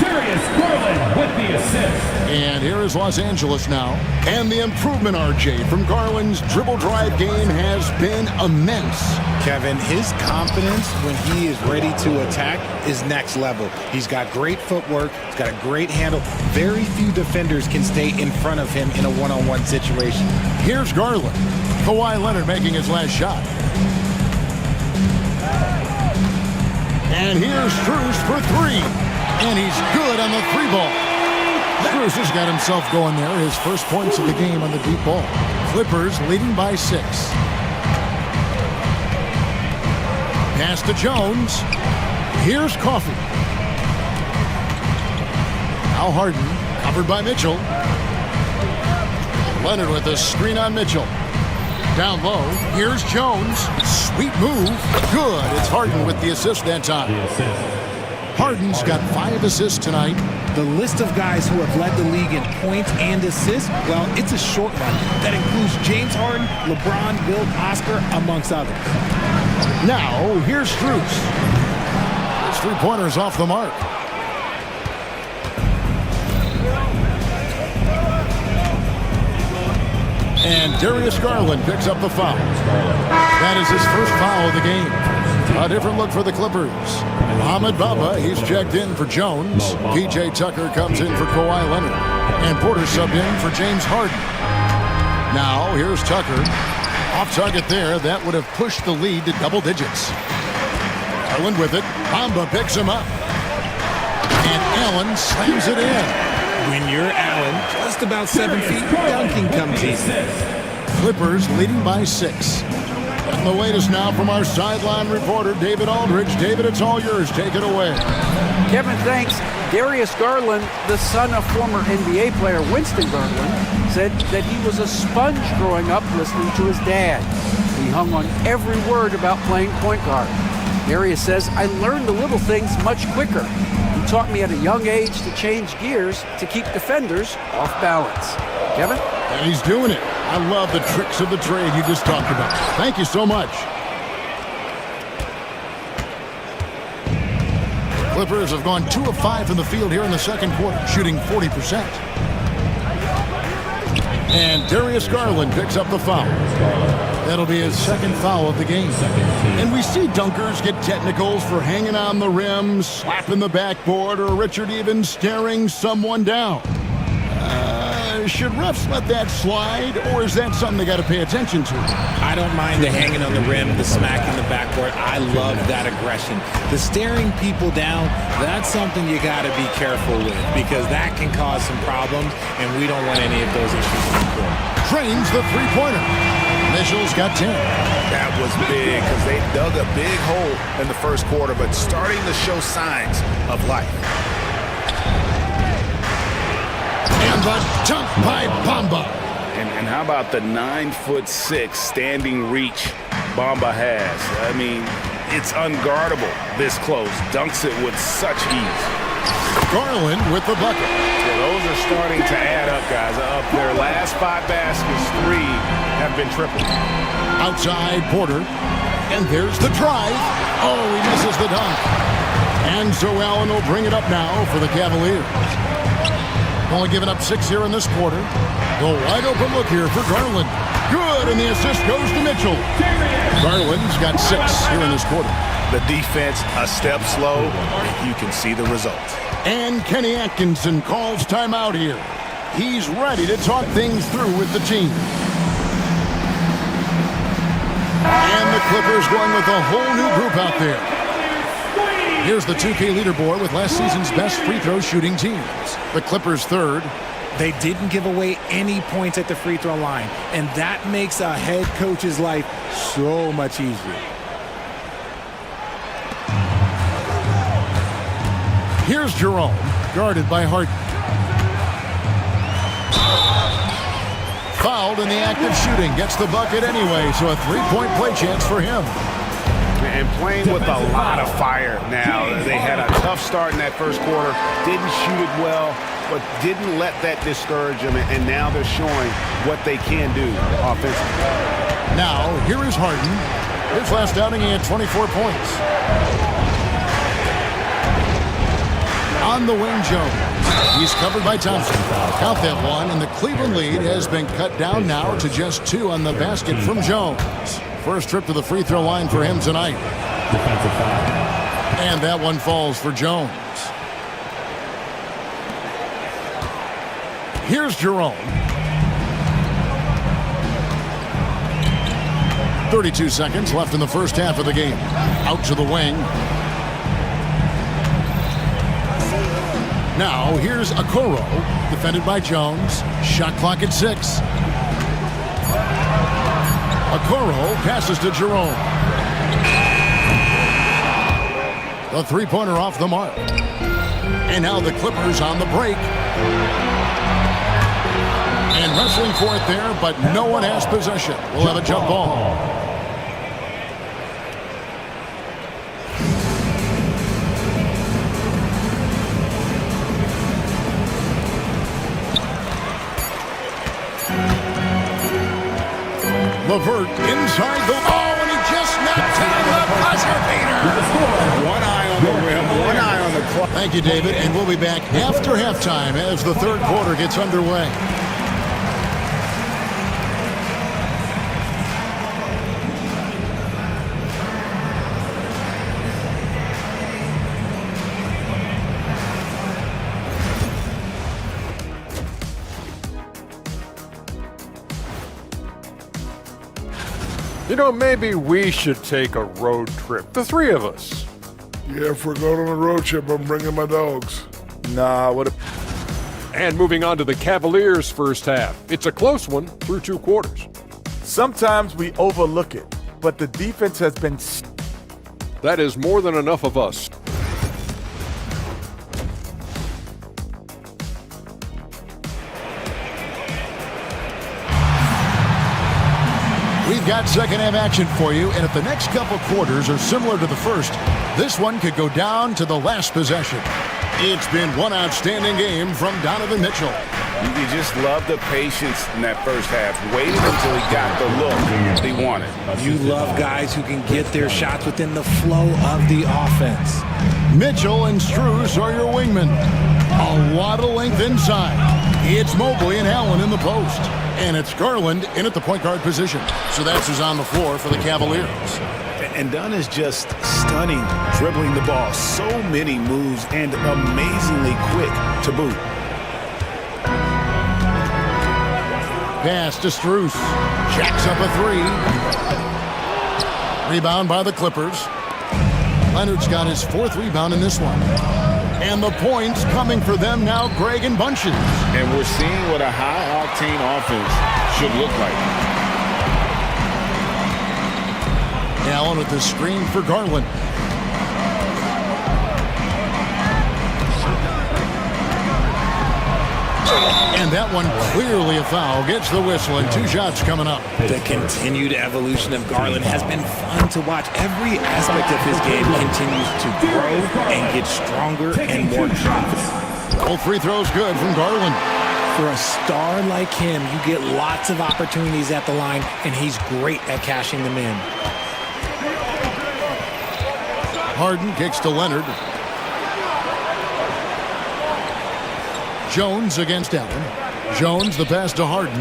Darius Garland with the assist. And here is Los Angeles now. And the improvement, RJ, from Garland's dribble drive game has been immense. Kevin, his confidence when he is ready to attack is next level. He's got great footwork. He's got a great handle. Very few defenders can stay in front of him in a one-on-one situation. Here's Garland. Kawhi Leonard making his last shot. And here's Strus for 3. And he's good on the 3-ball. Strus has got himself going there. His first points of the game on the deep ball. Clippers leading by 6. Pass to Jones. Here's Coffey. Now Harden, covered by Mitchell. Leonard with a screen on Mitchell. Down low, here's Jones. Sweet move. Good. It's Harden with the assist that time. Harden's got 5 assists tonight. The list of guys who have led the league in points and assists, well, it's a short one. That includes James Harden, LeBron, Bill, Oscar, amongst others. Now, here's Strus. His 3-pointer's off the mark. And Darius Garland picks up the foul. That is his first foul of the game. A different look for the Clippers. Ahmed Bamba, he's checked in for Jones. PJ Tucker comes in for Kawhi Leonard. And Porter subbed in for James Harden. Now, here's Tucker. Off target there. That would have pushed the lead to double digits. Garland with it. Bamba picks him up. And Allen slams it in. When you're Allen, just about 7 feet, dunking comes easy. Clippers leading by 6. And the latest now from our sideline reporter, David Aldridge. David, it's all yours. Take it away. Kevin, thanks. Darius Garland, the son of former NBA player Winston Garland, said that he was a sponge growing up listening to his dad. He hung on every word about playing point guard. Darius says, I learned the little things much quicker. He taught me at a young age to change gears to keep defenders off balance. Kevin? And he's doing it. I love the tricks of the trade you just talked about. Thank you so much. Clippers have gone 2 of 5 from the field here in the second quarter, shooting 40%. And Darius Garland picks up the foul. That'll be his second foul of the game. And we see dunkers get technicals for hanging on the rim, slapping the backboard, or Richard even staring someone down. Should refs let that slide, or is that something they got to pay attention to? I don't mind the hanging on the rim, the smacking the backboard. I love that aggression. The staring people down, that's something you got to be careful with because that can cause some problems, and we don't want any of those issues on the court. Trains the three-pointer. Mitchell's got 10. That was big because they dug a big hole in the first quarter, but starting to show signs of life. And the dunk by Bamba. And how about the 9'6" standing reach Bamba has? I mean, it's unguardable this close. Dunks it with such ease. Garland with the bucket. Yeah, those are starting to add up, guys. Up their last 5 baskets, 3 have been triple. Outside Porter. And there's the drive. Oh, he misses the dunk. And so Allen will bring it up now for the Cavaliers. Only giving up 6 here in this quarter. The wide open look here for Garland. Good, and the assist goes to Mitchell. Garland's got 6 here in this quarter. The defense a step slow, and you can see the result. And Kenny Atkinson calls timeout here. He's ready to talk things through with the team. And the Clippers going with a whole new group out there. Here's the 2K leaderboard with last season's best free throw shooting teams. The Clippers third. They didn't give away any points at the free throw line, and that makes a head coach's life so much easier. Here's Jerome, guarded by Harden. Fouled in the act of shooting, gets the bucket anyway, so a 3-point play chance for him. And playing with a lot of fire now. They had a tough start in that first quarter, didn't shoot it well, but didn't let that discourage them, and now they're showing what they can do offensively. Now, here is Harden. His last outing, he had 24 points. On the wing, Jones. He's covered by Thompson. Count that one, and the Cleveland lead has been cut down now to just 2 on the basket from Jones. First trip to the free throw line for him tonight. Defensive foul. And that one falls for Jones. Here's Jerome. 32 seconds left in the first half of the game. Out to the wing. Now, here's Okoro, defended by Jones. Shot clock at 6. Okoro passes to Jerome. The three-pointer off the mark. And now the Clippers on the break. And wrestling for it there, but no one has possession. We'll have a jump ball. LeVert inside the... Oh, and he just knocked down the buzzer beater. One eye on the rim, one eye on the clock. Thank you, David, and we'll be back after halftime as the third quarter gets underway. You know, maybe we should take a road trip. The 3 of us. Yeah, if we're going on a road trip, I'm bringing my dogs. Nah, what a... And moving on to the Cavaliers' first half. It's a close one through 2 quarters. Sometimes we overlook it, but the defense has been... That is more than enough of us. We've got second half action for you, and if the next couple quarters are similar to the first, this one could go down to the last possession. It's been one outstanding game from Donovan Mitchell. You just love the patience in that first half. Waited until he got the look he wanted. You love guys who can get their shots within the flow of the offense. Mitchell and Strus are your wingmen. A lot of length inside. It's Mobley and Allen in the post. And it's Garland in at the point guard position. So that's who's on the floor for the Cavaliers. And Dunn is just stunning, dribbling the ball. So many moves and amazingly quick to boot. Pass to Strus. Jacks up a three. Rebound by the Clippers. Leonard's got his 4th rebound in this one. And the points coming for them now, Greg and Bunches. And we're seeing what a high-octane offense should look like. Allen with the screen for Garland. And that one clearly a foul. Gets the whistle and 2 shots coming up. The continued evolution of Garland has been fun to watch. Every aspect of his game continues to grow and get stronger and more confident. Both free throws good from Garland. For a star like him, you get lots of opportunities at the line, and he's great at cashing them in. Harden kicks to Leonard. Jones against Allen. Jones the pass to Harden.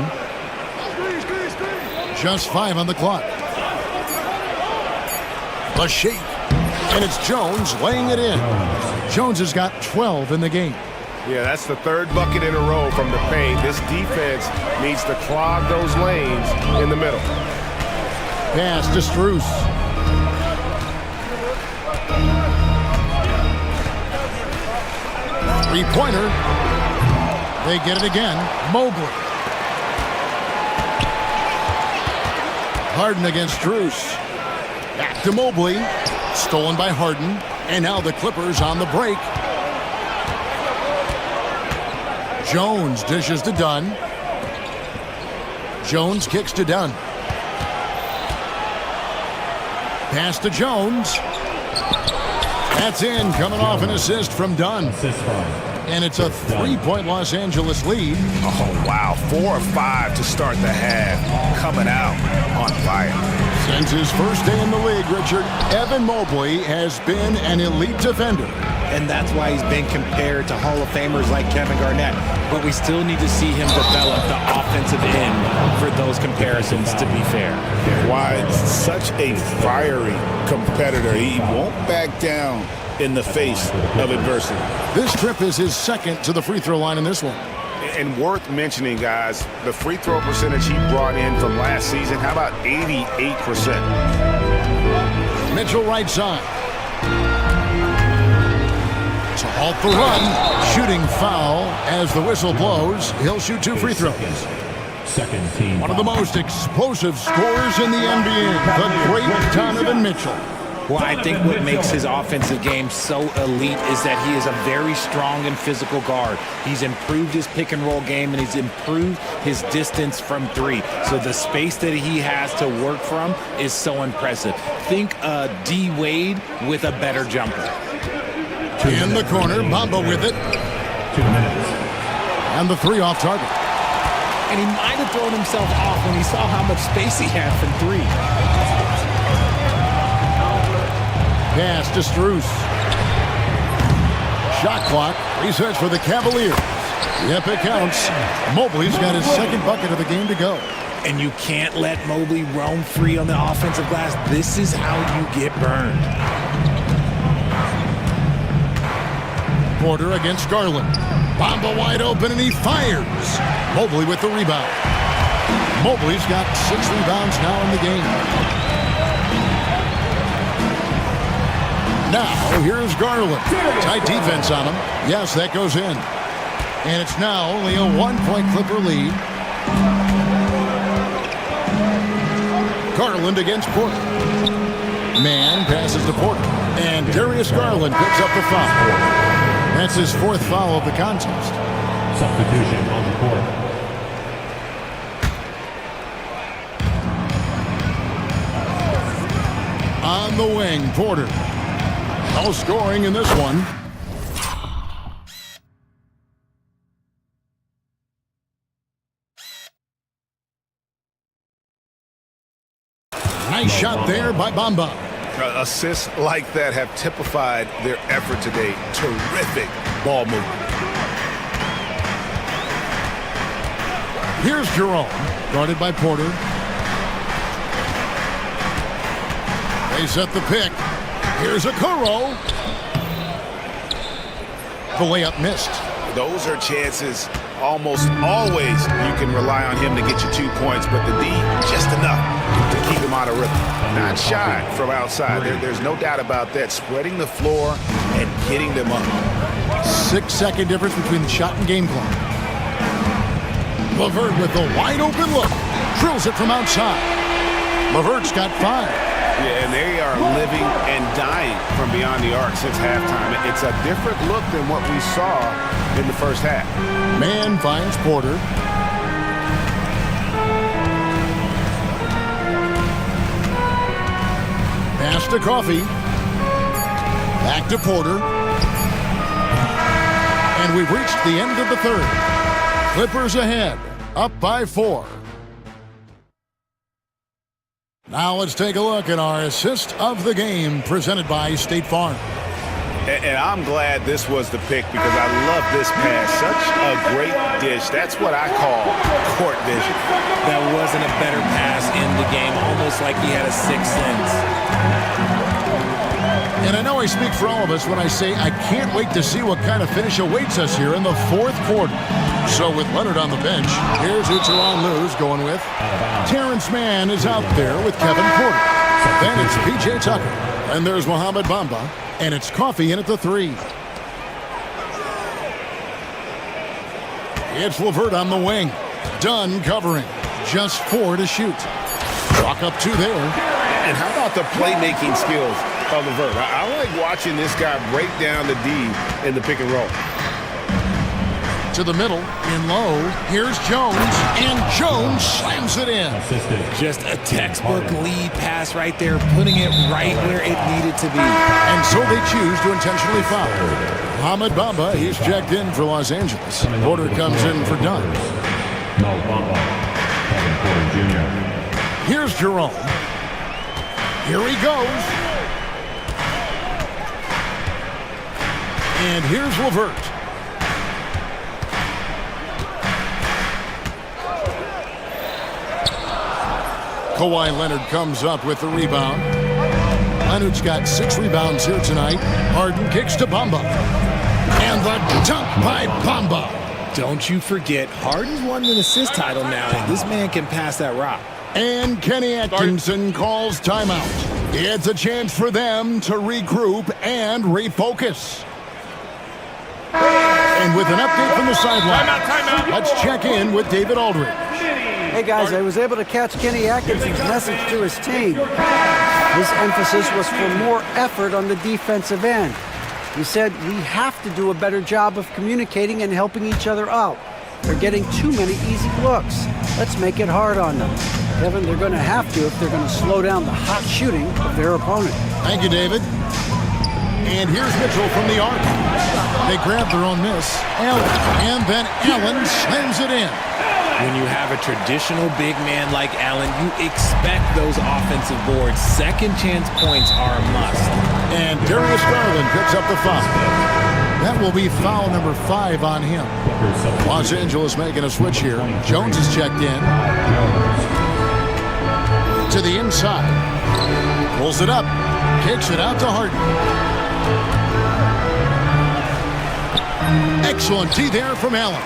Just 5 on the clock. The shake. And it's Jones laying it in. Jones has got 12 in the game. Yeah, that's the 3rd bucket in a row from the paint. This defense needs to clog those lanes in the middle. Pass to Strus. Three-pointer. They get it again. Mobley. Harden against Strus. Back to Mobley. Stolen by Harden. And now the Clippers on the break. Jones dishes to Dunn. Jones kicks to Dunn. Pass to Jones. That's in. Coming off an assist from Dunn. And it's a 3-point Los Angeles lead. Oh, wow. 4 of 5 to start the half. Coming out on fire. Since his first day in the league, Richard, Evan Mobley has been an elite defender. And that's why he's been compared to Hall of Famers like Kevin Garnett. But we still need to see him develop the offensive end for those comparisons, to be fair. Why, such a fiery competitor. He won't back down in the face of adversity. This trip is his 2nd to the free throw line in this one. And worth mentioning, guys, the free throw percentage he brought in from last season, how about 88%? Mitchell right side. To halt the run, shooting foul as the whistle blows. He'll shoot 2 free throws. Second team. One of the most explosive scorers in the NBA, the great Donovan Mitchell. Well, I think what makes his offensive game so elite is that he is a very strong and physical guard. He's improved his pick and roll game, and he's improved his distance from 3. So the space that he has to work from is so impressive. Think D. Wade with a better jumper. In the corner, Bamba with it. 2 minutes. And the 3 off target. And he might have thrown himself off when he saw how much space he had from 3. Pass to Strus. Shot clock resets for the Cavaliers. Yep, it counts. Mobley's got his 2nd bucket of the game to go. And you can't let Mobley roam free on the offensive glass. This is how you get burned. Porter against Garland. Bamba wide open and he fires. Mobley with the rebound. Mobley's got 6 rebounds now in the game. Now, here's Garland. Tight defense on him. Yes, that goes in. And it's now only a 1-point Clipper lead. Garland against Porter. Man passes to Porter. And Darius Garland picks up the foul. That's his 4th foul of the contest. Substitution on the court. On the wing, Porter. No scoring in this one. Nice shot there by Bamba. Assists like that have typified their effort today. Terrific ball movement. Here's Jerome, guarded by Porter. They set the pick. Here's Okoro. The layup missed. Those are chances almost always you can rely on him to get you 2 points, but the D, just enough to keep him out of rhythm. Not shy from outside. There's no doubt about that. Spreading the floor and getting them up. 6-second difference between the shot and game clock. LeVert with the wide open look. Drills it from outside. LeVert's got 5. Yeah, and they are living and dying from beyond the arc since halftime. It's a different look than what we saw in the first half. Man finds Porter. Pass to Coffee. Back to Porter. And we've reached the end of the third. Clippers ahead, up by 4. Now let's take a look at our assist of the game presented by State Farm. And I'm glad this was the pick because I love this pass. Such a great dish. That's what I call court vision. That wasn't a better pass in the game, almost like he had a sixth sense. And I know I speak for all of us when I say I can't wait to see what kind of finish awaits us here in the fourth quarter. So with Leonard on the bench, here's who Teron Lue's going with. Terrence Mann is out there with Kevin Porter. Then it's P.J. Tucker. And there's Mohamed Bamba. And it's Coffee in at the 3. It's LeVert on the wing. Dunn covering. Just 4 to shoot. Clock up 2 there. And how about the playmaking skills of LeVert? I like watching this guy break down the D in the pick and roll. To the middle, in low, here's Jones, and Jones slams it in. Just a textbook lead pass right there, putting it right where it needed to be. And so they choose to intentionally foul. Mohamed Bamba, he's checked in for Los Angeles. Porter comes in for Dunn. No, Bamba. Kevin Porter Jr. Here's Jerome. Here he goes. And here's LeVert. Kawhi Leonard comes up with the rebound. Leonard's got 6 rebounds here tonight. Harden kicks to Bamba. And the dunk by Bamba. Don't you forget, Harden's won an assist title now, and this man can pass that rock. And Kenny Atkinson calls timeout. It's a chance for them to regroup and refocus. And with an update from the sideline, let's check in with David Aldridge. Hey guys, I was able to catch Kenny Atkinson's message to his team. His emphasis was for more effort on the defensive end. He said we have to do a better job of communicating and helping each other out. They're getting too many easy looks. Let's make it hard on them. Kevin, they're going to have to if they're going to slow down the hot shooting of their opponent. Thank you, David. And here's Mitchell from the arc. They grab their own miss. Allen. And then Allen slams it in. When you have a traditional big man like Allen, you expect those offensive boards. Second chance points are a must. And Darius Garland picks up the foul. That will be foul number 5 on him. Los Angeles making a switch here. Jones is checked in. To the inside. Pulls it up. Kicks it out to Harden. Excellent D there from Allen.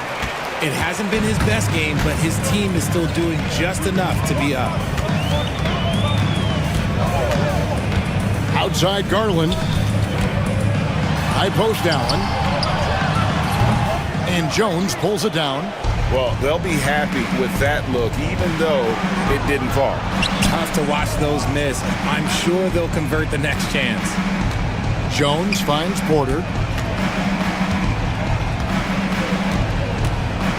It hasn't been his best game, but his team is still doing just enough to be up. Outside Garland. High post Allen. And Jones pulls it down. Well, they'll be happy with that look, even though it didn't fall. Tough to watch those miss. I'm sure they'll convert the next chance. Jones finds Porter.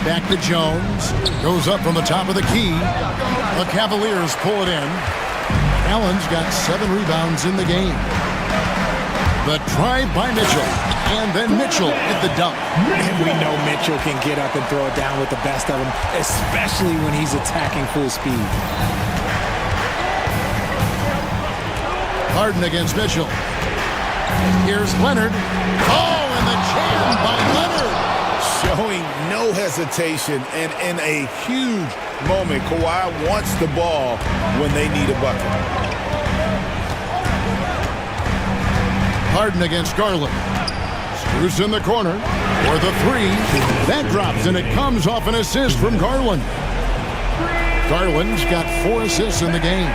Back to Jones. Goes up from the top of the key. The Cavaliers pull it in. Allen's got 7 rebounds in the game. The drive by Mitchell. And then Mitchell at the dunk. And we know Mitchell can get up and throw it down with the best of them, especially when he's attacking full speed. Harden against Mitchell. Here's Leonard. Oh, and the jam by Leonard. Showing no hesitation. hesitation, and in a huge moment, Kawhi wants the ball when they need a bucket. Harden against Garland. Screws in the corner for the three. That drops, and it comes off an assist from Garland. Garland's got 4 assists in the game.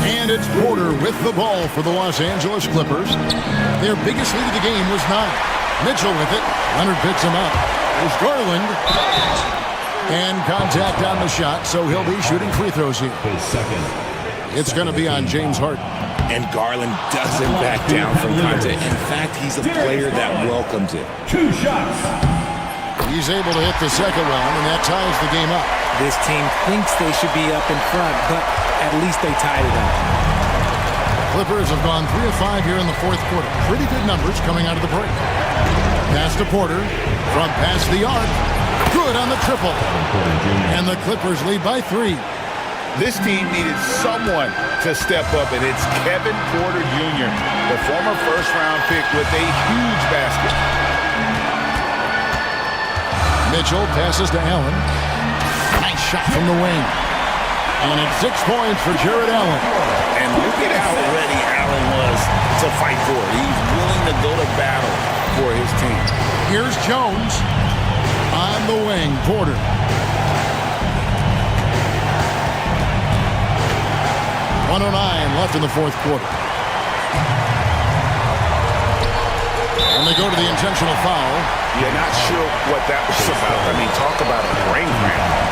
And it's Porter with the ball for the Los Angeles Clippers. Their biggest lead of the game was 9. Mitchell with it. Leonard picks him up. There's Garland. And contact on the shot, so he'll be shooting free throws here. It's going to be on James Harden. And Garland doesn't back down from contact. In fact, he's a player that welcomes it. 2 shots. He's able to hit the second one, and that ties the game up. This team thinks they should be up in front, but at least they tied it up. Clippers have gone 3 of 5 here in the fourth quarter. Pretty good numbers coming out of the break. Pass to Porter from past the arc. Good on the triple. And the Clippers lead by 3. This team needed someone to step up, and it's Kevin Porter Jr., the former first-round pick with a huge basket. Mitchell passes to Allen. Nice shot from the wing. And it's 6 points for Jared Allen. And look at how ready Allen was to fight for it. He's willing to go to battle for his team. Here's Jones on the wing. Porter. .109 left in the fourth quarter. And they go to the intentional foul. You're not sure what that was about. I mean, talk about a brain cramp.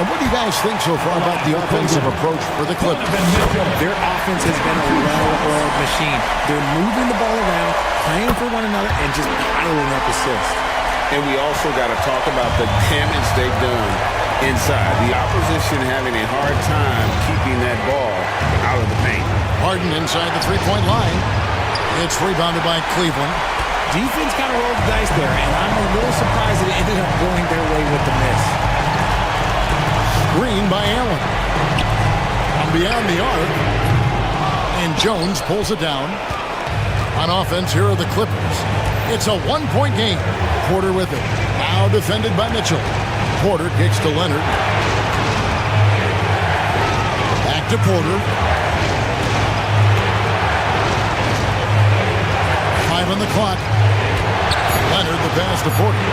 And what do you guys think so far about the offensive approach for the Clippers? Their offense has been a well-oiled machine. They're moving the ball around, playing for one another, and just piling up assists. And we also got to talk about the damage they've done inside. The opposition having a hard time keeping that ball out of the paint. Harden inside the three-point line. It's rebounded by Cleveland. Defense kind of rolled the dice there, and I'm a little surprised that it ended up going their way with the miss. Screen by Allen. From beyond the arc. And Jones pulls it down. On offense, here are the Clippers. It's a 1-point game. Porter with it. Now defended by Mitchell. Porter kicks to Leonard. Back to Porter. 5 on the clock. Leonard the pass to Porter.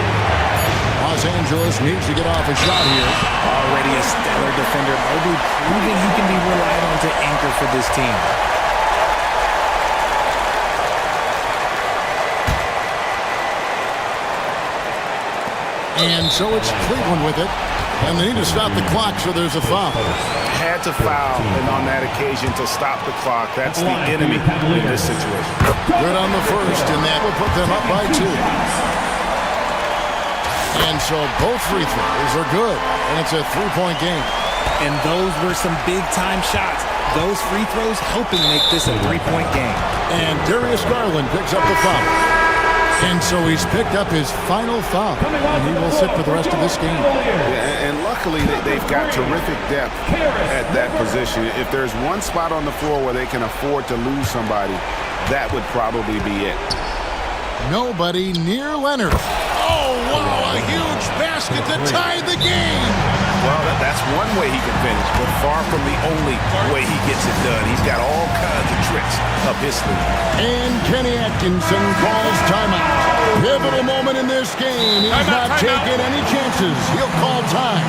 Los Angeles needs to get off a shot here. Already a stellar defender. Mobley proving he can be relied on to anchor for this team. And so it's Cleveland with it. And they need to stop the clock, so there's a foul. Had to foul, and on that occasion to stop the clock. That's the enemy in this situation. Good on the first, and that will put them up by 2. And so both free throws are good, and it's a 3-point game. And those were some big-time shots. Those free throws helping make this a 3-point game. And Darius Garland picks up the foul. And so he's picked up his final foul, and he will sit for the rest of this game. Yeah, and luckily they've got terrific depth at that position. If there's one spot on the floor where they can afford to lose somebody, that would probably be it. Nobody near Leonard. Oh, wow, a huge basket to tie the game. Well, that's one way he can finish, but far from the only way he gets it done. He's got all kinds of tricks up his sleeve. And Kenny Atkinson calls timeout. Pivotal moment in this game. He's not taking any chances. He'll call time.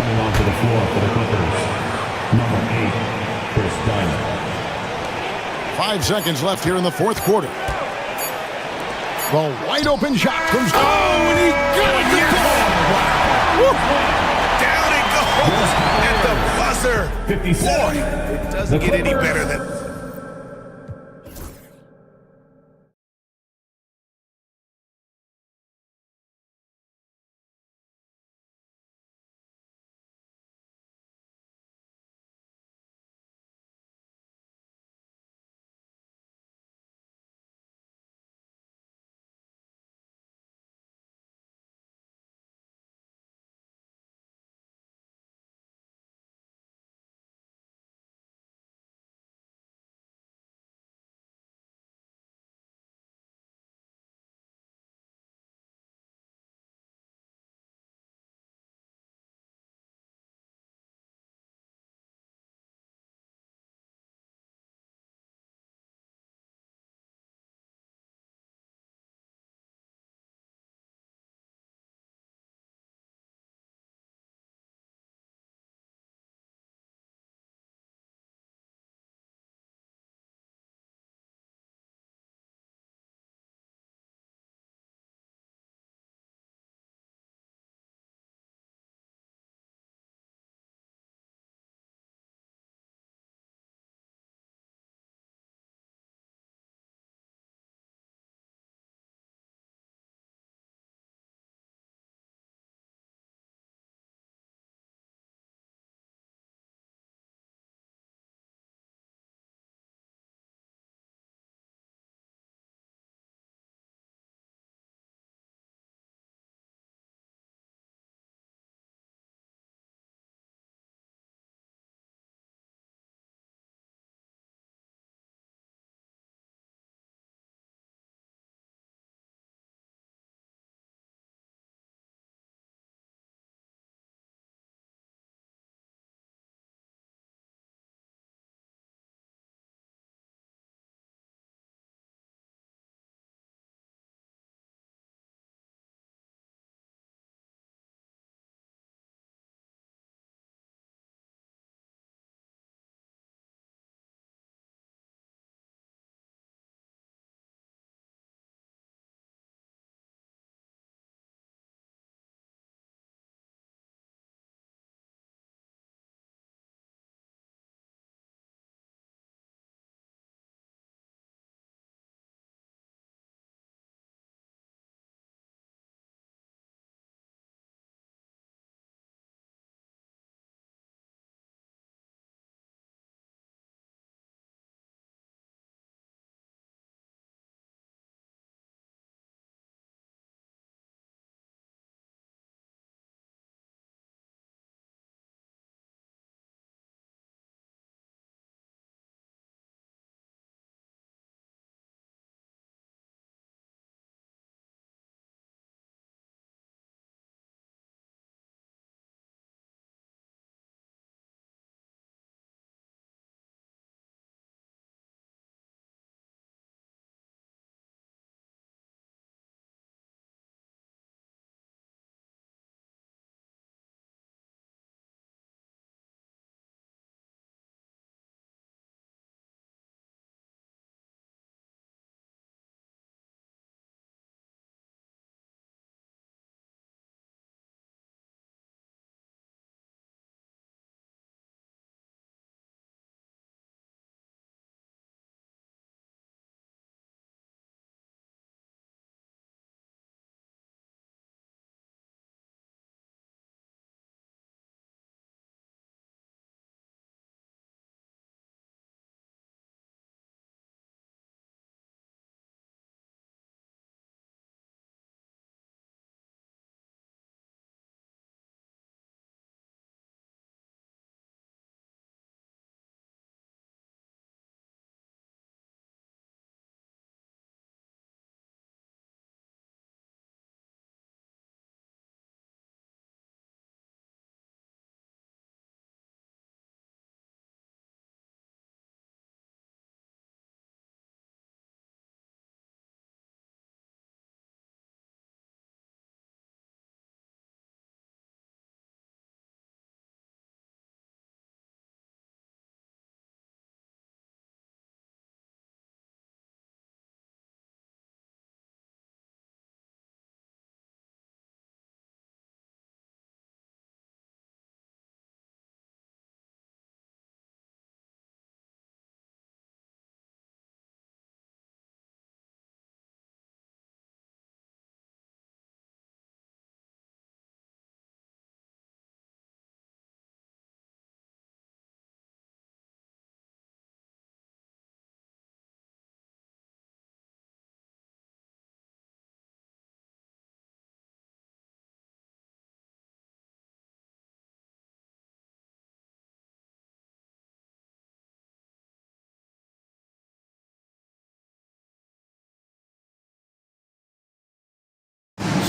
Onto the floor for the Clippers. Number 8, Chris Dunn. 5 seconds left here in the fourth quarter. The wide open shot comes. Oh, and he got it to go. Down it goes at the buzzer. 57. Boy, it doesn't get any better than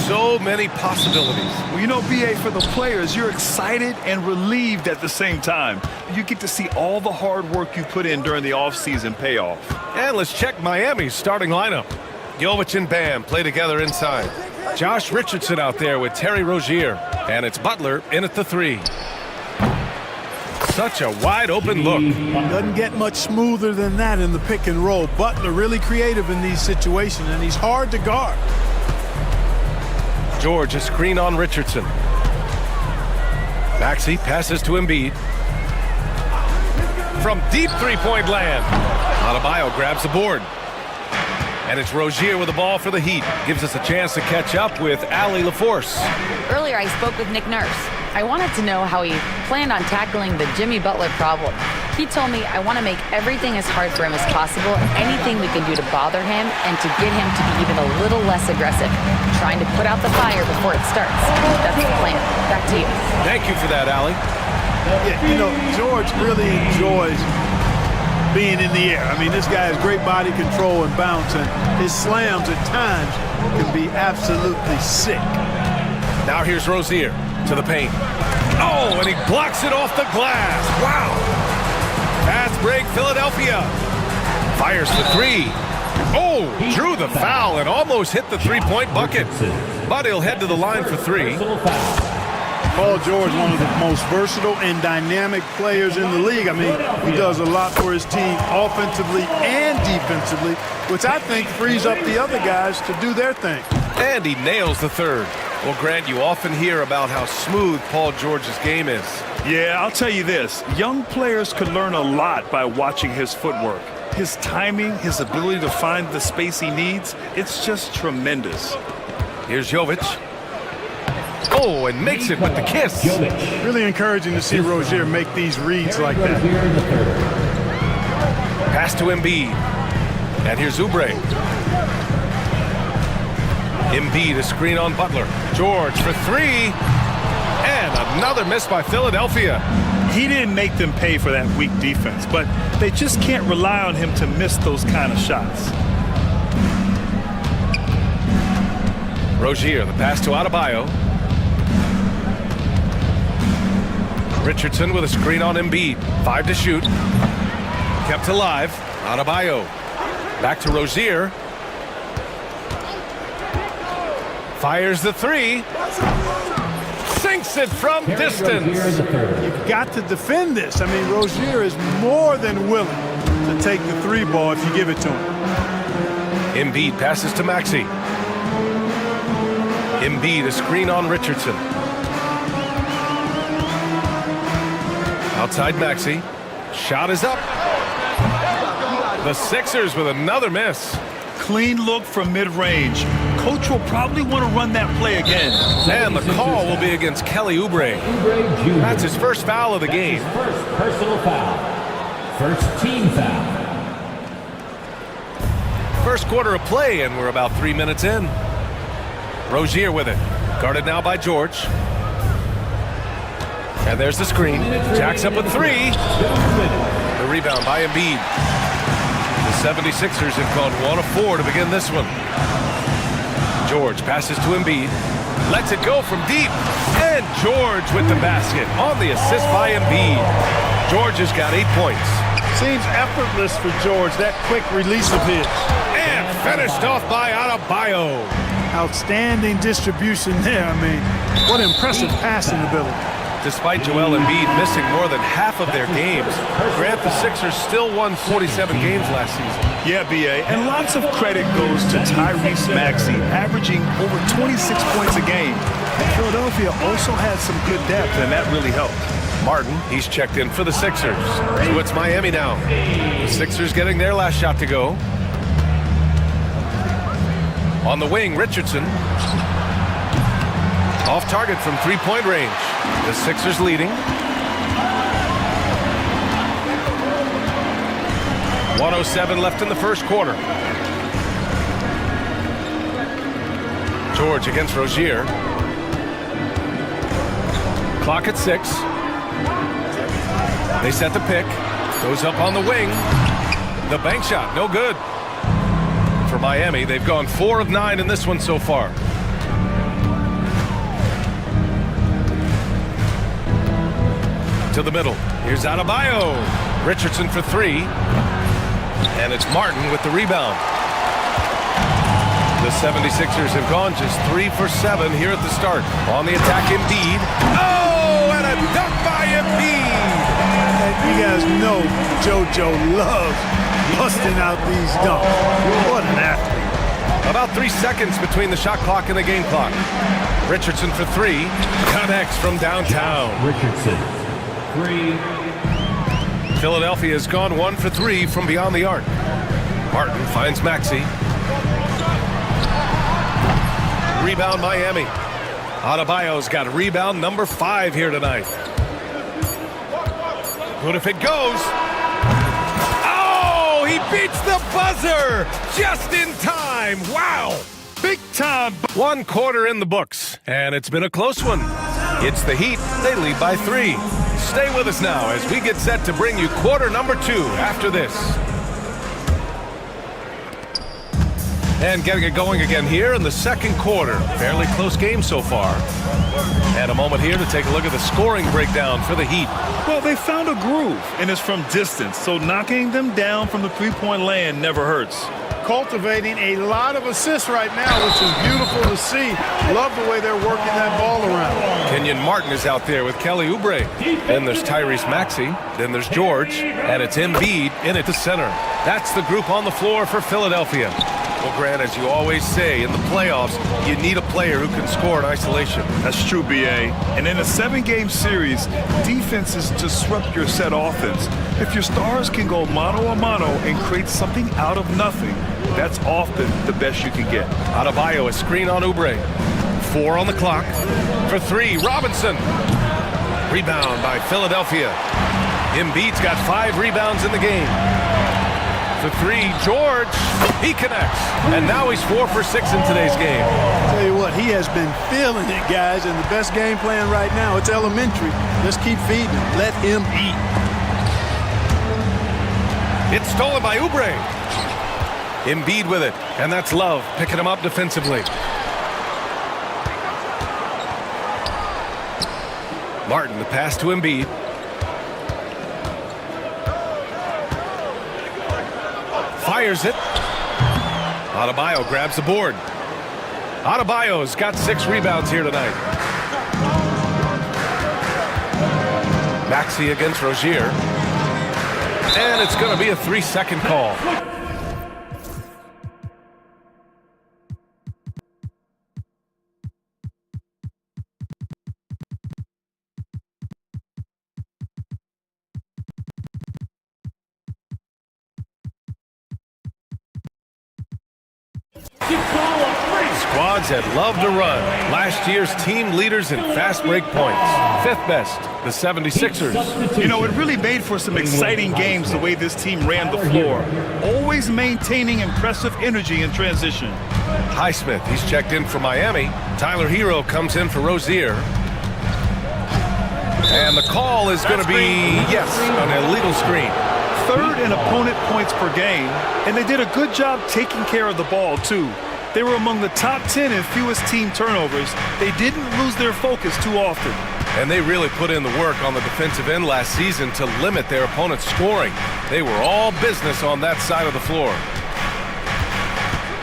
so many possibilities. Well, you know, BA, for the players, you're excited and relieved at the same time. You get to see all the hard work you put in during the offseason pay off. And let's check Miami's starting lineup. Jovic and Bam play together inside. Josh Richardson out there with Terry Rozier. And it's Butler in at the 3. Such a wide open look. Doesn't get much smoother than that in the pick and roll. Butler really creative in these situations, and he's hard to guard. George, a screen on Richardson. Maxey passes to Embiid. From deep three-point land. Adebayo grabs the board. And it's Rozier with the ball for the Heat. Gives us a chance to catch up with Allie LaForce. Earlier, I spoke with Nick Nurse. I wanted to know how he planned on tackling the Jimmy Butler problem. He told me, I want to make everything as hard for him as possible, anything we can do to bother him and to get him to be even a little less aggressive, trying to put out the fire before it starts. That's the plan. Back to you. Thank you for that, Allie. Yeah, you know, George really enjoys being in the air. I mean, this guy has great body control and bounce, and his slams at times can be absolutely sick. Now here's Rozier to the paint. Oh, and he blocks it off the glass. Wow. Fast break, Philadelphia. Fires the 3. Oh, drew the foul and almost hit the three-point bucket. But he'll head to the line for 3. Paul George, one of the most versatile and dynamic players in the league. I mean, he does a lot for his team offensively and defensively, which I think frees up the other guys to do their thing. And he nails the 3rd. Well, Grant, you often hear about how smooth Paul George's game is. Yeah, I'll tell you this. Young players could learn a lot by watching his footwork. His timing, his ability to find the space he needs, it's just tremendous. Here's Jovic. Oh, and makes it with the kiss. Really encouraging to see Rozier make these reads like that. Pass to Embiid. And here's Oubre. Embiid, a screen on Butler. George for 3. And another miss by Philadelphia. He didn't make them pay for that weak defense, but they just can't rely on him to miss those kind of shots. Rozier, the pass to Adebayo. Richardson with a screen on Embiid. 5 to shoot. Kept alive. Adebayo. Back to Rozier. Fires the 3. Sinks it from distance. You've got to defend this. I mean, Rozier is more than willing to take the 3 ball if you give it to him. Embiid passes to Maxey. Embiid, a screen on Richardson. Outside Maxey. Shot is up. The Sixers with another miss. Clean look from mid-range. Coach will probably want to run that play again. And the call will be against Kelly Oubre. That's his first foul of the game. First personal foul. First team foul. First quarter of play, and we're about 3 minutes in. Rozier with it. Guarded now by George. And there's the screen. Jacks up with 3. The rebound by Embiid. The 76ers have gone 1 of 4 to begin this one. George passes to Embiid. Lets it go from deep. And George with the basket on the assist by Embiid. George has got 8 points. Seems effortless for George, that quick release of his. And finished off by Adebayo. Outstanding distribution there. I mean, what impressive passing ability. Despite Joel Embiid missing more than half of their games, Grant, the Sixers still won 47 games last season. Yeah, BA, and lots of credit goes to Tyrese Maxey, averaging over 26 points a game. Philadelphia also had some good depth, and that really helped. Martin, he's checked in for the Sixers. So it's Miami now. The Sixers getting their last shot to go. On the wing, Richardson. Off target from three-point range. The Sixers leading. 1:07 left in the first quarter. George against Rozier. Clock at 6. They set the pick. Goes up on the wing. The bank shot, no good. For Miami, they've gone 4 of 9 in this one so far. To the middle. Here's Adebayo. Richardson for three. And it's Martin with the rebound. The 76ers have gone just 3 for 7 here at the start. On the attack, Embiid. Oh, and a dunk by Embiid. You guys know JoJo loves busting out these dunks. What an athlete. About 3 seconds between the shot clock and the game clock. Richardson for three. Connects from downtown. Richardson, 3. Philadelphia has gone 1 for 3 from beyond the arc. Martin finds Maxey. Rebound Miami. Adebayo's got rebound number 5 here tonight. Good if it goes. Oh, he beats the buzzer just in time. Wow. Big time. 1 quarter in the books, and it's been a close one. It's the Heat. They lead by 3. Stay with us now as we get set to bring you quarter number 2 after this. And getting it going again here in the second quarter. Fairly close game so far. And a moment here to take a look at the scoring breakdown for the Heat. Well, they found a groove, and it's from distance, so knocking them down from the three-point land never hurts. Cultivating a lot of assists right now, which is beautiful to see. Love the way they're working that ball around. Kenyon Martin is out there with Kelly Oubre. Then there's Tyrese Maxey. Then there's George. And it's Embiid in at the center. That's the group on the floor for Philadelphia. Well, Grant, as you always say, in the playoffs, you need a player who can score in isolation. That's true, B.A. And in a 7-game series, defense is to disrupt your set offense. If your stars can go mano-a-mano and create something out of nothing, that's often the best you can get. Adebayo, a screen on Oubre. 4 on the clock. For 3, Robinson. Rebound by Philadelphia. Embiid's got 5 rebounds in the game. For 3, George. He connects. And now he's 4 for 6 in today's game. Tell you what, he has been feeling it, guys, and the best game plan right now, it's elementary. Just keep feeding him. Let him eat. It's stolen by Oubre. Embiid with it, and that's Love picking him up defensively. Martin, the pass to Embiid. Fires it. Adebayo grabs the board. Adebayo's got 6 rebounds here tonight. Maxey against Rozier. And it's going to be a 3-second call. Squads that love to run. Last year's team leaders in fast break points. 5th best, the 76ers. You know, it really made for some exciting games the way this team ran the floor. Always maintaining impressive energy in transition. Highsmith, he's checked in for Miami. Tyler Hero comes in for Rozier. And the call is going to be, yes, an illegal screen. 3rd in opponent points per game, and they did a good job taking care of the ball, too. They were among the top 10 in fewest team turnovers. They didn't lose their focus too often. And they really put in the work on the defensive end last season to limit their opponent's scoring. They were all business on that side of the floor.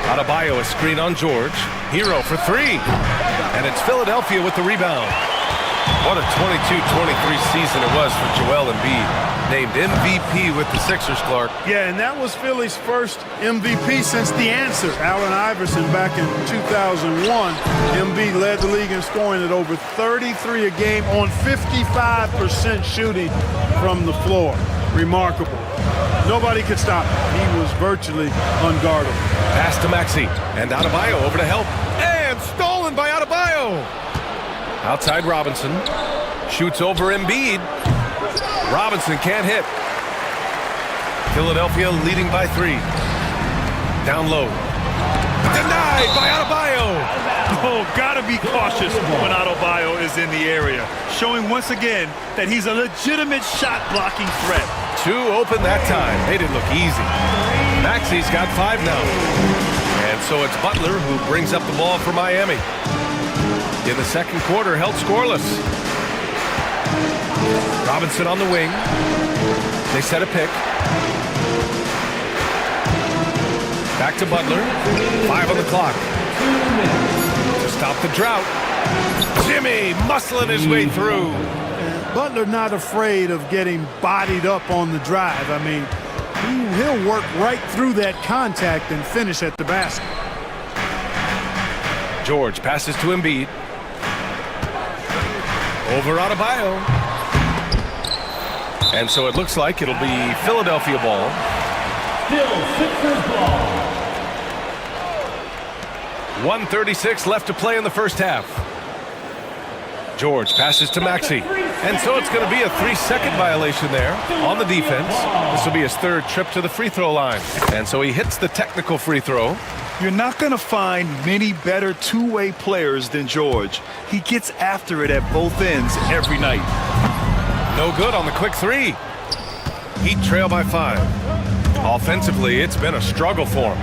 Adebayo, a screen on George. Hero for 3. And it's Philadelphia with the rebound. What a 22-23 season it was for Joel Embiid. Named MVP with the Sixers, Clark. Yeah, and that was Philly's first MVP since the answer. Allen Iverson back in 2001. Embiid led the league in scoring at over 33 a game on 55% shooting from the floor. Remarkable. Nobody could stop him. He was virtually unguardable. Pass to Maxey. And Adebayo over to help. And stolen by Adebayo. Outside Robinson. Shoots over Embiid. Robinson can't hit. Philadelphia leading by 3. Down low. Denied by Adebayo. Oh, gotta be cautious when Adebayo is in the area. Showing once again that he's a legitimate shot-blocking threat. 2 open that time. Made it look easy. Maxey's got 5 now. And so it's Butler who brings up the ball for Miami. In the second quarter, held scoreless. Robinson on the wing. They set a pick. Back to Butler. 5 on the clock. To stop the drought. Jimmy muscling his way through. Butler not afraid of getting bodied up on the drive. I mean, he'll work right through that contact and finish at the basket. George passes to Embiid. Over Adebayo. And so it looks like it'll be Philadelphia ball. Still Sixers ball. 1:36 left to play in the first half. George passes to Maxey. And so it's going to be a 3-second violation there on the defense. This will be his third trip to the free throw line. And so he hits the technical free throw. You're not going to find many better two-way players than George. He gets after it at both ends every night. No good on the quick three. Heat trail by 5. Offensively, it's been a struggle for him.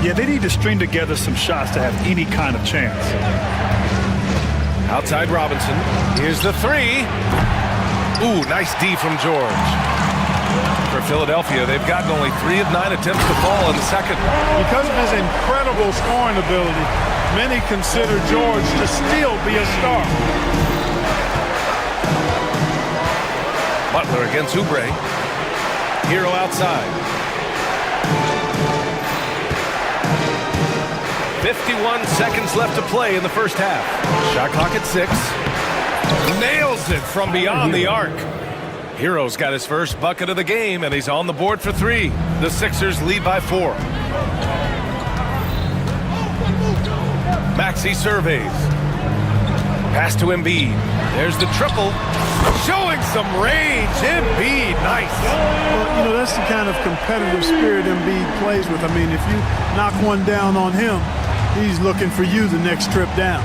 Yeah, they need to string together some shots to have any kind of chance. Outside Robinson. Here's the 3. Ooh, nice D from George. For Philadelphia, they've gotten only 3 of 9 attempts to fall in the second. Because of his incredible scoring ability, many consider George to still be a star. Butler against Oubre. Hero outside. 51 seconds left to play in the first half. Shot clock at 6. Nails it from beyond the arc. Hero's got his first bucket of the game, and he's on the board for 3. The Sixers lead by 4. Maxey surveys. Pass to Embiid. There's the triple. Showing some range. Embiid, nice. Well, you know, that's the kind of competitive spirit Embiid plays with. I mean, if you knock one down on him, he's looking for you the next trip down.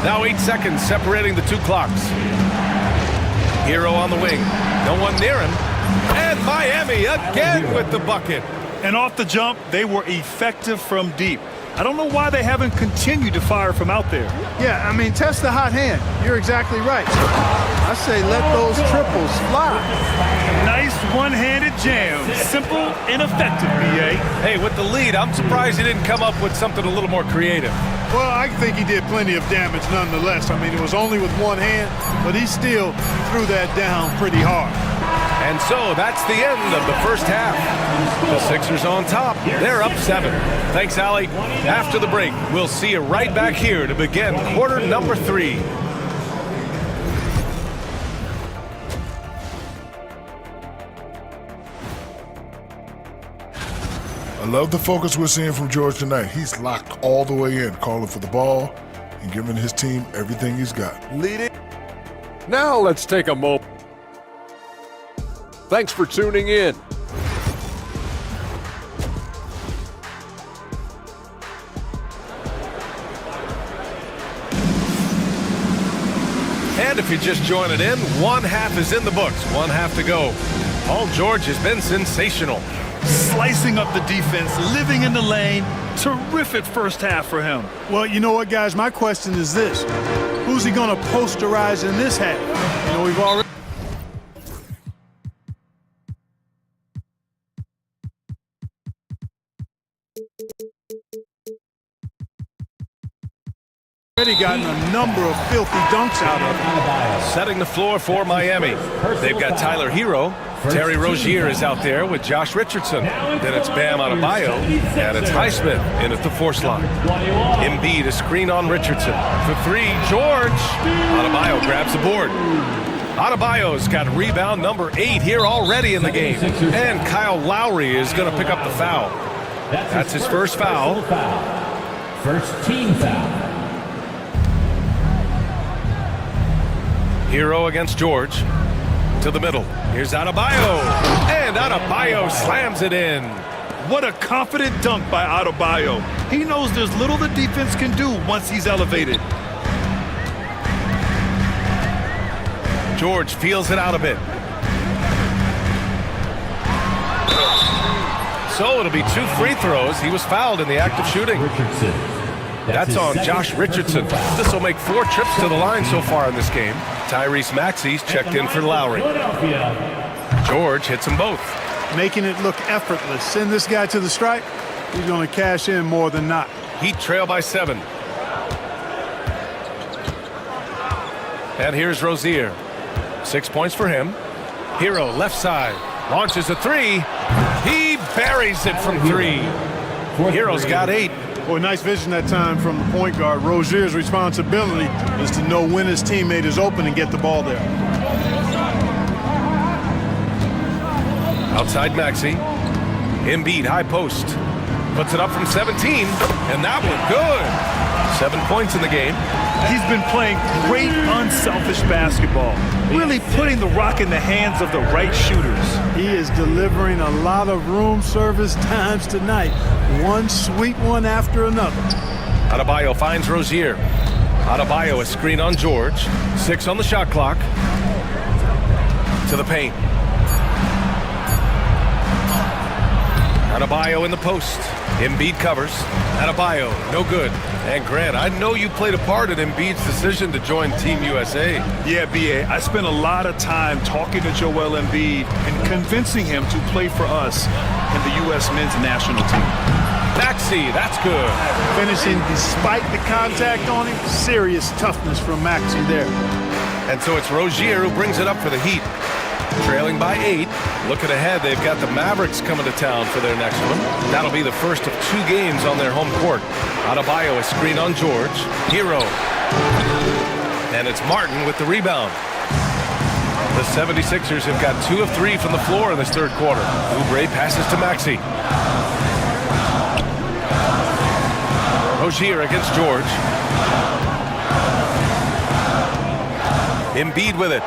Now 8 seconds separating the 2 clocks. Hero on the wing. No one near him. And Miami again with the bucket. And off the jump, they were effective from deep. I don't know why they haven't continued to fire from out there. Yeah, I mean, test the hot hand. You're exactly right. I say let those triples fly. Nice one-handed jam. Simple and effective, B.A. Hey, with the lead, I'm surprised he didn't come up with something a little more creative. Well, I think he did plenty of damage nonetheless. I mean, it was only with one hand, but he still threw that down pretty hard. And so that's the end of the first half. The Sixers on top. They're up 7. Thanks, Allie. After the break, we'll see you right back here to begin quarter number 3. I love the focus we're seeing from George tonight. He's locked all the way in, calling for the ball and giving his team everything he's got. Leading. Now let's take a moment. Thanks for tuning in. And if you're just joining in, one half is in the books, one half to go. Paul George has been sensational. Slicing up the defense, living in the lane. Terrific first half for him. Well, you know what, guys? My question is this. Who's he going to posterize in this half? You know, we've already gotten a number of filthy dunks out of him. Setting the floor for Miami. They've got Tyler Hero. Terry Rozier is out there with Josh Richardson. Then it's Bam Adebayo, and it's Highsmith in at the 4 slot. Embiid, a screen on Richardson. For 3, George. Adebayo grabs the board. Adebayo's got rebound number 8 here already in the game. And Kyle Lowry is going to pick up the foul. That's his first foul. First team foul. Hero against George. To the middle. Here's Adebayo. And Adebayo slams it in. What a confident dunk by Adebayo. He knows there's little the defense can do once he's elevated. George feels it out a bit. So it'll be 2 free throws. He was fouled in the act of shooting. That's on Josh Richardson. This will make 4 trips to the line so far in this game. Tyrese Maxey's checked in for Lowry. George hits them both. Making it look effortless. Send this guy to the stripe, he's going to cash in more than not. Heat trail by 7. And here's Rozier. 6 points for him. Hero left side. Launches a 3. He buries it from 3. Hero's got 8. Boy, nice vision that time from the point guard. Rozier's responsibility is to know when his teammate is open and get the ball there. Outside Maxey. Embiid high post. Puts it up from 17. And that one good. 7 points in the game. He's been playing great, unselfish basketball. Really putting the rock in the hands of the right shooters. He is delivering a lot of room service times tonight. One sweet one after another. Adebayo finds Rozier. Adebayo a screen on George. 6 on the shot clock. To the paint. Adebayo in the post. Embiid covers. Adebayo, no good. And Grant, I know you played a part in Embiid's decision to join Team USA. Yeah, B.A., I spent a lot of time talking to Joel Embiid and convincing him to play for us in the U.S. men's national team. Maxey, that's good. Finishing despite the contact on him. Serious toughness from Maxey there. And so it's Rozier who brings it up for the Heat. Trailing by 8. Looking ahead, they've got the Mavericks coming to town for their next one. That'll be the first of 2 games on their home court. Adebayo a screen on George. Hero. And it's Martin with the rebound. The 76ers have got 2 of 3 from the floor in this third quarter. Oubre passes to Maxey. Rozier against George. Embiid with it.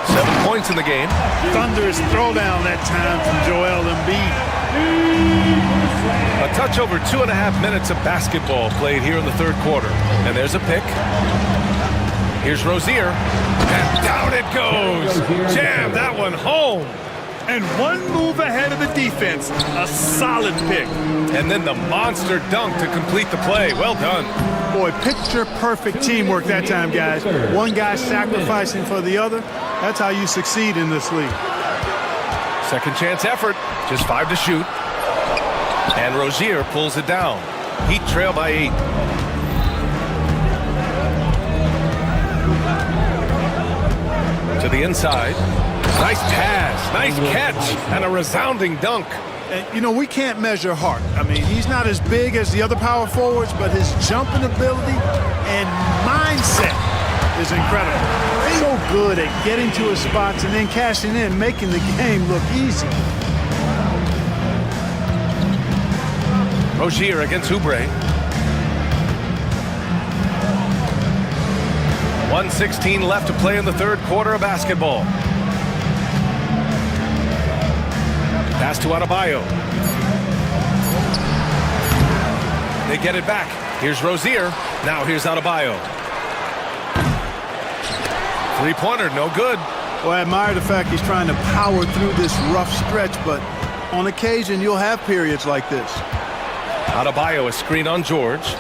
7 points in the game. Thunderous throwdown that time from Joel Embiid. A touch over 2.5 minutes of basketball played here in the third quarter. And there's a pick. Here's Rozier. And down it goes. Jam that one home. And one move ahead of the defense. A solid pick. And then the monster dunk to complete the play. Well done. Boy, picture-perfect teamwork that time, guys. One guy sacrificing for the other. That's how you succeed in this league. Second chance effort. Just 5 to shoot. And Rozier pulls it down. Heat trail by 8. To the inside. Nice pass. Nice catch. And a resounding dunk. And, you know, we can't measure Hart. I mean, he's not as big as the other power forwards, but his jumping ability and mindset is incredible. So good at getting to his spots and then cashing in, making the game look easy. Rozier against Oubre. 1:16 left to play in the third quarter of basketball. Pass to Adebayo. They get it back. Here's Rozier. Now here's Adebayo. Three-pointer, no good. Well, I admire the fact he's trying to power through this rough stretch, but on occasion you'll have periods like this. Adebayo a screen on George.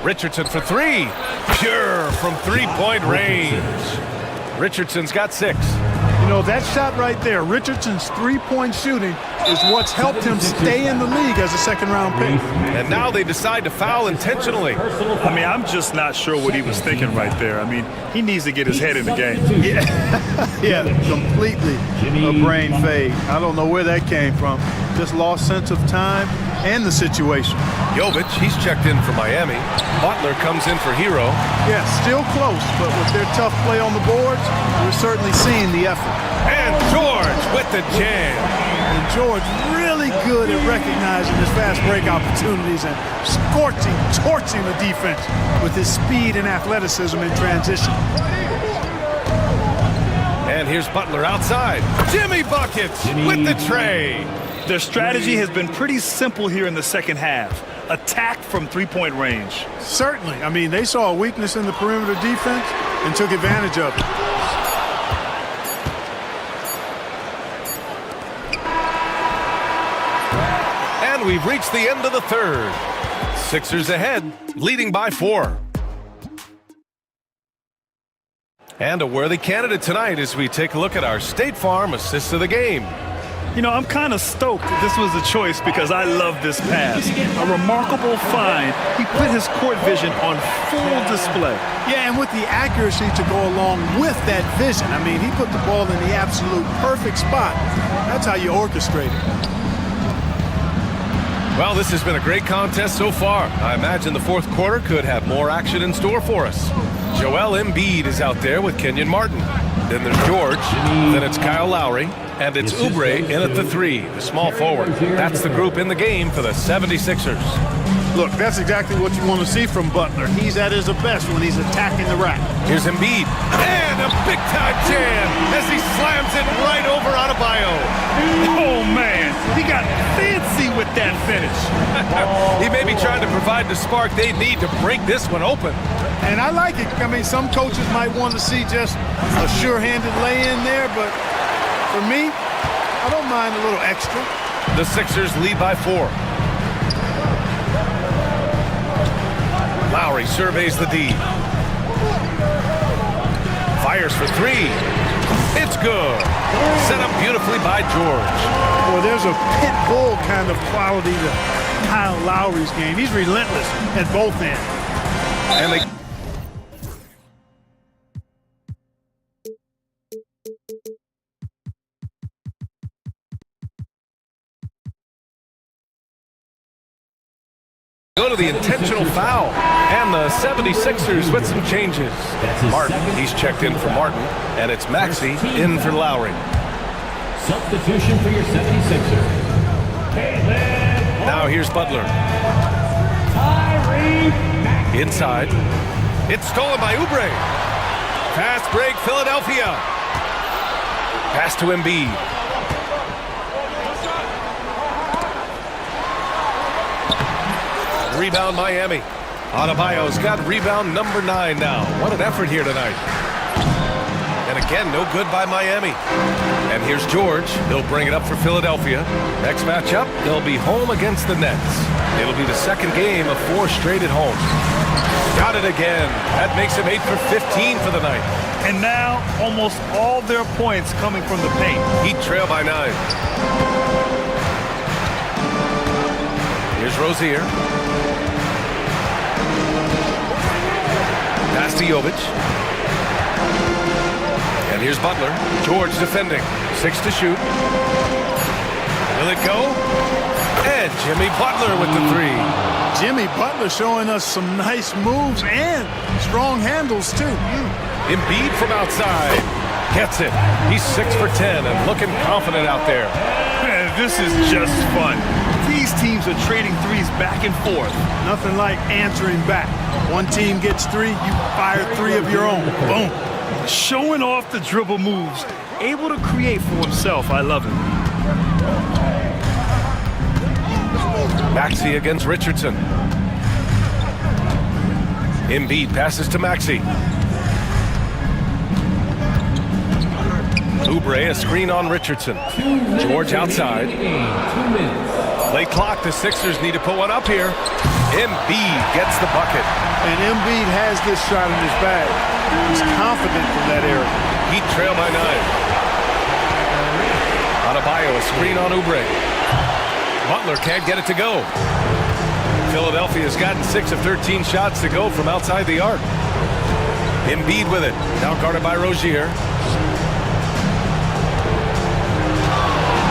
Richardson for 3. Pure from 3-point range. Richardson's got 6. You know, that shot right there, Richardson's 3-point shooting, is what's helped him stay in the league as a second-round pick. And now they decide to foul intentionally. I mean, I'm just not sure what he was thinking right there. I mean, he needs to get his head in the game. Yeah, completely a brain fade. I don't know where that came from. Just lost sense of time and the situation. Jovic, he's checked in for Miami. Butler comes in for Hero. Yeah, still close, but with their tough play on the boards, we're certainly seeing the effort. And George with the jam. And George really good at recognizing his fast break opportunities and torching the defense with his speed and athleticism in transition. And here's Butler outside. Jimmy Buckets with the tray. Their strategy has been pretty simple here in the second half. Attack from 3-point range. Certainly. I mean, they saw a weakness in the perimeter defense and took advantage of it. And we've reached the end of the third. Sixers ahead, leading by 4. And a worthy candidate tonight as we take a look at our State Farm assist of the game. You know, I'm kind of stoked that this was a choice because I love this pass. A remarkable find. He put his court vision on full display. Yeah, and with the accuracy to go along with that vision. I mean, he put the ball in the absolute perfect spot. That's how you orchestrate it. Well, this has been a great contest so far. I imagine the fourth quarter could have more action in store for us. Joel Embiid is out there with Kenyon Martin. Then there's George. Then it's Kyle Lowry. And it's Oubre in at the 3, the small forward. That's the group in the game for the 76ers. Look, that's exactly what you want to see from Butler. He's at his best when he's attacking the rack. Here's Embiid. And a big-time jam as he slams it right over Adebayo. Oh, man. He got fancy with that finish. He may be trying to provide the spark they need to break this one open. And I like it. I mean, some coaches might want to see just a sure-handed lay-in there, but for me, I don't mind a little extra. The Sixers lead by 4. Lowry surveys the D. Fires for 3. It's good. Set up beautifully by George. Well, there's a pit bull kind of quality to Kyle Lowry's game. He's relentless at both ends. And they go to the intentional foul, and the 76ers with some changes. Martin, he's checked in for Martin, and it's Maxey in for Lowry. Substitution for your 76er. Now here's Butler. Inside. It's stolen by Oubre. Fast break, Philadelphia. Pass to Embiid. Rebound Miami. Adebayo's got rebound number 9 now. What an effort here tonight. And again, no good by Miami. And here's George. He'll bring it up for Philadelphia. Next matchup, they'll be home against the Nets. It'll be the second game of 4 straight at home. Got it again. That makes him 8 for 15 for the night. And now, almost all their points coming from the paint. Heat trail by 9. Here's Rozier. Pass to Jovic. And here's Butler. George defending. 6 to shoot. Will it go? And Jimmy Butler with the 3. Jimmy Butler showing us some nice moves and strong handles, too. Embiid from outside. Gets it. He's 6 for 10 and looking confident out there. Man, this is just fun. These teams are trading threes back and forth. Nothing like answering back. One team gets 3, you fire 3 of your own. Boom. Showing off the dribble moves. Able to create for himself. I love it. Maxey against Richardson. Embiid passes to Maxey. Oubre, a screen on Richardson. George outside. Late clock, the Sixers need to put one up here. Embiid gets the bucket. And Embiid has this shot in his bag. He's confident in that area. Heat trail by 9. Adebayo, a screen on Oubre. Butler can't get it to go. Philadelphia's gotten 6 of 13 shots to go from outside the arc. Embiid with it. Now guarded by Rozier.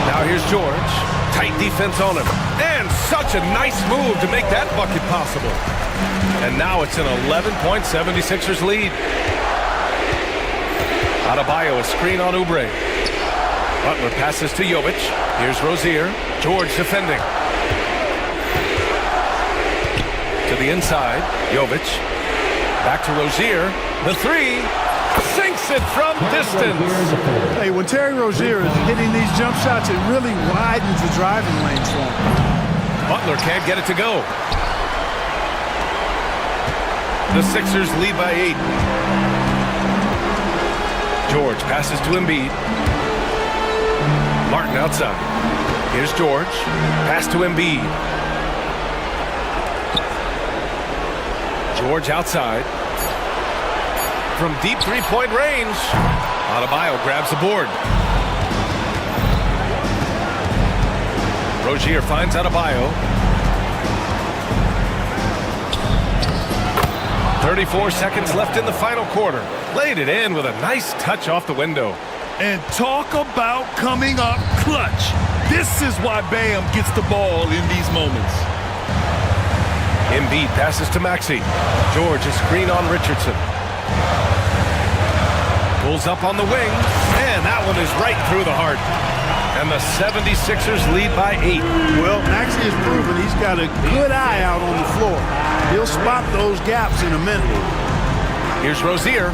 Now here's George. Tight defense on him. And such a nice move to make that bucket possible. And now it's an 11-point 76ers lead. Adebayo, a screen on Oubre. Butler passes to Jovic. Here's Rozier. George defending. To the inside. Jovic. Back to Rozier. The 3. Sinks it from distance. Hey, when Terry Rozier is hitting these jump shots, it really widens the driving lanes for him. Butler can't get it to go. The Sixers lead by 8. George passes to Embiid. Martin outside. Here's George. Pass to Embiid. George outside. from deep three-point range. Adebayo grabs the board. Rozier finds Adebayo. 34 seconds left in the final quarter. Laid it in with a nice touch off the window. And talk about coming up clutch. This is why Bam gets the ball in these moments. Embiid passes to Maxey. George a screen on Richardson. Pulls up on the wing, and that one is right through the heart. And the 76ers lead by 8. Well, Maxey has proven he's got a good eye out on the floor. He'll spot those gaps in a minute. Here's Rozier.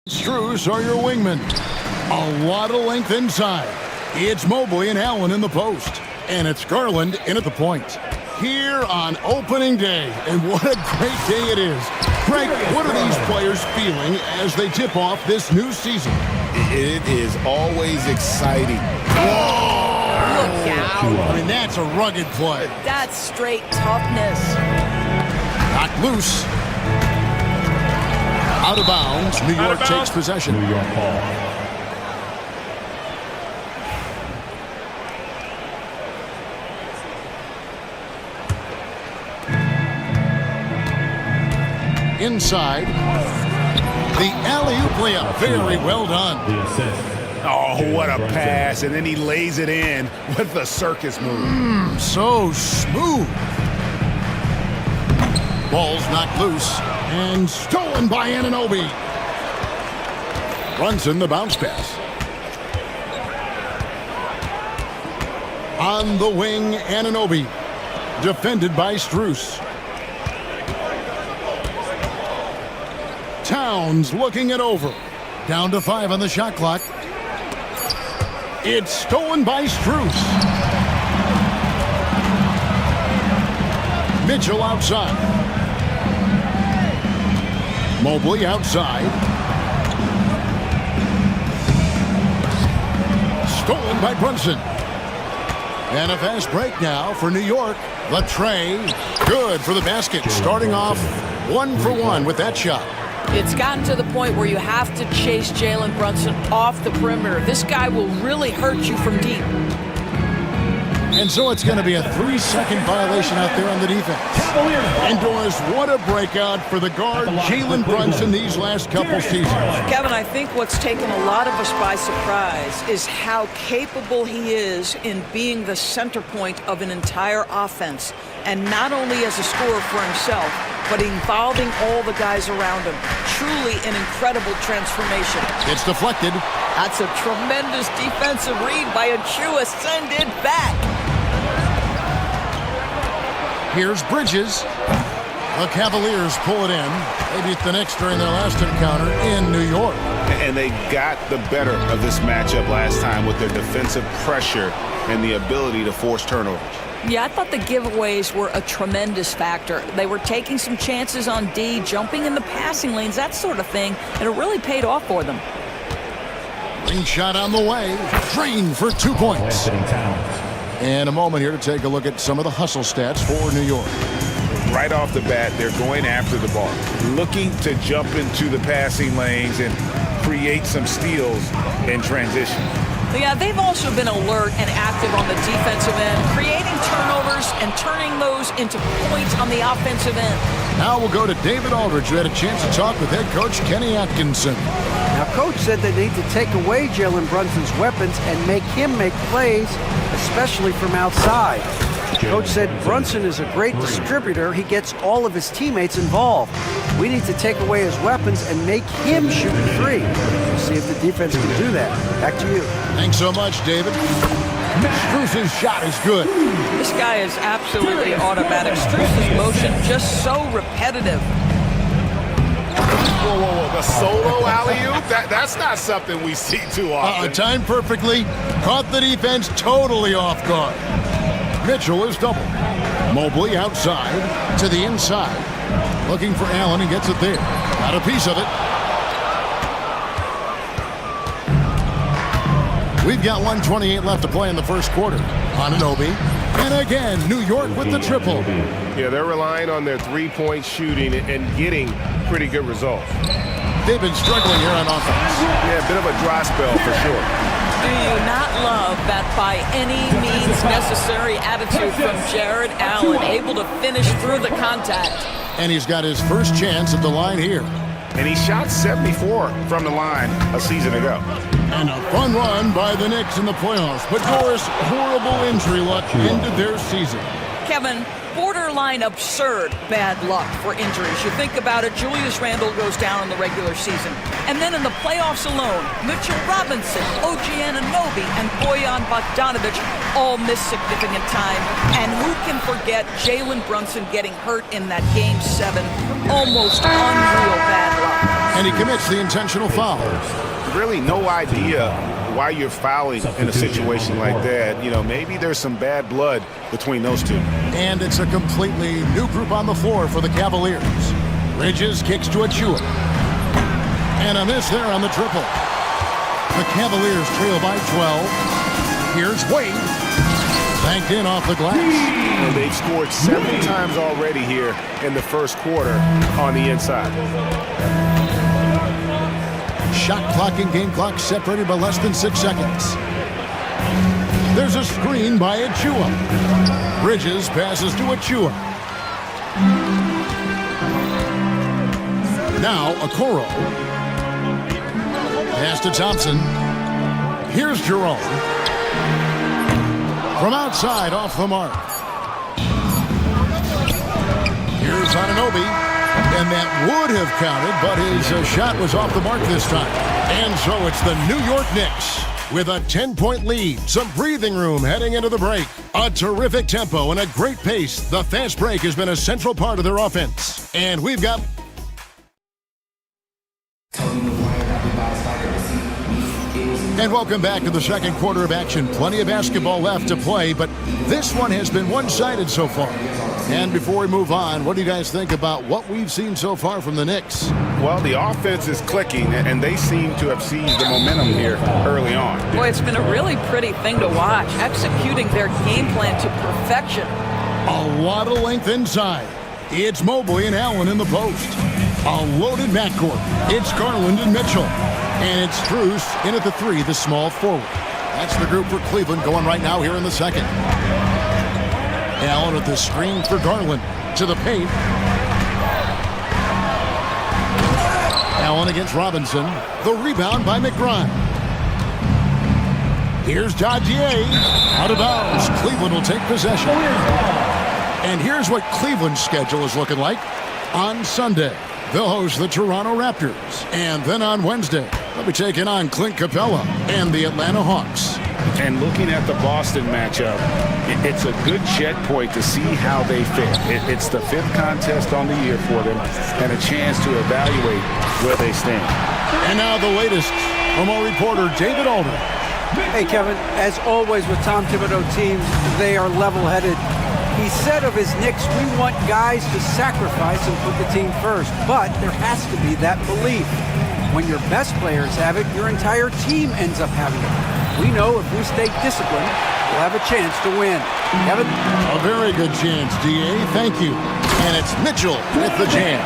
Strus are your wingmen. A lot of length inside. It's Mobley and Allen in the post. And it's Garland in at the point. Here on opening day, and what a great day it is. Greg, what are these players feeling as they tip off this new season? It is always exciting. Whoa! Look out. I mean, that's a rugged play. That's straight toughness. Knocked loose. Out of bounds. New York takes possession. New York ball. Inside. The alley-oop layup. Very well done. The assist. Oh, what a pass. And then he lays it in with the circus move. So smooth. Ball's knocked loose and stolen by Anunoby. Brunson, the bounce pass. On the wing, Anunoby. Defended by Strus. Towns looking it over. Down to 5 on the shot clock. It's stolen by Strus. Mitchell outside. Mobley outside. Stolen by Brunson. And a fast break now for New York. The tray. Good for the basket. Starting off 1 for 1 with that shot. It's gotten to the point where you have to chase Jalen Brunson off the perimeter. This guy will really hurt you from deep. And so it's going to be a 3-second violation out there on the defense. And Doris, what a breakout for the guard, Jalen Brunson, these last couple seasons. Kevin, I think what's taken a lot of us by surprise is how capable he is in being the center point of an entire offense. And not only as a scorer for himself, but involving all the guys around him. Truly an incredible transformation. It's deflected. That's a tremendous defensive read by Achua. Send it back. Here's Bridges. The Cavaliers pull it in. They beat the Knicks during their last encounter in New York. And they got the better of this matchup last time with their defensive pressure and the ability to force turnovers. Yeah, I thought the giveaways were a tremendous factor. They were taking some chances on D, jumping in the passing lanes, that sort of thing, and it really paid off for them. Ring shot on the way. Drained for 2 points. And a moment here to take a look at some of the hustle stats for New York. Right off the bat, they're going after the ball, looking to jump into the passing lanes and create some steals in transition. Yeah, they've also been alert and active on the defensive end, creating turnovers and turning those into points on the offensive end. Now we'll go to David Aldridge, who had a chance to talk with head coach Kenny Atkinson. Now, Coach said they need to take away Jalen Brunson's weapons and make him make plays, especially from outside. Coach said Brunson is a great distributor. He gets all of his teammates involved. We need to take away his weapons and make him shoot the three. We'll see if the defense can do that. Back to you. Thanks so much, David. Strus's shot is good. This guy is absolutely automatic. Strus's motion just so repetitive. Whoa, whoa, whoa. The solo alley-oop? That's not something we see too often. Timed perfectly. Caught the defense totally off guard. Mitchell is double. Mobley outside to the inside. Looking for Allen and gets it there. Got a piece of it. We've got 1:28 left to play in the first quarter. Anunoby. And again, New York with the triple. Yeah, they're relying on their three-point shooting and getting pretty good results. They've been struggling here on offense. Yeah, a bit of a dry spell for sure. Do you not love that by any means necessary attitude from Jared Allen, able to finish through the contact? And he's got his first chance at the line here. And he shot 74 from the line a season ago. And a fun run by the Knicks in the playoffs. But Doris, horrible injury luck ended their season. Kevin, borderline absurd bad luck for injuries. You think about it, Julius Randle goes down in the regular season. And then in the playoffs alone, Mitchell Robinson, OG Anunoby, and Bojan Bogdanovic all missed significant time. And who can forget Jalen Brunson getting hurt in that Game 7? Almost unreal bad luck. And he commits the intentional foul. Really no idea why you're fouling in a situation like that. You know, maybe there's some bad blood between those two. And it's a completely new group on the floor for the Cavaliers. Bridges kicks to Achua. And a miss there on the triple. The Cavaliers trail by 12. Here's Wade. Banked in off the glass. And they've scored 7 times already here in the first quarter on the inside. Shot clock and game clock separated by less than 6 seconds. There's a screen by Achua. Bridges passes to Achua. Now Okoro. Pass to Thompson. Here's Jerome. From outside, off the mark. Here's Anunoby. And that would have counted, but his shot was off the mark this time. And so it's the New York Knicks with a 10-point lead, some breathing room heading into the break. A terrific tempo and a great pace. The fast break has been a central part of their offense. And we've got... And welcome back to the second quarter of action. Plenty of basketball left to play, but this one has been one-sided so far. And before we move on, what do you guys think about what we've seen so far from the Knicks? Well, the offense is clicking, and they seem to have seized the momentum here early on. Boy, it's been a really pretty thing to watch, executing their game plan to perfection. A lot of length inside. It's Mobley and Allen in the post. A loaded backcourt. It's Garland and Mitchell. And it's Strus in at the 3, the small forward. That's the group for Cleveland going right now here in the second. Allen at the screen for Garland. To the paint. Allen against Robinson. The rebound by McBride. Here's Dadier. Out of bounds. Cleveland will take possession. And here's what Cleveland's schedule is looking like on Sunday. They'll host the Toronto Raptors. And then on Wednesday, they'll be taking on Clint Capella and the Atlanta Hawks. And looking at the Boston matchup, it's a good checkpoint to see how they fit. It's the 5th contest on the year for them and a chance to evaluate where they stand. And now the latest from our reporter, David Alder. Hey, Kevin, as always with Tom Thibodeau teams, they are level-headed. He said of his Knicks, we want guys to sacrifice and put the team first, but there has to be that belief. When your best players have it, your entire team ends up having it. We know if we stay disciplined, we'll have a chance to win. Kevin? A very good chance, D.A. Thank you. And it's Mitchell with the jam.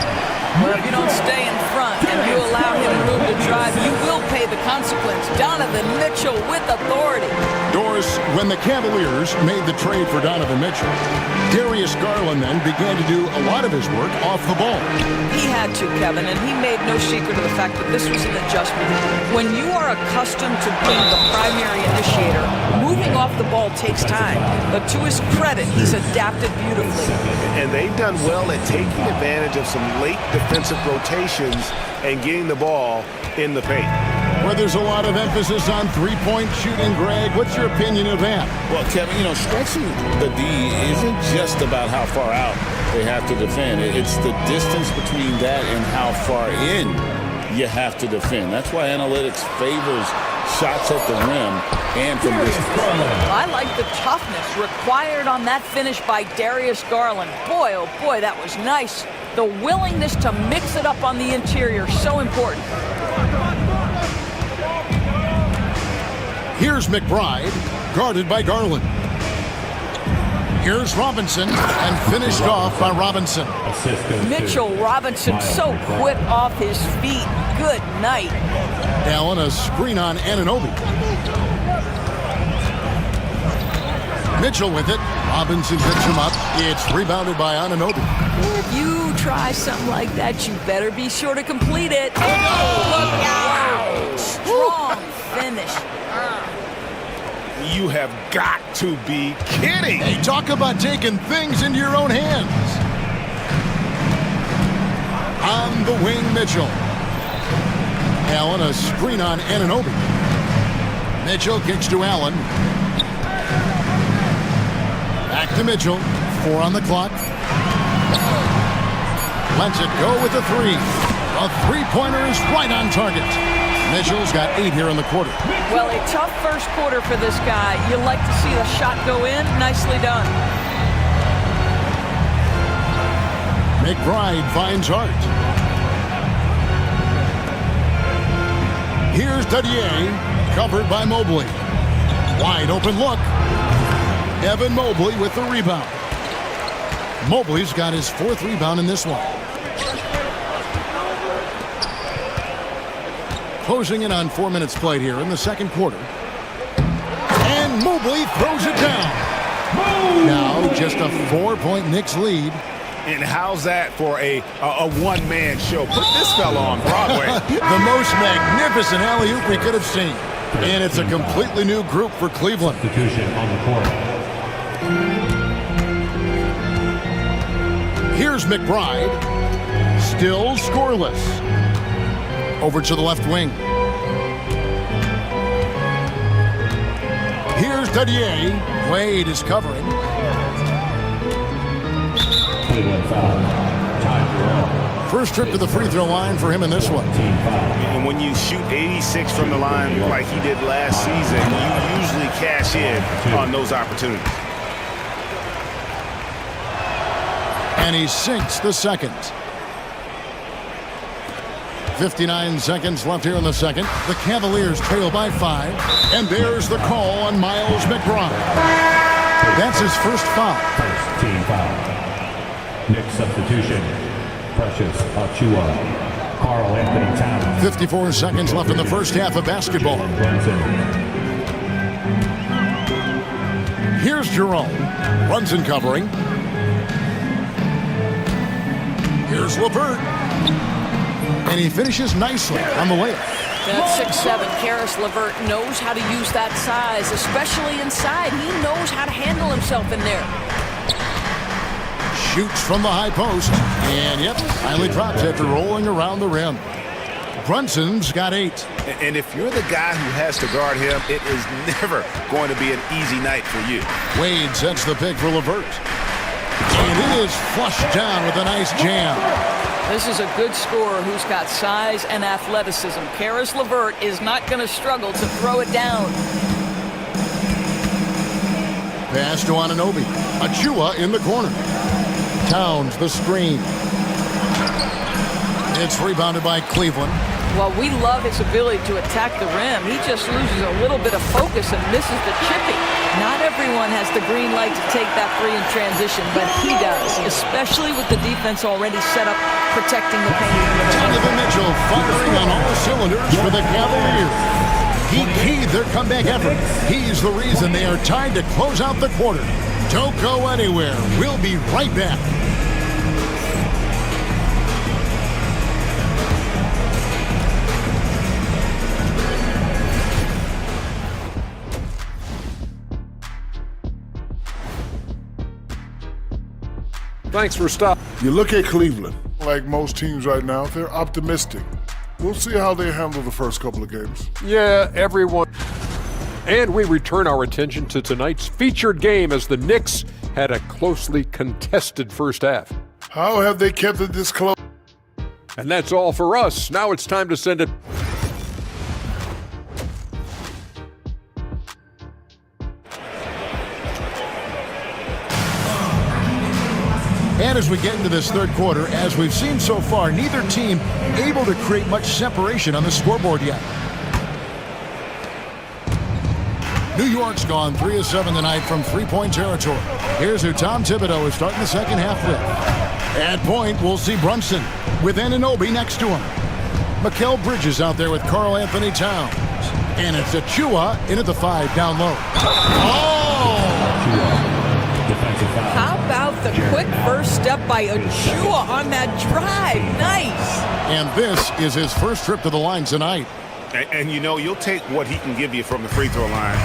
Well, if you don't stay in front and you allow him room to drive, you will pay the consequence. Donovan Mitchell with authority. Doris, when the Cavaliers made the trade for Donovan Mitchell, Darius Garland then began to do a lot of his work off the ball. He had to, Kevin, and he made no secret of the fact that this was an adjustment. When you are accustomed to being the primary initiator, moving off the ball takes time. But to his credit, he's adapted beautifully. And they've done well at taking advantage of some late defensive rotations and getting the ball in the paint. Where there's a lot of emphasis on three-point shooting, Greg. What's your opinion of that? Well, Kevin, you know, stretching the D isn't just about how far out they have to defend. It's the distance between that and how far in you have to defend. That's why analytics favors shots at the rim and from distance. I like the toughness required on that finish by Darius Garland. Boy, oh boy, that was nice. The willingness to mix it up on the interior, so important. Here's McBride, guarded by Garland. Here's Robinson, and finished off by Robinson. Mitchell Robinson so quick off his feet. Good night. Allen, a screen on Anunoby. Mitchell with it. Robinson picks him up. It's rebounded by Anunoby. If you try something like that, you better be sure to complete it. Look out! Strong finish. You have got to be kidding. Hey, talk about taking things into your own hands. On the wing, Mitchell. Allen, a screen on Anunoby. Mitchell kicks to Allen. Back to Mitchell. 4 on the clock. Lets it go with the 3. A three-pointer is right on target. Mitchell's got 8 here in the quarter. Well, a tough first quarter for this guy. You like to see the shot go in. Nicely done. McBride finds Hart. Here's Dadier, covered by Mobley. Wide open look. Evan Mobley with the rebound. Mobley's got his 4th rebound in this one. Closing in on 4 minutes played here in the second quarter. And Mobley throws it down. Now just a 4-point Knicks lead. And how's that for a one-man show? Put this fella on Broadway. The most magnificent alley-oop we could have seen. And it's a completely new group for Cleveland. Substitution on the court. Here's McBride. Still scoreless. Over to the left wing. Here's Dadier. Wade is covering. Cleveland foul. Time First trip to the free throw line for him in this one. And when you shoot 86 from the line like he did last season, you usually cash in on those opportunities. And he sinks the second. 59 seconds left here in the second. The Cavaliers trail by 5. And there's the call on Miles McBride. That's his first foul. First team foul. Knicks substitution. Precious Achiuwa. Carl Anthony Towns. 54 seconds left in the first half of basketball. Here's Jerome. Brunson covering. Here's LeVert. And he finishes nicely on the layup. That's 6'7". Karis LeVert knows how to use that size, especially inside. He knows how to handle himself in there. Shoots from the high post. And, yep, finally drops after rolling around the rim. Brunson's got 8. And if you're the guy who has to guard him, it is never going to be an easy night for you. Wade sets the pick for LeVert. And it is flushed down with a nice jam. This is a good scorer who's got size and athleticism. Karis LeVert is not going to struggle to throw it down. Pass to Anunoby. Achiuwa in the corner. Towns the screen. It's rebounded by Cleveland. Well, we love his ability to attack the rim. He just loses a little bit of focus and misses the chipping. Not everyone has the green light to take that three in transition, but he does, especially with the defense already set up, protecting the paint. Donovan Mitchell firing on all cylinders for the Cavaliers. He keyed their comeback effort. He's the reason they are tied to close out the quarter. Don't go anywhere. We'll be right back. Thanks for stopping. You look at Cleveland, like most teams right now, they're optimistic. We'll see how they handle the first couple of games. Yeah, everyone. And we return our attention to tonight's featured game as the Knicks had a closely contested first half. How have they kept it this close? And that's all for us. Now it's time to send it. And as we get into this third quarter, as we've seen so far, neither team able to create much separation on the scoreboard yet. New York's gone 3 of 7 tonight from three-point territory. Here's who Tom Thibodeau is starting the second half with. At point, we'll see Brunson with Anunoby next to him. Mikal Bridges out there with Karl Anthony Towns. And it's Achiuwa in at the 5 down low. How about the quick first step by Achiuwa on that drive? Nice. And this is his first trip to the line tonight. And you know, you'll take what he can give you from the free throw line.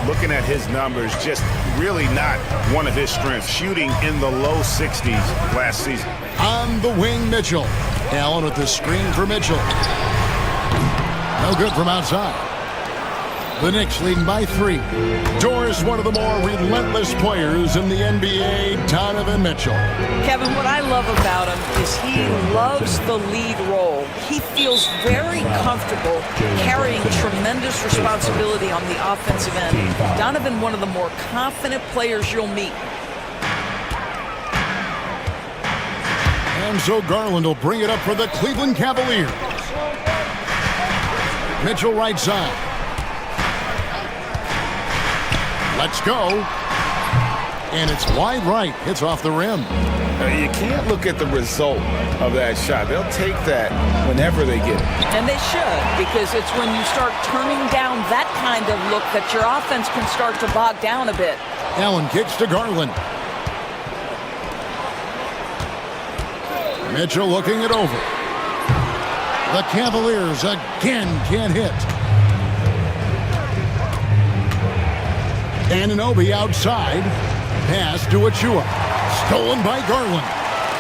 Looking at his numbers, just really not one of his strengths. Shooting in the low 60s last season. On the wing, Mitchell. Allen with the screen for Mitchell. No good from outside. The Knicks leading by 3. Doris, one of the more relentless players in the NBA, Donovan Mitchell. Kevin, what I love about him is he loves the lead role. he feels very comfortable carrying tremendous responsibility on the offensive end. Donovan, one of the more confident players you'll meet. And so Garland will bring it up for the Cleveland Cavaliers. Mitchell right side. Let's go. And it's wide right. Hits off the rim. You can't look at the result of that shot. They'll take that whenever they get it. And they should, because it's when you start turning down that kind of look that your offense can start to bog down a bit. Allen kicks to Garland. Mitchell looking it over. The Cavaliers again can't hit. Anunoby outside. Pass to Achua. Stolen by Garland.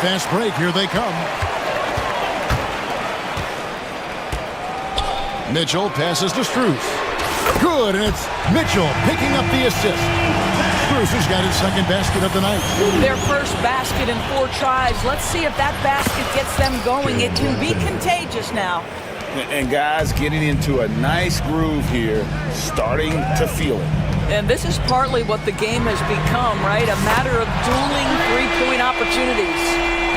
Fast break, here they come. Mitchell passes to Strus. Good, and it's Mitchell picking up the assist. Strus has got his second basket of the night. Their first basket in 4 tries. Let's see if that basket gets them going. It can be contagious now. And guys getting into a nice groove here, starting to feel it. And this is partly what the game has become, right? A matter of dueling three-point opportunities.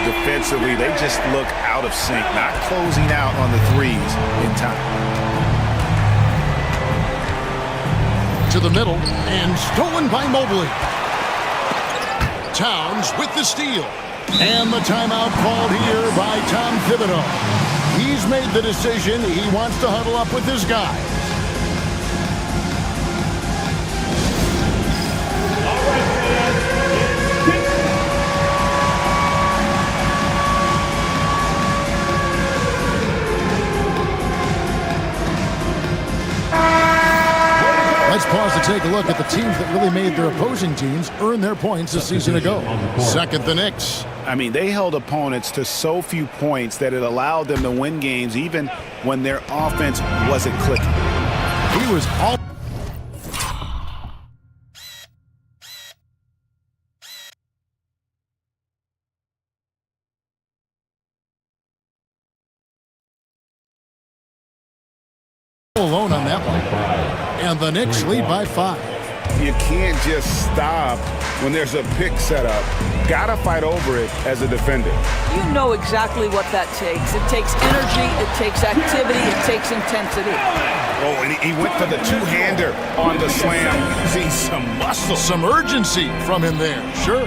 Defensively, they just look out of sync, not closing out on the threes in time. To the middle, and stolen by Mobley. Towns with the steal. And the timeout called here by Tom Thibodeau. He's made the decision. He wants to huddle up with his guys. Let's pause to take a look at the teams that really made their opposing teams earn their points a season ago. Second, the Knicks. I mean, they held opponents to so few points that it allowed them to win games even when their offense wasn't clicking. He was all... alone on that one. And the Knicks lead by 5. You can't just stop when there's a pick set up. Gotta fight over it as a defender. You know exactly what that takes. It takes energy, it takes activity, it takes intensity. Oh, and he went for the two-hander on the slam. See some muscle. Some urgency from him there, sure.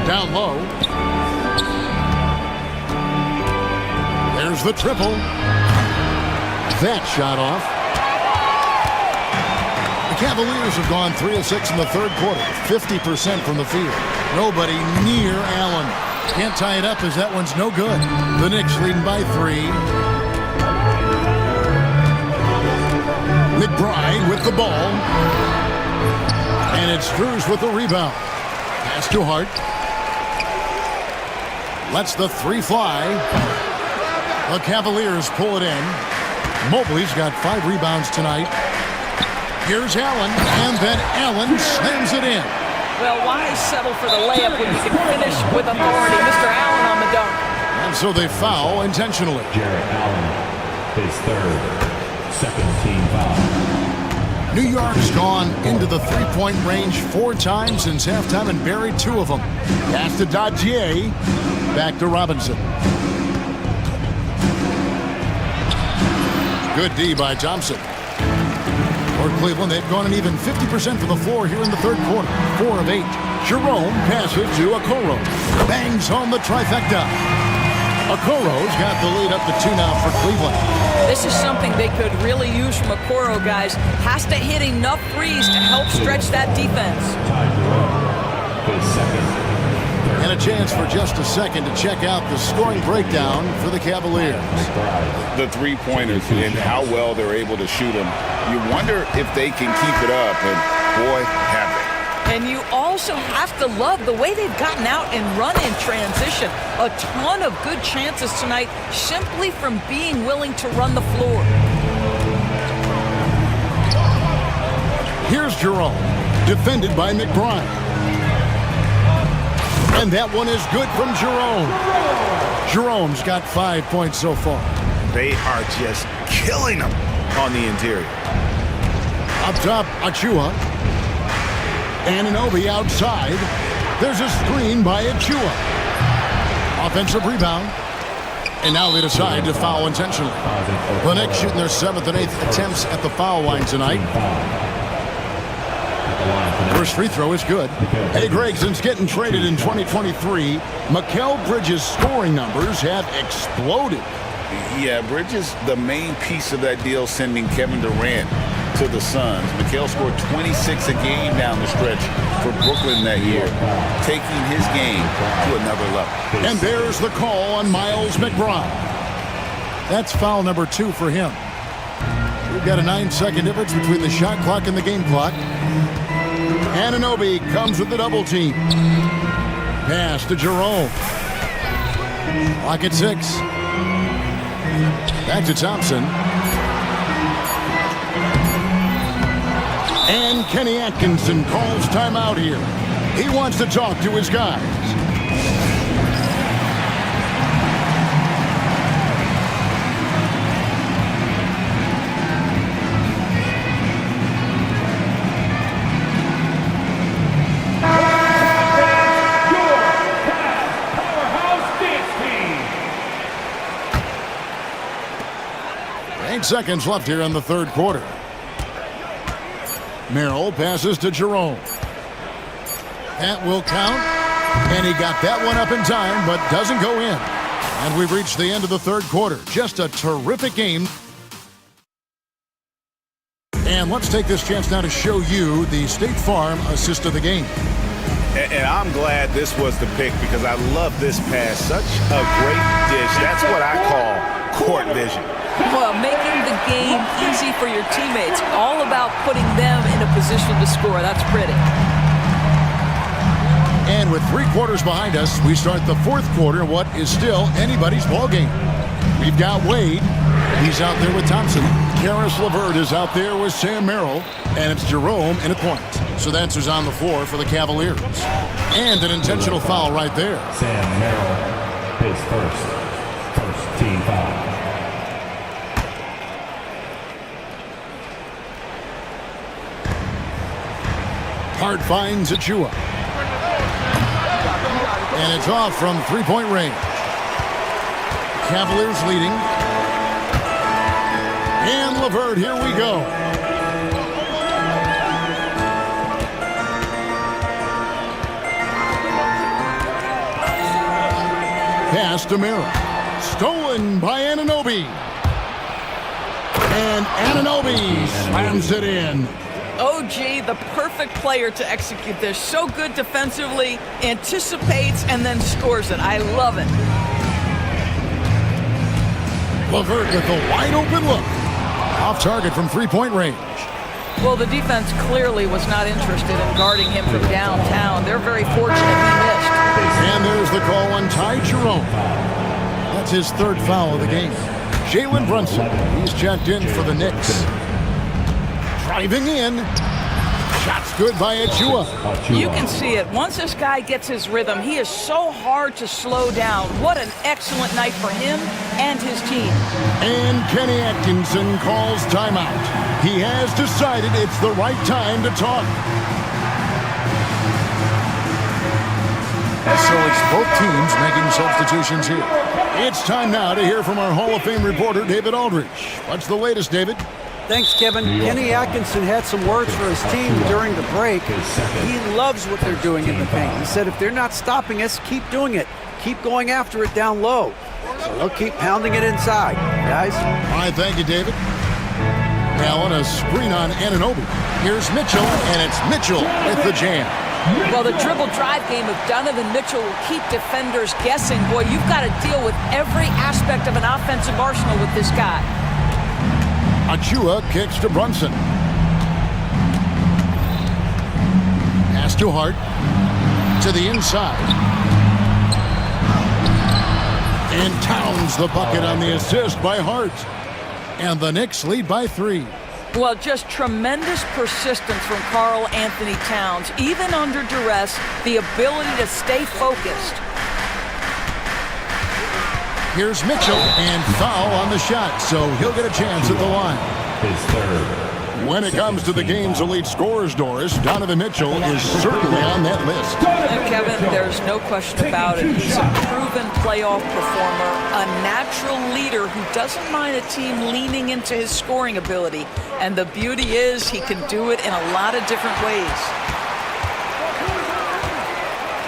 Down low. There's the triple. That shot off. The Cavaliers have gone 3 of 6 in the third quarter, 50% from the field. Nobody near Allen. Can't tie it up as that one's no good. The Knicks leading by 3. McBride with the ball. And it's Strus with the rebound. Pass to Hart. Lets the 3 fly. The Cavaliers pull it in. Mobley's got 5 rebounds tonight. Here's Allen, and then Allen slams it in. Well, why settle for the layup when you can finish with authority? Mr. Allen on the dunk. And so they foul intentionally. Jarrett Allen, his third, second team foul. New York's gone into the three-point range 4 times since halftime and buried 2 of them. Pass to Dadier, back to Robinson. Good D by Thompson. For Cleveland, they've gone an even 50% from the floor here in the third quarter. 4 of 8. Jerome passes to Okoro. Bangs home the trifecta. Okoro's got the lead up to 2 now for Cleveland. This is something they could really use from Okoro, guys. Has to hit enough threes to help stretch that defense. And a chance for just a second to check out the scoring breakdown for the Cavaliers. The three-pointers and how well they're able to shoot them. You wonder if they can keep it up, and boy, have they. And you also have to love the way they've gotten out and run in transition. A ton of good chances tonight simply from being willing to run the floor. Here's Jerome, defended by McBride. And that one is good from Jerome. Jerome's got 5 points so far. They are just killing them on the interior. Up top, Achua. Anunoby outside. There's a screen by Achua. Offensive rebound. And now they decide to foul intentionally. The Knicks shooting their 7th and 8th attempts at the foul line tonight. First free throw is good. Hey, Greg, since getting traded in 2023, Mikal Bridges' scoring numbers have exploded. Yeah, Bridges, the main piece of that deal, sending Kevin Durant to the Suns. Mikal scored 26 a game down the stretch for Brooklyn that year, taking his game to another level. And there's the call on Miles McBride. That's foul number 2 for him. We've got a 9-second difference between the shot clock and the game clock. Anunoby comes with the double team. Pass to Jerome. Clock at 6. Back to Thompson. And Kenny Atkinson calls timeout here. He wants to talk to his guys. Seconds left here in the third quarter. Merrill passes to Jerome. That will count. And he got that one up in time, but doesn't go in. And we've reached the end of the third quarter. Just a terrific game. And let's take this chance now to show you the State Farm assist of the game. And I'm glad this was the pick because I love this pass. Such a great dish. That's what I call court vision. Well, making the game easy for your teammates. All about putting them in a position to score. That's pretty. And with 3 quarters behind us, we start the fourth quarter, what is still anybody's ball game. We've got Wade. He's out there with Thompson. Karis LeVert is out there with Sam Merrill. And it's Jerome in a point. So that's who's on the floor for the Cavaliers. And an intentional foul right there. Sam Merrill, his first team foul. Hart finds Achua. And it's off from 3-point range. Cavaliers leading. And LeVert, here we go. Pass to Merrill. Stolen by Anunoby. And Anunoby slams it in. OG, the perfect player to execute this. So good defensively, anticipates, and then scores it. I love it. LeVert with a wide open look. Off target from 3-point range. Well, the defense clearly was not interested in guarding him from downtown. They're very fortunate he missed. And there's the call on Ty Jerome. That's his 3rd foul of the game. Jalen Brunson, he's checked in for the Knicks. Driving in. Shots good by Achua. You can see it. Once this guy gets his rhythm, he is so hard to slow down. What an excellent night for him and his team. And Kenny Atkinson calls timeout. He has decided it's the right time to talk. So it's both teams making substitutions here. It's time now to hear from our Hall of Fame reporter, David Aldridge. What's the latest, David? Thanks, Kevin. Kenny Atkinson had some words for his team during the break. He loves what they're doing in the paint. He said if they're not stopping us, keep doing it. Keep going after it down low. So they'll keep pounding it inside, guys. All right, thank you, David. Now on a screen on Anunoby. Here's Mitchell, and it's Mitchell with the jam. Well, the dribble drive game of Donovan Mitchell will keep defenders guessing. Boy, you've got to deal with every aspect of an offensive arsenal with this guy. Achua kicks to Brunson. Pass to Hart. To the inside. And Towns the bucket on the assist by Hart. And the Knicks lead by 3. Well, just tremendous persistence from Karl Anthony Towns. Even under duress, the ability to stay focused. Here's Mitchell, and foul on the shot, so he'll get a chance at the line. His third. When it comes to the game's elite scorers, Doris, Donovan Mitchell is certainly on that list. And Kevin, there's no question about it. He's a proven playoff performer, a natural leader who doesn't mind a team leaning into his scoring ability. And the beauty is he can do it in a lot of different ways.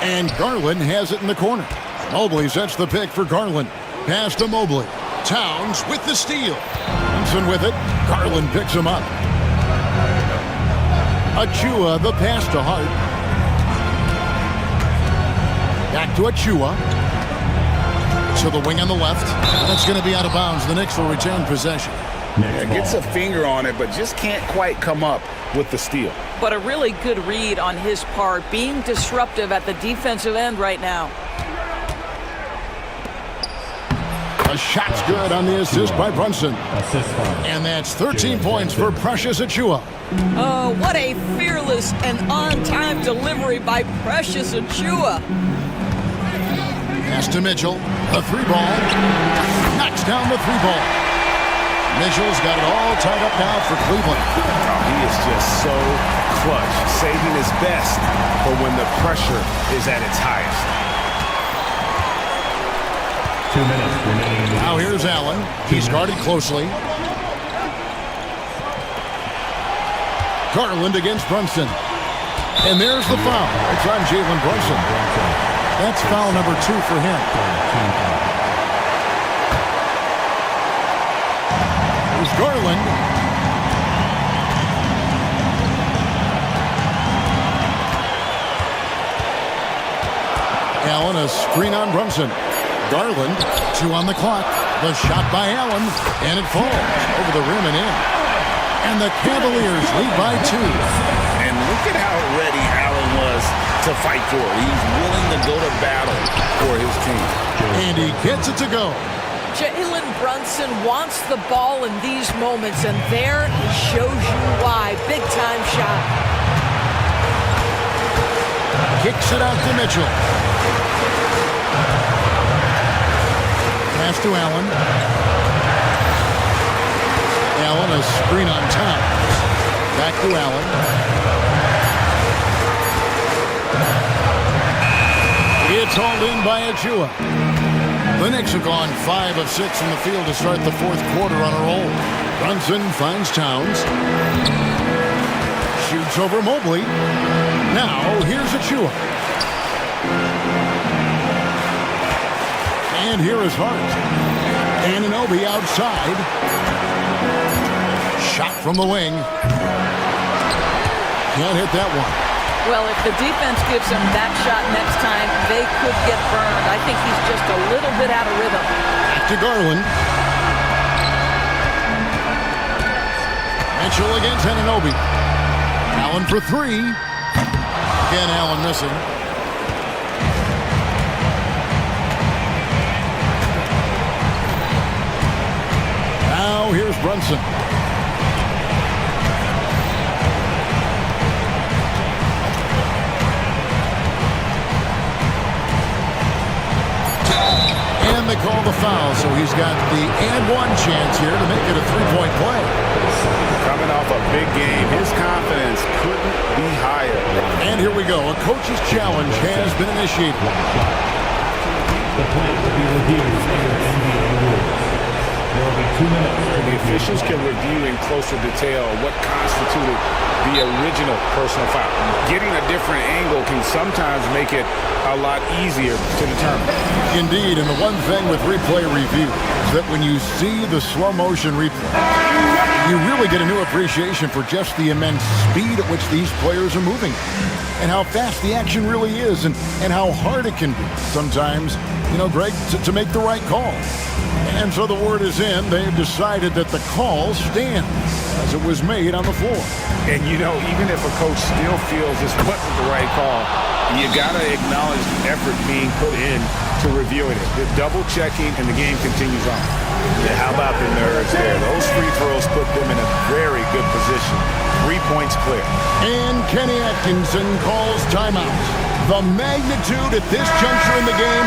And Garland has it in the corner. Mobley sets the pick for Garland. Pass to Mobley. Towns with the steal. Thompson with it. Garland picks him up. Achua, the pass to Hart. Back to Achua. To the wing on the left. That's going to be out of bounds. The Knicks will retain possession. Yeah, gets a finger on it, but just can't quite come up with the steal. But a really good read on his part, being disruptive at the defensive end right now. A shot's good on the assist by Brunson. And that's 13 points for Precious Achua. Oh, what a fearless and on-time delivery by Precious Achua. Pass to Mitchell. The three ball. Knocks down the three ball. Mitchell's got it all tied up now for Cleveland. Oh, he is just so clutch, saving his best for when the pressure is at its highest. 2 minutes remaining. Now here's Allen. He's guarded closely. Garland against Brunson. And there's the foul. It's on Jalen Brunson. That's foul number 2 for him. Here's Garland. Allen, a screen on Brunson. Garland, 2 on the clock. The shot by Allen, and it falls over the rim and in. And the Cavaliers lead by 2. And look at how ready Allen was to fight for it. He's willing to go to battle for his team. And he gets it to go. Jalen Brunson wants the ball in these moments, and there he shows you why. Big-time shot. Kicks it out to Mitchell. Pass to Allen. Allen, a screen on Towns. Back to Allen. It's hauled in by Achua. The Knicks have gone 5 of 6 from the field to start the fourth quarter on a roll. Brunson finds Towns. Shoots over Mobley. Now, here's Achua. And here is Hart. Anunoby outside. Shot from the wing. Can't hit that one. Well, if the defense gives him that shot next time, they could get burned. I think he's just a little bit out of rhythm. Back to Garland. Mitchell against Anunoby. Allen for 3. Again, Allen missing. Now here's Brunson. And they call the foul, so he's got the and one chance here to make it a three-point play. Coming off a big game, his confidence couldn't be higher. And here we go. A coach's challenge has been initiated. The plan to be reviewed under NBA rules. There will be 2 minutes. The officials can review in closer detail what constituted the original personal foul. Getting a different angle can sometimes make it a lot easier to determine. Indeed, and the one thing with replay review is that when you see the slow motion replay, you really get a new appreciation for just the immense speed at which these players are moving and how fast the action really is and how hard it can be sometimes, you know, Greg, to make the right call. And so the word is in. They've decided that the call stands as it was made on the floor. And, you know, even if a coach still feels this wasn't the right call, you got to acknowledge the effort being put in to reviewing it. The double checking, and the game continues on. Yeah, how about the nerves there? Those free throws put them in a very good position. 3 points clear. And Kenny Atkinson calls timeout. The magnitude at this juncture in the game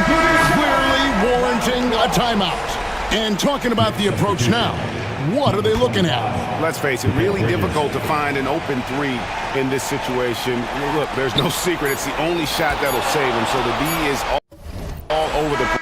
clearly warranting a timeout. And talking about the approach now, what are they looking at? Let's face it, really difficult to find an open three in this situation. Look, there's no secret. It's the only shot that'll save him. So the D is all over the place.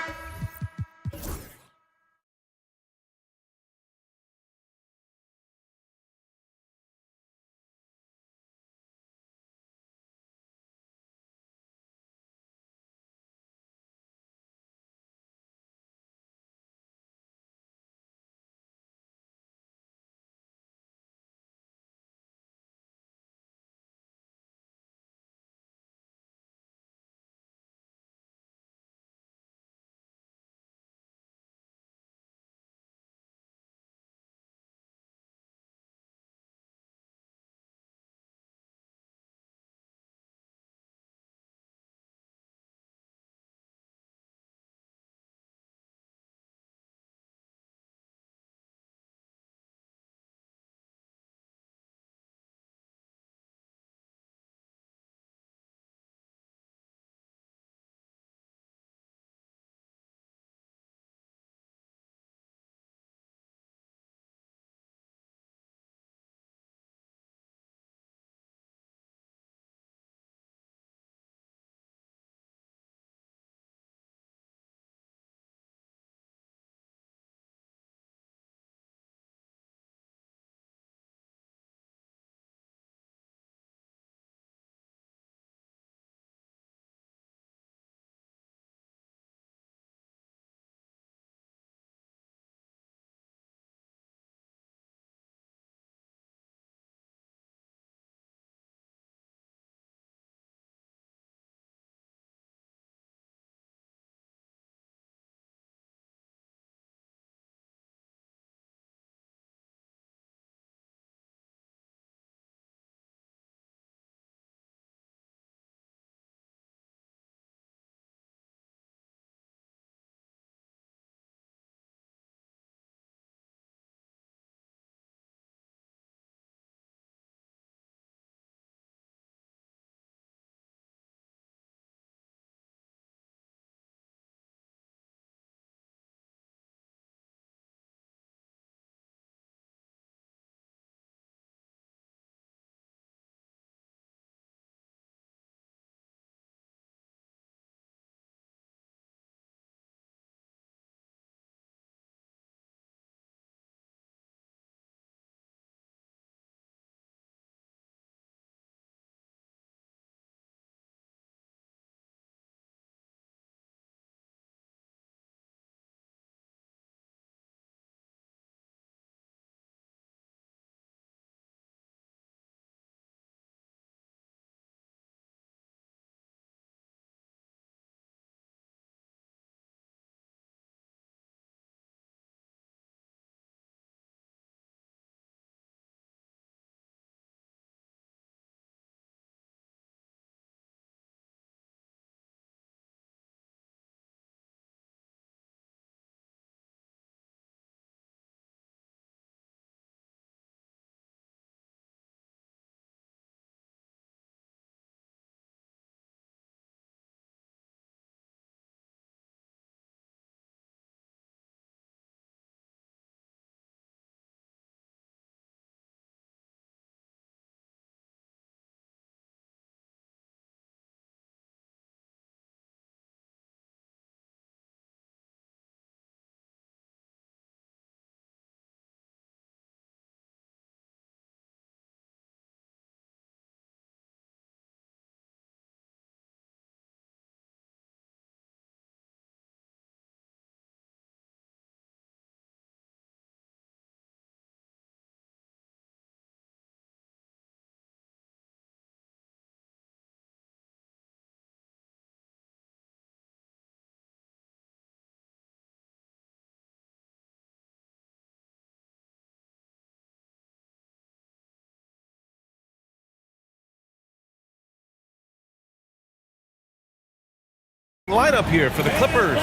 Lineup here for the Clippers.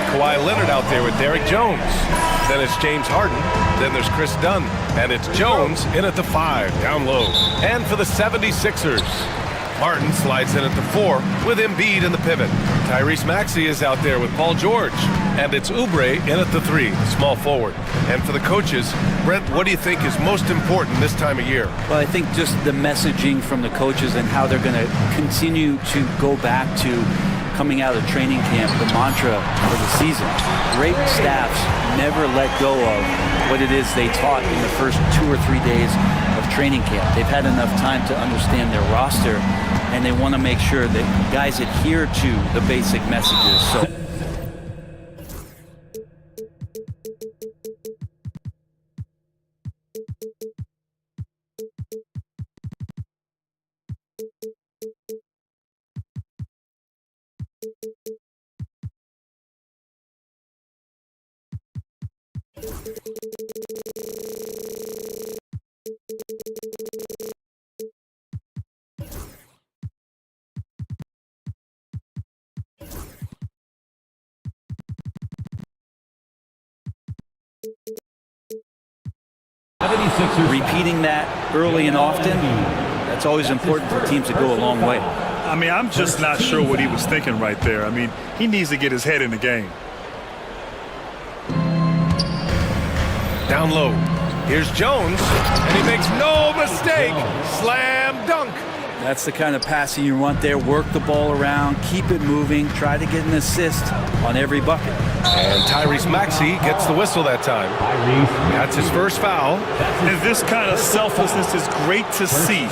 Kawhi Leonard out there with Derrick Jones. Then it's James Harden. Then there's Chris Dunn. And it's Jones in at the 5, down low. And for the 76ers, Martin slides in at the 4 with Embiid in the pivot. Tyrese Maxey is out there with Paul George. And it's Oubre in at the 3, small forward. And for the coaches, Brent, what do you think is most important this time of year? Well, I think just the messaging from the coaches and how they're going to continue to go back to coming out of training camp, the mantra for the season. Great staffs never let go of what it is they taught in the first 2 or 3 days of training camp. They've had enough time to understand their roster, and they want to make sure that guys adhere to the basic messages. So. Repeating that early and often, that's always important for teams to go a long way. I mean, I'm just not sure what he was thinking right there. I mean, he needs to get his head in the game. Down low. Here's Jones, and he makes no mistake. Slam dunk. That's the kind of passing you want there. Work the ball around, keep it moving, try to get an assist on every bucket. And Tyrese Maxey gets the whistle that time. That's his first foul. And this kind of selflessness is great to see.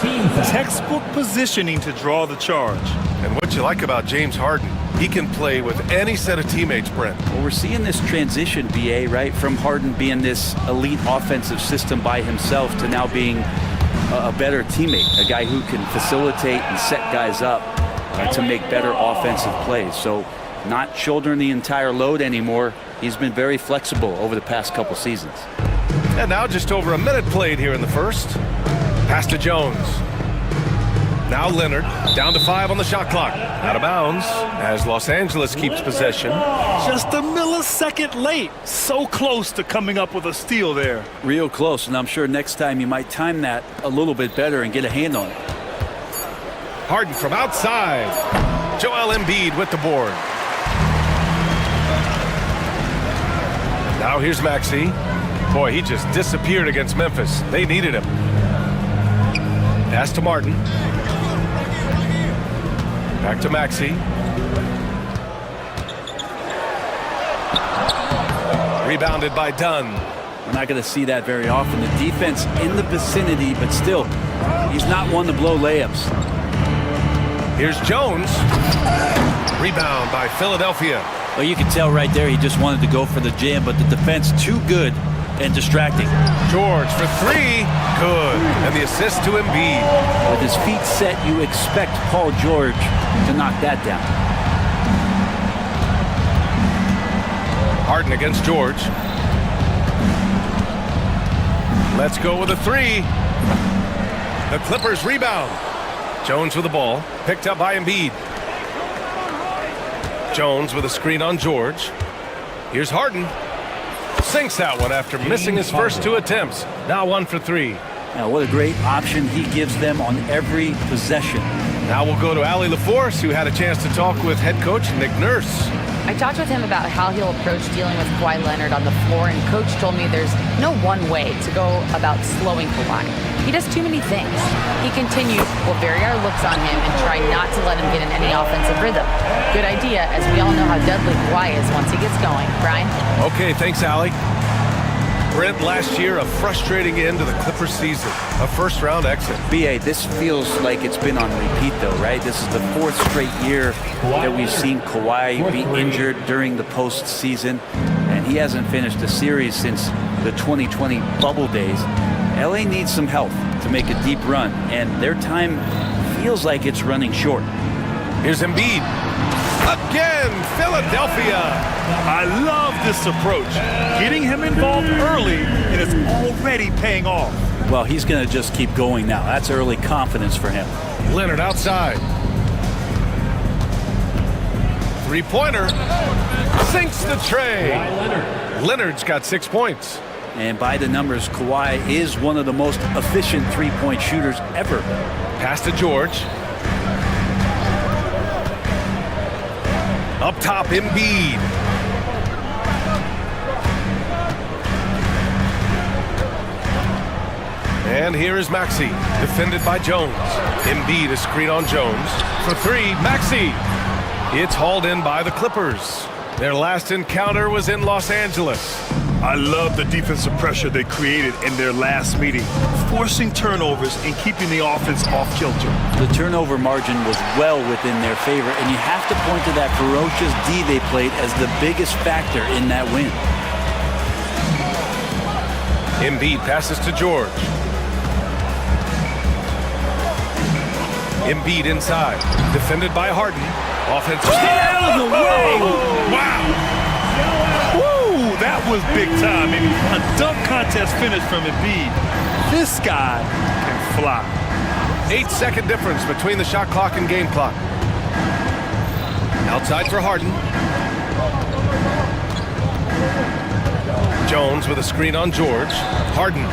Textbook positioning to draw the charge. And what you like about James Harden, he can play with any set of teammates, Brent. Well, we're seeing this transition, BA, right? From Harden being this elite offensive system by himself to now being a better teammate, a guy who can facilitate and set guys up to make better offensive plays. So not shouldering the entire load anymore. He's been very flexible over the past couple seasons. And now just over a minute played here in the first. Pass to Jones. Now Leonard, down to 5 on the shot clock. Out of bounds as Los Angeles keeps possession. Just a millisecond late. So close to coming up with a steal there. Real close, and I'm sure next time you might time that a little bit better and get a hand on it. Harden from outside. Joel Embiid with the board. Now here's Maxey. Boy, he just disappeared against Memphis. They needed him. Pass to Martin. Back to Maxey. Rebounded by Dunn. We're not going to see that very often. The defense in the vicinity, but still, he's not one to blow layups. Here's Jones. Rebound by Philadelphia. Well, you can tell right there he just wanted to go for the jam, but the defense too good and distracting. George for 3. Good. And the assist to Embiid. With his feet set, you expect Paul George to knock that down. Harden against George. Let's go with a 3. The Clippers rebound. Jones with the ball. Picked up by Embiid. Jones with a screen on George. Here's Harden. Sinks that one after missing his first 2 attempts. Now 1 for 3. Now what a great option he gives them on every possession. Now we'll go to Allie LaForce, who had a chance to talk with head coach Nick Nurse. I talked with him about how he'll approach dealing with Kawhi Leonard on the floor, and Coach told me there's no one way to go about slowing Kawhi. He does too many things. He continues, we'll vary our looks on him and try not to let him get in any offensive rhythm. Good idea, as we all know how deadly Kawhi is once he gets going. Brian? Okay, thanks, Allie. Brent, last year, a frustrating end to the Clippers season. A first-round exit. BA, this feels like it's been on repeat, though, right? This is the 4th straight year that we've seen Kawhi be injured during the postseason, and he hasn't finished a series since the 2020 bubble days. LA needs some help to make a deep run, and their time feels like it's running short. Here's Embiid. Again, Philadelphia. I love this approach. Getting him involved early, and it's already paying off. Well, he's going to just keep going now. That's early confidence for him. Leonard outside. 3-pointer. Sinks the tray. Leonard's got 6 points. And by the numbers, Kawhi is one of the most efficient three-point shooters ever. Pass to George. Up top, Embiid. And here is Maxey, defended by Jones. Embiid, a screen on Jones. For three, Maxey. It's hauled in by the Clippers. Their last encounter was in Los Angeles. I love the defensive pressure they created in their last meeting, forcing turnovers and keeping the offense off kilter. The turnover margin was well within their favor, and you have to point to that ferocious D they played as the biggest factor in that win. Embiid passes to George. Embiid inside, defended by Harden. Offensive out of the way! Wow! Woo! That was big time. Maybe a dunk contest finish from Embiid. This guy can fly. 8-second difference between the shot clock and game clock. Outside for Harden. Jones with a screen on George. Harden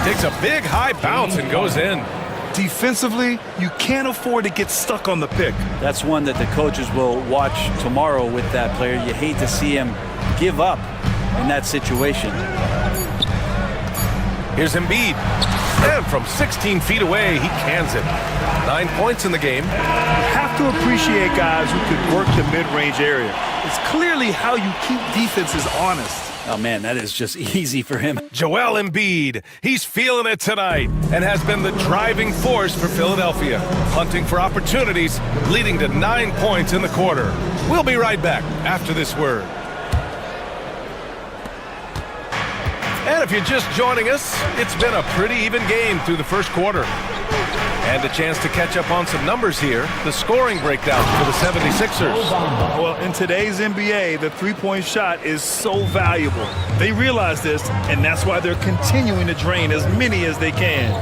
takes a big high bounce and goes in. Defensively, you can't afford to get stuck on the pick. That's one that the coaches will watch tomorrow with that player. You hate to see him give up in that situation. Here's Embiid. And from 16 feet away, he cans it. 9 points in the game. You have to appreciate guys who can work the mid-range area. It's clearly how you keep defenses honest. Oh, man, that is just easy for him. Joel Embiid, he's feeling it tonight and has been the driving force for Philadelphia, hunting for opportunities, leading to 9 points in the quarter. We'll be right back after this word. And if you're just joining us, it's been a pretty even game through the first quarter. And a chance to catch up on some numbers here. The scoring breakdown for the 76ers. Well, in today's NBA, the three-point shot is so valuable. They realize this, and that's why they're continuing to drain as many as they can.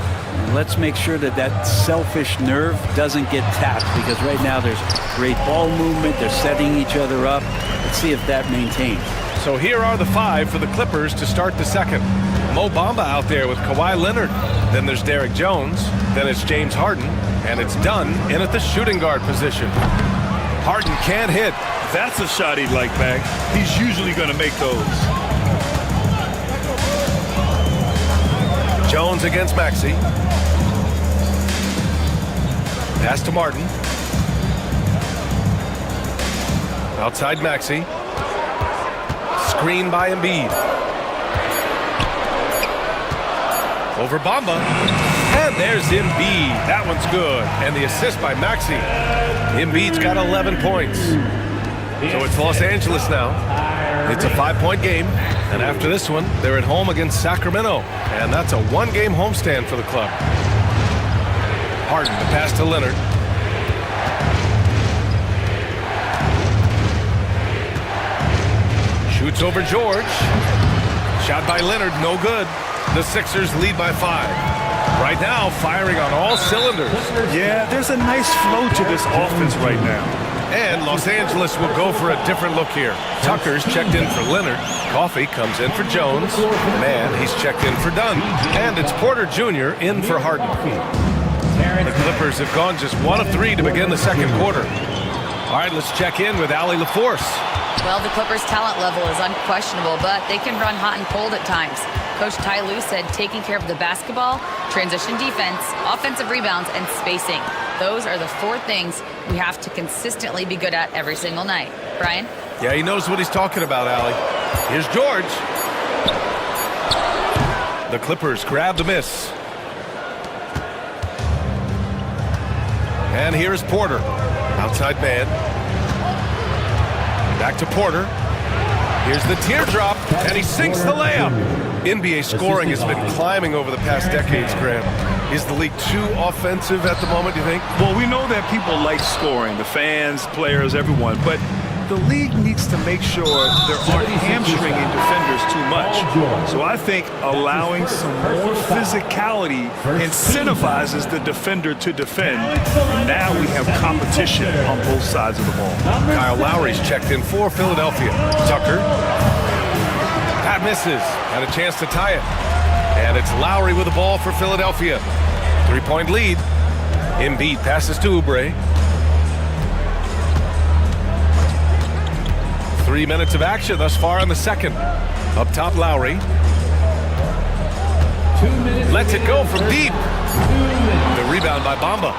Let's make sure that that selfish nerve doesn't get tapped, because right now there's great ball movement. They're setting each other up. Let's see if that maintains. So here are the 5 for the Clippers to start the second. Mo Bamba out there with Kawhi Leonard. Then there's Derek Jones. Then it's James Harden. And it's Dunn in at the shooting guard position. Harden can't hit. That's a shot he'd like back. He's usually going to make those. Jones against Maxey. Pass to Martin. Outside Maxey. Screen by Embiid. Over Bamba. And there's Embiid. That one's good. And the assist by Maxey. Embiid's got 11 points. So it's Los Angeles now. It's a 5-point game. And after this one, they're at home against Sacramento. And that's a 1-game homestand for the club. Harden, the pass to Leonard. Shoots over George. Shot by Leonard, no good. The Sixers lead by 5. Right now, firing on all cylinders. Yeah, there's a nice flow to this offense right now. And Los Angeles will go for a different look here. Tucker's checked in for Leonard. Coffey comes in for Jones. Man, he's checked in for Dunn. And it's Porter Jr. in for Harden. The Clippers have gone just 1 of 3 to begin the second quarter. All right, let's check in with Allie LaForce. Well, the Clippers' talent level is unquestionable, but they can run hot and cold at times. Coach Ty Lue said taking care of the basketball, transition defense, offensive rebounds, and spacing. Those are the 4 things we have to consistently be good at every single night. Brian? Yeah, he knows what he's talking about, Allie. Here's George. The Clippers grab the miss. And here's Porter. Outside man. Back to Porter. Here's the teardrop, and he sinks the layup. NBA scoring has been climbing over the past decades, Grant. Is the league too offensive at the moment, do you think? Well, we know that people like scoring, the fans, players, everyone, but the league needs to make sure there aren't hamstringing defenders too much. So I think allowing some more physicality incentivizes the defender to defend. Now we have competition on both sides of the ball. Kyle Lowry's checked in for Philadelphia. Tucker That misses. Had a chance to tie it. And it's Lowry with the ball for Philadelphia. 3-point lead. Embiid passes to Oubre. 3 minutes of action thus far in the second. Up top, Lowry. Lets it go from deep. The rebound by Bamba.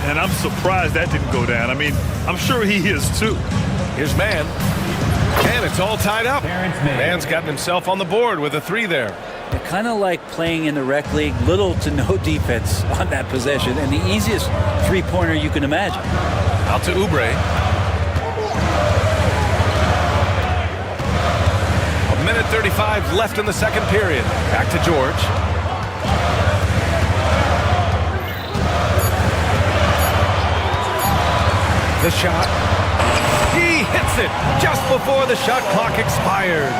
And I'm surprised that didn't go down. I mean, I'm sure he is too. Here's Mann. And it's all tied up. Mann's gotten himself on the board with a 3 there. Kind of like playing in the rec league, little to no defense on that possession, and the easiest three-pointer you can imagine. Out to Oubre. 1:35 left in the second period. Back to George. The shot. He hits it just before the shot clock expires.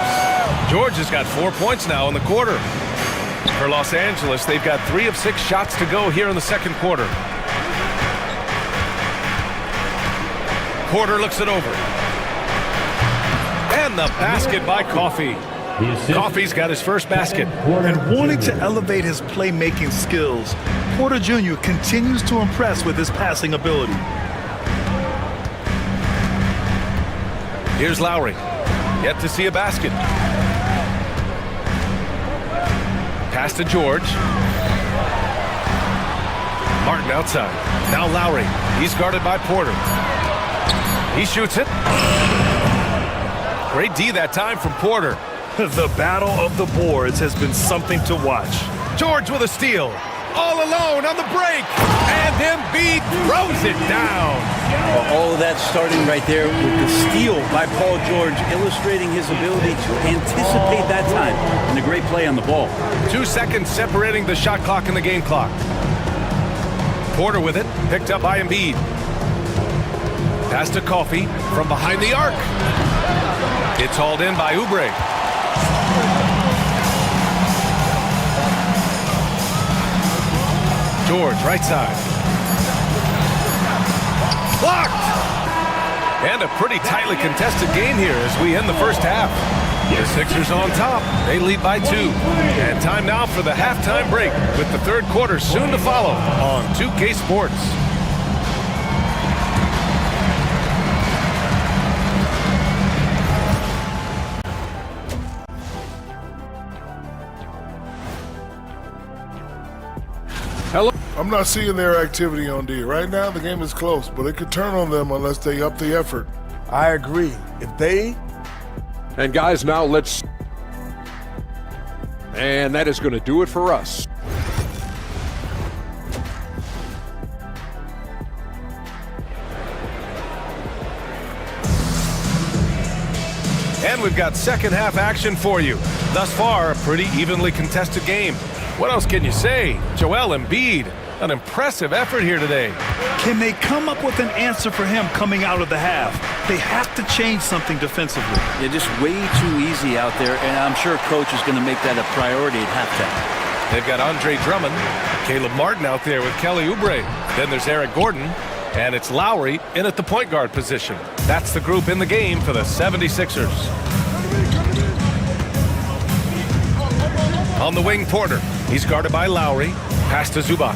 George has got 4 points now in the quarter. For Los Angeles, they've got 3 of 6 shots to go here in the second quarter. Porter looks it over. And the basket by Coffey. Coffey's got his first basket. And wanting to elevate his playmaking skills, Porter Jr. continues to impress with his passing ability. Here's Lowry. Yet to see a basket. Pass to George. Martin outside. Now Lowry. He's guarded by Porter. He shoots it. Great D that time from Porter. The battle of the boards has been something to watch. George with a steal. All alone on the break. And Embiid throws it down. Well, all of that starting right there with the steal by Paul George, illustrating his ability to anticipate that time and a great play on the ball. 2 seconds separating the shot clock and the game clock. Porter with it, picked up by Embiid. Pass to Coffey from behind the arc. It's hauled in by Oubre. George, right side. Blocked! And a pretty tightly contested game here as we end the first half. The Sixers on top. They lead by 2. And time now for the halftime break with the third quarter soon to follow on 2K Sports. Hello. I'm not seeing their activity on D. Right now, the game is close, but it could turn on them unless they up the effort. I agree. If they... And guys, now let's... And that is going to do it for us. And we've got second half action for you. Thus far, a pretty evenly contested game. What else can you say? Joel Embiid, an impressive effort here today. Can they come up with an answer for him coming out of the half? They have to change something defensively. They're just way too easy out there, and I'm sure coach is going to make that a priority at halftime. They've got Andre Drummond, Caleb Martin out there with Kelly Oubre. Then there's Eric Gordon, and it's Lowry in at the point guard position. That's the group in the game for the 76ers. On the wing, Porter. He's guarded by Lowry. Pass to Zubac.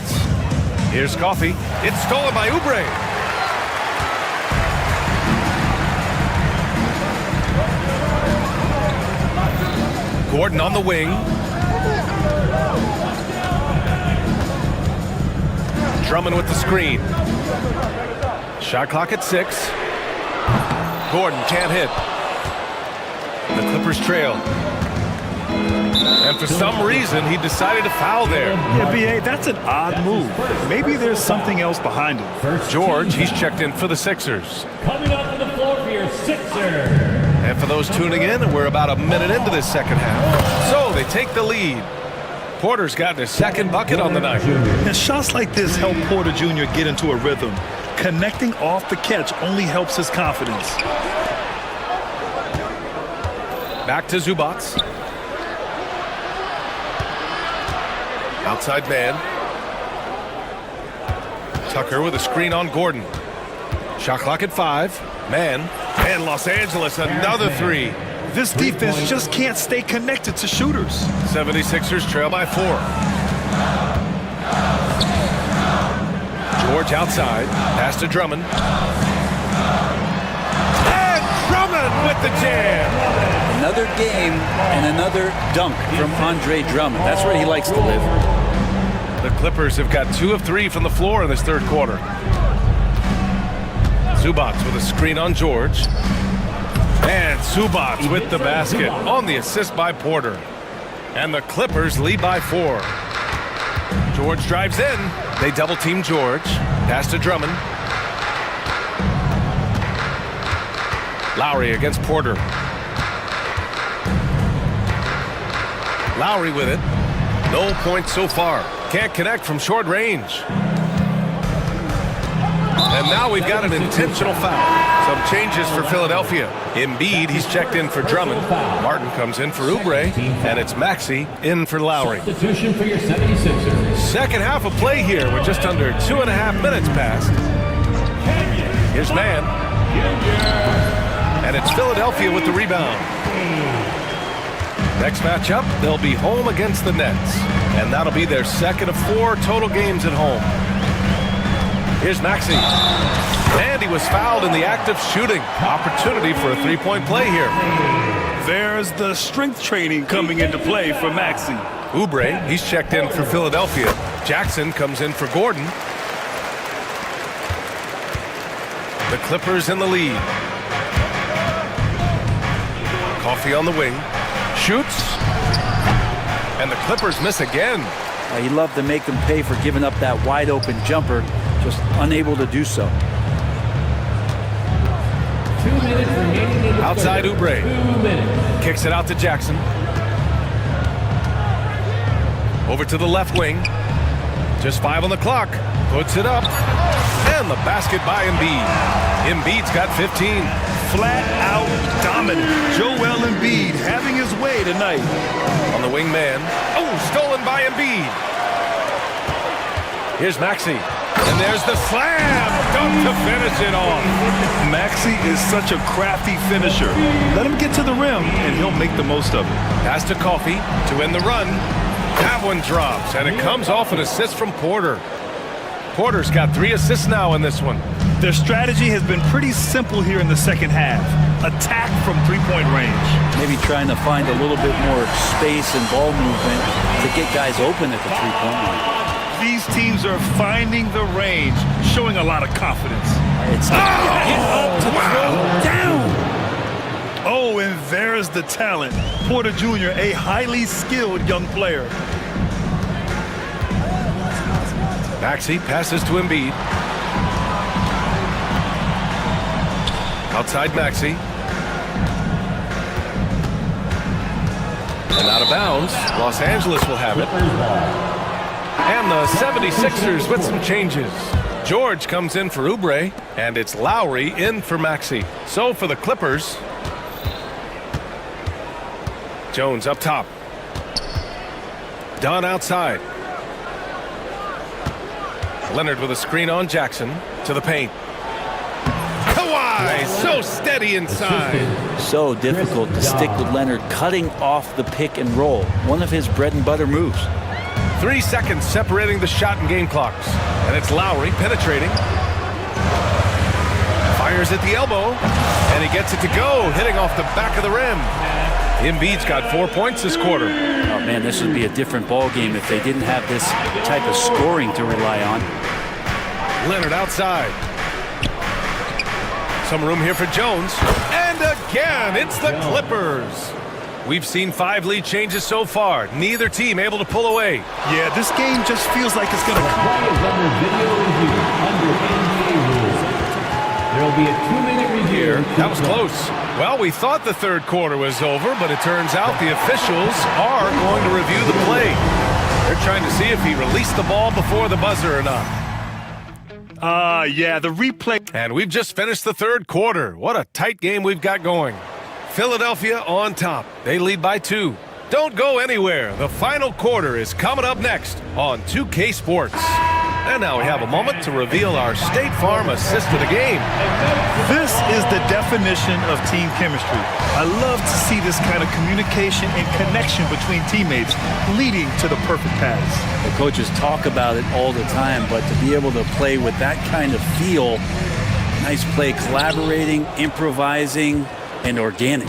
Here's Coffey. It's stolen by Oubre. Gordon on the wing. Drummond with the screen. Shot clock at 6. Gordon can't hit. The Clippers trail. And for some reason, he decided to foul there. Yeah, B.A., that's an odd move. Maybe there's something else behind it. George, he's checked in for the Sixers. Coming up to the floor for your Sixers. And for those tuning in, we're about a minute into this second half. So they take the lead. Porter's gotten his second bucket on the night. And shots like this help Porter Jr. get into a rhythm. Connecting off the catch only helps his confidence. Back to Zubac. Outside man. Tucker with a screen on Gordon. Shot clock at 5. Man. And Los Angeles, another 3. This defense just can't stay connected to shooters. 76ers trail by 4. George outside. Pass to Drummond. And Drummond with the jam. Another game and another dunk from Andre Drummond. That's where he likes to live. The Clippers have got 2 of 3 from the floor in this third quarter. Zubac with a screen on George. And Zubac with the basket on the assist by Porter. And the Clippers lead by 4. George drives in. They double team George. Pass to Drummond. Lowry against Porter. Lowry with it. No points so far. Can't connect from short range. And now we've got an intentional foul. Some changes for Philadelphia. Embiid, he's checked in for Drummond. Martin comes in for Oubre. And it's Maxey in for Lowry. Substitution for your 76ers. Second half of play here with just under 2.5 minutes passed. Here's Mann. And it's Philadelphia with the rebound. Next matchup, they'll be home against the Nets. And that'll be their second of 4 total games at home. Here's Maxey. And he was fouled in the act of shooting. Opportunity for a three-point play here. There's the strength training coming into play for Maxey. Oubre, he's checked in for Philadelphia. Jackson comes in for Gordon. The Clippers in the lead. Coffee on the wing. Shoots. And the Clippers miss again. He loved to make them pay for giving up that wide open jumper, just unable to do so. 2 minutes remaining in the Outside third. Oubre. 2 minutes. Kicks it out to Jackson. Over to the left wing. Just 5 on the clock. Puts it up. And the basket by Embiid. Embiid's got 15. Flat out dominant. Joel Embiid having his way tonight. On the wing man. Oh, stolen by Embiid. Here's Maxey. And there's the slam. Dunk to finish it off. Maxey is such a crafty finisher. Let him get to the rim, and he'll make the most of it. Pass to Coffee to end the run. That one drops, and it comes off an assist from Porter. Porter's got 3 assists now in this one. Their strategy has been pretty simple here in the second half. Attack from three-point range. Maybe trying to find a little bit more space and ball movement to get guys open at the three-point line. These teams are finding the range, showing a lot of confidence. It's up to throw down. Oh, and there's the talent. Porter Jr., a highly skilled young player. Maxey passes to Embiid. Outside Maxey. And out of bounds. Los Angeles will have it. And the 76ers with some changes. George comes in for Oubre, and it's Lowry in for Maxey. So for the Clippers, Jones up top. Dunn outside. Leonard with a screen on Jackson to the paint. Kawhi, so steady inside. So difficult to stick with Leonard cutting off the pick and roll. One of his bread and butter moves. 3 seconds separating the shot and game clocks. And it's Lowry penetrating. Fires at the elbow. And he gets it to go, hitting off the back of the rim. Embiid's got 4 points this quarter. Oh man, this would be a different ball game if they didn't have this type of scoring to rely on. Leonard outside. Some room here for Jones. And again, it's the Clippers. We've seen 5 lead changes so far. Neither team able to pull away. Yeah, this game just feels like it's going to come. Play is under video review, under NBA rules. There will be a 2-minute review. Here, that was close. Well, we thought the third quarter was over, but it turns out the officials are going to review the play. They're trying to see if he released the ball before the buzzer or not. Yeah, the replay. And we've just finished the third quarter. What a tight game we've got going. Philadelphia on top. They lead by 2. Don't go anywhere. The final quarter is coming up next on 2K Sports. And now we have a moment to reveal our State Farm assist of the game. This is the definition of team chemistry. I love to see this kind of communication and connection between teammates leading to the perfect pass. The coaches talk about it all the time, but to be able to play with that kind of feel, nice play, collaborating, improvising, and organic.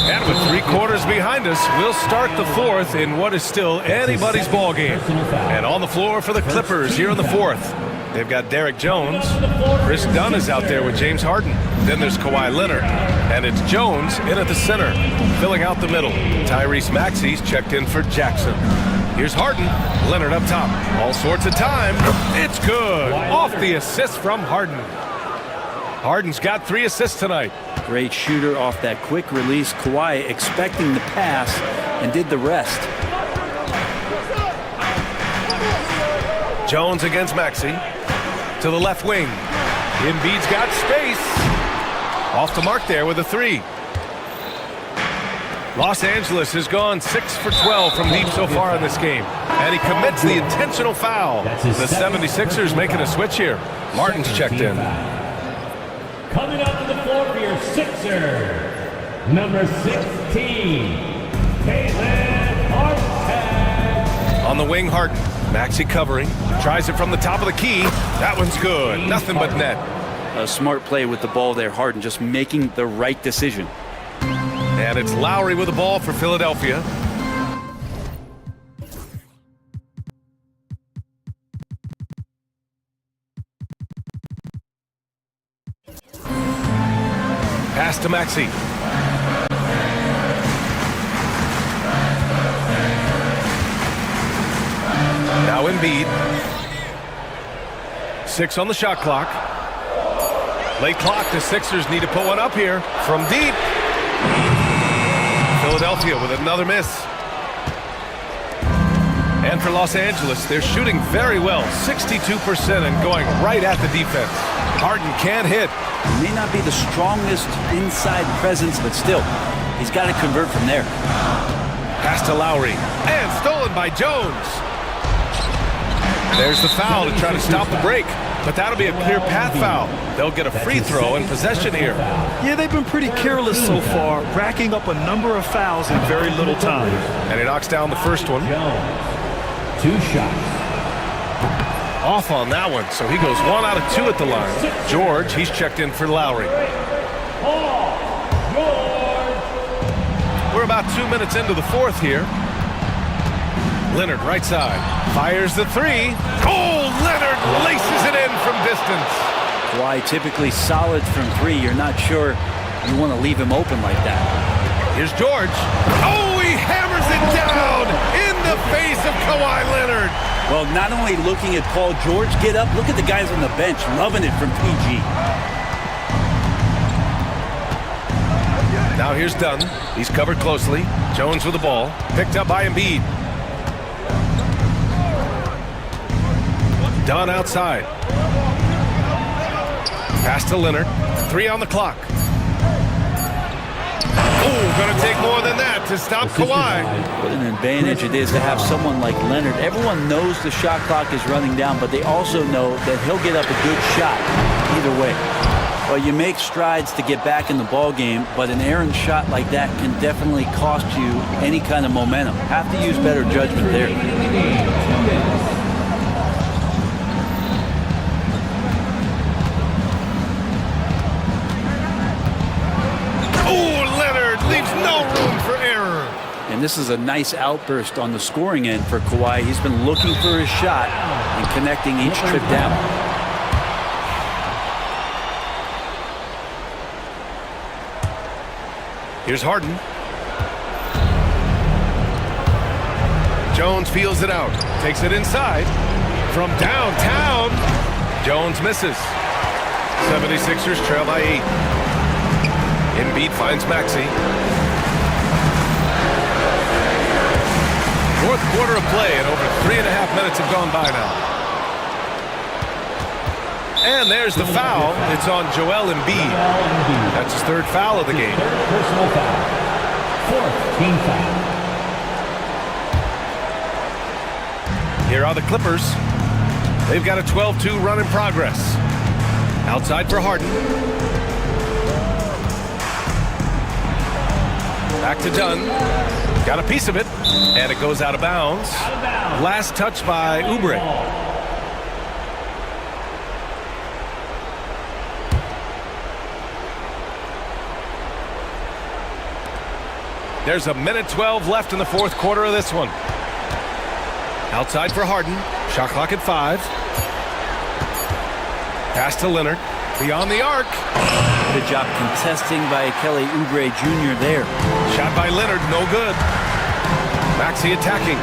And with 3 quarters behind us, we'll start the 4th in what is still anybody's ball game. And on the floor for the Clippers here in the 4th. They've got Derek Jones. Chris Dunn is out there with James Harden. Then there's Kawhi Leonard. And it's Jones in at the center, filling out the middle. Tyrese Maxey's checked in for Jackson. Here's Harden. Leonard up top. All sorts of time. It's good. Off the assist from Harden. Harden's got 3 assists tonight. Great shooter off that quick release. Kawhi expecting the pass and did the rest. Jones against Maxey. To the left wing. Embiid's got space. Off the mark there with a 3. Los Angeles has gone 6 for 12 from deep so far in this game. And he commits the intentional foul. The 76ers making a switch here. Martin's checked in. Coming up to the floor for your Sixer, number 16, Caitlin Harden. On the wing, Harden. Maxey covering. Tries it from the top of the key. That one's good. Nothing but net. A smart play with the ball there. Harden just making the right decision. And it's Lowry with the ball for Philadelphia. Pass to Maxey. Now Embiid. 6 on the shot clock. Late clock. The Sixers need to put one up here from deep. Philadelphia with another miss. And for Los Angeles, they're shooting very well, 62% and going right at the defense. Harden can't hit. He may not be the strongest inside presence, but still, he's got to convert from there. Pass to Lowry. And stolen by Jones. There's the foul to try to stop the break. But that'll be a clear path foul. They'll get a free throw in possession here. Yeah, they've been pretty careless so far, racking up a number of fouls in very little time. And he knocks down the first one. 2 shots. Off on that one, so he goes 1 out of 2 at the line. George, he's checked in for Lowry. We're about 2 minutes into the 4th here. Leonard, right side, fires the 3. Oh, Leonard laces it in from distance. Kawhi typically solid from 3. You're not sure you want to leave him open like that. Here's George. Oh, he hammers it down in the face of Kawhi Leonard. Well, not only looking at Paul George get up, look at the guys on the bench loving it from PG. Now here's Dunn. He's covered closely. Jones with the ball. Picked up by Embiid. Dunn outside. Pass to Leonard. 3 on the clock. Oh, gonna take more than that to stop Kawhi. What an advantage it is to have someone like Leonard. Everyone knows the shot clock is running down, but they also know that he'll get up a good shot either way. Well, you make strides to get back in the ball game, but an errant shot like that can definitely cost you any kind of momentum. Have to use better judgment there. And this is a nice outburst on the scoring end for Kawhi. He's been looking for his shot and connecting each trip down. Here's Harden. Jones feels it out. Takes it inside. From downtown. Jones misses. 76ers trail by 8. Embiid finds Maxey. 4th quarter of play, and over 3.5 minutes have gone by now. And there's the foul. It's on Joel Embiid. That's his 3rd foul of the game. Personal foul. 4th team foul. Here are the Clippers. They've got a 12-2 run in progress. Outside for Harden. Back to Dunn. Got a piece of it, and it goes out of bounds. Last touch by Oubre. There's a minute 12 left in the fourth quarter of this one. Outside for Harden. Shot clock at 5. Pass to Leonard. Beyond the arc. Good job contesting by Kelly Oubre Jr. there. Shot by Leonard, no good. Maxey attacking.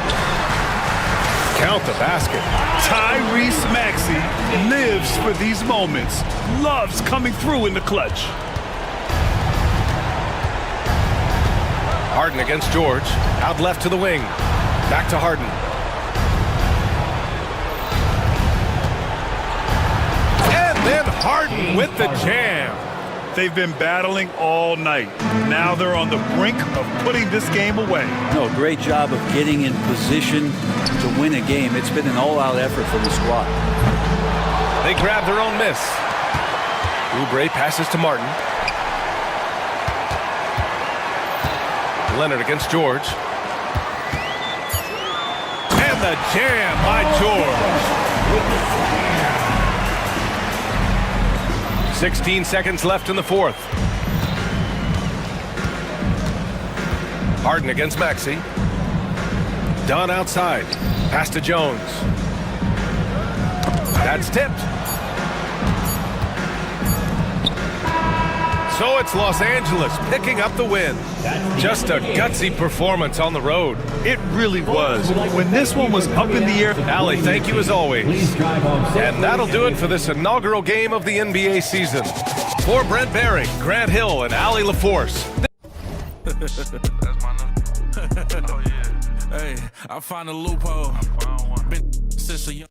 Count the basket. Tyrese Maxey lives for these moments. Loves coming through in the clutch. Harden against George. Out left to the wing. Back to Harden. And then Harden with the jam. They've been battling all night. Now they're on the brink of putting this game away. No, great job of getting in position to win a game. It's been an all-out effort from the squad. They grab their own miss. Oubre passes to Martin. Leonard against George. And the jam by George. 16 seconds left in the fourth. Harden against Maxey. Dunn outside. Pass to Jones. That's tipped. So it's Los Angeles picking up the win. Just a gutsy performance on the road. It really was. When this one was up in the air. Allie, thank you as always. And that'll do it for this inaugural game of the NBA season. For Brent Barry, Grant Hill, and Allie LaForce. That's my number. Oh, yeah. Hey, I found a loophole. Been since a young